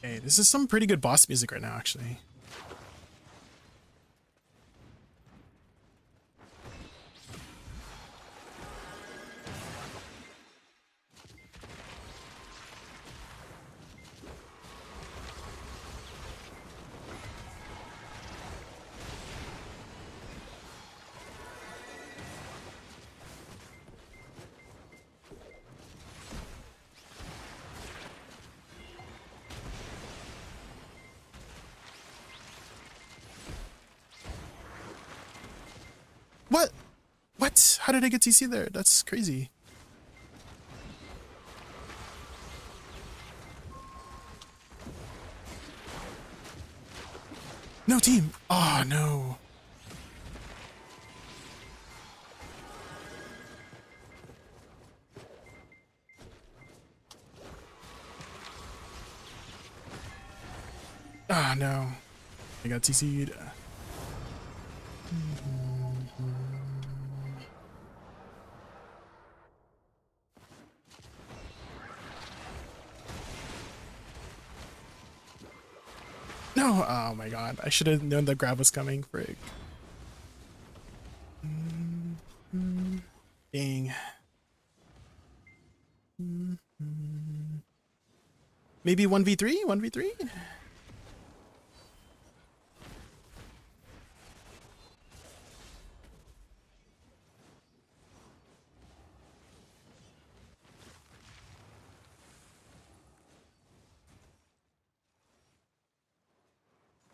Hey, this is some pretty good boss music right now, actually. What? What? How did I get TC there? That's crazy. No team. Oh no. Ah no. I got TC'd. No! Oh my god. I should have known the grab was coming. Frig. Dang. Maybe 1v3? 1v3?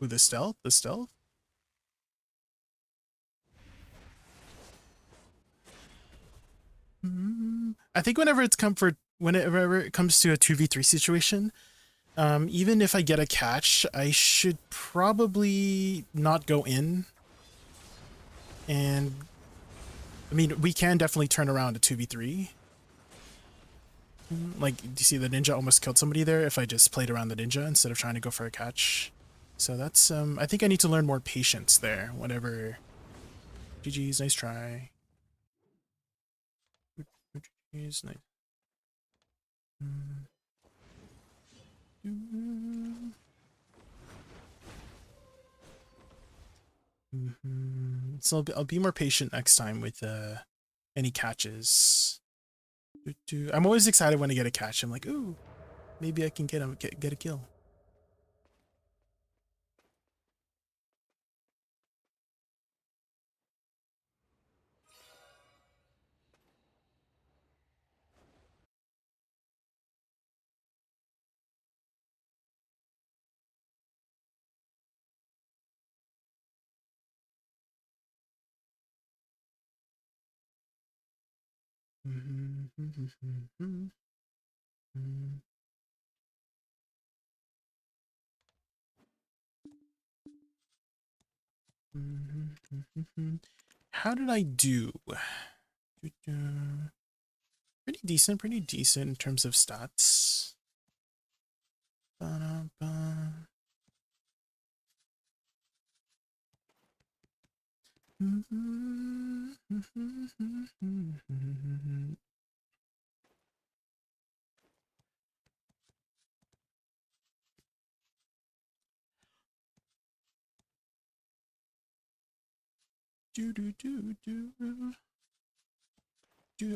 Ooh, the stealth? The stealth? I think whenever it comes to a 2v3 situation, even if I get a catch, I should probably not go in. And I mean, we can definitely turn around a 2v3. Like, do you see the ninja almost killed somebody there if I just played around the ninja instead of trying to go for a catch? So that's, I think I need to learn more patience there whenever... GG's, nice try. GG's, nice. So I'll be more patient next time with any catches. I'm always excited when I get a catch. I'm like, ooh, maybe I can get a kill. How did I do? Pretty decent in terms of stats.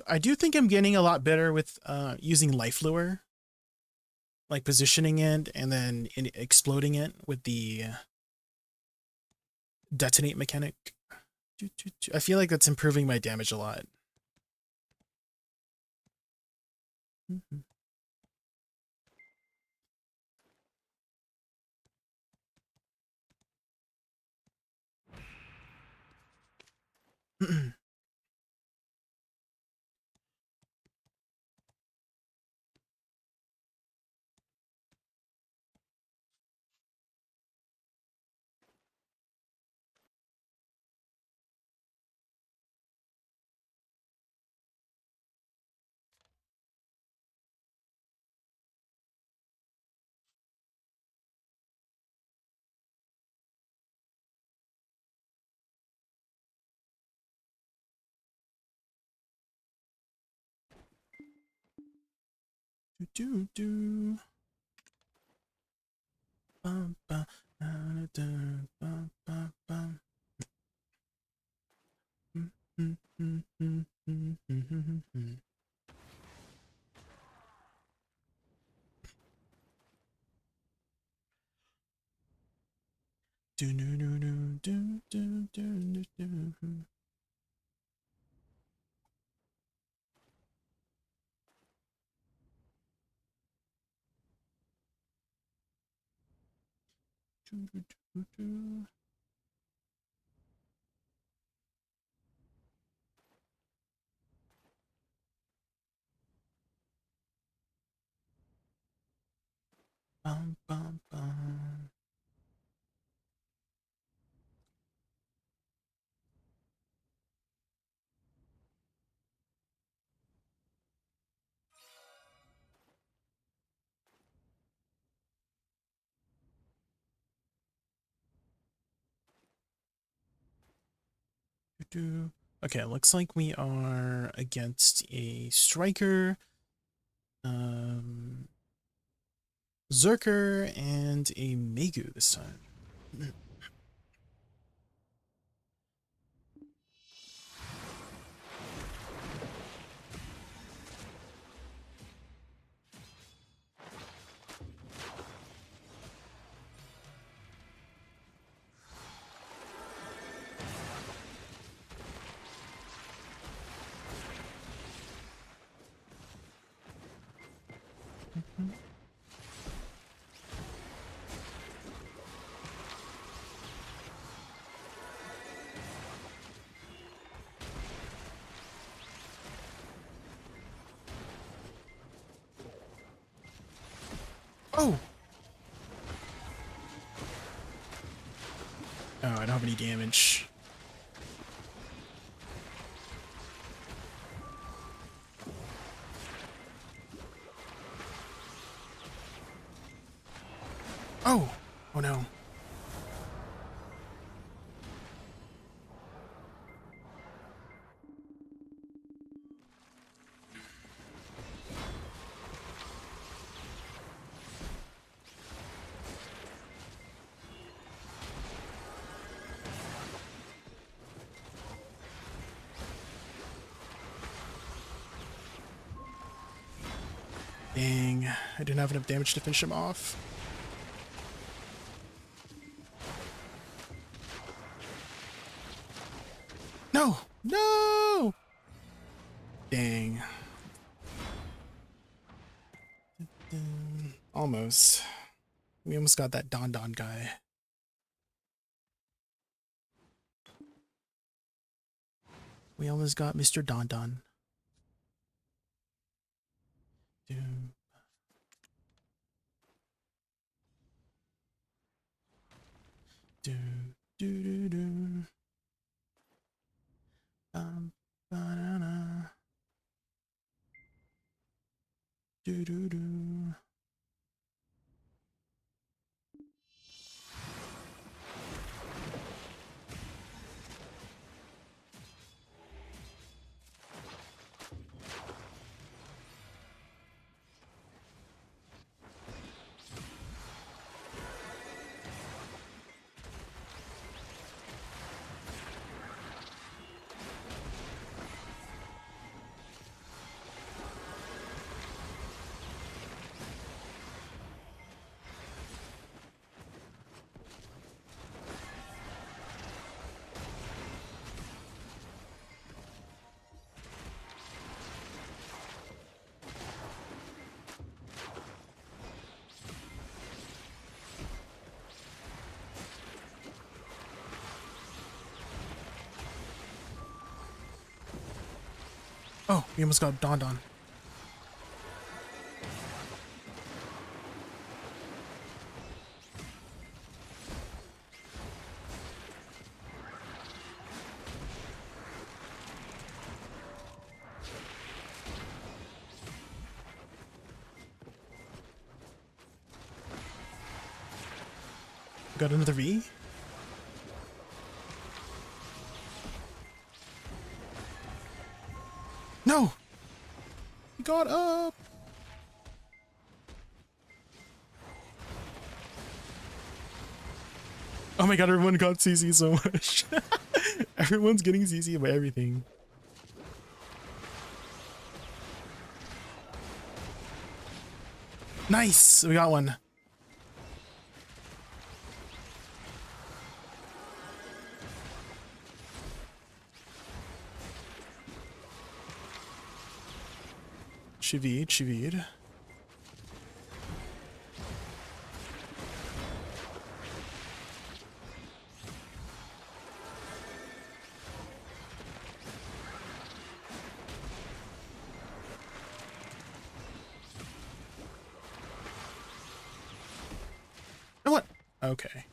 I do think I'm getting a lot better with using life lure, like positioning it and then exploding it with the detonate mechanic. I feel like that's improving my damage a lot. Do do. Bum, bum, bum, bum, bum. Do do do do do do do do. Do do do do. Bum bum bum. Do. Okay, looks like we are against a striker, Zerker, and a Megu this time. Oh! Oh, I don't have any damage. Oh! Oh no. Dang, I didn't have enough damage to finish him off. No! No! Dang. Almost. We almost got that Don Don guy. We almost got Mr. Don Don. Do. Do do do do. Banana. Do do do. Oh, we almost got dawned on. Got another V? No! He got up! Oh my god, everyone got CC so much. Everyone's getting CC by everything. Nice! We got one. Shivid. What? Okay.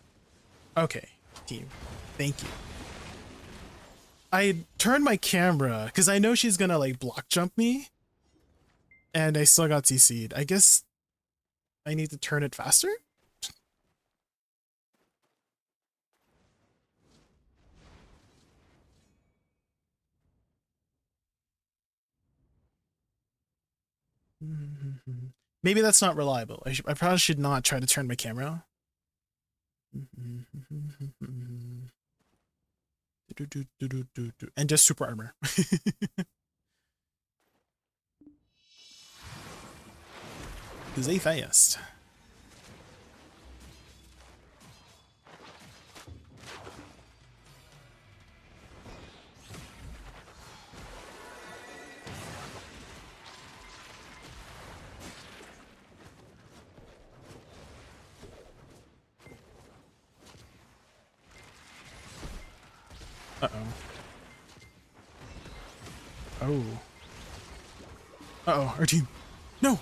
Okay, team. Thank you. I turned my camera because I know she's gonna like block jump me. And I still got CC'd. I guess I need to turn it faster? Maybe that's not reliable. I probably should not try to turn my camera. And just super armor. Because they fast. Uh-oh. Oh. Uh-oh, our team. No!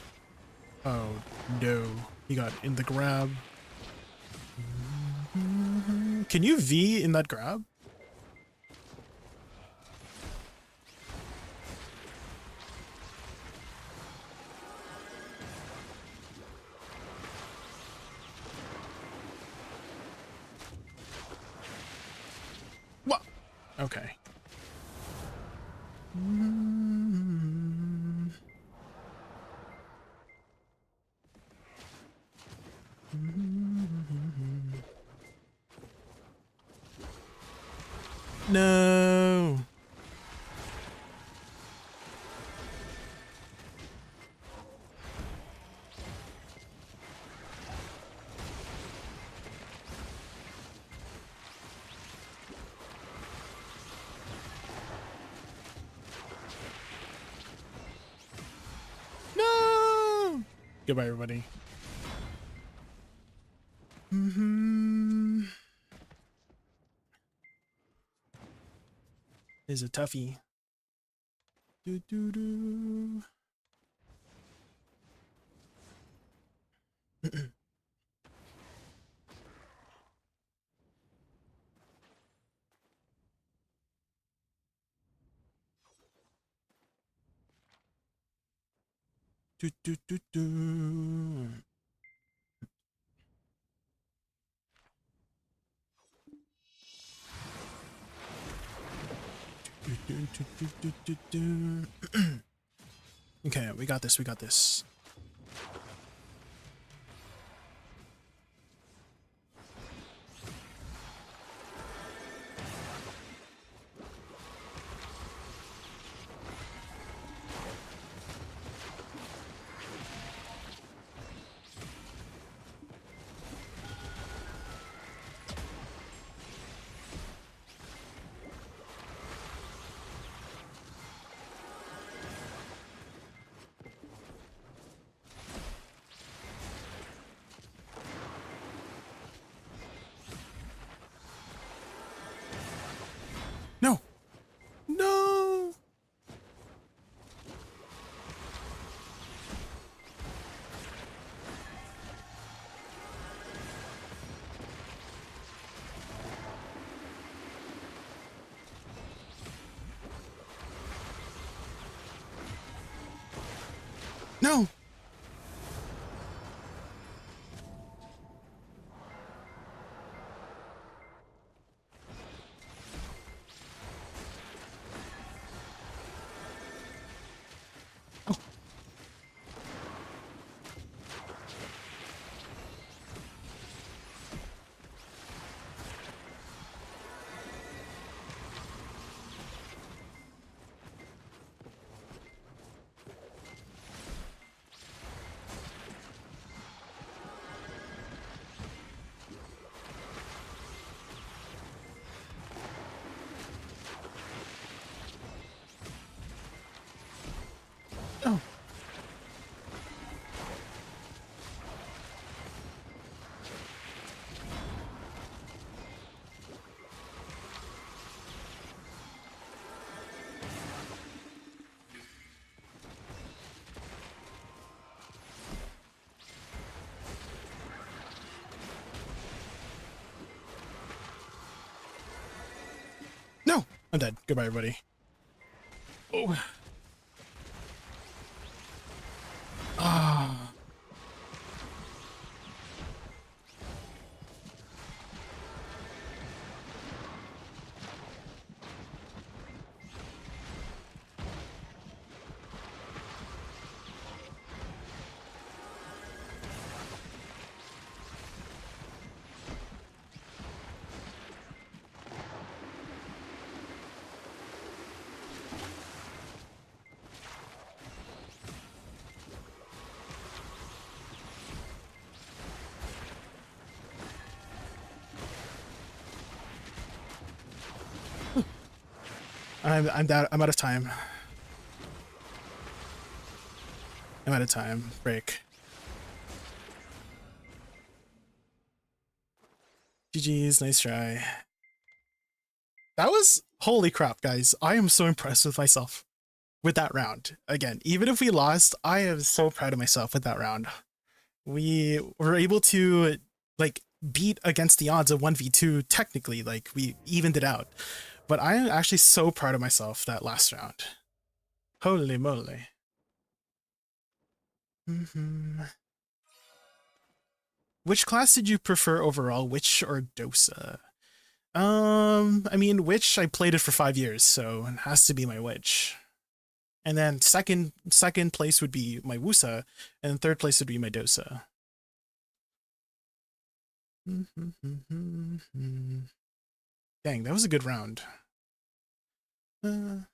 Oh, no. He got in the grab. Can you V in that grab? What? Okay. No. No. Goodbye, everybody. Is a toughie. Do do do. Do do do do. Okay, we got this, we got this. No! Oh. No! I'm dead. Goodbye, everybody. Oh. Ah. I'm out of time. I'm out of time. Break. GG's, nice try. That was holy crap, guys. I am so impressed with myself with that round. Again, even if we lost, I am so proud of myself with that round. We were able to like beat against the odds of 1v2 technically, like we evened it out. But I am actually so proud of myself that last round. Holy moly. Which class did you prefer overall, Witch or Dosa? I mean, Witch, I played it for 5 years, so it has to be my Witch. And then second place would be my Woosa, and third place would be my Dosa. Dang, that was a good round. The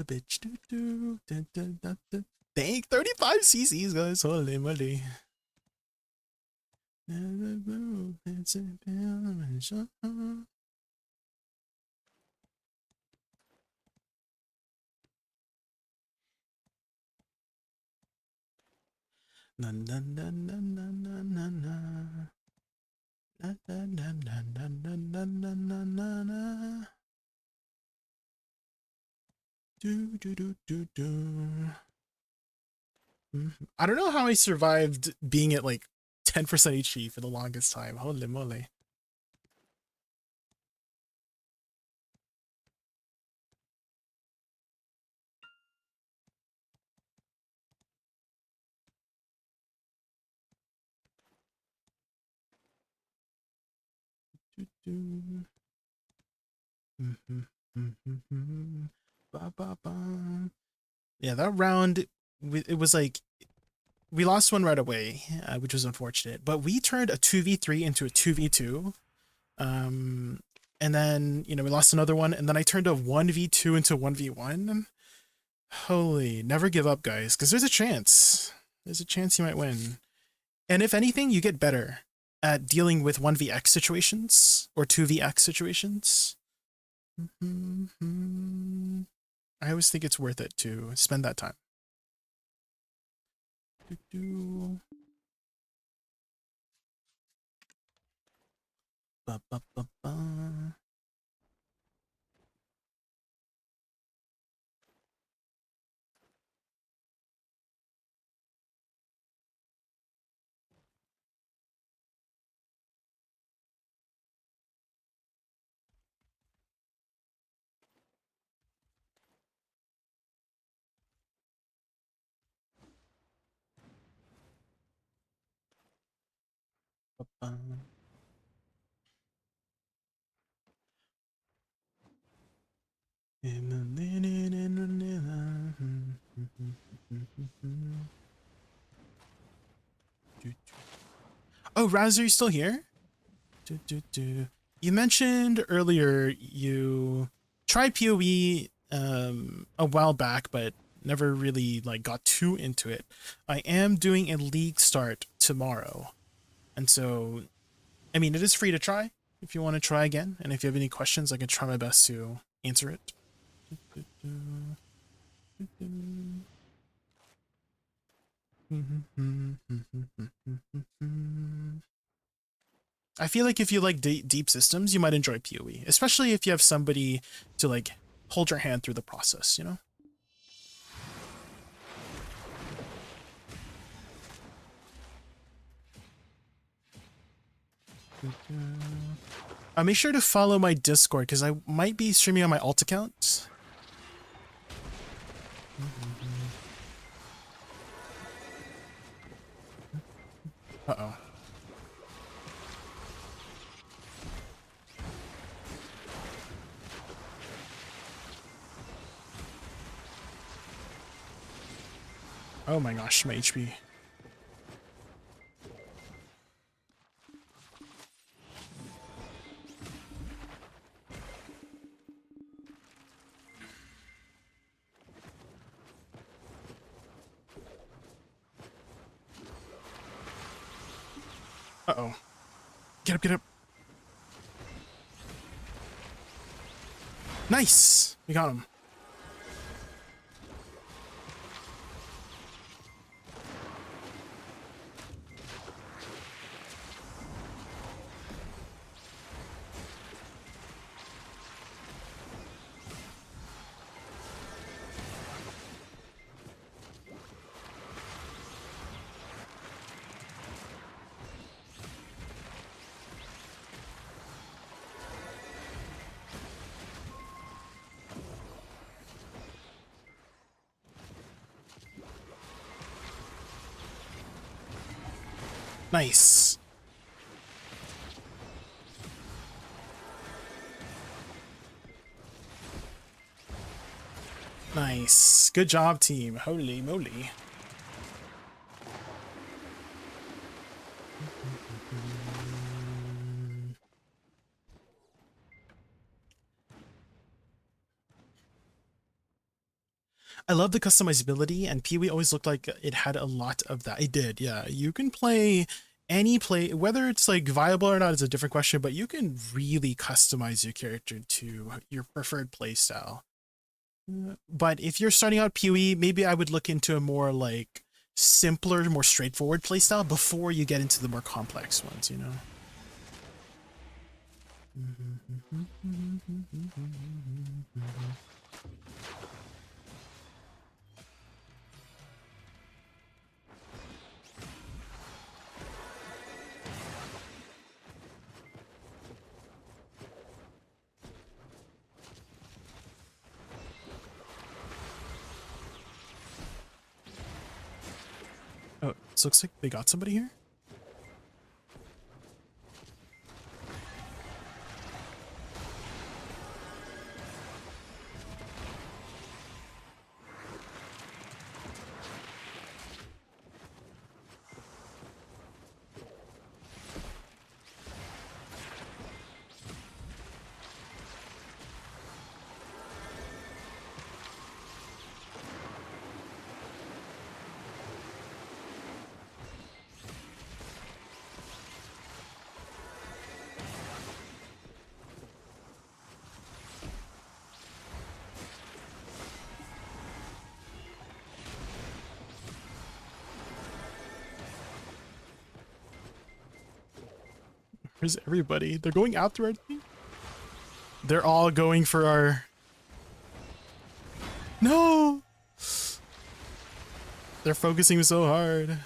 bitch dang, 35 CCs, guys. Holy moly. Na na na na na na na na. Na na na na na na na na na na. Do do do do do. I don't know how I survived being at like 10% HP for the longest time. Holy moly. Ba, ba, ba. Yeah, that round, it was like, we lost one right away, which was unfortunate, but we turned a 2v3 into a 2v2. And then, you know, we lost another one, and then I turned a 1v2 into 1v1. Holy, never give up, guys, because there's a chance. There's a chance you might win. And if anything, you get better at dealing with 1vx situations or 2vx situations. I always think it's worth it to spend that time. Ba, ba, ba, ba. Oh, Raz, are you still here? You mentioned earlier you tried PoE a while back, but never really like got too into it. I am doing a league start tomorrow, and so I mean it is free to try if you want to try again, and if you have any questions, I can try my best to answer it. I feel like if you like deep systems, you might enjoy PoE, especially if you have somebody to like hold your hand through the process, you know? Make sure to follow my Discord because I might be streaming on my alt account. Uh-oh. Oh my gosh, my HP. Uh-oh. Get up, get up. Nice! We got him. Nice. Nice. Good job, team. Holy moly. I love the customizability, and PoE always looked like it had a lot of that. It did, yeah. You can play any play, whether it's like viable or not is a different question, but you can really customize your character to your preferred play style. But if you're starting out PoE, maybe I would look into a more like simpler, more straightforward playstyle before you get into the more complex ones, you know? Oh, this looks like they got somebody here? Where's everybody? They're going after our team? They're all going for our... No! They're focusing so hard.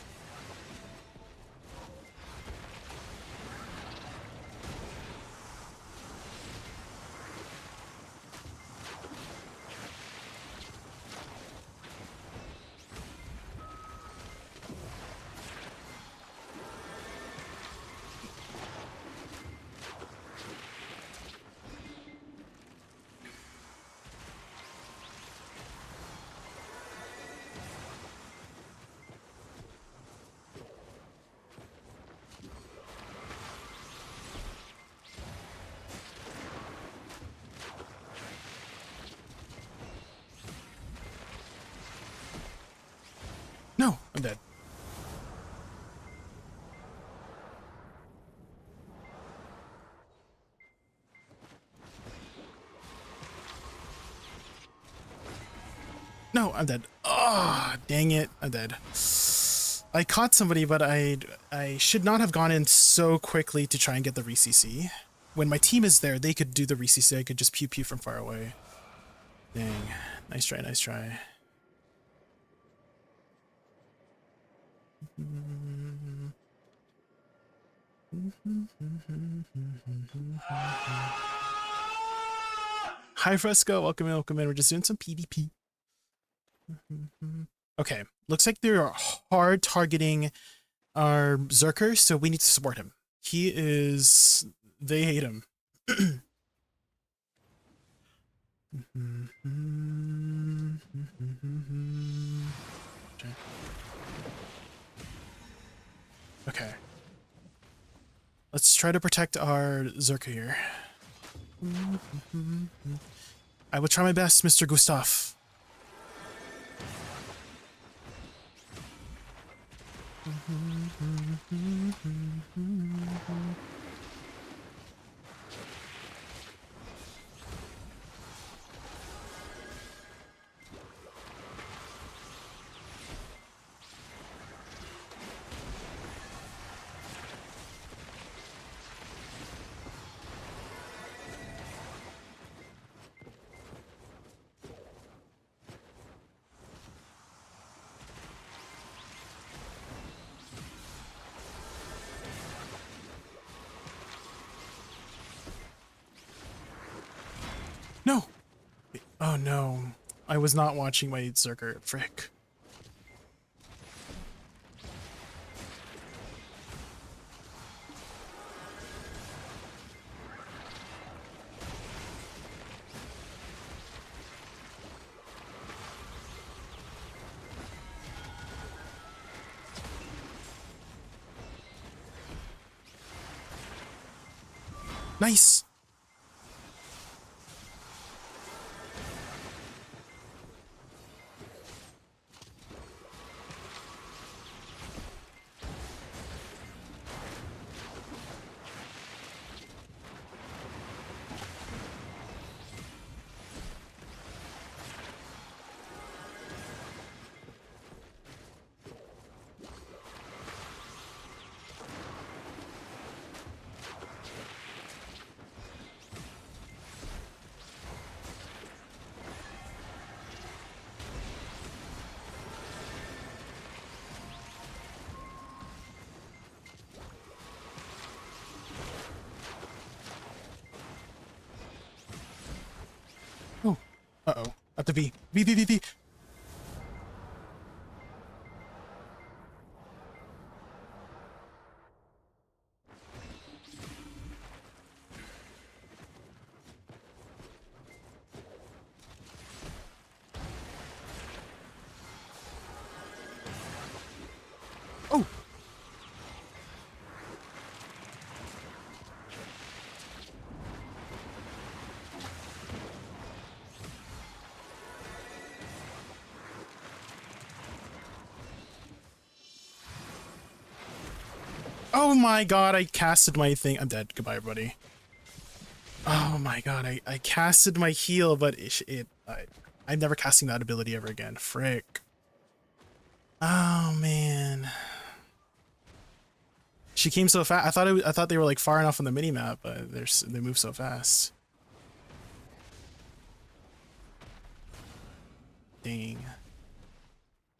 No, I'm dead. No, I'm dead. Oh, dang it. I'm dead. I caught somebody, but I should not have gone in so quickly to try and get the re-CC. When my team is there, they could do the re-CC. I could just pew-pew from far away. Dang. Nice try, nice try. Hi, Fresco. Welcome in, welcome in. We're just doing some PvP. Okay, looks like they're hard targeting our Zerker, so we need to support him. He is... They hate him. Okay. Let's try to protect our Zerker here. I will try my best, Mr. Gustav. No! Oh no. I was not watching my Zerker. Frick. Nice! Oh. Uh-oh. At the V. V. Oh! Oh my god, I casted my thing. I'm dead. Goodbye, everybody. Oh my god, I casted my heal, but I'm never casting that ability ever again. Frick. Oh man. She came so fast. I thought they were like far enough on the minimap, but they move so fast. Dang.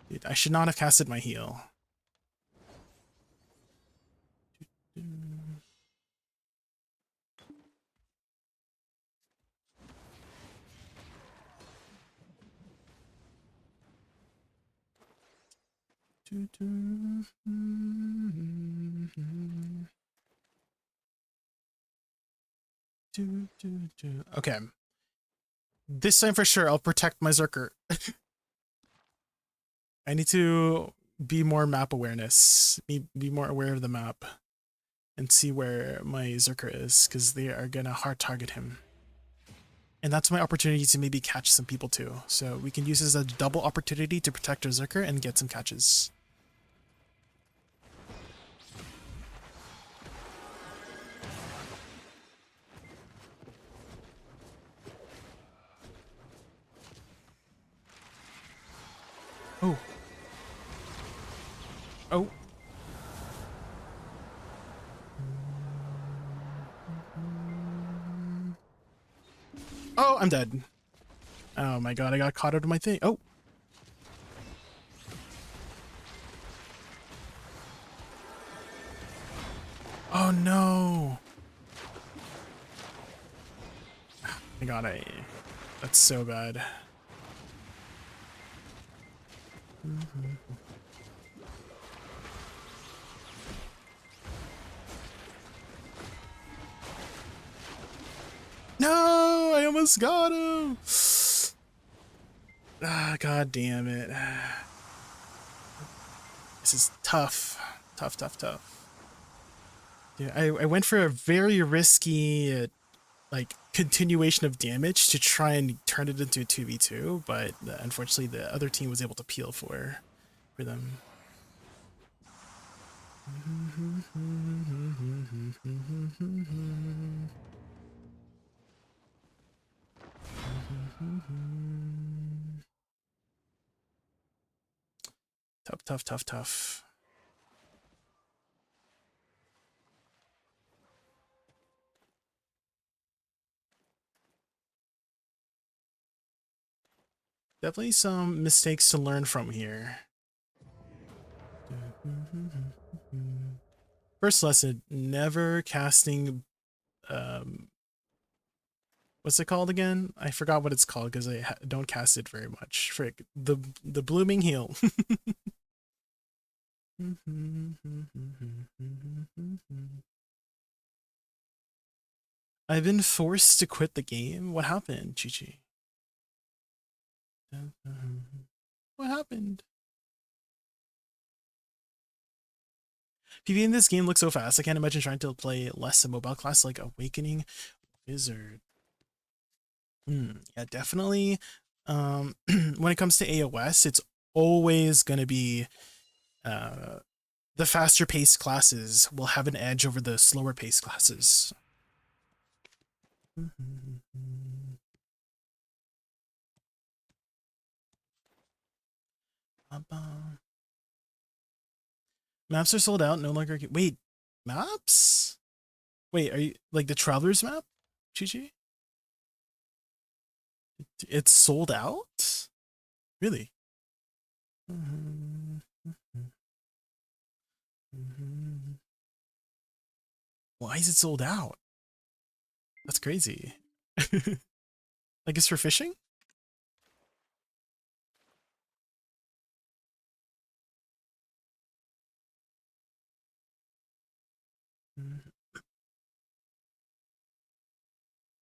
Dude, I should not have casted my heal. Okay. This time for sure, I'll protect my Zerker. I need to be more map awareness. Be more aware of the map. And see where my Zerker is, because they are gonna hard target him. And that's my opportunity to maybe catch some people too. So we can use this as a double opportunity to protect our Zerker and get some catches. Oh. Oh. Oh, I'm dead. Oh my god, I got caught out of my thing. Oh. Oh no. My god, that's so bad. No, I almost got him. Ah, god damn it. This is tough. Tough, tough, tough. Yeah, I went for a very risky like continuation of damage to try and turn it into a 2v2, but unfortunately the other team was able to peel for them. Tough, tough, tough, tough. Definitely some mistakes to learn from here. First lesson, never casting, what's it called again? I forgot what it's called because I don't cast it very much. Frick, the blooming heel. I've been forced to quit the game. What happened, Chi-Chi? What happened? PvP in this game looks so fast. I can't imagine trying to play less a mobile class like Awakening Wizard. Yeah, definitely. When it comes to AOS, it's always going to be the faster paced classes will have an edge over the slower paced classes. Maps are sold out, no longer. Wait, maps? Wait, are you like the Traveler's map? Chi-Chi? It's sold out? Really? Why is it sold out? That's crazy. Like it's for fishing?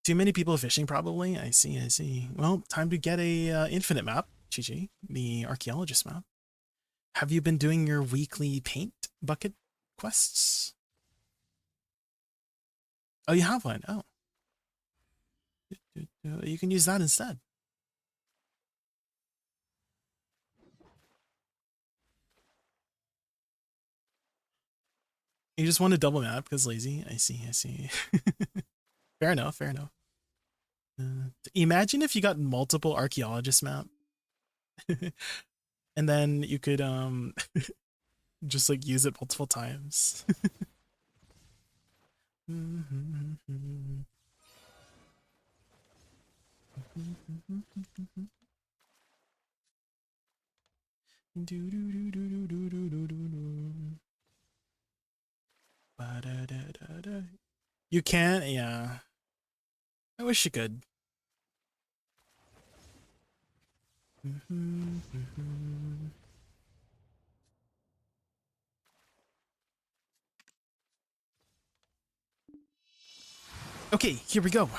Too many people fishing, probably. I see, I see. Well, time to get a infinite map, Chi-Chi, the archaeologist map. Have you been doing your weekly paint bucket quests? Oh, you have one. Oh. You can use that instead. You just want a double map because lazy. I see, I see. Fair enough, fair enough. Imagine if you got multiple archaeologist map. And then you could just like use it multiple times. You can't, yeah. I wish you could. Okay, here we go.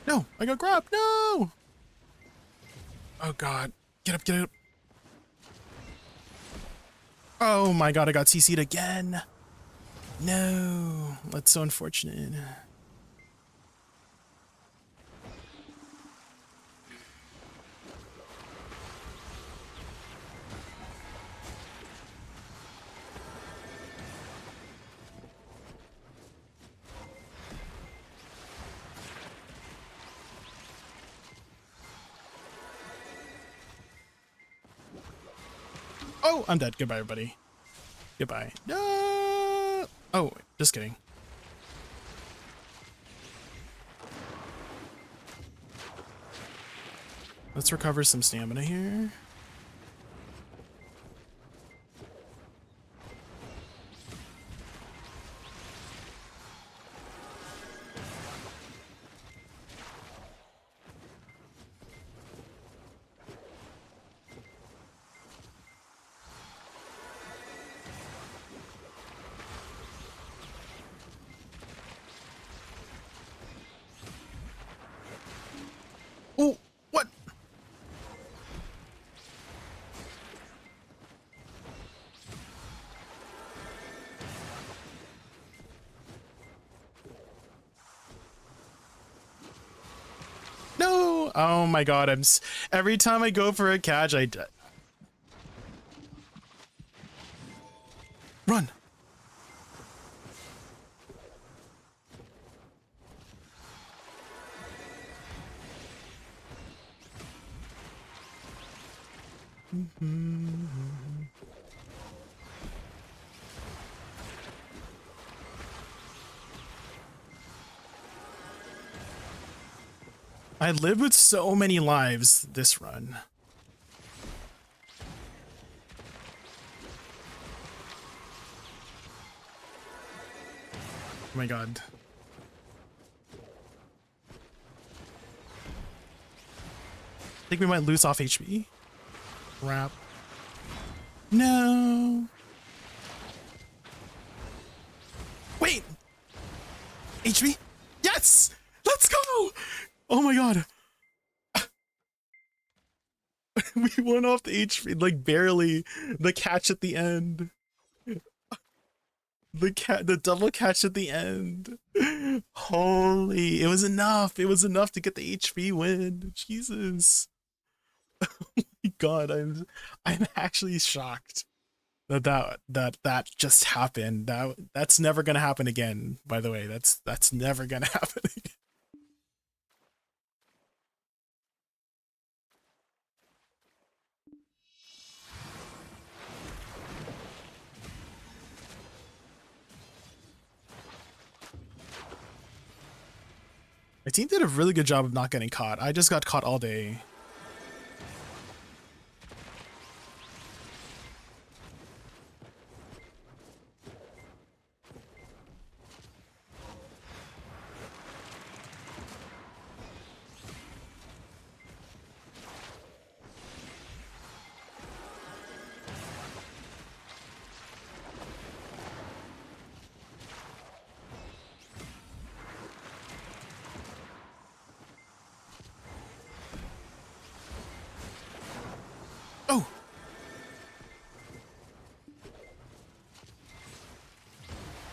No, I got grabbed. No. Oh God. Get up, get up. Oh my God, I got CC'd again. No, that's so unfortunate. Oh, I'm dead. Goodbye, everybody. Goodbye. No. Oh, just kidding. Let's recover some stamina here. Oh, what? No! Oh my God, every time I go for a catch, I run. I lived with so many lives this run. Oh my God. I think we might lose off HP. Crap. No. Wait. HP? Yes! Let's go! Oh my God. We won off the HP, like barely. The catch at the end. The double catch at the end. Holy, it was enough. It was enough to get the HP win. Jesus. Oh my God, I'm actually shocked that just happened. That's never gonna happen again, by the way. That's never gonna happen again. My team did a really good job of not getting caught. I just got caught all day.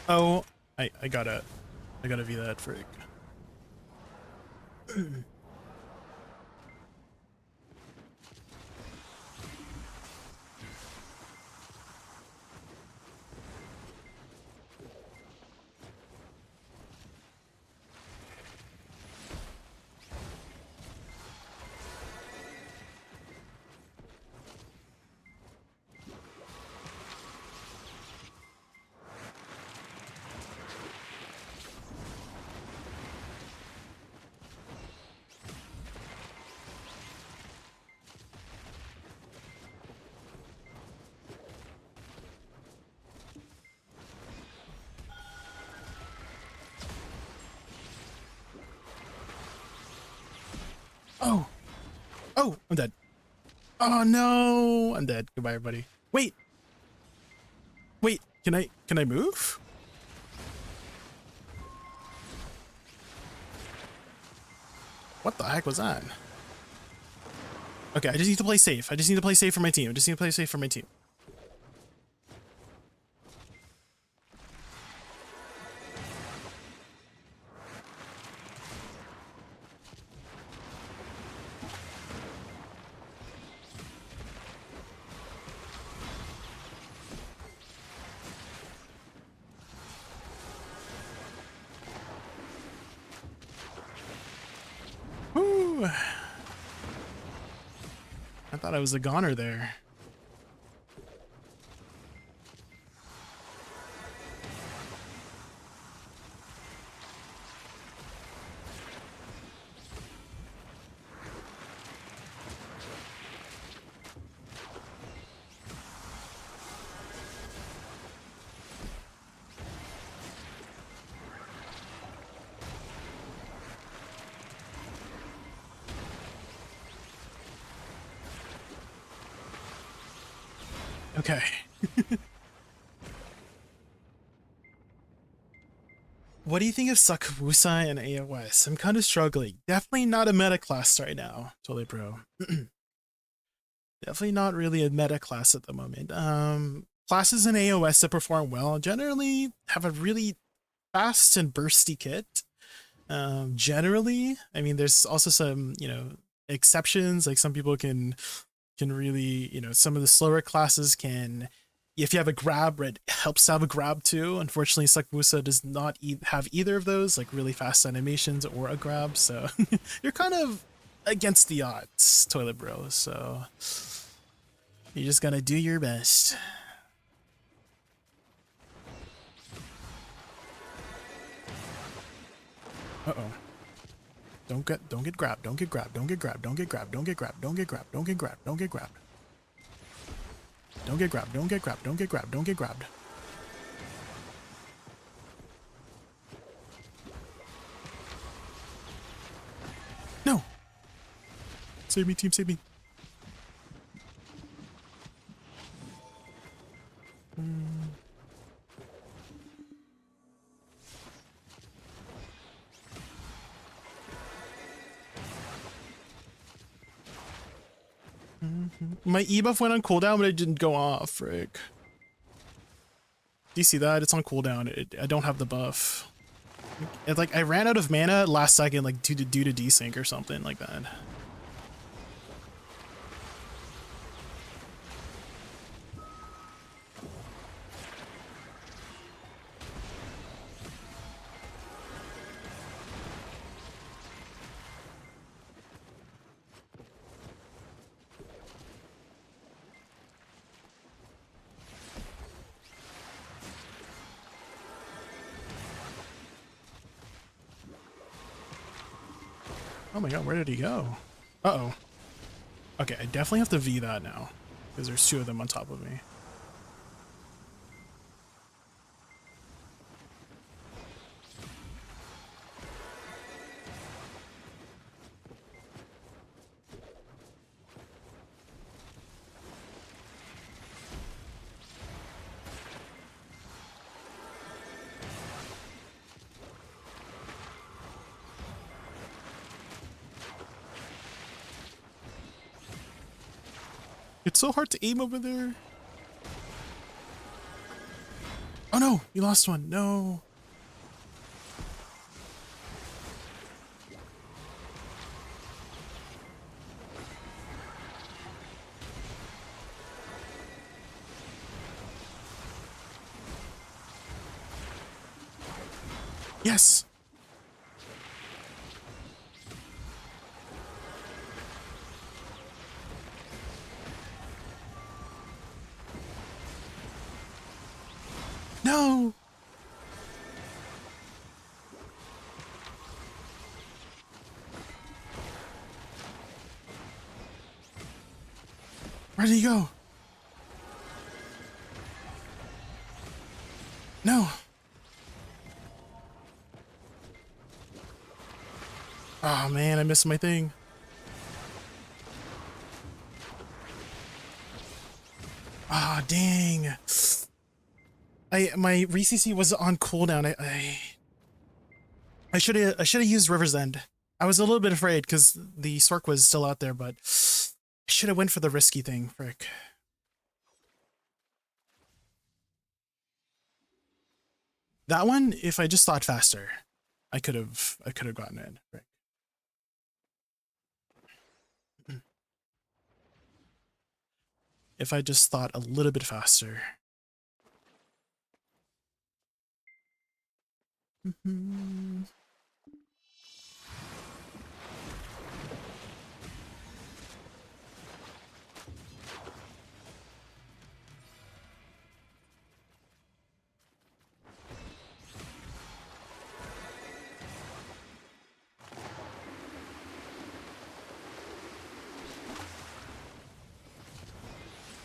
Oh, I gotta be that freak. Oh, oh, I'm dead. Oh no, I'm dead. Goodbye, everybody. Wait, can I move? What the heck was that? Okay, I just need to play safe. I just need to play safe for my team. I just need to play safe for my team. Woo! I thought I was a goner there. Okay. What do you think of Woosa and AOS? I'm kind of struggling. Definitely not a meta class right now, Totally Pro. Definitely not really a meta class at the moment. Classes in AOS that perform well generally have a really fast and bursty kit. Generally, I mean, there's also some, you know, exceptions. Like some people can really, you know, some of the slower classes can, if you have a grab, it helps to have a grab too. Unfortunately, Woosa does not have either of those, like really fast animations or a grab. So you're kind of against the odds, Toilet Bro. So you're just gonna do your best. Uh-oh. Don't get grabbed, don't get grabbed, don't get grabbed, don't get grabbed, don't get grabbed, don't get grabbed, don't get grabbed, don't get grabbed. Don't get grabbed, don't get grabbed, don't get grabbed, don't get grabbed. No! Save me, team, save me. My E-buff went on cooldown, but it didn't go off, frick. Do you see that? It's on cooldown. I don't have the buff. It's like I ran out of mana last second, like due to desync or something like that. Oh my god, where did he go? Uh-oh. Okay, I definitely have to V that now, because there's two of them on top of me. It's so hard to aim over there. Oh no, you lost one. No. Yes. No! Where did he go? No! Oh man, I missed my thing. Ah, oh, dang. My ReCC was on cooldown. I should have used River's End. I was a little bit afraid because the Sork was still out there, but I should have went for the risky thing, frick. That one, if I just thought faster, I could have gotten it. Frick. If I just thought a little bit faster.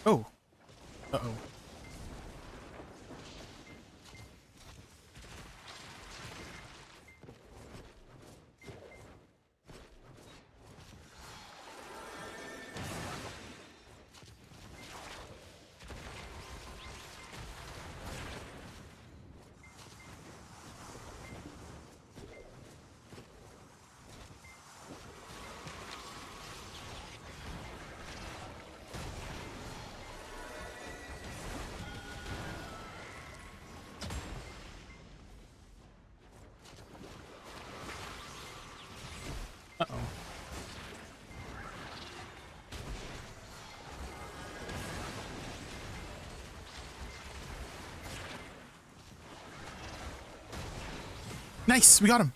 Oh. Uh-oh. Uh-oh. Nice, we got him.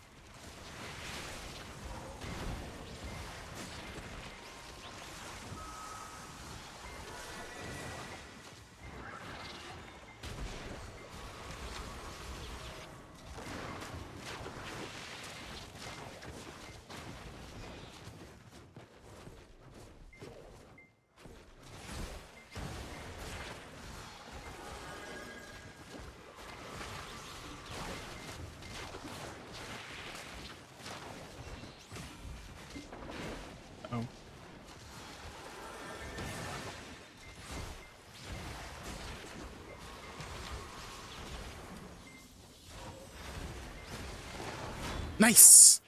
Oh. Nice.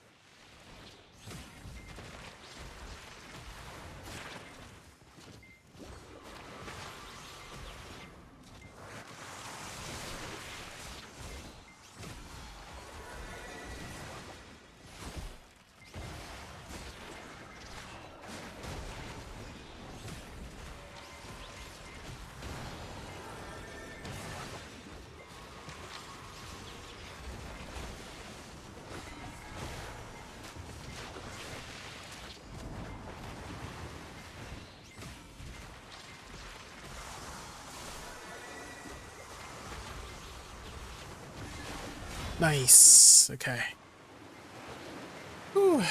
Nice. Okay. Whew.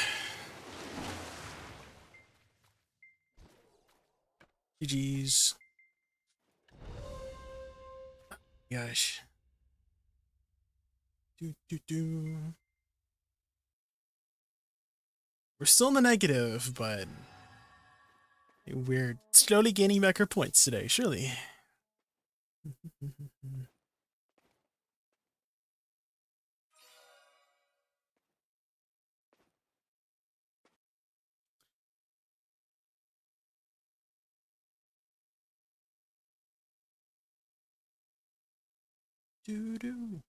GG's. Gosh. We're still in the negative, but we're slowly gaining back our points today, surely. Doo-doo.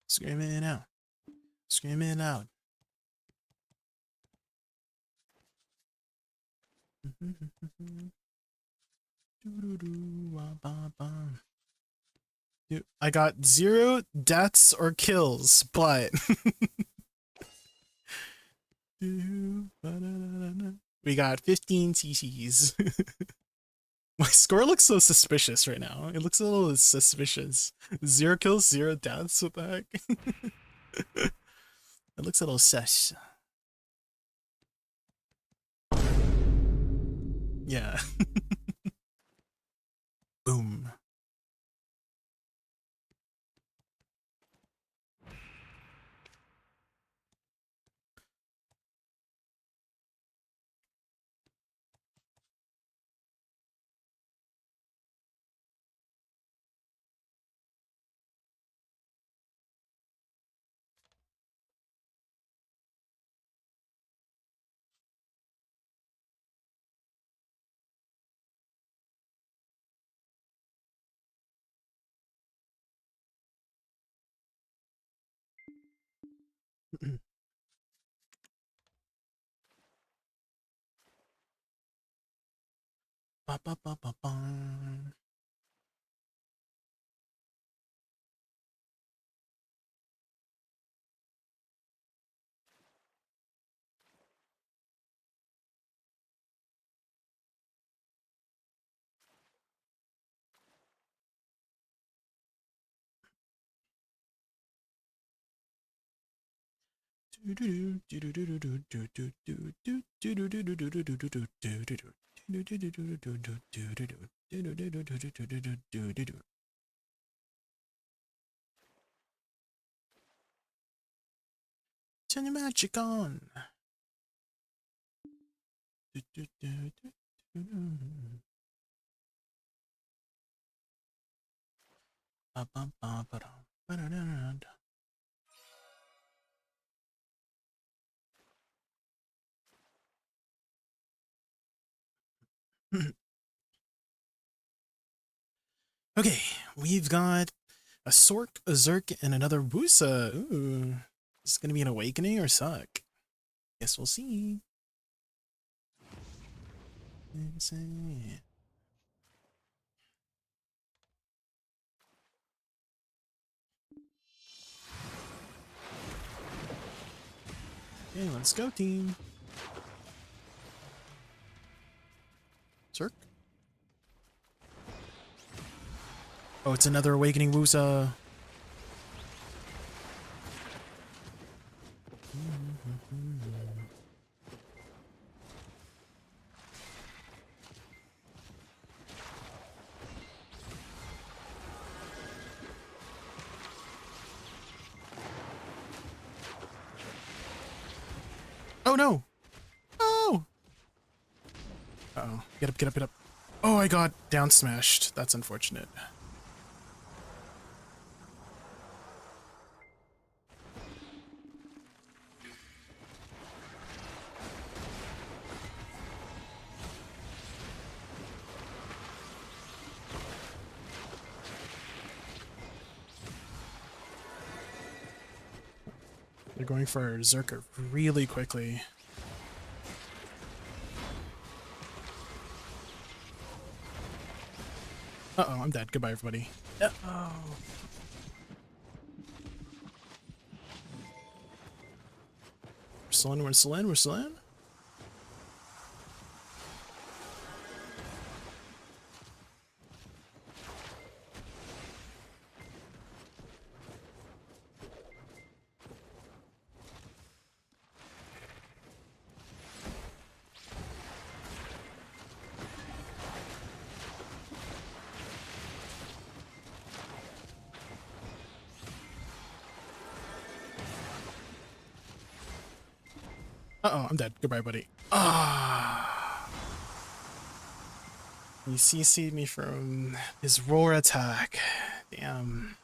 Screaming out. Screaming out. Dude, I got 0 deaths or kills, but we got 15 CCs. My score looks so suspicious right now. It looks a little suspicious. 0 kills, 0 deaths. What the heck? It looks a little sus. Yeah. Boom. Ba, ba, ba, ba, ba. Turn the magic on. Okay, we've got a Sork, a Zerk, and another Woosa. Ooh. Is this gonna be an awakening or suck? Guess we'll see. Okay, let's go, team. Zerk. Oh, it's another awakening Woosa. Oh no! Oh! Uh-oh. Get up, get up, get up. Oh, I got down smashed. That's unfortunate. They're going for Zerker really quickly. Uh-oh, I'm dead. Goodbye, everybody. Uh-oh. We're still in, we're still in, we're still in. Uh-oh, I'm dead. Goodbye, buddy. Ah! He CC'd me from his roar attack. Damn.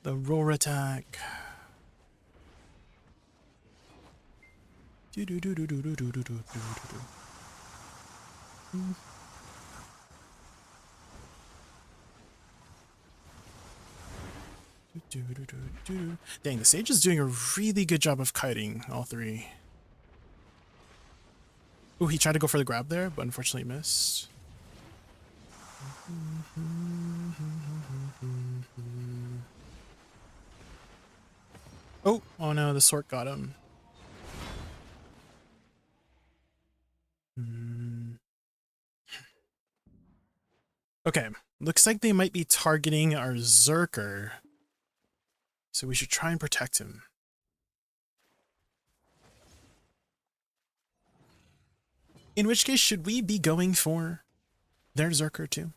The roar attack. Dang, the Sage is doing a really good job of kiting all three. Ooh, he tried to go for the grab there, but unfortunately missed. Oh no, the Sork got him. Okay, looks like they might be targeting our Zerker. So we should try and protect him. In which case, should we be going for their Zerker too?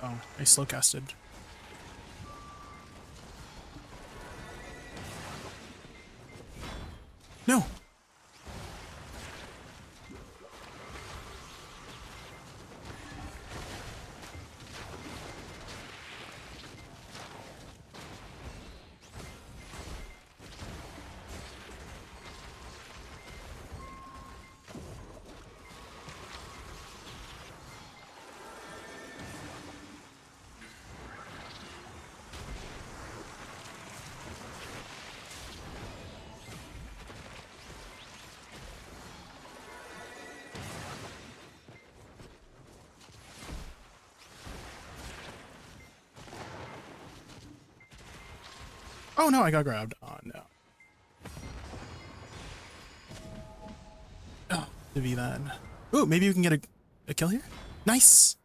Uh-oh, I slow casted. No! Oh no, I got grabbed. Oh no. Oh, to be that. Ooh, maybe we can get a kill here? Nice!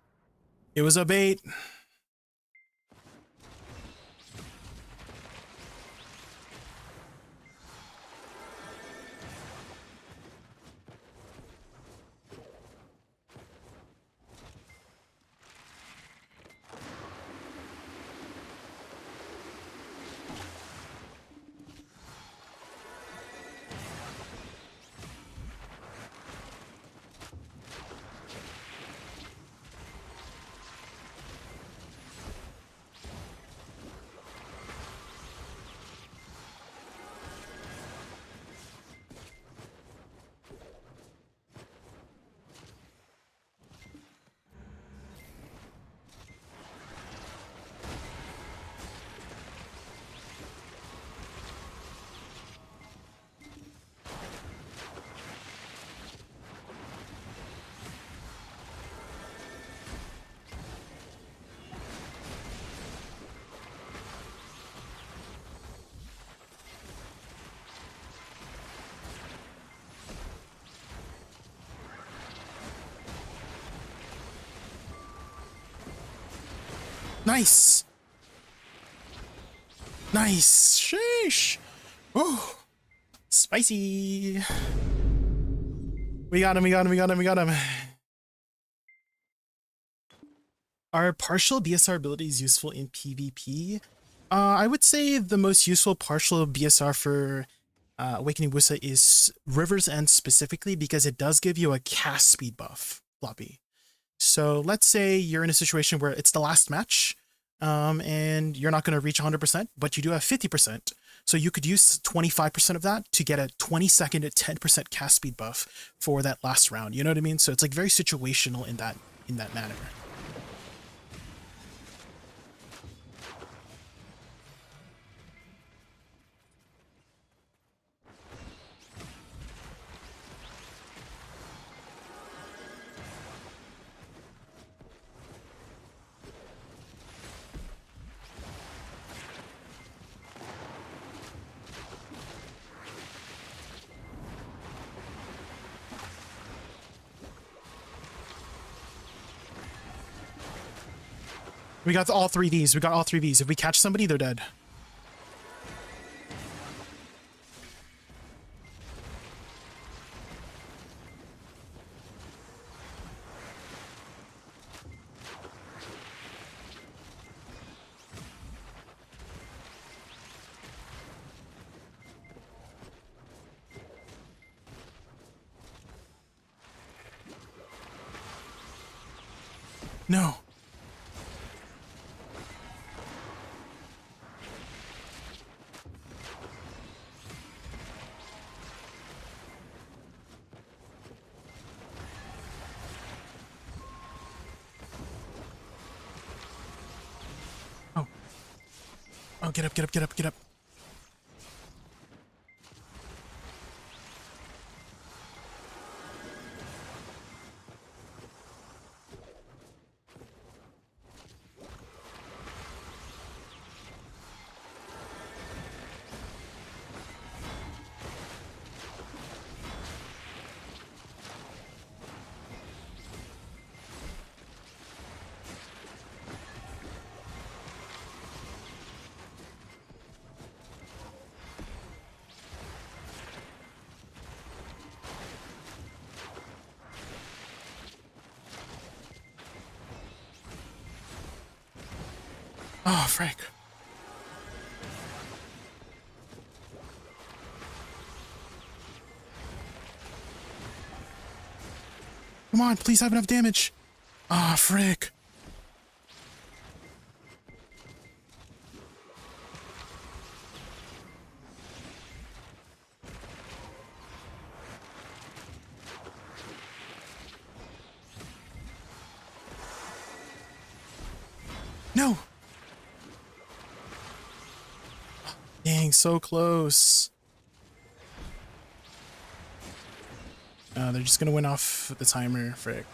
It was a bait. Nice! Nice! Sheesh! Oh! Spicy! We got him, we got him, we got him, we got him. Are partial BSR abilities useful in PvP? I would say the most useful partial BSR for Awakening Woosa is River's End specifically because it does give you a cast speed buff, Floppy. So let's say you're in a situation where it's the last match and you're not going to reach 100%, but you do have 50%. So you could use 25% of that to get a 20-second to 10% cast speed buff for that last round. You know what I mean? So it's like very situational in that manner. We got all 3 Vs. We got all 3 Vs. If we catch somebody, they're dead. No. Oh, get up, get up, get up, get up. Oh, frick. Come on, please have enough damage. Ah, frick. No. Dang, so close. They're just gonna win off the timer, frick.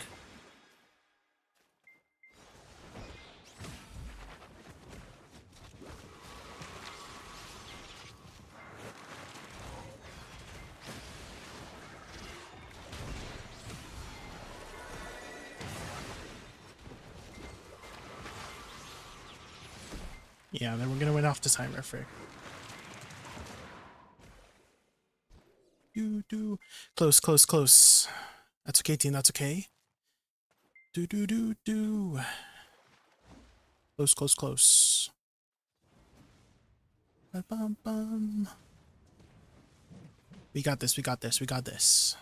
Yeah, then we're gonna win off the timer, frick. Do. Close, close, close. That's okay, team, that's okay. Do. Close, close, close. Bum. We got this, we got this, we got this.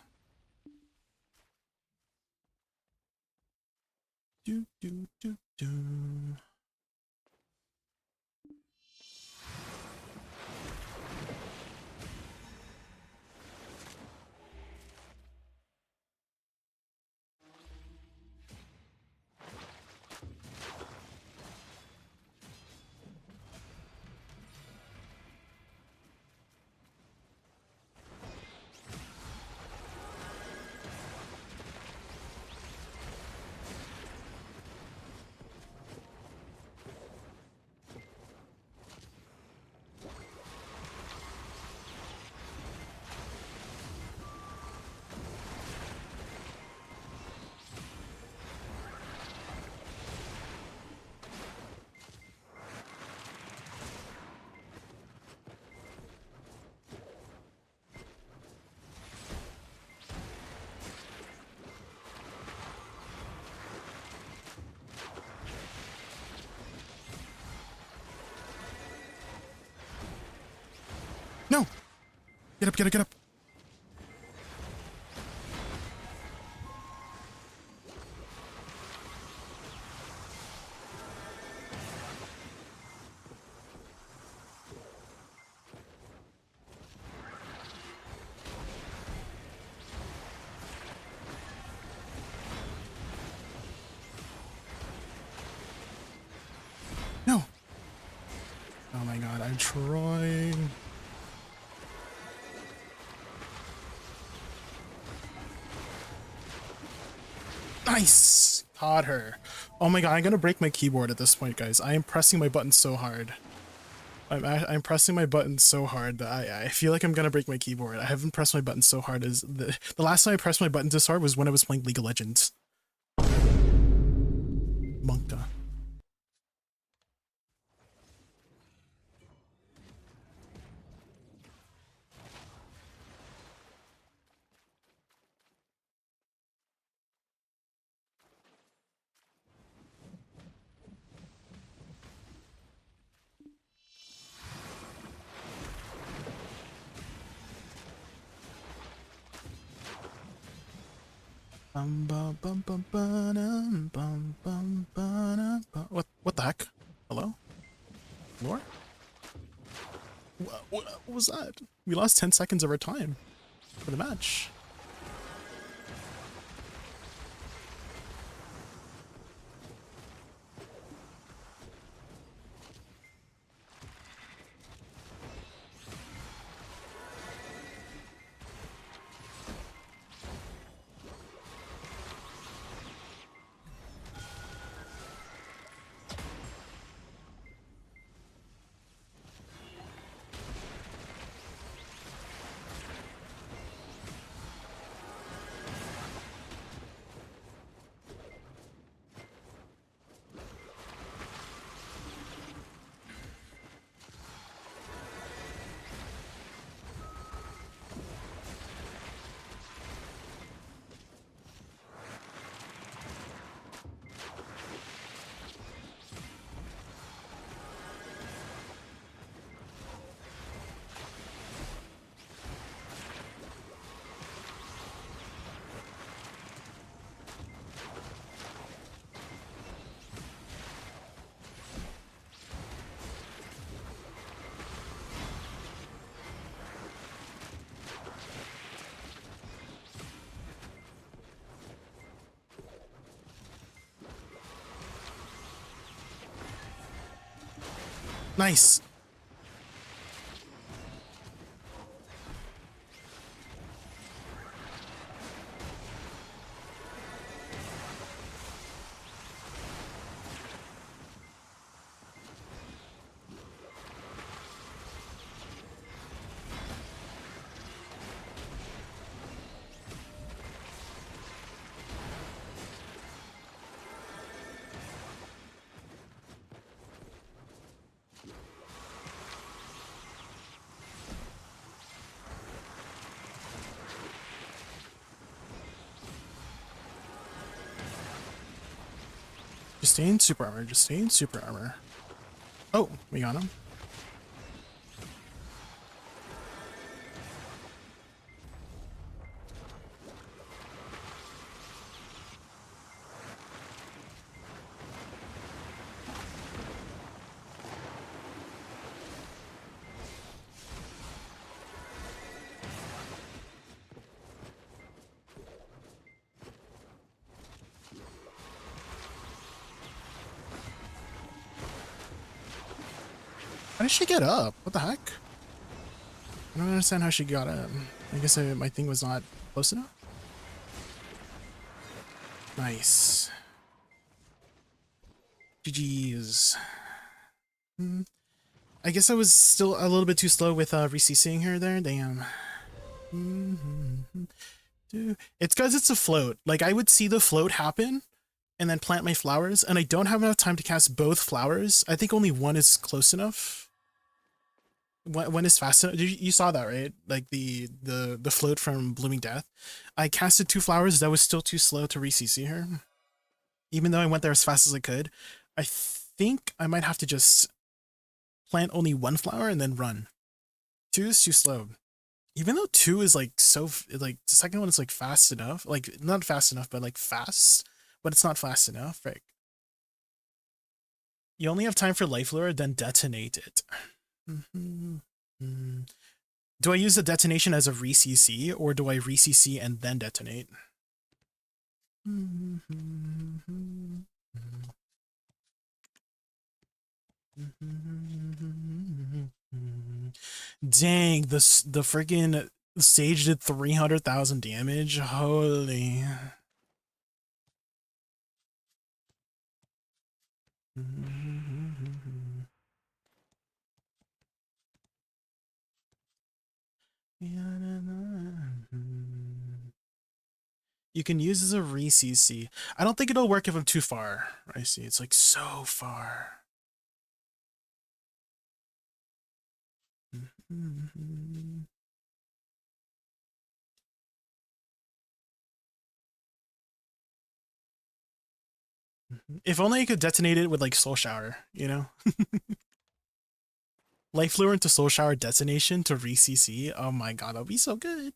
Do. No! Get up, get up, get up! No! Oh my god, I'm trying. Nice! Caught her. Oh my god, I'm gonna break my keyboard at this point, guys. I am pressing my button so hard. I'm pressing my button so hard that I feel like I'm gonna break my keyboard. I haven't pressed my button so hard as the last time I pressed my button this hard was when I was playing League of Legends. Monkta. What the heck? Hello? Lore? What was that? We lost 10 seconds of our time for the match. Nice. Just stay in super armor. Just stay in super armor. Oh, we got him. How did she get up? What the heck? I don't understand how she got up. I guess my thing was not close enough. Nice. GG's. I guess I was still a little bit too slow with re-CCing her there. Damn. Dude. It's because it's a float. Like, I would see the float happen and then plant my flowers, and I don't have enough time to cast both flowers. I think only one is close enough. One is fast enough. You saw that, right? Like the float from Blooming Death. I casted 2 flowers. That was still too slow to re-CC her. Even though I went there as fast as I could. I think I might have to just plant only 1 flower and then run. 2 is too slow. Even though 2 is like so, like the second one is like fast enough. Like not fast enough, but like fast. But it's not fast enough, right? You only have time for life lure, then detonate it. Do I use the detonation as a re-CC, or do I re-CC and then detonate? Dang, the freaking Sage did 300,000 damage. Holy. You can use as a re-CC. I don't think it'll work if I'm too far. I see, it's like so far. If only I could detonate it with like Soul Shower, you know? Life Lure into Soul Shower detonation to re-CC. Oh my god, that'll be so good.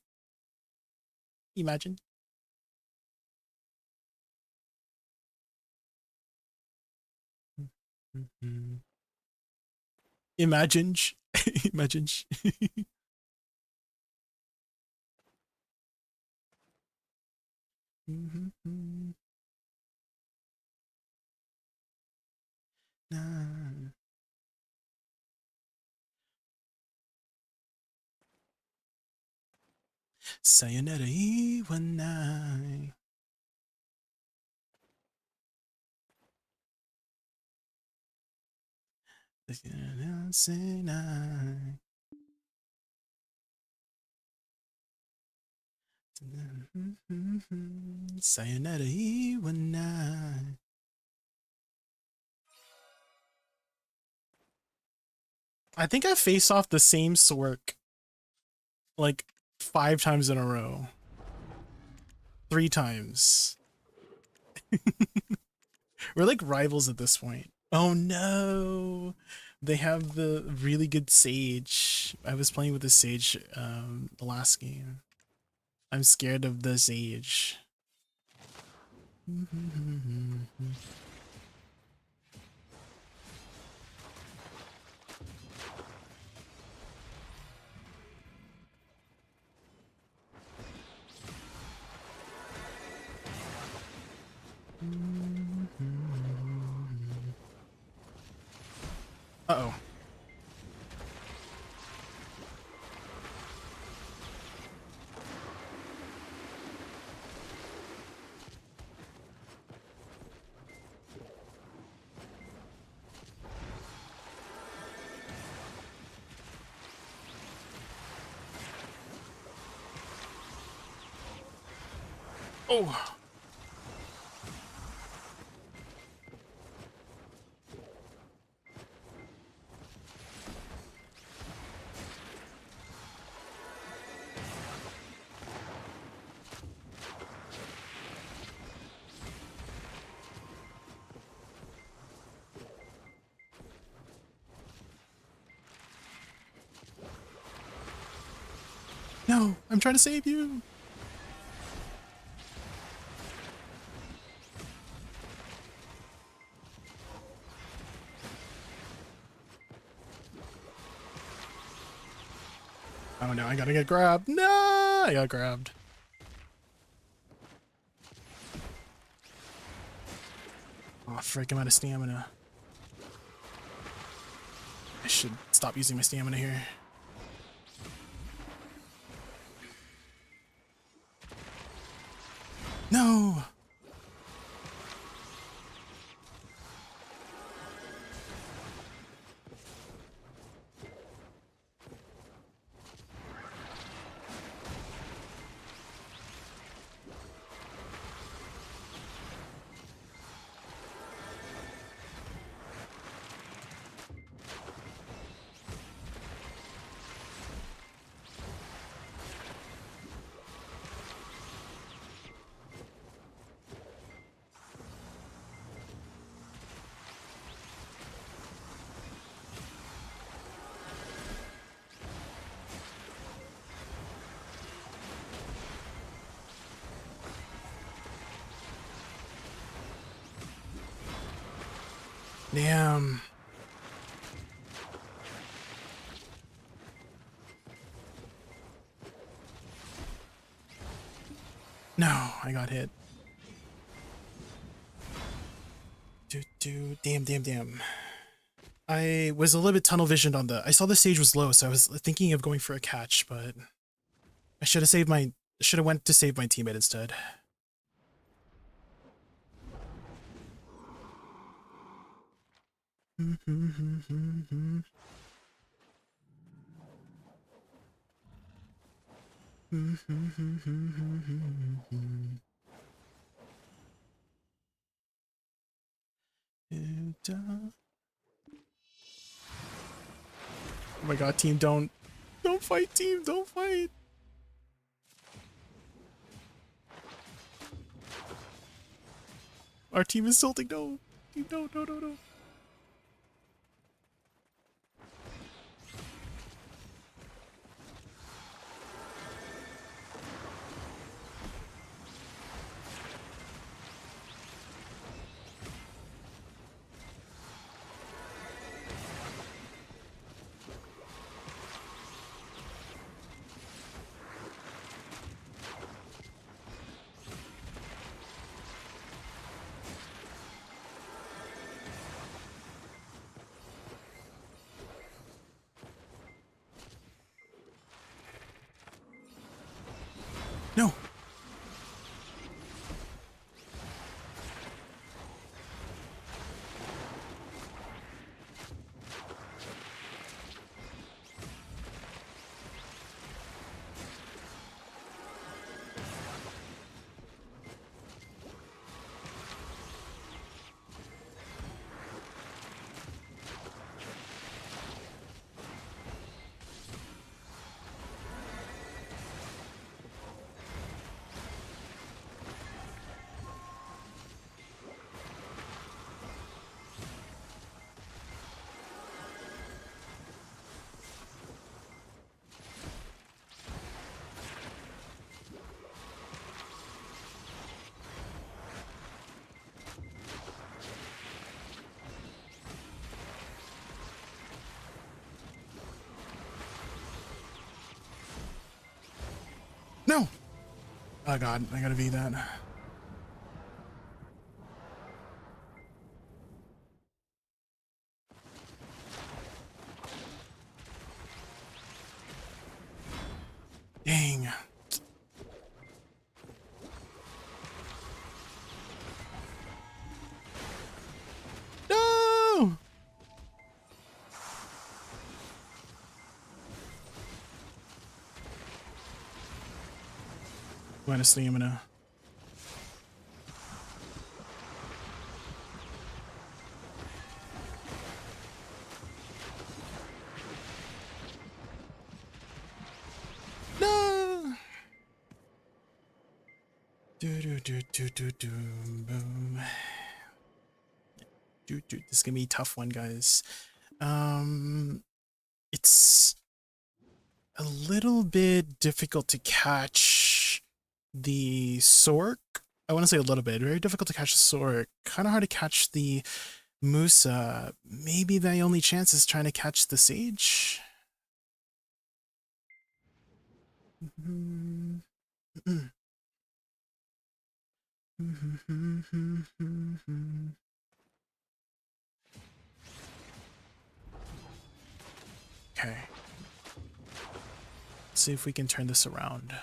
Imagine. Imagine. Imagine. Sayonara one night. Sayonara one night. I think I face off the same Sork like 5 times in a row. 3 times. We're like rivals at this point. Oh no! They have the really good Sage. I was playing with the Sage the last game. I'm scared of the Sage. Uh-oh. Oh. No, I'm trying to save you. Oh no, I gotta get grabbed. No, I got grabbed. Oh, frick, I'm out of stamina. I should stop using my stamina here. No! Damn. No, I got hit. Damn. I was a little bit tunnel visioned on I saw the stage was low, so I was thinking of going for a catch, but I should have went to save my teammate instead. Oh my god, team, don't fight, team, don't fight. Our team is tilting, no. Team, no. No. No! Oh god, I gotta be that. Dang. No! I'm out of stamina. Boom. This is gonna be a tough one, guys. It's a little bit difficult to catch the Sork. I want to say a little bit. Very difficult to catch the Sork. Kind of hard to catch the Woosa. Maybe the only chance is trying to catch the Sage. Okay. Let's see if we can turn this around.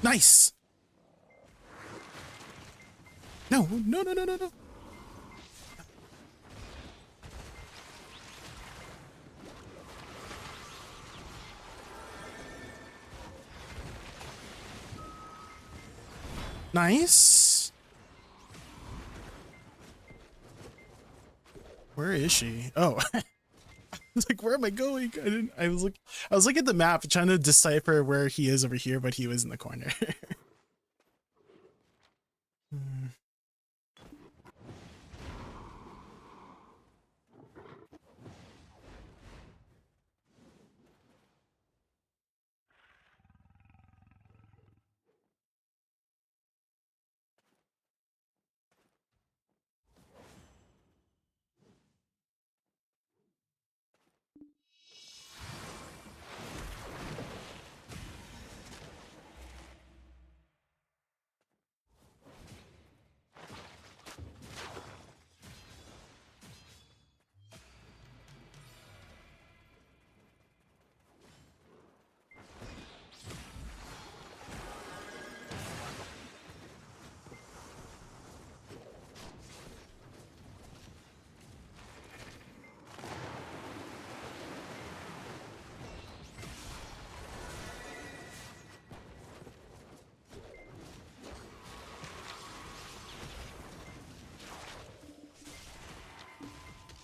Nice. No. Nice. Where is she? Oh. I was like, where am I going? I was looking at the map trying to decipher where he is over here, but he was in the corner.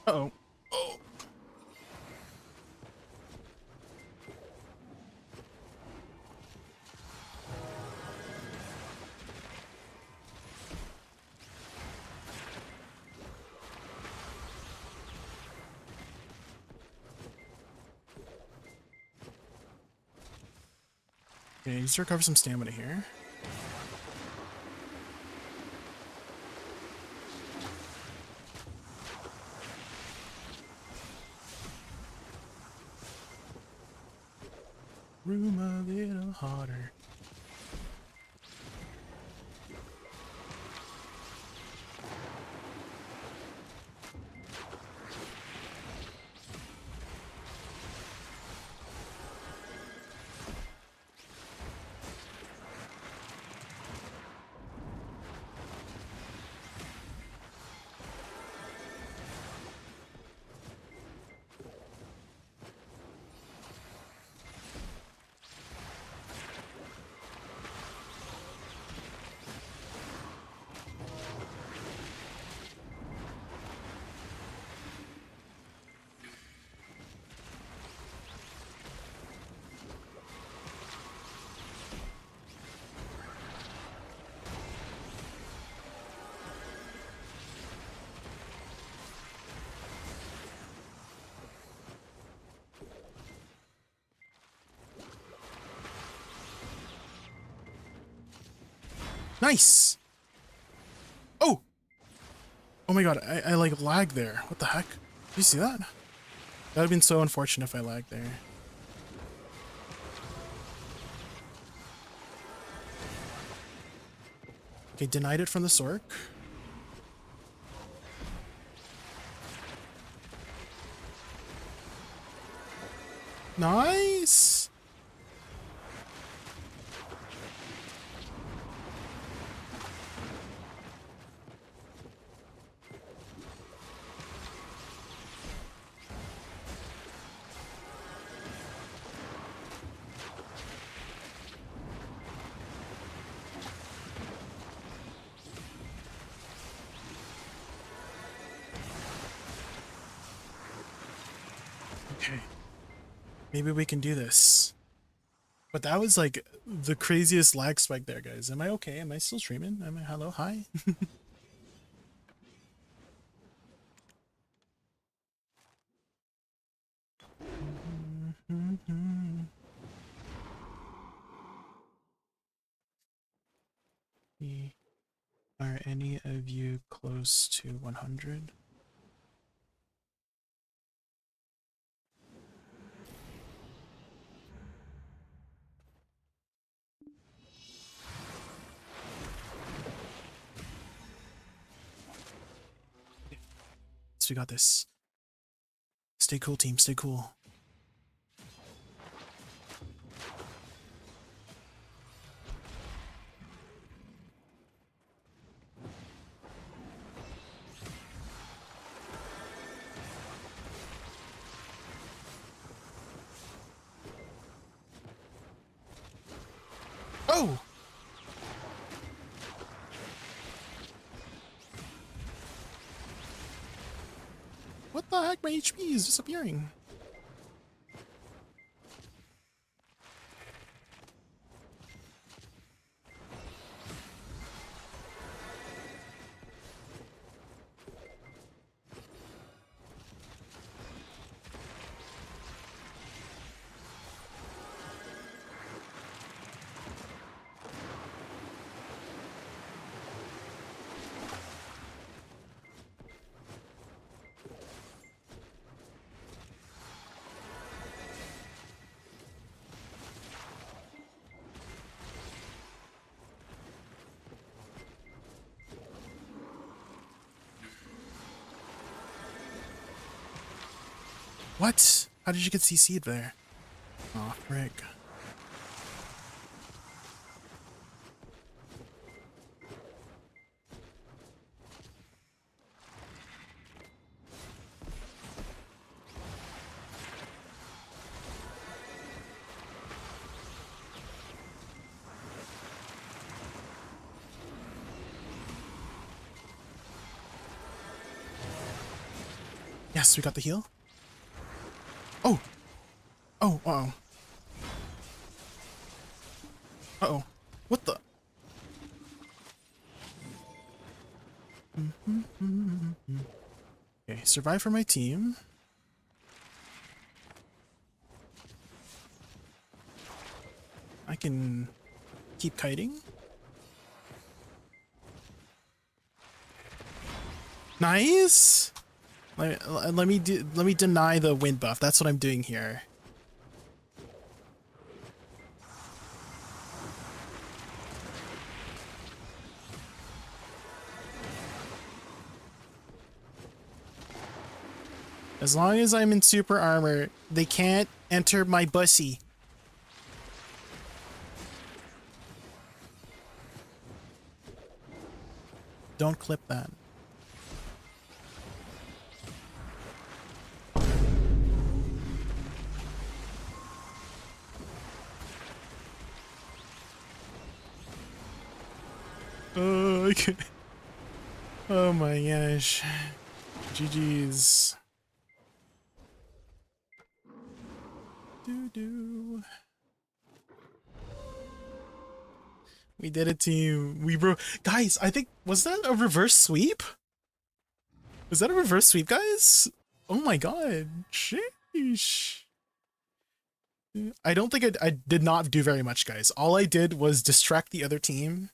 Uh-oh. Oh. Okay, just recover some stamina here. Room a little hotter. Nice. Oh. Oh my god, I like lagged there. What the heck? Did you see that? That would have been so unfortunate if I lagged there. Okay, denied it from the Sork. Nice. Okay. Maybe we can do this. But that was like the craziest lag spike there, guys. Am I okay? Am I still streaming? Am I hello? Hi? Are any of you close to 100? So we got this. Stay cool, team. Stay cool. Oh! What the heck? My HP is disappearing. What? How did you get CC'd there? Aw, frick. Yes, we got the heal. Oh! Oh, uh-oh. Uh-oh. What the? Okay, survive for my team. I can keep kiting. Nice! Let me deny the wind buff. That's what I'm doing here. As long as I'm in super armor, they can't enter my bussy. Don't clip that. Oh, okay. Oh my gosh. GG's. Doo-doo. We did it, team. We broke. Guys, I think, was that a reverse sweep? Was that a reverse sweep, guys? Oh my god. Sheesh. I don't think I did not do very much, guys. All I did was distract the other team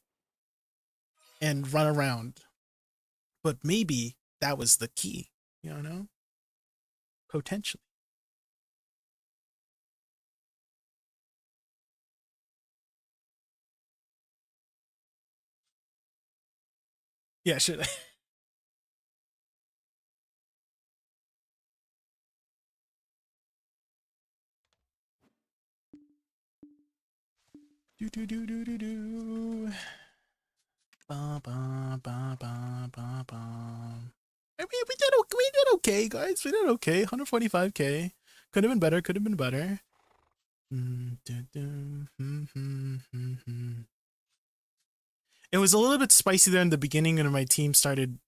and run around. But maybe that was the key, you know? Potentially. Yeah, should I? Do do do do do do. Ba ba ba ba ba ba. I mean, we did okay, guys. We did okay. 145k. Could have been better. Could have been better. It was a little bit spicy there in the beginning when my team started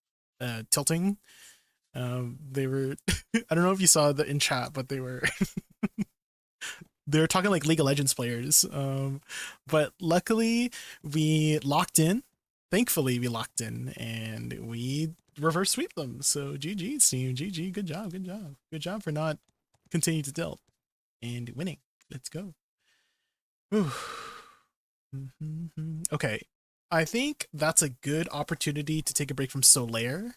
tilting. They were I don't know if you saw the in chat, but they were they were talking like League of Legends players. But luckily we locked in. Thankfully we locked in and we reverse sweep them. So GG team, GG, good job, good job. Good job for not continuing to tilt and winning. Let's go. Whew. Okay. I think that's a good opportunity to take a break from Solaire.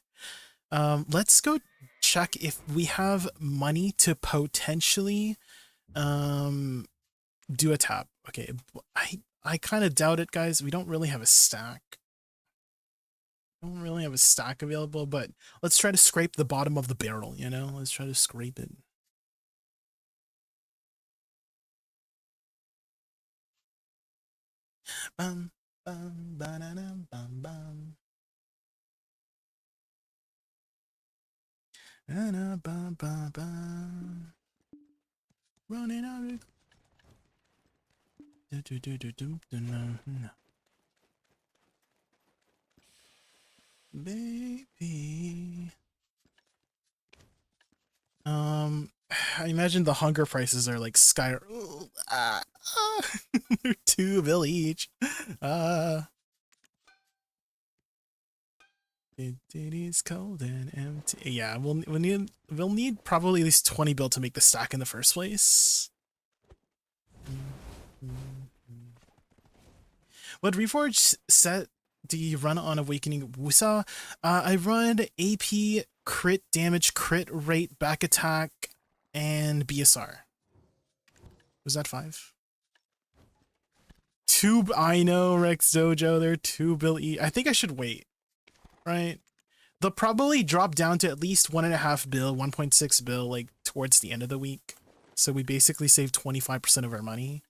Let's go check if we have money to potentially do a tap. Okay, I kind of doubt it, guys. We don't really have a stack. Don't really have a stack available, but let's try to scrape the bottom of the barrel, you know? Let's try to scrape it. Bum, bum, ba-da-dum, bum, bum. Bum, bum, bum. Running out of... Baby. I imagine the hunger prices are like sky. They're $2 bill each. It is cold and empty. Yeah, we'll need probably at least 20 bill to make the stack in the first place. What Reforged set do you run on Awakening Woosa? I run AP, crit damage, crit rate, back attack, and BSR. Was that 5? 2, I know, Rex Dojo, they're 2 bill each. I think I should wait, right? They'll probably drop down to at least 1.5 bill, 1.6 bill, like towards the end of the week. So we basically save 25% of our money.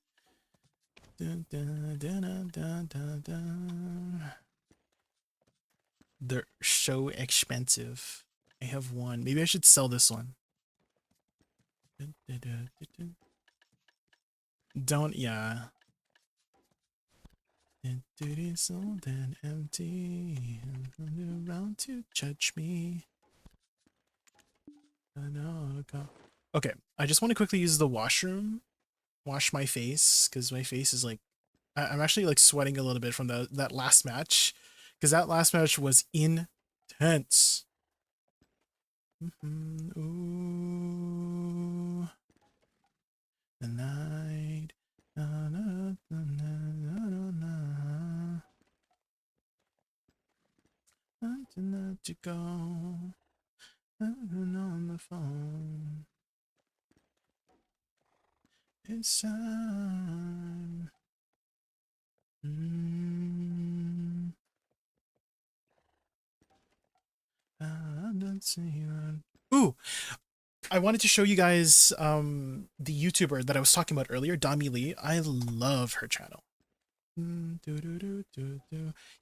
Dun, dun, dun, dun, dun, dun, dun. They're so expensive. I have one. Maybe I should sell this one. Dun, dun, dun, dun, dun. Don't, yeah. It is old and empty, and around to judge me. Okay, I just want to quickly use the washroom, wash my face, because my face is like, I'm actually like sweating a little bit from that last match, because that last match was intense. Ooh, the night. Na, na, na, na, na, na. To let you go. On the phone. It's time. I'm not seeing. Ooh, I wanted to show you guys the YouTuber that I was talking about earlier, Dami Lee. I love her channel.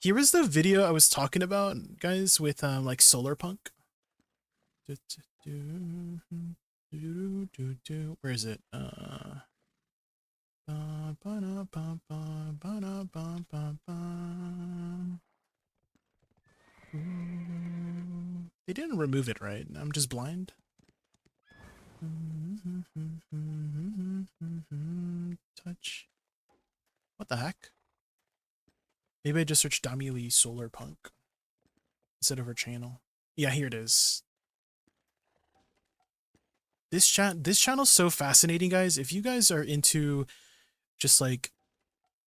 Here is the video I was talking about, guys, with like Solar Punk. Where is it? They didn't remove it, right? I'm just blind. Touch. What the heck? Maybe I just searched Dami Lee Solar Punk instead of her channel. Yeah, here it is. This channel's so fascinating, guys. If you guys are into just like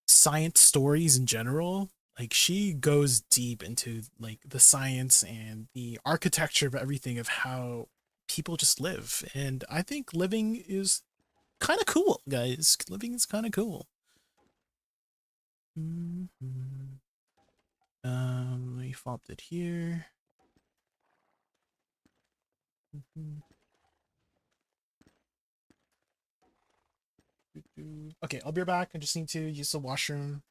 science stories in general, like she goes deep into like the science and the architecture of everything of how people just live. And I think living is kind of cool, guys. Living is kind of cool. We fobbed it here. Okay, I'll be back. I just need to use the washroom.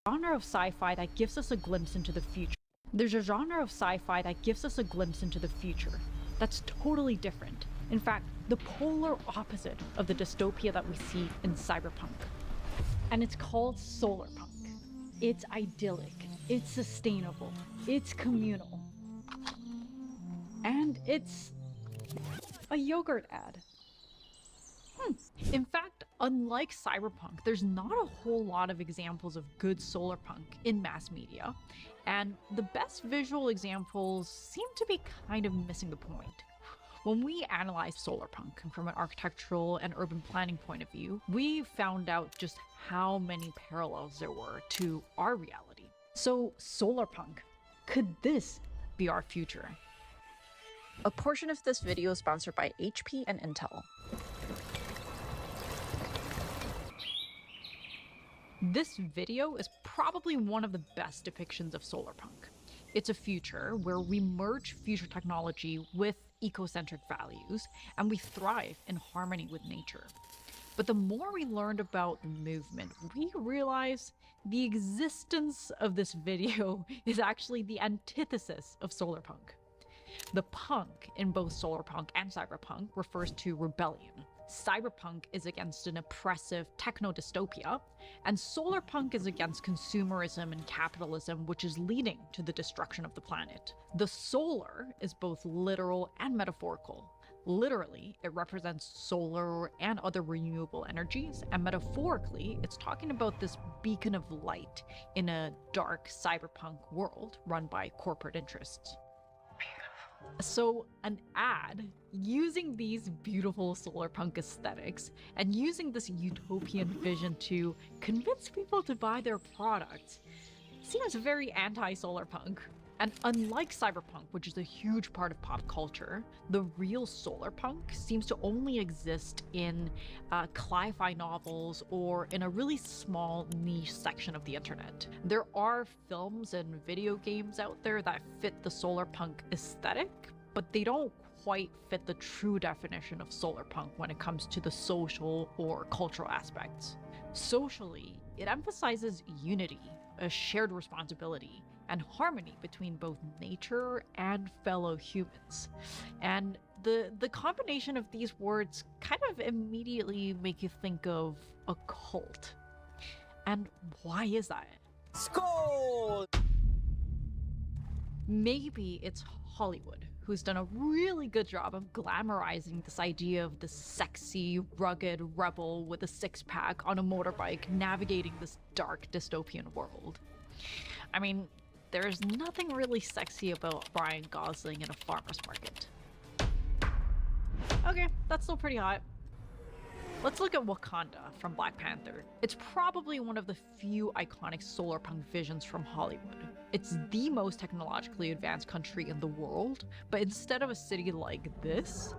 Genre of sci-fi that gives us a glimpse into the future. There's a genre of sci-fi that gives us a glimpse into the future that's totally different. In fact, the polar opposite of the dystopia that we see in cyberpunk. And it's called solarpunk. It's idyllic, it's sustainable, it's communal. And it's a yogurt ad. In fact, unlike cyberpunk, there's not a whole lot of examples of good solarpunk in mass media, and the best visual examples seem to be kind of missing the point. When we analyzed solarpunk from an architectural and urban planning point of view, we found out just how many parallels there were to our reality. So solarpunk, could this be our future? A portion of this video is sponsored by HP and Intel. This video is probably one of the best depictions of solarpunk. It's a future where we merge future technology with ecocentric values, and we thrive in harmony with nature. But the more we learned about the movement, we realized the existence of this video is actually the antithesis of solarpunk. The punk in both solarpunk and cyberpunk refers to rebellion. Cyberpunk is against an oppressive techno-dystopia, and solarpunk is against consumerism and capitalism, which is leading to the destruction of the planet. The solar is both literal and metaphorical. Literally, it represents solar and other renewable energies, and metaphorically, it's talking about this beacon of light in a dark cyberpunk world run by corporate interests. So an ad using these beautiful solarpunk aesthetics and using this utopian vision to convince people to buy their products seems very anti-solarpunk. And unlike cyberpunk, which is a huge part of pop culture, the real solarpunk seems to only exist in cli-fi novels or in a really small niche section of the internet. There are films and video games out there that fit the solarpunk aesthetic, but they don't quite fit the true definition of solarpunk when it comes to the social or cultural aspects. Socially, it emphasizes unity, a shared responsibility, and harmony between both nature and fellow humans. And the combination of these words kind of immediately make you think of a cult. And why is that? Skull! Maybe it's Hollywood, who's done a really good job of glamorizing this idea of the sexy, rugged rebel with a six-pack on a motorbike navigating this dark dystopian world. I mean, there's nothing really sexy about Ryan Gosling in a farmer's market. Okay, that's still pretty hot. Let's look at Wakanda from Black Panther. It's probably one of the few iconic solarpunk visions from Hollywood. It's the most technologically advanced country in the world, but instead of a city like this,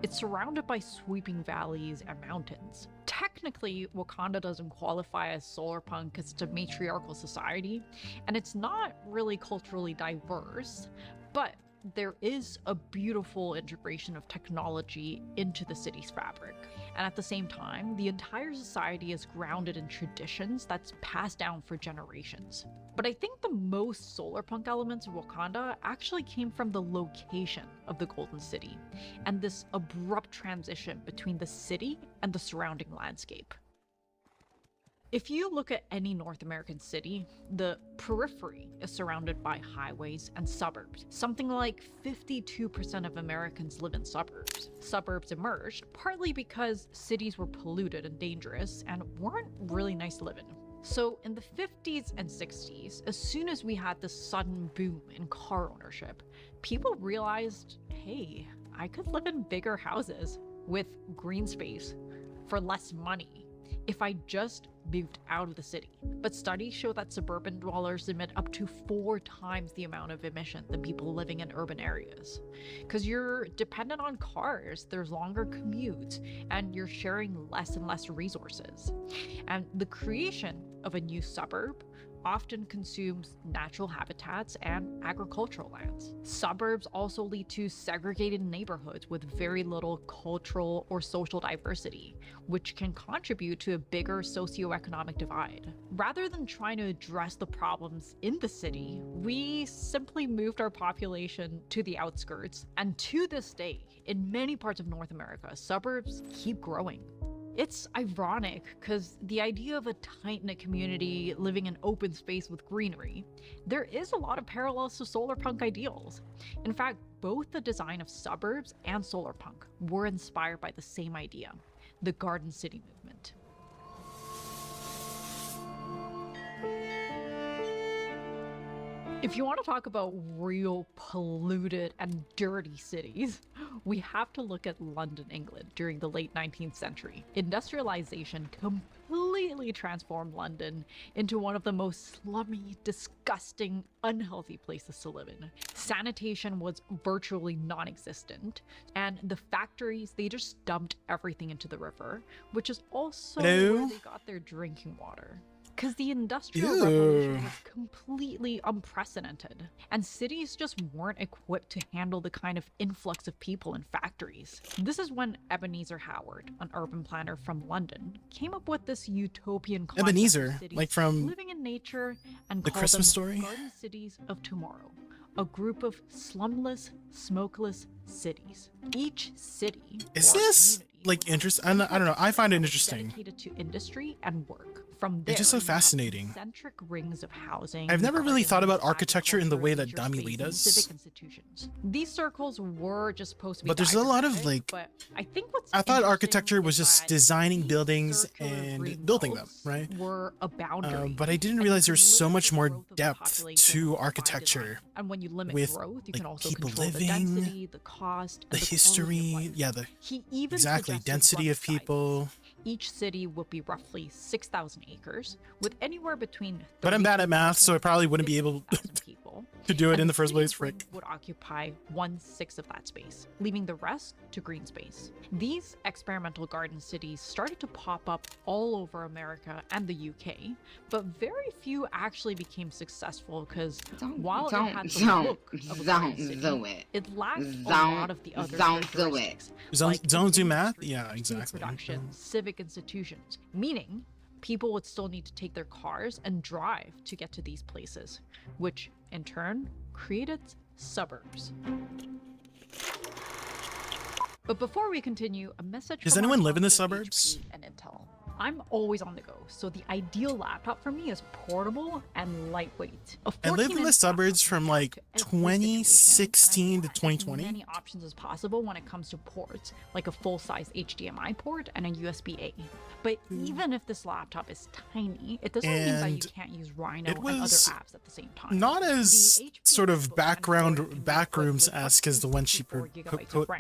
it's surrounded by sweeping valleys and mountains. Technically, Wakanda doesn't qualify as solarpunk because it's a matriarchal society, and it's not really culturally diverse, but there is a beautiful integration of technology into the city's fabric. And at the same time, the entire society is grounded in traditions that's passed down for generations. But I think the most solarpunk elements of Wakanda actually came from the location of the Golden City, and this abrupt transition between the city and the surrounding landscape. If you look at any North American city, the periphery is surrounded by highways and suburbs. Something like 52% of Americans live in suburbs. Suburbs emerged partly because cities were polluted and dangerous and weren't really nice to live in. So in the 50s and 60s, as soon as we had this sudden boom in car ownership, people realized, hey, I could live in bigger houses with green space for less money if I just moved out of the city. But studies show that suburban dwellers emit up to 4 times the amount of emission than people living in urban areas. Because you're dependent on cars, there's longer commutes, and you're sharing less and less resources. And the creation of a new suburb often consumes natural habitats and agricultural lands. Suburbs also lead to segregated neighborhoods with very little cultural or social diversity, which can contribute to a bigger socioeconomic divide. Rather than trying to address the problems in the city, we simply moved our population to the outskirts, and to this day, in many parts of North America, suburbs keep growing. It's ironic because the idea of a tight-knit community living in open space with greenery, there is a lot of parallels to solarpunk ideals. In fact, both the design of suburbs and solarpunk were inspired by the same idea, the Garden City movement. If you want to talk about real polluted and dirty cities, we have to look at London, England during the late 19th century. Industrialization completely transformed London into one of the most slummy, disgusting, unhealthy places to live in. Sanitation was virtually non-existent, and the factories, they just dumped everything into the river, which is also where they got their drinking water. Because the Industrial Revolution was completely unprecedented, and cities just weren't equipped to handle the kind of influx of people in factories. This is when Ebenezer Howard, an urban planner from London, came up with this utopian concept Ebenezer, of cities like from living in nature, and the called Christmas them story? Garden Cities of Tomorrow. A group of slumless, smokeless cities. Each city Is this like interesting? I don't know. I find it interesting. dedicated to industry and work. From there, It's just so you have fascinating. Centric rings of housing. I've never really thought about gardens, architecture in the way that leisure Dami space, Lee and does. civic institutions. These circles were just supposed to be But there's a lot of diagrammatic, like, but I think what's I thought interesting architecture was is just that designing these buildings circular and green building them, belts right? were a boundary. But I didn't and realize you there's so limit much the more growth of the depth population to by architecture. design. And when you limit with, growth, you like, can also people control living, the density, the cost, and the quality of history, life. yeah, the He even exactly suggested density rough of people. Each city would be roughly 6,000 acres, with anywhere between. But I'm bad at math, so I probably wouldn't be able people, to do it and in the first city place. Frick. would occupy 1/6 of that space, leaving the rest to green space. These experimental garden cities started to pop up all over America and the UK, but very few actually became successful because while it had the look of a garden city, it lacked a lot of the other characteristics. Don't do math? Yeah, exactly. Production, civic institutions, meaning people would still need to take their cars and drive to get to these places, which in turn created suburbs. But before we continue, a message Does from anyone our live in the sponsor, suburbs? HP and Intel. I'm always on the go, so the ideal laptop for me is portable and lightweight. I lived in the suburbs from like 2016 to 2020. Many options as possible when it comes to ports, like a full-size HDMI port and a USB-A. But even if this laptop is tiny, it doesn't mean that you And can't use Rhino it and other was apps at the same time. Not as sort of backrooms-esque as the one she put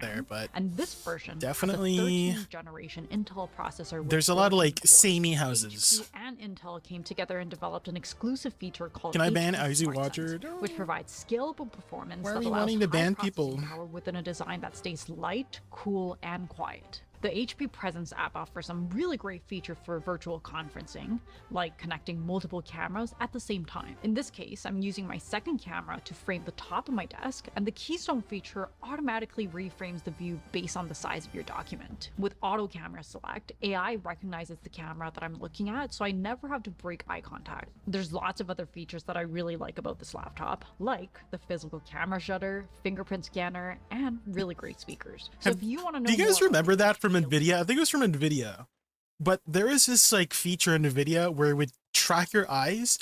there, but And this version definitely has a 13th generation Intel processor. there's a lot of like samey houses. HP and Intel came together and developed an exclusive feature called Can I ban HP Izzy Smart Watcher? Sense, which provides scalable performance Why are that we allows wanting to high ban processing people? power within a design that stays light, cool, and quiet. The HP Presence app offers some really great features for virtual conferencing, like connecting multiple cameras at the same time. In this case, I'm using my second camera to frame the top of my desk, and the Keystone feature automatically reframes the view based on the size of your document. With Auto Camera Select, AI recognizes the camera that I'm looking at, so I never have to break eye contact. There's lots of other features that I really like about this laptop, like the physical camera shutter, fingerprint scanner, and really great speakers. So if you want to know Do you guys more remember that from NVIDIA? I think it was from NVIDIA. But there is this like feature in NVIDIA where it would track your eyes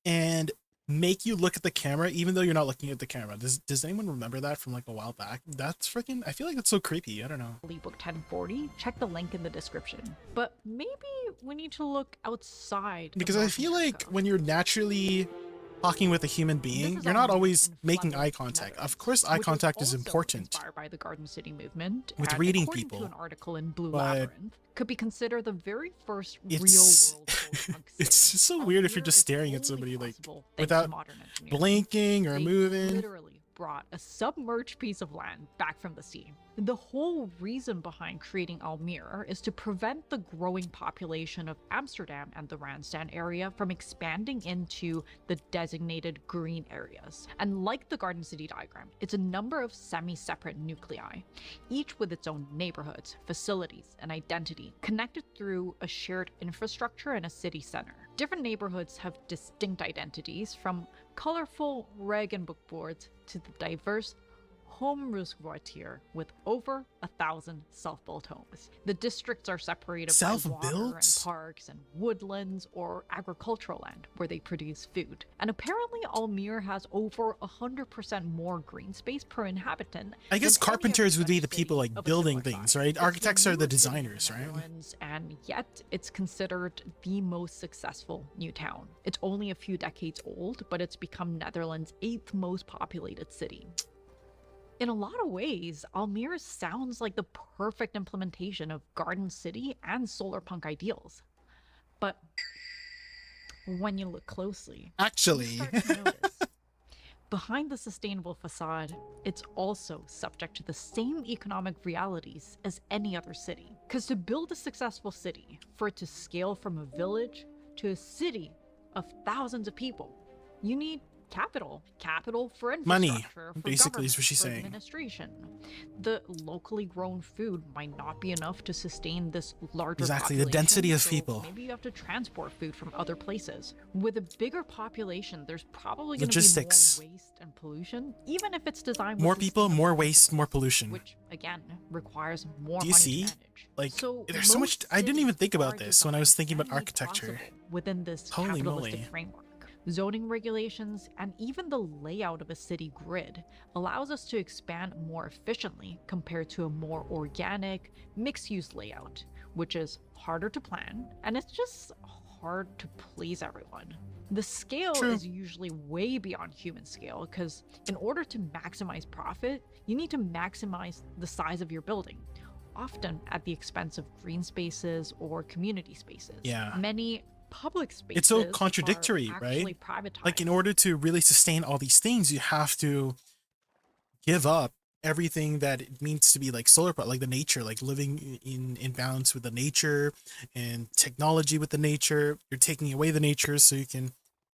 and make you look at the camera even though you're not looking at the camera. Does anyone remember that from like a while back? That's freaking, I feel like it's so creepy. I don't know. Book 1040, check the link in the description. But maybe we need to look outside. Because I feel like when you're naturally talking with a human being, you're not always making eye contact. Of course, eye contact is important inspired by the Garden City movement with and reading according people. To an article in Blue but Labyrinth, could be considered the very first it's real world it's just so weird if you're just staring at somebody like thanks to without modern engineering. blinking or They moving. literally brought a submerged piece of land back from the sea. The whole reason behind creating Almere is to prevent the growing population of Amsterdam and the Randstad area from expanding into the designated green areas. And like the Garden City diagram, it's a number of semi-separate nuclei, each with its own neighborhoods, facilities, and identity, connected through a shared infrastructure and a city center. Different neighborhoods have distinct identities, from colorful Regenbook boards to the diverse Homruskwartier with over 1,000 self-built homes. The districts are separated by water and parks and woodlands or agricultural land where they produce food. And apparently Almere has over 100% more green space per inhabitant. I guess carpenters would be the people like building things, right? Architects are the designers, right? And yet it's considered the most successful new town. It's only a few decades old, but it's become Netherlands' 8th most populated city. In a lot of ways, Almere sounds like the perfect implementation of Garden City and solarpunk ideals. But when you look closely, actually, you start to notice, behind the sustainable facade, it's also subject to the same economic realities as any other city. Because to build a successful city, for it to scale from a village to a city of thousands of people, you need capital for infrastructure, money, for basically, is what she's for saying. Administration. The locally grown food might not be enough to sustain this larger Exactly, the population, density of so people. Maybe you have to transport food from other places. With a bigger population, there's probably going to be Logistics. more waste and pollution, even if it's designed More with people, more waste, more pollution. which again requires more Do you money see? to manage. Like, So there's so much. most I didn't even cities think about are this when I was thinking about designed architecture. possible within this Holy capitalistic moly. framework. Zoning regulations and even the layout of a city grid allows us to expand more efficiently compared to a more organic, mixed-use layout, which is harder to plan and it's just hard to please everyone. The scale True. is usually way beyond human scale because in order to maximize profit, you need to maximize the size of your building, often at the expense of green spaces or community spaces. Yeah. Many public spaces It's so are contradictory, actually right? privatized. Like, in order to really sustain all these things, you have to give up everything that it means to be like solar, like the nature, like living in balance with the nature and technology with the nature. You're taking away the nature so you can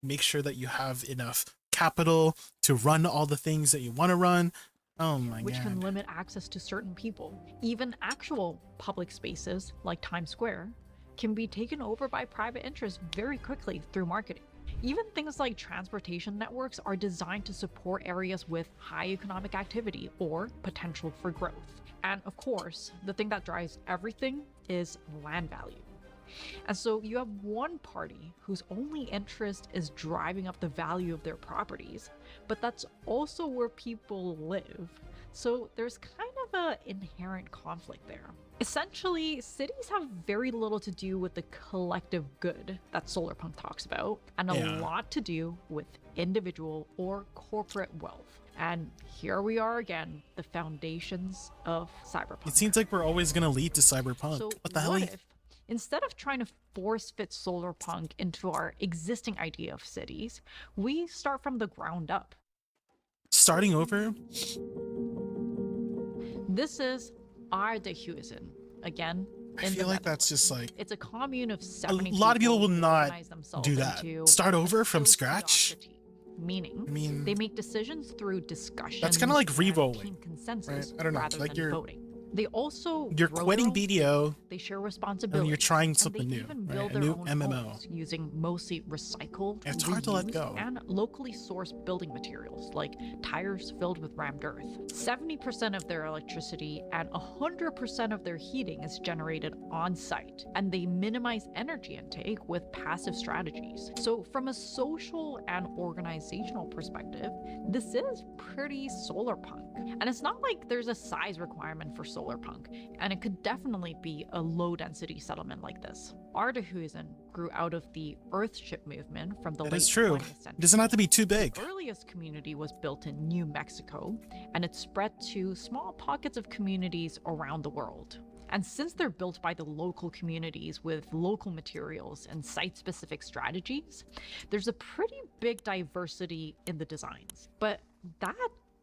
make sure that you have enough capital to run all the things that you want to run. Oh my which god. can limit access to certain people. Even actual public spaces like Times Square can be taken over by private interests very quickly through marketing. Even things like transportation networks are designed to support areas with high economic activity or potential for growth. And of course, the thing that drives everything is land value. And so you have one party whose only interest is driving up the value of their properties, but that's also where people live. So there's kind of an inherent conflict there. Essentially, cities have very little to do with the collective good that solarpunk talks about, and a lot to do with individual or corporate wealth. And here we are again, the foundations of cyberpunk. It seems like we're always going to lead to cyberpunk. So what the hell? if, instead of trying to force fit solarpunk into our existing idea of cities, we start from the ground up. Starting over? This is ADVgg. Again, I feel like that's just like it's a commune of a 70 lot of people will who not organize themselves do that. into Start over from scratch. Meaning, I mean, they make decisions through discussion. that's kind of like revolving, team consensus, right? I don't know, rather like than you're voting. They also you're grow quitting their own BDO. They share And responsibilities. you're trying and something they new, even right? build A their new own MMO. homes using mostly recycled, It's hard to let reused, go. and locally sourced building materials like tires filled with rammed earth. 70% of their electricity and 100% of their heating is generated on site, and they minimize energy intake with passive strategies. So from a social and organizational perspective, this is pretty solarpunk. And it's not like there's a size requirement for solarpunk, and it could definitely be a low-density settlement like this. ADVgg grew out of the Earthship movement from the That late is true. 20th century. It doesn't have to be too big. The earliest community was built in New Mexico, and it spread to small pockets of communities around the world. And since they're built by the local communities with local materials and site-specific strategies, there's a pretty big diversity in the designs. But that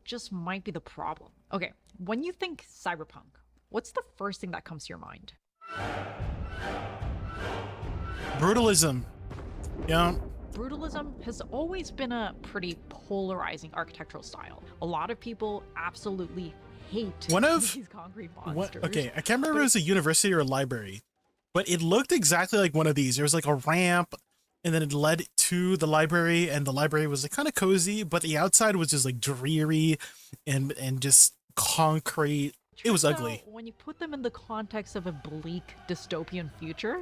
just might be the problem. Okay, When you think cyberpunk, what's the first thing that comes to your mind? Brutalism. Yeah. Brutalism has always been a pretty polarizing architectural style. A lot of people absolutely hate these concrete monsters. Okay, I can't remember if it was a university or a library, but it looked exactly like one of these. There was like a ramp, and then it led to the library, and the library was like kind of cozy, but the outside was just like dreary and just concrete. It was ugly. When you put them in the context of a bleak dystopian future,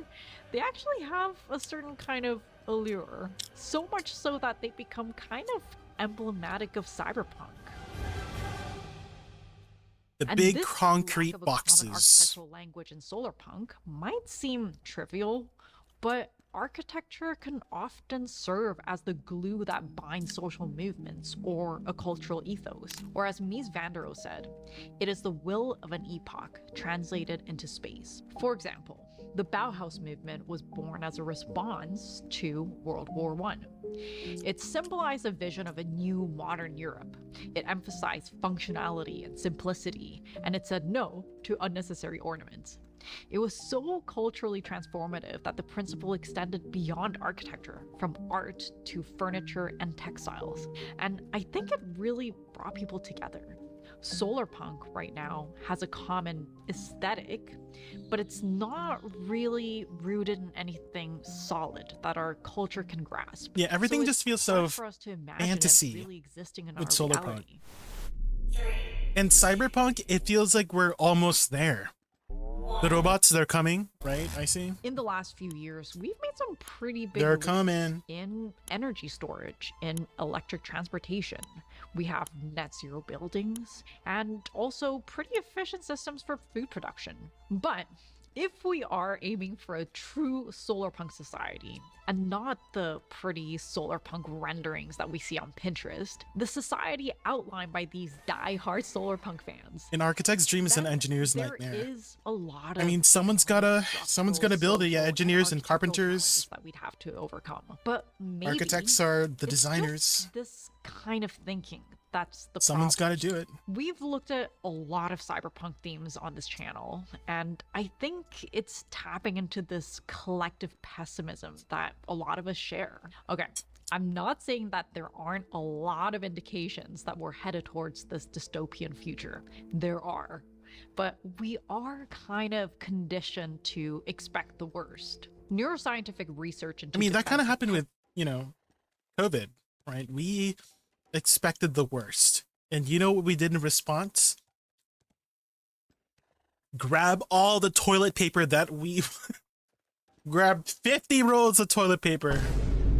they actually have a certain kind of allure. So much so that they become kind of emblematic of cyberpunk. The And big this concrete lack of a common boxes. architectural language in solarpunk might seem trivial, but architecture can often serve as the glue that binds social movements or a cultural ethos. Or as Mies van der Rohe said, it is the will of an epoch translated into space. For example, the Bauhaus movement was born as a response to World War I. It symbolized a vision of a new modern Europe. It emphasized functionality and simplicity, and it said no to unnecessary ornaments. It was so culturally transformative that the principle extended beyond architecture, from art to furniture and textiles. And I think it really brought people together. Solarpunk right now has a common aesthetic, but it's not really rooted in anything solid that our culture can grasp. Yeah, everything So just it's feels so hard for us to imagine it fantasy really existing in with our solarpunk. reality. And cyberpunk, it feels like we're almost there. The robots, they're coming, right? I see. In the last few years, we've made some pretty big They're leaps coming. in energy storage, in electric transportation. We have net zero buildings, and also pretty efficient systems for food production. But if we are aiming for a true solarpunk society, and not the pretty solarpunk renderings that we see on Pinterest, the society outlined by these die-hard solarpunk fans, An architect's dream is an engineer's there nightmare. is a lot of I mean, someone's gotta build it. Yeah, engineers and carpenters. that we'd have to overcome. But maybe Architects are the it's designers. just this kind of thinking that's the Someone's problem. got to do it. We've looked at a lot of cyberpunk themes on this channel, and I think it's tapping into this collective pessimism that a lot of us share. Okay, I'm not saying that there aren't a lot of indications that we're headed towards this dystopian future. There are. But we are kind of conditioned to expect the worst. Neuroscientific research into I mean, that kind of defense happened with, COVID, right? We expected the worst. And you know what we did in response? Grab all the toilet paper that we grabbed 50 rolls of toilet paper.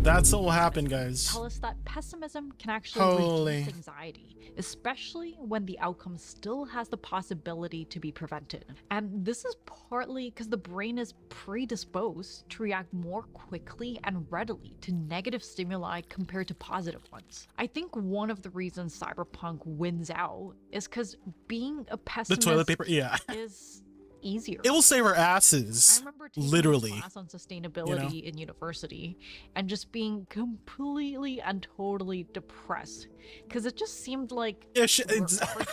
That's what will happen, guys. tell us that pessimism can actually Holy. reduce anxiety, especially when the outcome still has the possibility to be prevented. And this is partly because the brain is predisposed to react more quickly and readily to negative stimuli compared to positive ones. I think one of the reasons cyberpunk wins out is because being a The pessimist toilet paper, yeah. is easier. It will save our asses. I remember taking literally. a class on sustainability in university and just being completely and totally depressed because it just seemed like wherever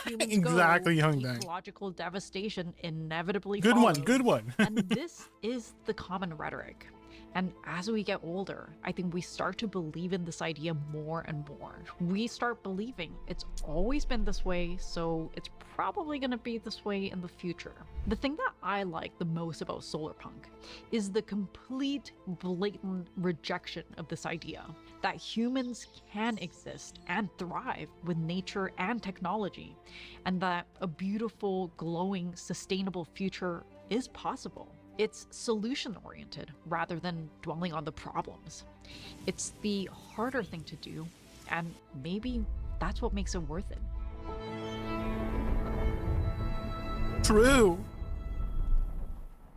humans exactly, go, Young Dang. ecological devastation inevitably Good one, follows. good one. And this is the common rhetoric. And as we get older, I think we start to believe in this idea more and more. We start believing it's always been this way, so it's probably going to be this way in the future. The thing that I like the most about solarpunk is the complete, blatant rejection of this idea that humans can exist and thrive with nature and technology, and that a beautiful, glowing, sustainable future is possible. It's solution-oriented rather than dwelling on the problems. It's the harder thing to do, and maybe that's what makes it worth it. True.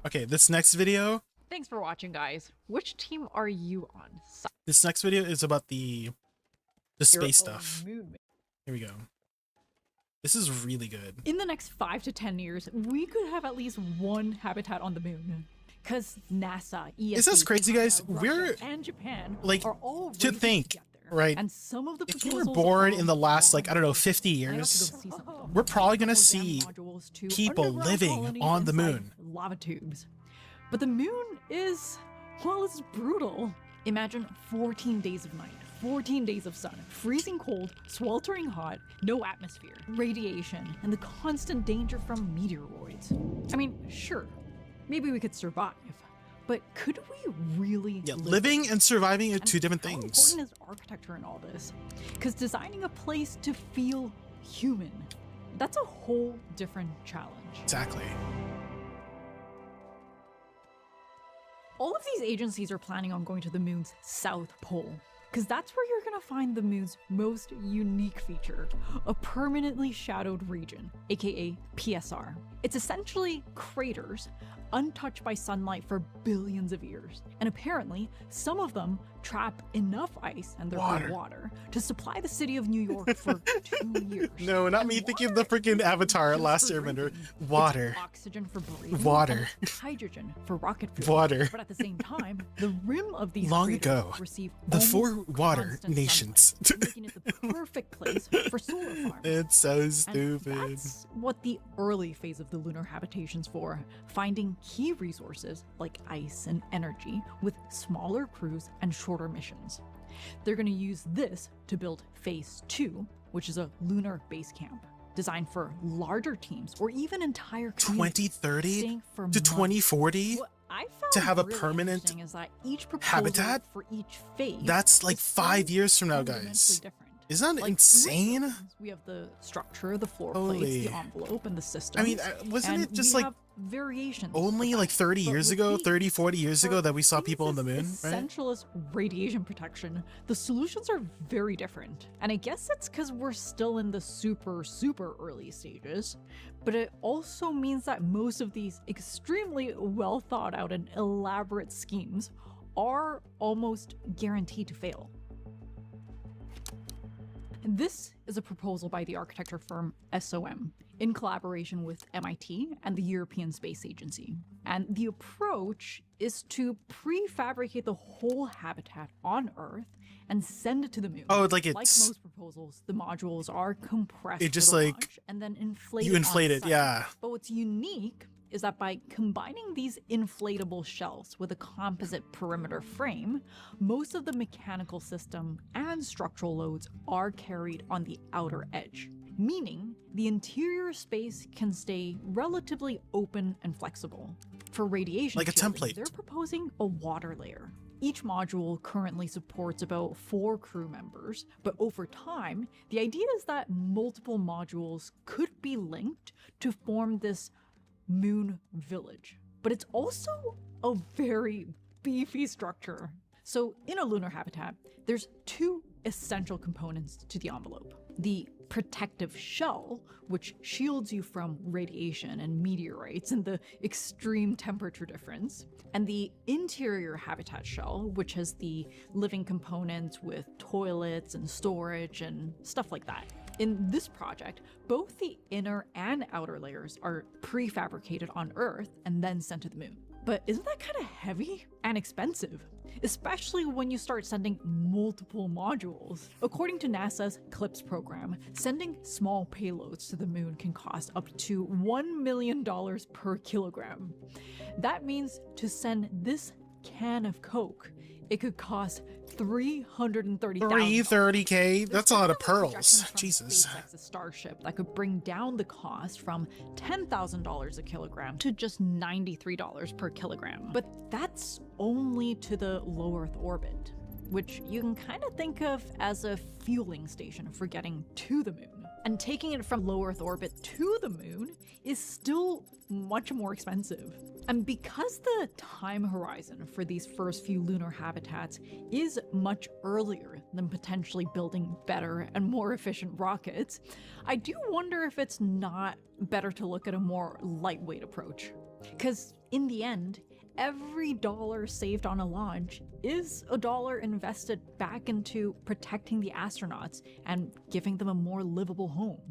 Okay, this next video. Thanks for watching, guys. Which team are you on? This next video is about the space Your own stuff. moon. Here we go. This is really good. In the next 5 to 10 years, we could have at least one habitat on the moon. Because NASA, ESA, Is this crazy, guys? China, We're Russia, and Japan like are all to racing think together Right. And some of the If you were proposals born are in the last, like, I don't know, wild. 50 I have to go years, see some of them. we're probably gonna Program see modules to people underground living colonies on the inside moon. Lava tubes. But the moon is, well, it's brutal. Imagine 14 days of night, 14 days of sun, freezing cold, sweltering hot, no atmosphere, radiation, and the constant danger from meteoroids. I mean, sure, maybe we could survive, but could we really live Living there? and surviving are And two different how things. important is architecture in all this? Because designing a place to feel human, that's a whole different challenge. Exactly. All of these agencies are planning on going to the moon's south pole, because that's where you're going to find the moon's most unique feature, a permanently shadowed region, aka PSR. It's essentially craters, untouched by sunlight for billions of years, and apparently some of them trap enough ice and therefore water to supply the city of New York for 2 years. No, not me thinking of the freaking Avatar Last Airbender. Water. It's oxygen for breathing, Water. and hydrogen for rocket fuel. Water. But at the same time, the rim of these Long craters ago, receive the almost four water constant nations. sunlight, making it the perfect place for solar farms. It's so And stupid. that's what the early phase of the lunar habitation's for, finding key resources like ice and energy with smaller crews and shorter missions. They're going to use this to build Phase 2, which is a lunar base camp designed for larger teams or even entire communities 2030 staying for to months. 2040 What I found to have a really permanent interesting is that each proposal habitat? for each phase That's like is so 5 years from now, fundamentally guys. different. Isn't that Like, insane? We have the structure, the floor Holy. plates, the envelope, and the system. I mean, wasn't it just like variations? only like 30 years ago, 30, 40 years ago that we saw people on the moon, right? Essential as radiation protection, the solutions are very different. And I guess it's because we're still in the super early stages, but it also means that most of these extremely well thought out and elaborate schemes are almost guaranteed to fail. This is a proposal by the architecture firm SOM in collaboration with MIT and the European Space Agency. And the approach is to prefabricate the whole habitat on Earth and send it to the moon. Oh, like Like it's- most proposals, the modules are compressed It just for the like- launch and then inflated. you inflate on it, site. yeah. But what's unique is that by combining these inflatable shells with a composite perimeter frame, most of the mechanical system and structural loads are carried on the outer edge, meaning the interior space can stay relatively open and flexible. For radiation Like a shielding, template. they're proposing a water layer. Each module currently supports about 4 crew members, but over time, the idea is that multiple modules could be linked to form this moon village. But it's also a very beefy structure. So in a lunar habitat, there's 2 essential components to the envelope. The protective shell, which shields you from radiation and meteorites and the extreme temperature difference, and the interior habitat shell, which has the living components with toilets and storage and stuff like that. In this project, both the inner and outer layers are prefabricated on Earth and then sent to the moon. But isn't that kind of heavy and expensive? Especially when you start sending multiple modules. According to NASA's CLIPS program, sending small payloads to the moon can cost up to $1 million per kilogram. That means to send this can of Coke, it could cost $330,000. 330K? That's a lot of pearls. Projections from Jesus. SpaceX's Starship that could bring down the cost from $10,000 a kilogram to just $93 per kilogram. But that's only to the low Earth orbit, which you can kind of think of as a fueling station for getting to the moon. And taking it from low Earth orbit to the moon is still much more expensive. And because the time horizon for these first few lunar habitats is much earlier than potentially building better and more efficient rockets, I do wonder if it's not better to look at a more lightweight approach. Because in the end, every dollar saved on a launch is a dollar invested back into protecting the astronauts and giving them a more livable home.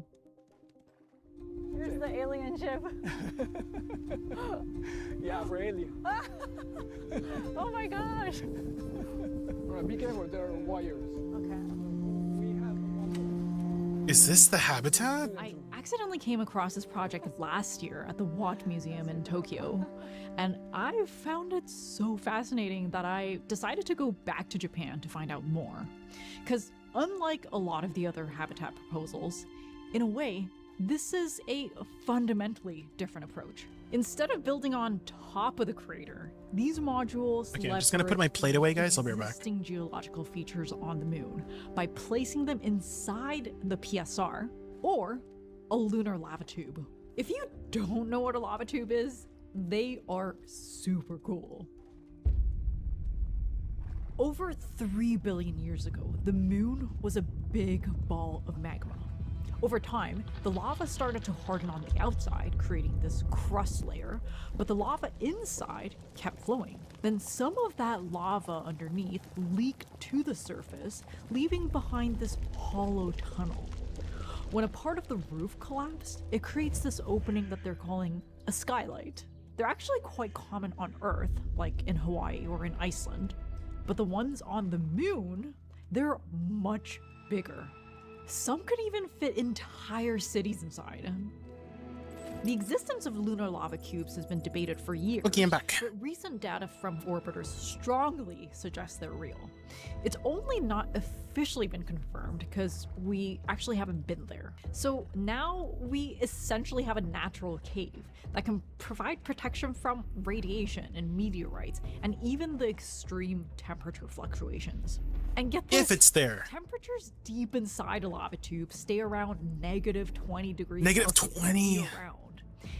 Here's the alien ship. Yeah, for alien. Oh my gosh. All right, be careful, there are wires. Is this the habitat? I accidentally came across this project last year at the Watt Museum in Tokyo, and I found it so fascinating that I decided to go back to Japan to find out more. Because unlike a lot of the other habitat proposals, in a way, this is a fundamentally different approach. Instead of building on top of the crater, these modules Okay, I'm just gonna put my plate away, guys. I'll be right back. existing geological features on the moon by placing them inside the PSR or a lunar lava tube. If you don't know what a lava tube is, they are super cool. Over 3 billion years ago, the moon was a big ball of magma. Over time, the lava started to harden on the outside, creating this crust layer, but the lava inside kept flowing. Then some of that lava underneath leaked to the surface, leaving behind this hollow tunnel. When a part of the roof collapsed, it creates this opening that they're calling a skylight. They're actually quite common on Earth, like in Hawaii or in Iceland, but the ones on the moon, they're much bigger. Some could even fit entire cities inside. The existence of lunar lava cubes has been debated for years. Okay, I'm back. But recent data from orbiters strongly suggests they're real. It's only not officially been confirmed because we actually haven't been there. So now we essentially have a natural cave that can provide protection from radiation and meteorites and even the extreme temperature fluctuations. And get this, If it's there. temperatures deep inside a lava tube stay around -20 degrees Negative Celsius 20. year-round.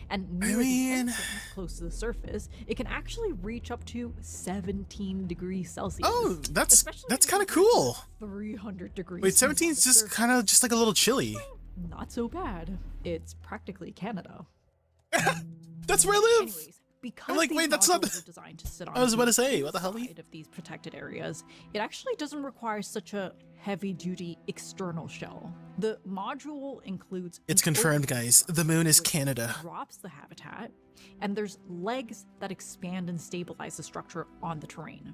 And near the entrance, close to the surface, it can actually reach up to 17 degrees Celsius. Oh, that's kind of cool. 300 degrees. Wait, 17 is just kind of just like a little chilly. Not so bad. It's practically Canada. That's where I live. Anyways, because I'm like, these wait, that's not. modules are designed to sit on I was about to the say, what the hell? side of these protected areas, it actually doesn't require such a heavy-duty external shell. The module includes. It's an confirmed, open guys. The moon is which Canada. drops the habitat, and there's legs that expand and stabilize the structure on the terrain.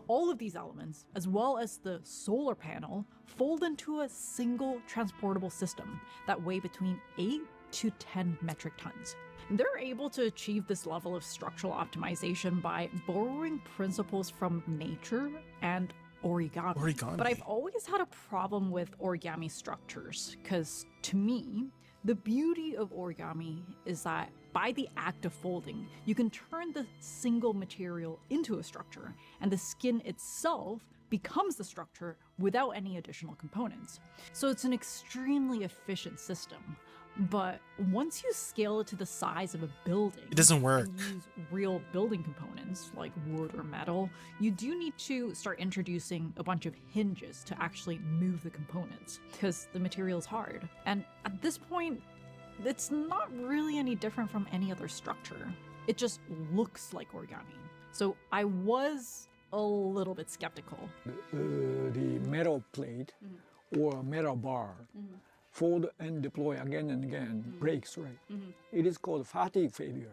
All of these elements, as well as the solar panel, fold into a single transportable system that weigh between 8 to 10 metric tons. They're able to achieve this level of structural optimization by borrowing principles from nature and origami. But I've always had a problem with origami structures, because to me, the beauty of origami is that by the act of folding, you can turn the single material into a structure, and the skin itself becomes the structure without any additional components. So it's an extremely efficient system. But once you scale it to the size of a building, It doesn't work. and use real building components like wood or metal, you do need to start introducing a bunch of hinges to actually move the components, because the material is hard. And at this point, it's not really any different from any other structure. It just looks like origami. So I was a little bit skeptical. The metal plate or metal bar fold and deploy again and again breaks, right? It is called fatigue failure.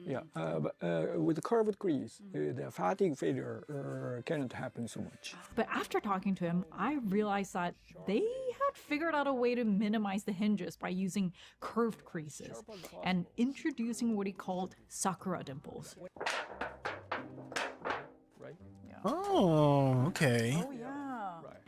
Yeah, but with the curved crease, the fatigue failure cannot happen so much. But after talking to him, I realized that they had figured out a way to minimize the hinges by using curved creases and introducing what he called sakura dimples. Oh, okay.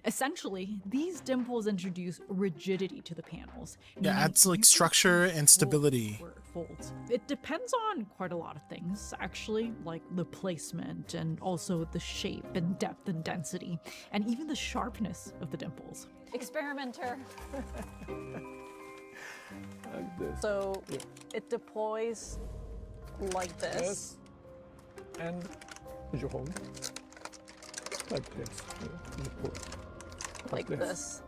Essentially, these dimples introduce rigidity to the panels. Yeah, adds like structure and stability. Where it folds. It depends on quite a lot of things, actually, like the placement and also the shape and depth and density, and even the sharpness of the dimples. Experimenter. Like this. So it deploys like this. Yes. And you hold like this. Like this.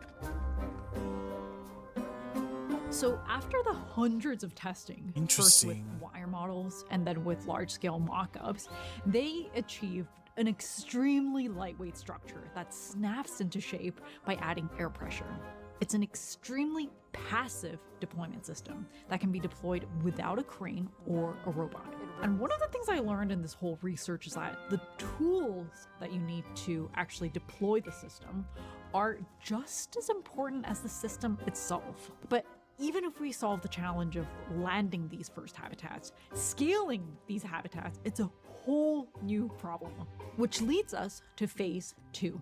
So after the hundreds of testing, first with wire models and then with large-scale mock-ups, they achieved an extremely lightweight structure that snaps into shape by adding air pressure. It's an extremely passive deployment system that can be deployed without a crane or a robot. And one of the things I learned in this whole research is that the tools that you need to actually deploy the system are just as important as the system itself. But even if we solve the challenge of landing these first habitats, scaling these habitats, it's a whole new problem, which leads us to phase 2.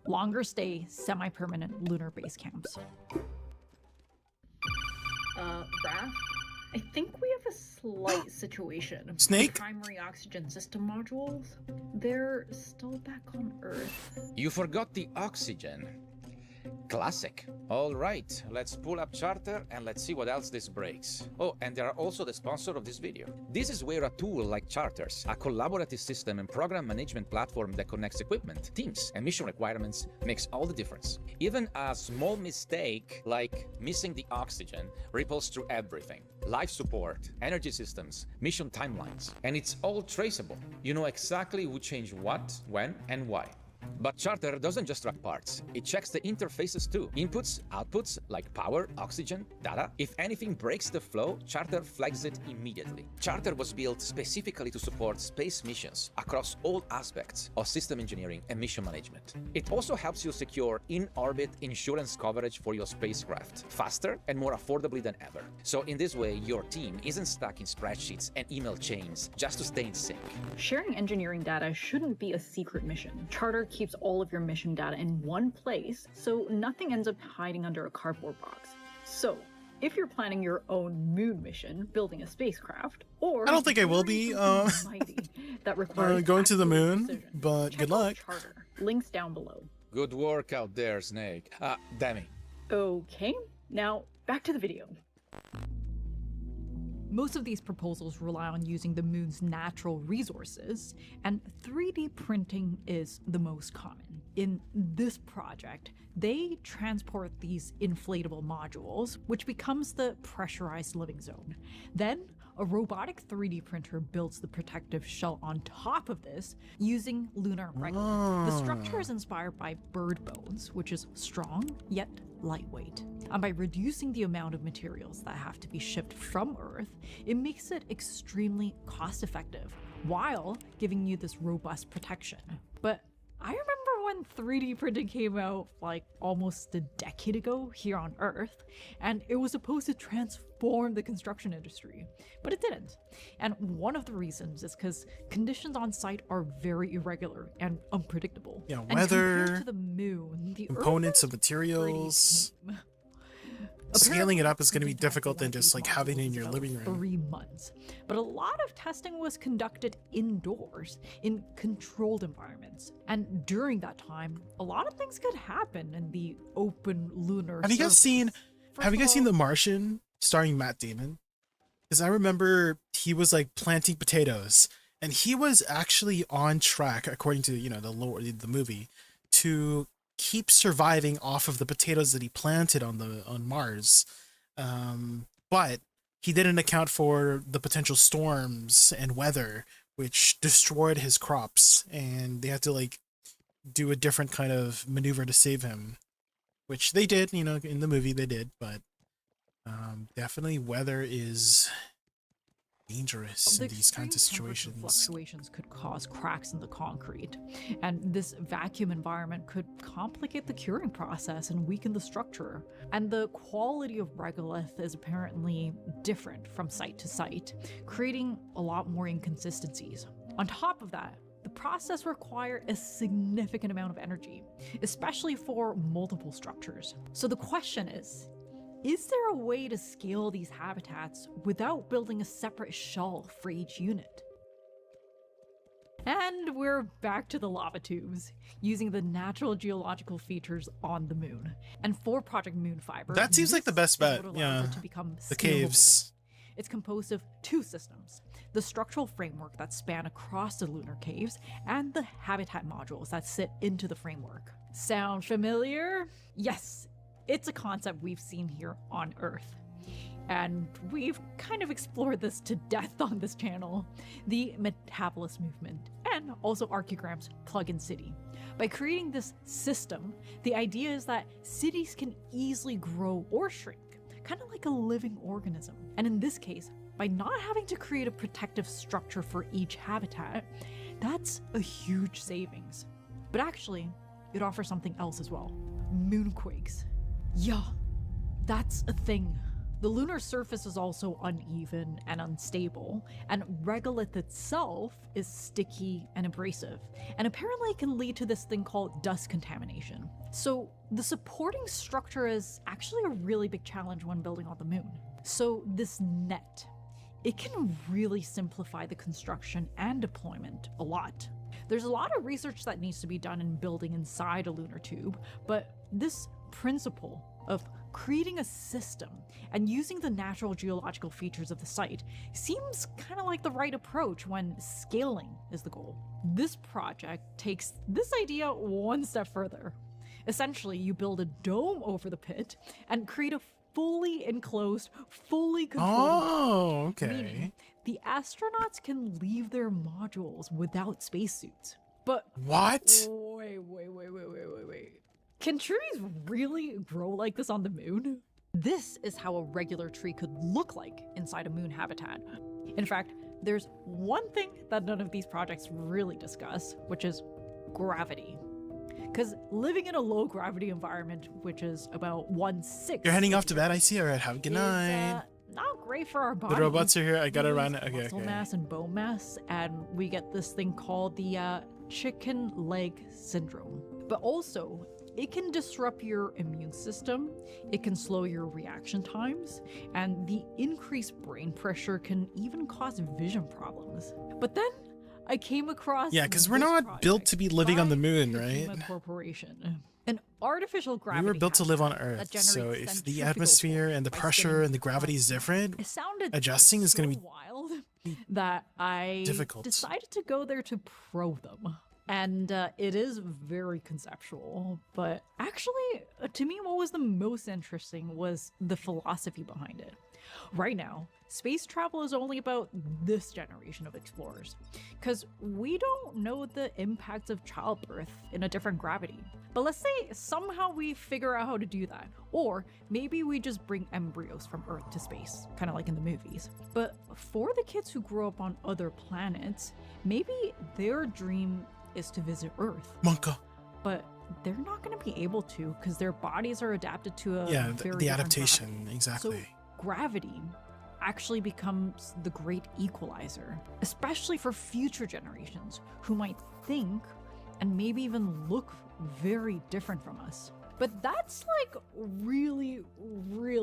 Longer stay, semi-permanent lunar base camps. Raph, I think we have a slight situation. Snake? The primary oxygen system modules, they're still back on Earth. You forgot the oxygen. Classic. All right, let's pull up Charter and let's see what else this breaks. Oh, and they are also the sponsor of this video. This is where a tool like Charters, a collaborative system and program management platform that connects equipment, teams, and mission requirements, makes all the difference. Even a small mistake, like missing the oxygen, ripples through everything. Life support, energy systems, mission timelines, and it's all traceable. You know exactly who changed what, when, and why. But Charter doesn't just track parts, it checks the interfaces too. Inputs, outputs, like power, oxygen, data. If anything breaks the flow, Charter flags it immediately. Charter was built specifically to support space missions across all aspects of system engineering and mission management. It also helps you secure in-orbit insurance coverage for your spacecraft, faster and more affordably than ever. So in this way, your team isn't stuck in spreadsheets and email chains just to stay in sync. Sharing engineering data shouldn't be a secret mission. Charter keeps all of your mission data in one place, so nothing ends up hiding under a cardboard box. So, if you're planning your own moon mission, building a spacecraft, or I don't think I will be that requires going to the moon, precision, but check good out luck. Charter. Links down below. Good work out there, Snake. Demi. Okay, now back to the video. Most of these proposals rely on using the moon's natural resources, and 3D printing is the most common. In this project, they transport these inflatable modules, which becomes the pressurized living zone. Then, a robotic 3D printer builds the protective shell on top of this using lunar regolith. The structure is inspired by bird bones, which is strong yet lightweight. And by reducing the amount of materials that have to be shipped from Earth, it makes it extremely cost-effective while giving you this robust protection. But I remember when 3D printing came out like almost a decade ago here on Earth, and it was supposed to transform the construction industry, but it didn't. And one of the reasons is because conditions on site are very irregular and unpredictable. Yeah, And weather, compared to the moon, the components of materials. Scaling it up is going to be difficult than just like having it in your living room. 3 months. But a lot of testing was conducted indoors in controlled environments. And during that time, a lot of things could happen in the open lunar Have you guys seen The Martian starring Matt Damon? Because I remember he was like planting potatoes, and he was actually on track, according to the movie, to keep surviving off of the potatoes that he planted on Mars, but he didn't account for the potential storms and weather, which destroyed his crops, and they had to like do a different kind of maneuver to save him, which they did. In the movie they did, but definitely weather is dangerous in these kinds of situations. Fluctuations could cause cracks in the concrete, and this vacuum environment could complicate the curing process and weaken the structure. And the quality of regolith is apparently different from site to site, creating a lot more inconsistencies. On top of that, the process requires a significant amount of energy, especially for multiple structures. So the question is there a way to scale these habitats without building a separate shell for each unit? And we're back to the lava tubes, using the natural geological features on the moon. And for Project Moonfiber, That seems like the best bet. Yeah, to become the scalable. caves. It's composed of 2 systems: the structural framework that span across the lunar caves, and the habitat modules that sit into the framework. Sound familiar? Yes, it's a concept we've seen here on Earth. and we've kind of explored this to death on this channel, the metabolist movement, and also Archigram's plug-in city. By creating this system, the idea is that cities can easily grow or shrink, kind of like a living organism. And in this case, by not having to create a protective structure for each habitat, that's a huge savings. But actually, it offers something else as well. Moonquakes. Yeah, that's a thing. The lunar surface is also uneven and unstable, and regolith itself is sticky and abrasive, and apparently it can lead to this thing called dust contamination. So the supporting structure is actually a really big challenge when building on the moon. So this net, it can really simplify the construction and deployment a lot. There's a lot of research that needs to be done in building inside a lunar tube, but this principle of creating a system and using the natural geological features of the site seems kind of like the right approach when scaling is the goal. This project takes this idea one step further. Essentially, you build a dome over the pit and create a fully enclosed, fully controlled okay. meaning the astronauts can leave their modules without spacesuits. But what? Wait. Can trees really grow like this on the moon? This is how a regular tree could look like inside a moon habitat. In fact, there's one thing that none of these projects really discuss, which is gravity. Because living in a low gravity environment, which is about 1/6. You're heading off to bed, I see. All right, have a good night. Not great for our bodies. The robots are here. I gotta run. Okay, muscle mass and bone mass, and we get this thing called the chicken leg syndrome. But also, it can disrupt your immune system, it can slow your reaction times, and the increased brain pressure can even cause vision problems. But then I came across because we're not built to be living on the moon, right? Corporation. An artificial gravity. We were built to live on Earth, that so generates if the centrifugal atmosphere force and the by pressure spinning and the gravity is different, It sounded adjusting is going to be wild that I difficult. decided to go there to probe them. And it is very conceptual, but actually, to me, what was the most interesting was the philosophy behind it. Right now, space travel is only about this generation of explorers, because we don't know the impacts of childbirth in a different gravity. But let's say somehow we figure out how to do that, or maybe we just bring embryos from Earth to space, kind of like in the movies. But for the kids who grow up on other planets, maybe their dream is to visit Earth. Monka. But they're not going to be able to because their bodies are adapted to a the very adaptation, different exactly. So gravity actually becomes the great equalizer, especially for future generations who might think and maybe even look very different from us. But that's like really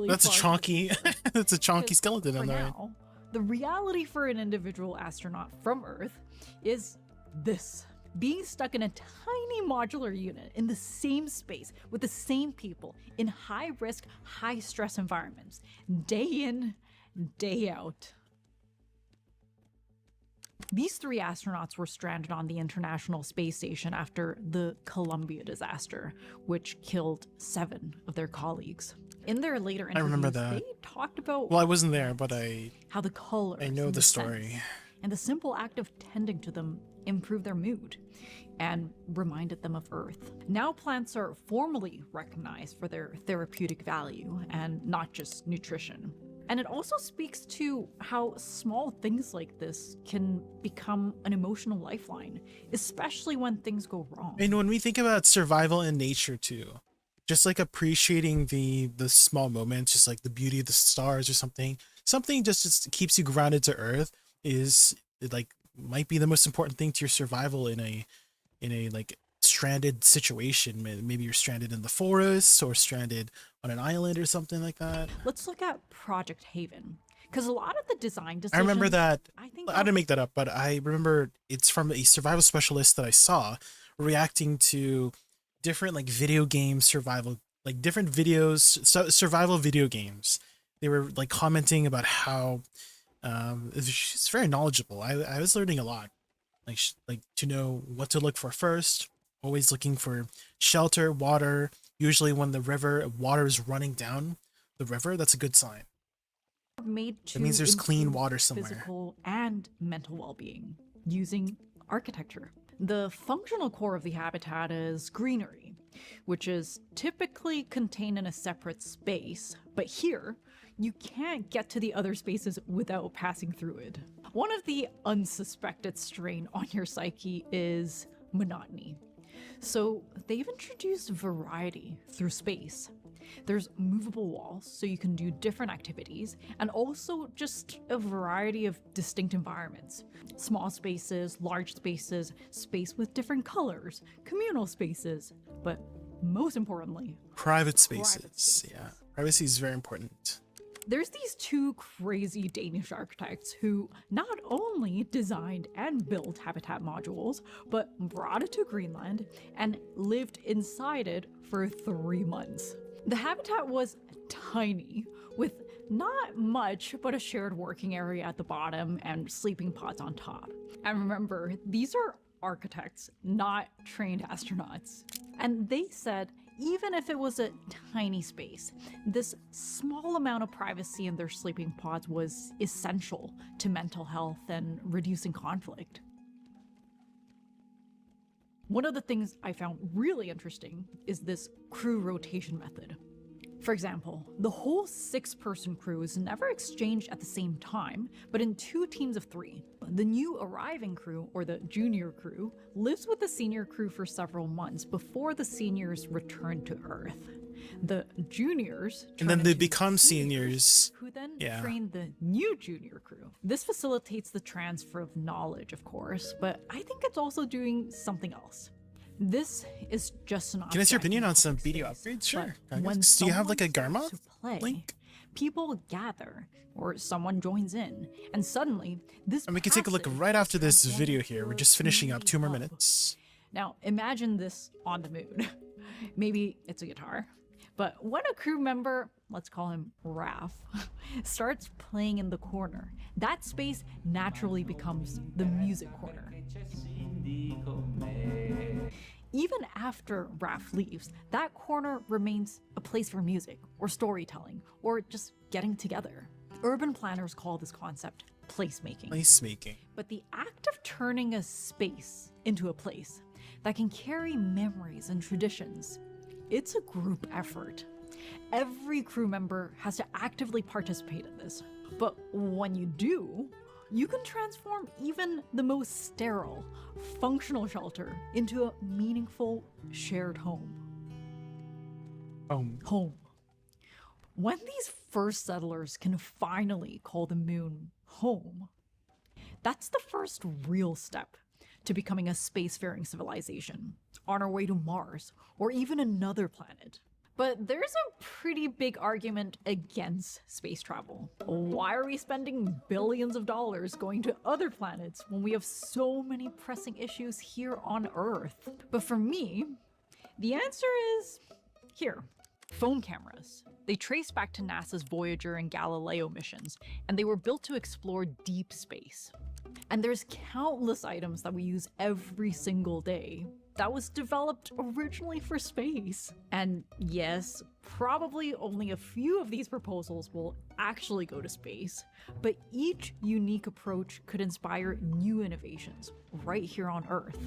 That's a far chonky that's a chonky because skeleton for on there. now, the reality for an individual astronaut from Earth is this: being stuck in a tiny modular unit in the same space with the same people in high risk, high stress environments, day in, day out. These 3 astronauts were stranded on the International Space Station after the Columbia disaster, which killed 7 of their colleagues. In their later interviews, I remember that. they talked about Well, I wasn't there, but how the colors I know and the story. scents and the simple act of tending to them improved their mood and reminded them of Earth. Now plants are formally recognized for their therapeutic value and not just nutrition. And it also speaks to how small things like this can become an emotional lifeline, especially when things go wrong. And when we think about survival in nature too, just like appreciating the small moments, just like the beauty of the stars or something just keeps you grounded to Earth is like might be the most important thing to your survival in a like stranded situation. Maybe you're stranded in the forest or stranded on an island or something like that. Let's look at Project Haven, because a lot of the design decisions, I remember that. I think I didn't make that up, but I remember it's from a survival specialist that I saw reacting to different like video game survival, like different videos, survival video games. They were like commenting about how she's very knowledgeable. I was learning a lot, like to know what to look for first. Always looking for shelter, water. Usually when the water is running down the river, that's a good sign. made to That means there's clean improve water somewhere. physical and mental well-being using architecture. The functional core of the habitat is greenery, which is typically contained in a separate space, but here you can't get to the other spaces without passing through it. One of the unsuspected strain on your psyche is monotony. So they've introduced variety through space. There's movable walls so you can do different activities, and also just a variety of distinct environments. Small spaces, large spaces, space with different colors, communal spaces, but most importantly, Private spaces. Yeah, privacy is very important. there's these two crazy Danish architects who not only designed and built habitat modules, but brought it to Greenland and lived inside it for 3 months. The habitat was tiny, with not much but a shared working area at the bottom and sleeping pods on top. And remember, these are architects, not trained astronauts. And they said even if it was a tiny space, this small amount of privacy in their sleeping pods was essential to mental health and reducing conflict. One of the things I found really interesting is this crew rotation method. For example, the whole 6-person crew is never exchanged at the same time, but in 2 teams of 3. The new arriving crew, or the junior crew, lives with the senior crew for several months before the seniors return to Earth. The juniors And then they become seniors. who then Yeah. train the new junior crew. This facilitates the transfer of knowledge, of course, but I think it's also doing something else. This is just an Can I ask your opinion on some video upgrades? Sure. Do you have like a Garma link? People gather, or someone joins in, and suddenly this And we can take a look passage right after this transforms video here. We're just finishing up, 2 more hub. minutes. Now, imagine this on the moon. Maybe it's a guitar. But when a crew member, let's call him Raph, starts playing in the corner, that space naturally becomes the music corner. Even after Raph leaves, that corner remains a place for music, or storytelling, or just getting together. Urban planners call this concept placemaking. Placemaking. But the act of turning a space into a place that can carry memories and traditions, it's a group effort. Every crew member has to actively participate in this. But when you do, you can transform even the most sterile, functional shelter into a meaningful, shared home. Home. When these first settlers can finally call the moon home, that's the first real step to becoming a spacefaring civilization, on our way to Mars, or even another planet. But there's a pretty big argument against space travel. Why are we spending billions of dollars going to other planets when we have so many pressing issues here on Earth? But for me, the answer is here. Phone cameras. They trace back to NASA's Voyager and Galileo missions, and they were built to explore deep space. And there's countless items that we use every single day that was developed originally for space. And yes, probably only a few of these proposals will actually go to space, but each unique approach could inspire new innovations right here on Earth.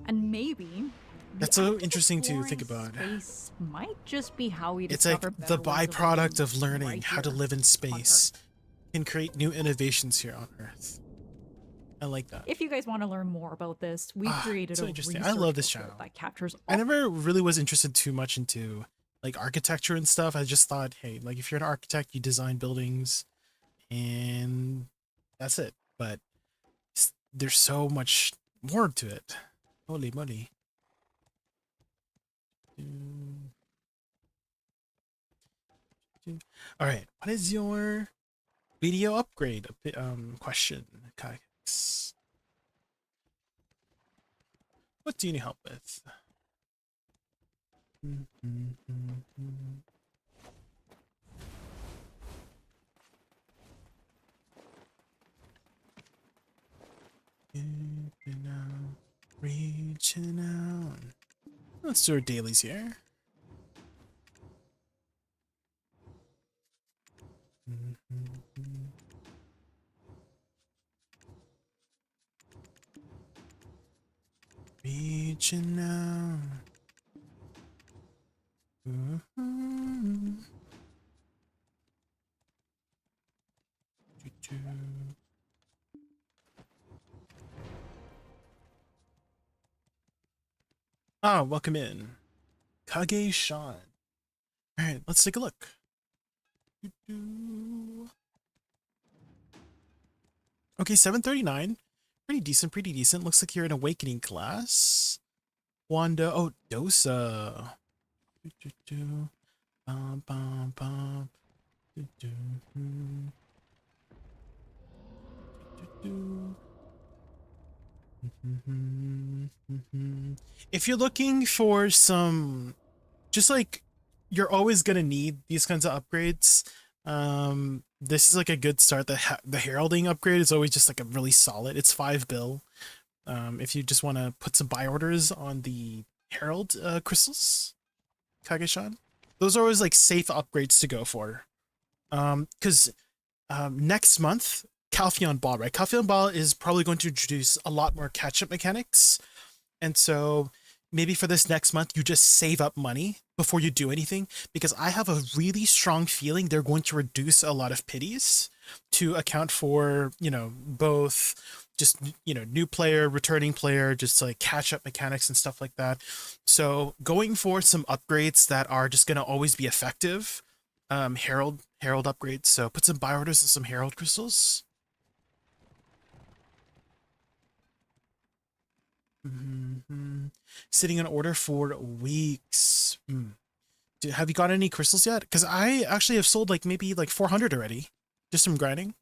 And maybe That's so interesting to think about. space might just be how we It's like discover the better ways byproduct of living learning right how to here live in on space Earth. can create new innovations here on Earth. I like that. If you guys want to learn more about this, we created so a interesting. research I love this booklet channel. that captures I never really was interested too much into like architecture and stuff. I just thought, hey, like if you're an architect, you design buildings and that's it. But there's so much more to it. Holy moly. All right, what is your video upgrade question, Kykes? What do you need help with? Reaching out. Let's do our dailies here. need you now. Ah, welcome in. Kage Sean. Alright, let's take a look. Okay, 739. Pretty decent, pretty decent. Looks like you're in Awakening class. Wanda. Oh, Dosa. Bum, bum, bum. If you're looking for some, just like, you're always gonna need these kinds of upgrades, this is like a good start. The heralding upgrade is always just like a really solid. It's 5 bill. If you just want to put some buy orders on the herald crystals, Kage-shan, those are always like safe upgrades to go for. Because next month, Calpheon Ball, right? Calpheon Ball is probably going to introduce a lot more catch-up mechanics. And so maybe for this next month, you just save up money before you do anything, because I have a really strong feeling they're going to reduce a lot of pities to account for, you know, both just, you know, new player, returning player, just like catch-up mechanics and stuff like that. So going for some upgrades that are just going to always be effective, Herald upgrades. So put some buy orders and some Herald crystals. Sitting in order for weeks. Have you got any crystals yet? Because I actually have sold like maybe like 400 already, just from grinding.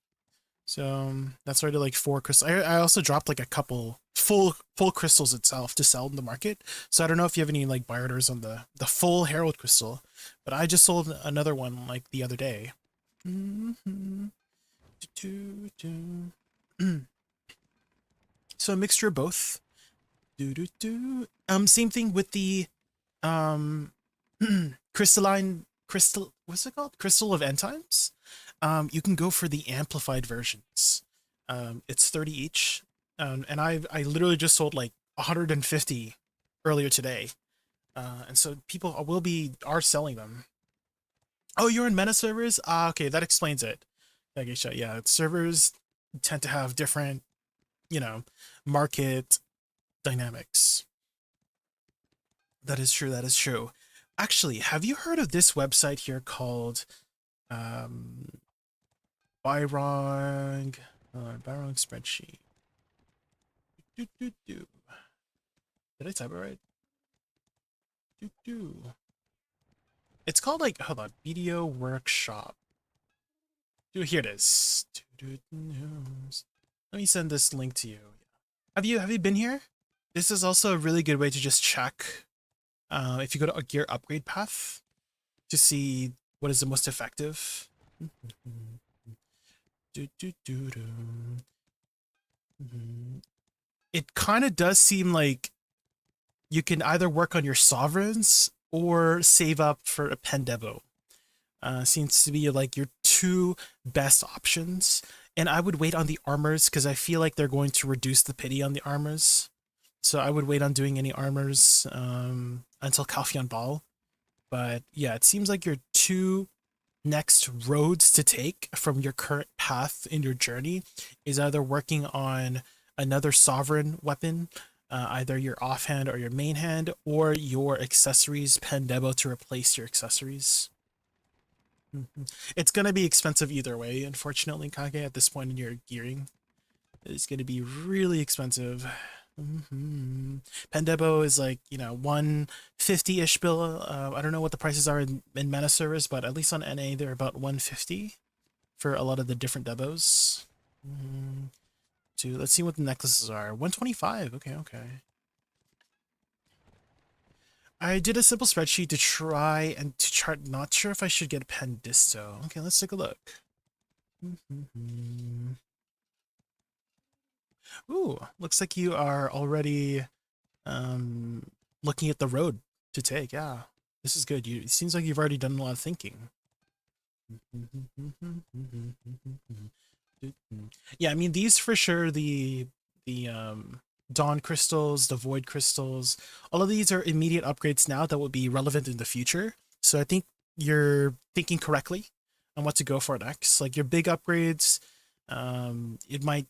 So that's already like 4 crystals. I also dropped like a couple full crystals itself to sell in the market. So I don't know if you have any like buy orders on the full Herald crystal, but I just sold another one like the other day. So a mixture of both. Same thing with the what's it called? Crystal of End Times. You can go for the amplified versions. It's 30 each. And I literally just sold like 150 earlier today. And so people are selling them. Oh, you're in meta servers? Okay, that explains it. Yeah, servers tend to have different, you know, market dynamics. That is true, that is true. Actually, have you heard of this website here called ADVgg spreadsheet? Did I type it right? It's called like, hold on, video workshop. Here it is. Let me send this link to you. Have you been here? This is also a really good way to just check if you go to a gear upgrade path to see what is the most effective. It kind of does seem like you can either work on your sovereigns or save up for a Pendevo. Seems to be like your 2 best options. And I would wait on the armors because I feel like they're going to reduce the pity on the armors. So I would wait on doing any armors until Calpheon Ball. But yeah, it seems like your 2 next roads to take from your current path in your journey is either working on another sovereign weapon, either your offhand or your main hand, or your accessories Pendebo to replace your accessories. It's going to be expensive either way, unfortunately, Kage, at this point in your gearing. It's going to be really expensive. Pendebo is like, you know, 150-ish bill. I don't know what the prices are in meta service, but at least on NA they're about 150 for a lot of the different debos. Let's see what the necklaces are. 125. Okay. I did a simple spreadsheet to try and to chart. Not sure if I should get Pendisto. Okay, let's take a look. Ooh, looks like you are already looking at the road to take. Yeah, this is good. It seems like you've already done a lot of thinking. Yeah, I mean, these for sure, the Dawn crystals, the void crystals. All of these are immediate upgrades now that will be relevant in the future. So I think you're thinking correctly on what to go for next. Like your big upgrades, it might,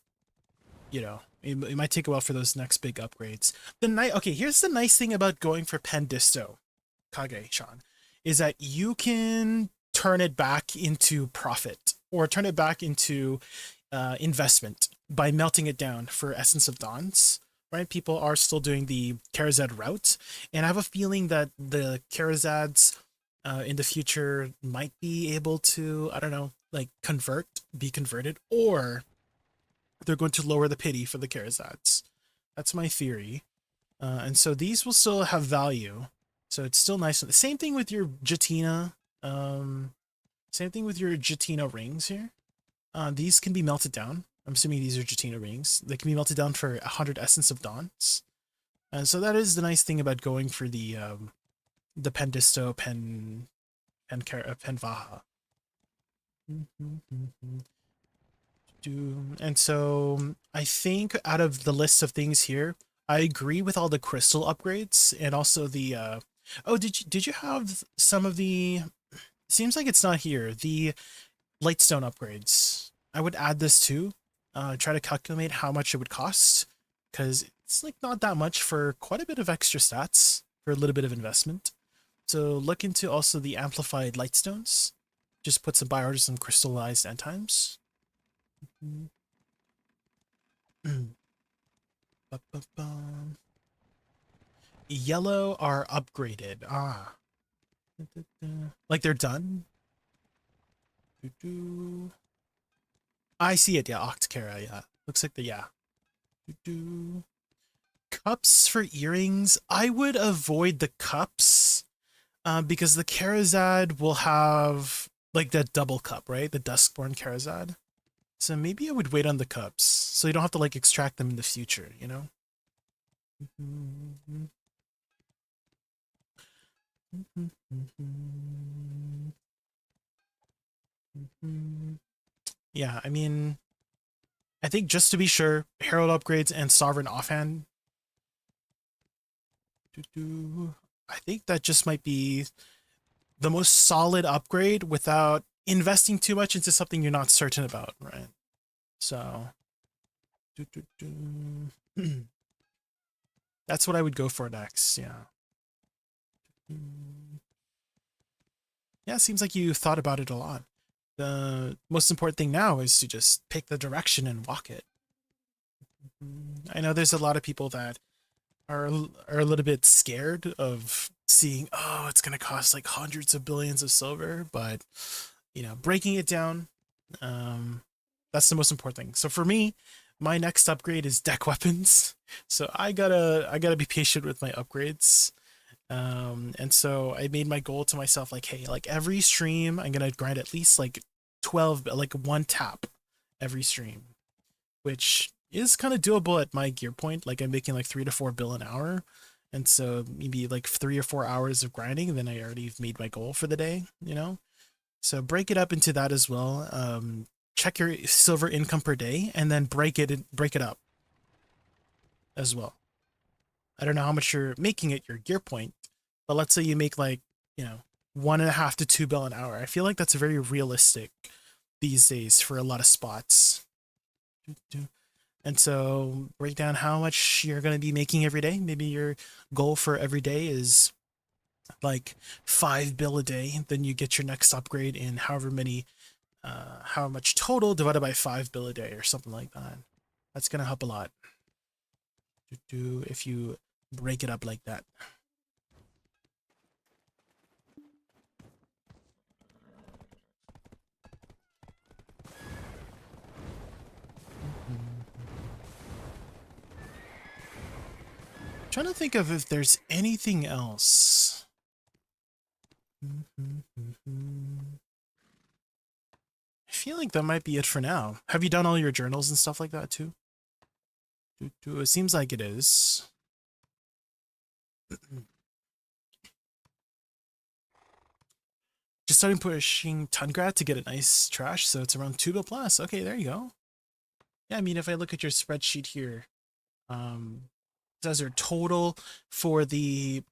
you know, it might take a while for those next big upgrades. Okay, here's the nice thing about going for Pendisto, Kage Sean, is that you can turn it back into profit or turn it back into investment by melting it down for Essence of Dawns. Right, people are still doing the Karazad route, and I have a feeling that the Karazads in the future might be able to, I don't know, like be converted, or they're going to lower the pity for the Karazads. That's my theory. And so these will still have value. So it's still nice. The same thing with your Jatina. Same thing with your Jatina rings here. These can be melted down. I'm assuming these are Jatina rings. They can be melted down for 100 Essence of Dawns. And so that is the nice thing about going for the Pendisto, Penvaha. And so I think out of the list of things here, I agree with all the crystal upgrades and also the oh, did you have some of the, seems like it's not here, the Lightstone upgrades? I would add this too. Try to calculate how much it would cost, because it's like not that much for quite a bit of extra stats for a little bit of investment. So look into also the amplified Lightstones. Just put some buy orders and crystallized end times. Yellow are upgraded. Like they're done. I see it. Yeah, Octcara. Yeah, looks like the, yeah. Cups for earrings. I would avoid the cups because the Karazad will have like that double cup, right? The Duskborn Karazad. So maybe I would wait on the cups so you don't have to like extract them in the future, you know? Yeah, I mean, I think just to be sure, Herald upgrades and Sovereign offhand. I think that just might be the most solid upgrade without investing too much into something you're not certain about, right? So that's what I would go for next. Yeah. Yeah, it seems like you thought about it a lot. The most important thing now is to just pick the direction and walk it. I know there's a lot of people that are a little bit scared of seeing, oh, it's going to cost like hundreds of billions of silver, but you know, breaking it down, that's the most important thing. So for me, my next upgrade is deck weapons. So I gotta be patient with my upgrades. And so I made my goal to myself, like, hey, like every stream, I'm going to grind at least like 12, like one tap every stream, which is kind of doable at my gear point. Like I'm making like 3 to 4 bill an hour. And so maybe like 3 or 4 hours of grinding, and then I already made my goal for the day, you know? So break it up into that as well. Check your silver income per day and then break it up as well. I don't know how much you're making at your gear point, but let's say you make like, you know, 1.5 to 2 bill an hour. I feel like that's very realistic these days for a lot of spots. And so break down how much you're going to be making every day. Maybe your goal for every day is like 5 bill a day. Then you get your next upgrade in however many, how much total divided by 5 bill a day or something like that. That's going to help a lot if you break it up like that. Trying to think of if there's anything else. I feel like that might be it for now. Have you done all your journals and stuff like that too? It seems like it is. Just starting pushing Tungrad to get a nice trash, so it's around 2 bill plus. Okay, there you go. Yeah, I mean, if I look at your spreadsheet here, Says their total for the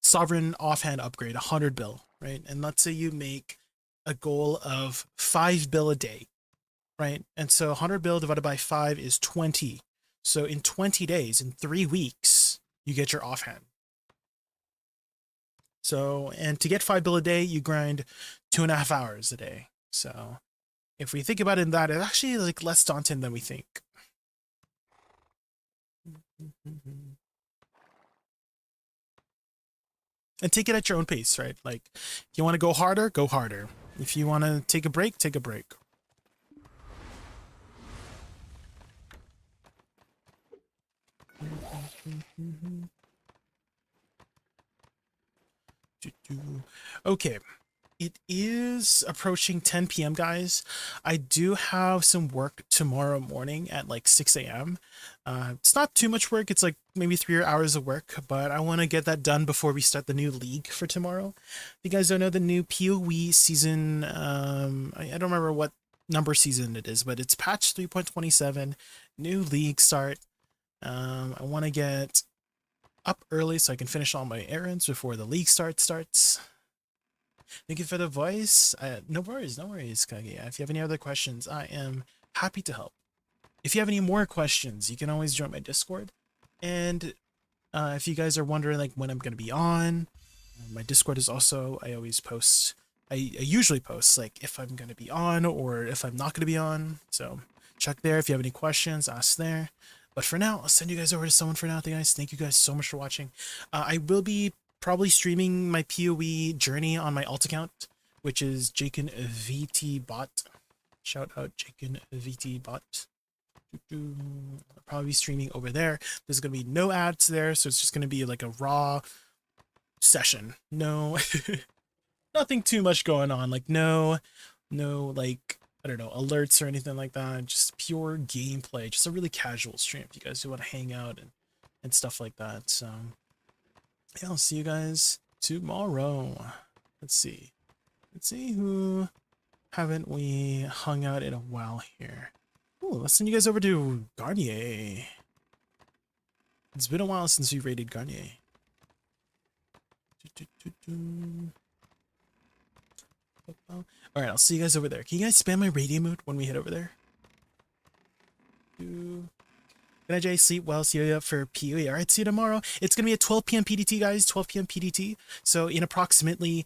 sovereign offhand upgrade 100 bill, right? And let's say you make a goal of 5 bill a day, right? And so 100 bill divided by 5 is 20. So in 20 days, in 3 weeks, you get your offhand. So, and to get 5 bill a day, you grind 2.5 hours a day. So if we think about it in that, it's actually like less daunting than we think. And take it at your own pace, right? Like, if you want to go harder, go harder. If you want to take a break, take a break. Okay, it is approaching 10 p.m. guys. I do have some work tomorrow morning at like 6 a.m. It's not too much work. It's like maybe 3 hours of work, but I want to get that done before we start the new league for tomorrow. If you guys don't know, the new PoE season, I don't remember what number season it is, but it's patch 3.27, new league start. I want to get up early so I can finish all my errands before the league starts. Thank you for the voice. No worries, Kage. If you have any other questions, I am happy to help. If you have any more questions, you can always join my Discord. And if you guys are wondering like when I'm going to be on, my Discord is also, I always post, I usually post like if I'm going to be on or if I'm not going to be on. So check there. If you have any questions, ask there. But for now, I'll send you guys over to someone for now. Guys, thank you guys so much for watching. I will be probably streaming my PoE journey on my alt account, which is JaykunVT bot. Shout out JaykunVT bot. I'll probably be streaming over there. There's gonna be no ads there, so it's just gonna be like a raw session. No, nothing too much going on. Like no like, I don't know, alerts or anything like that. Just pure gameplay. Just a really casual stream if you guys do want to hang out and stuff like that. So yeah, I'll see you guys tomorrow. Let's see who haven't we hung out in a while here. Ooh, let's send you guys over to Garnier. It's been a while since we raided Garnier. All right, I'll see you guys over there. Can you guys spam my radio mode when we head over there? Good night, Jay. Sleep well. See you up for PoE. All right, see you tomorrow. It's gonna be at 12 p.m. PDT, guys. 12 p.m. PDT. So in approximately,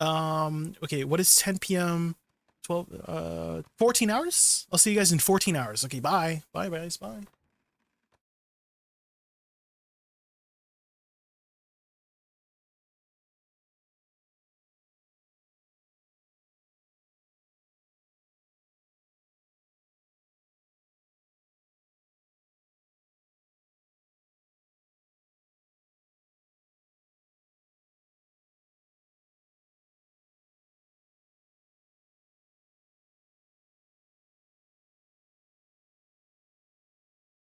okay, what is 10 p.m. 14 hours? I'll see you guys in 14 hours. Okay, bye. Bye, guys. Bye.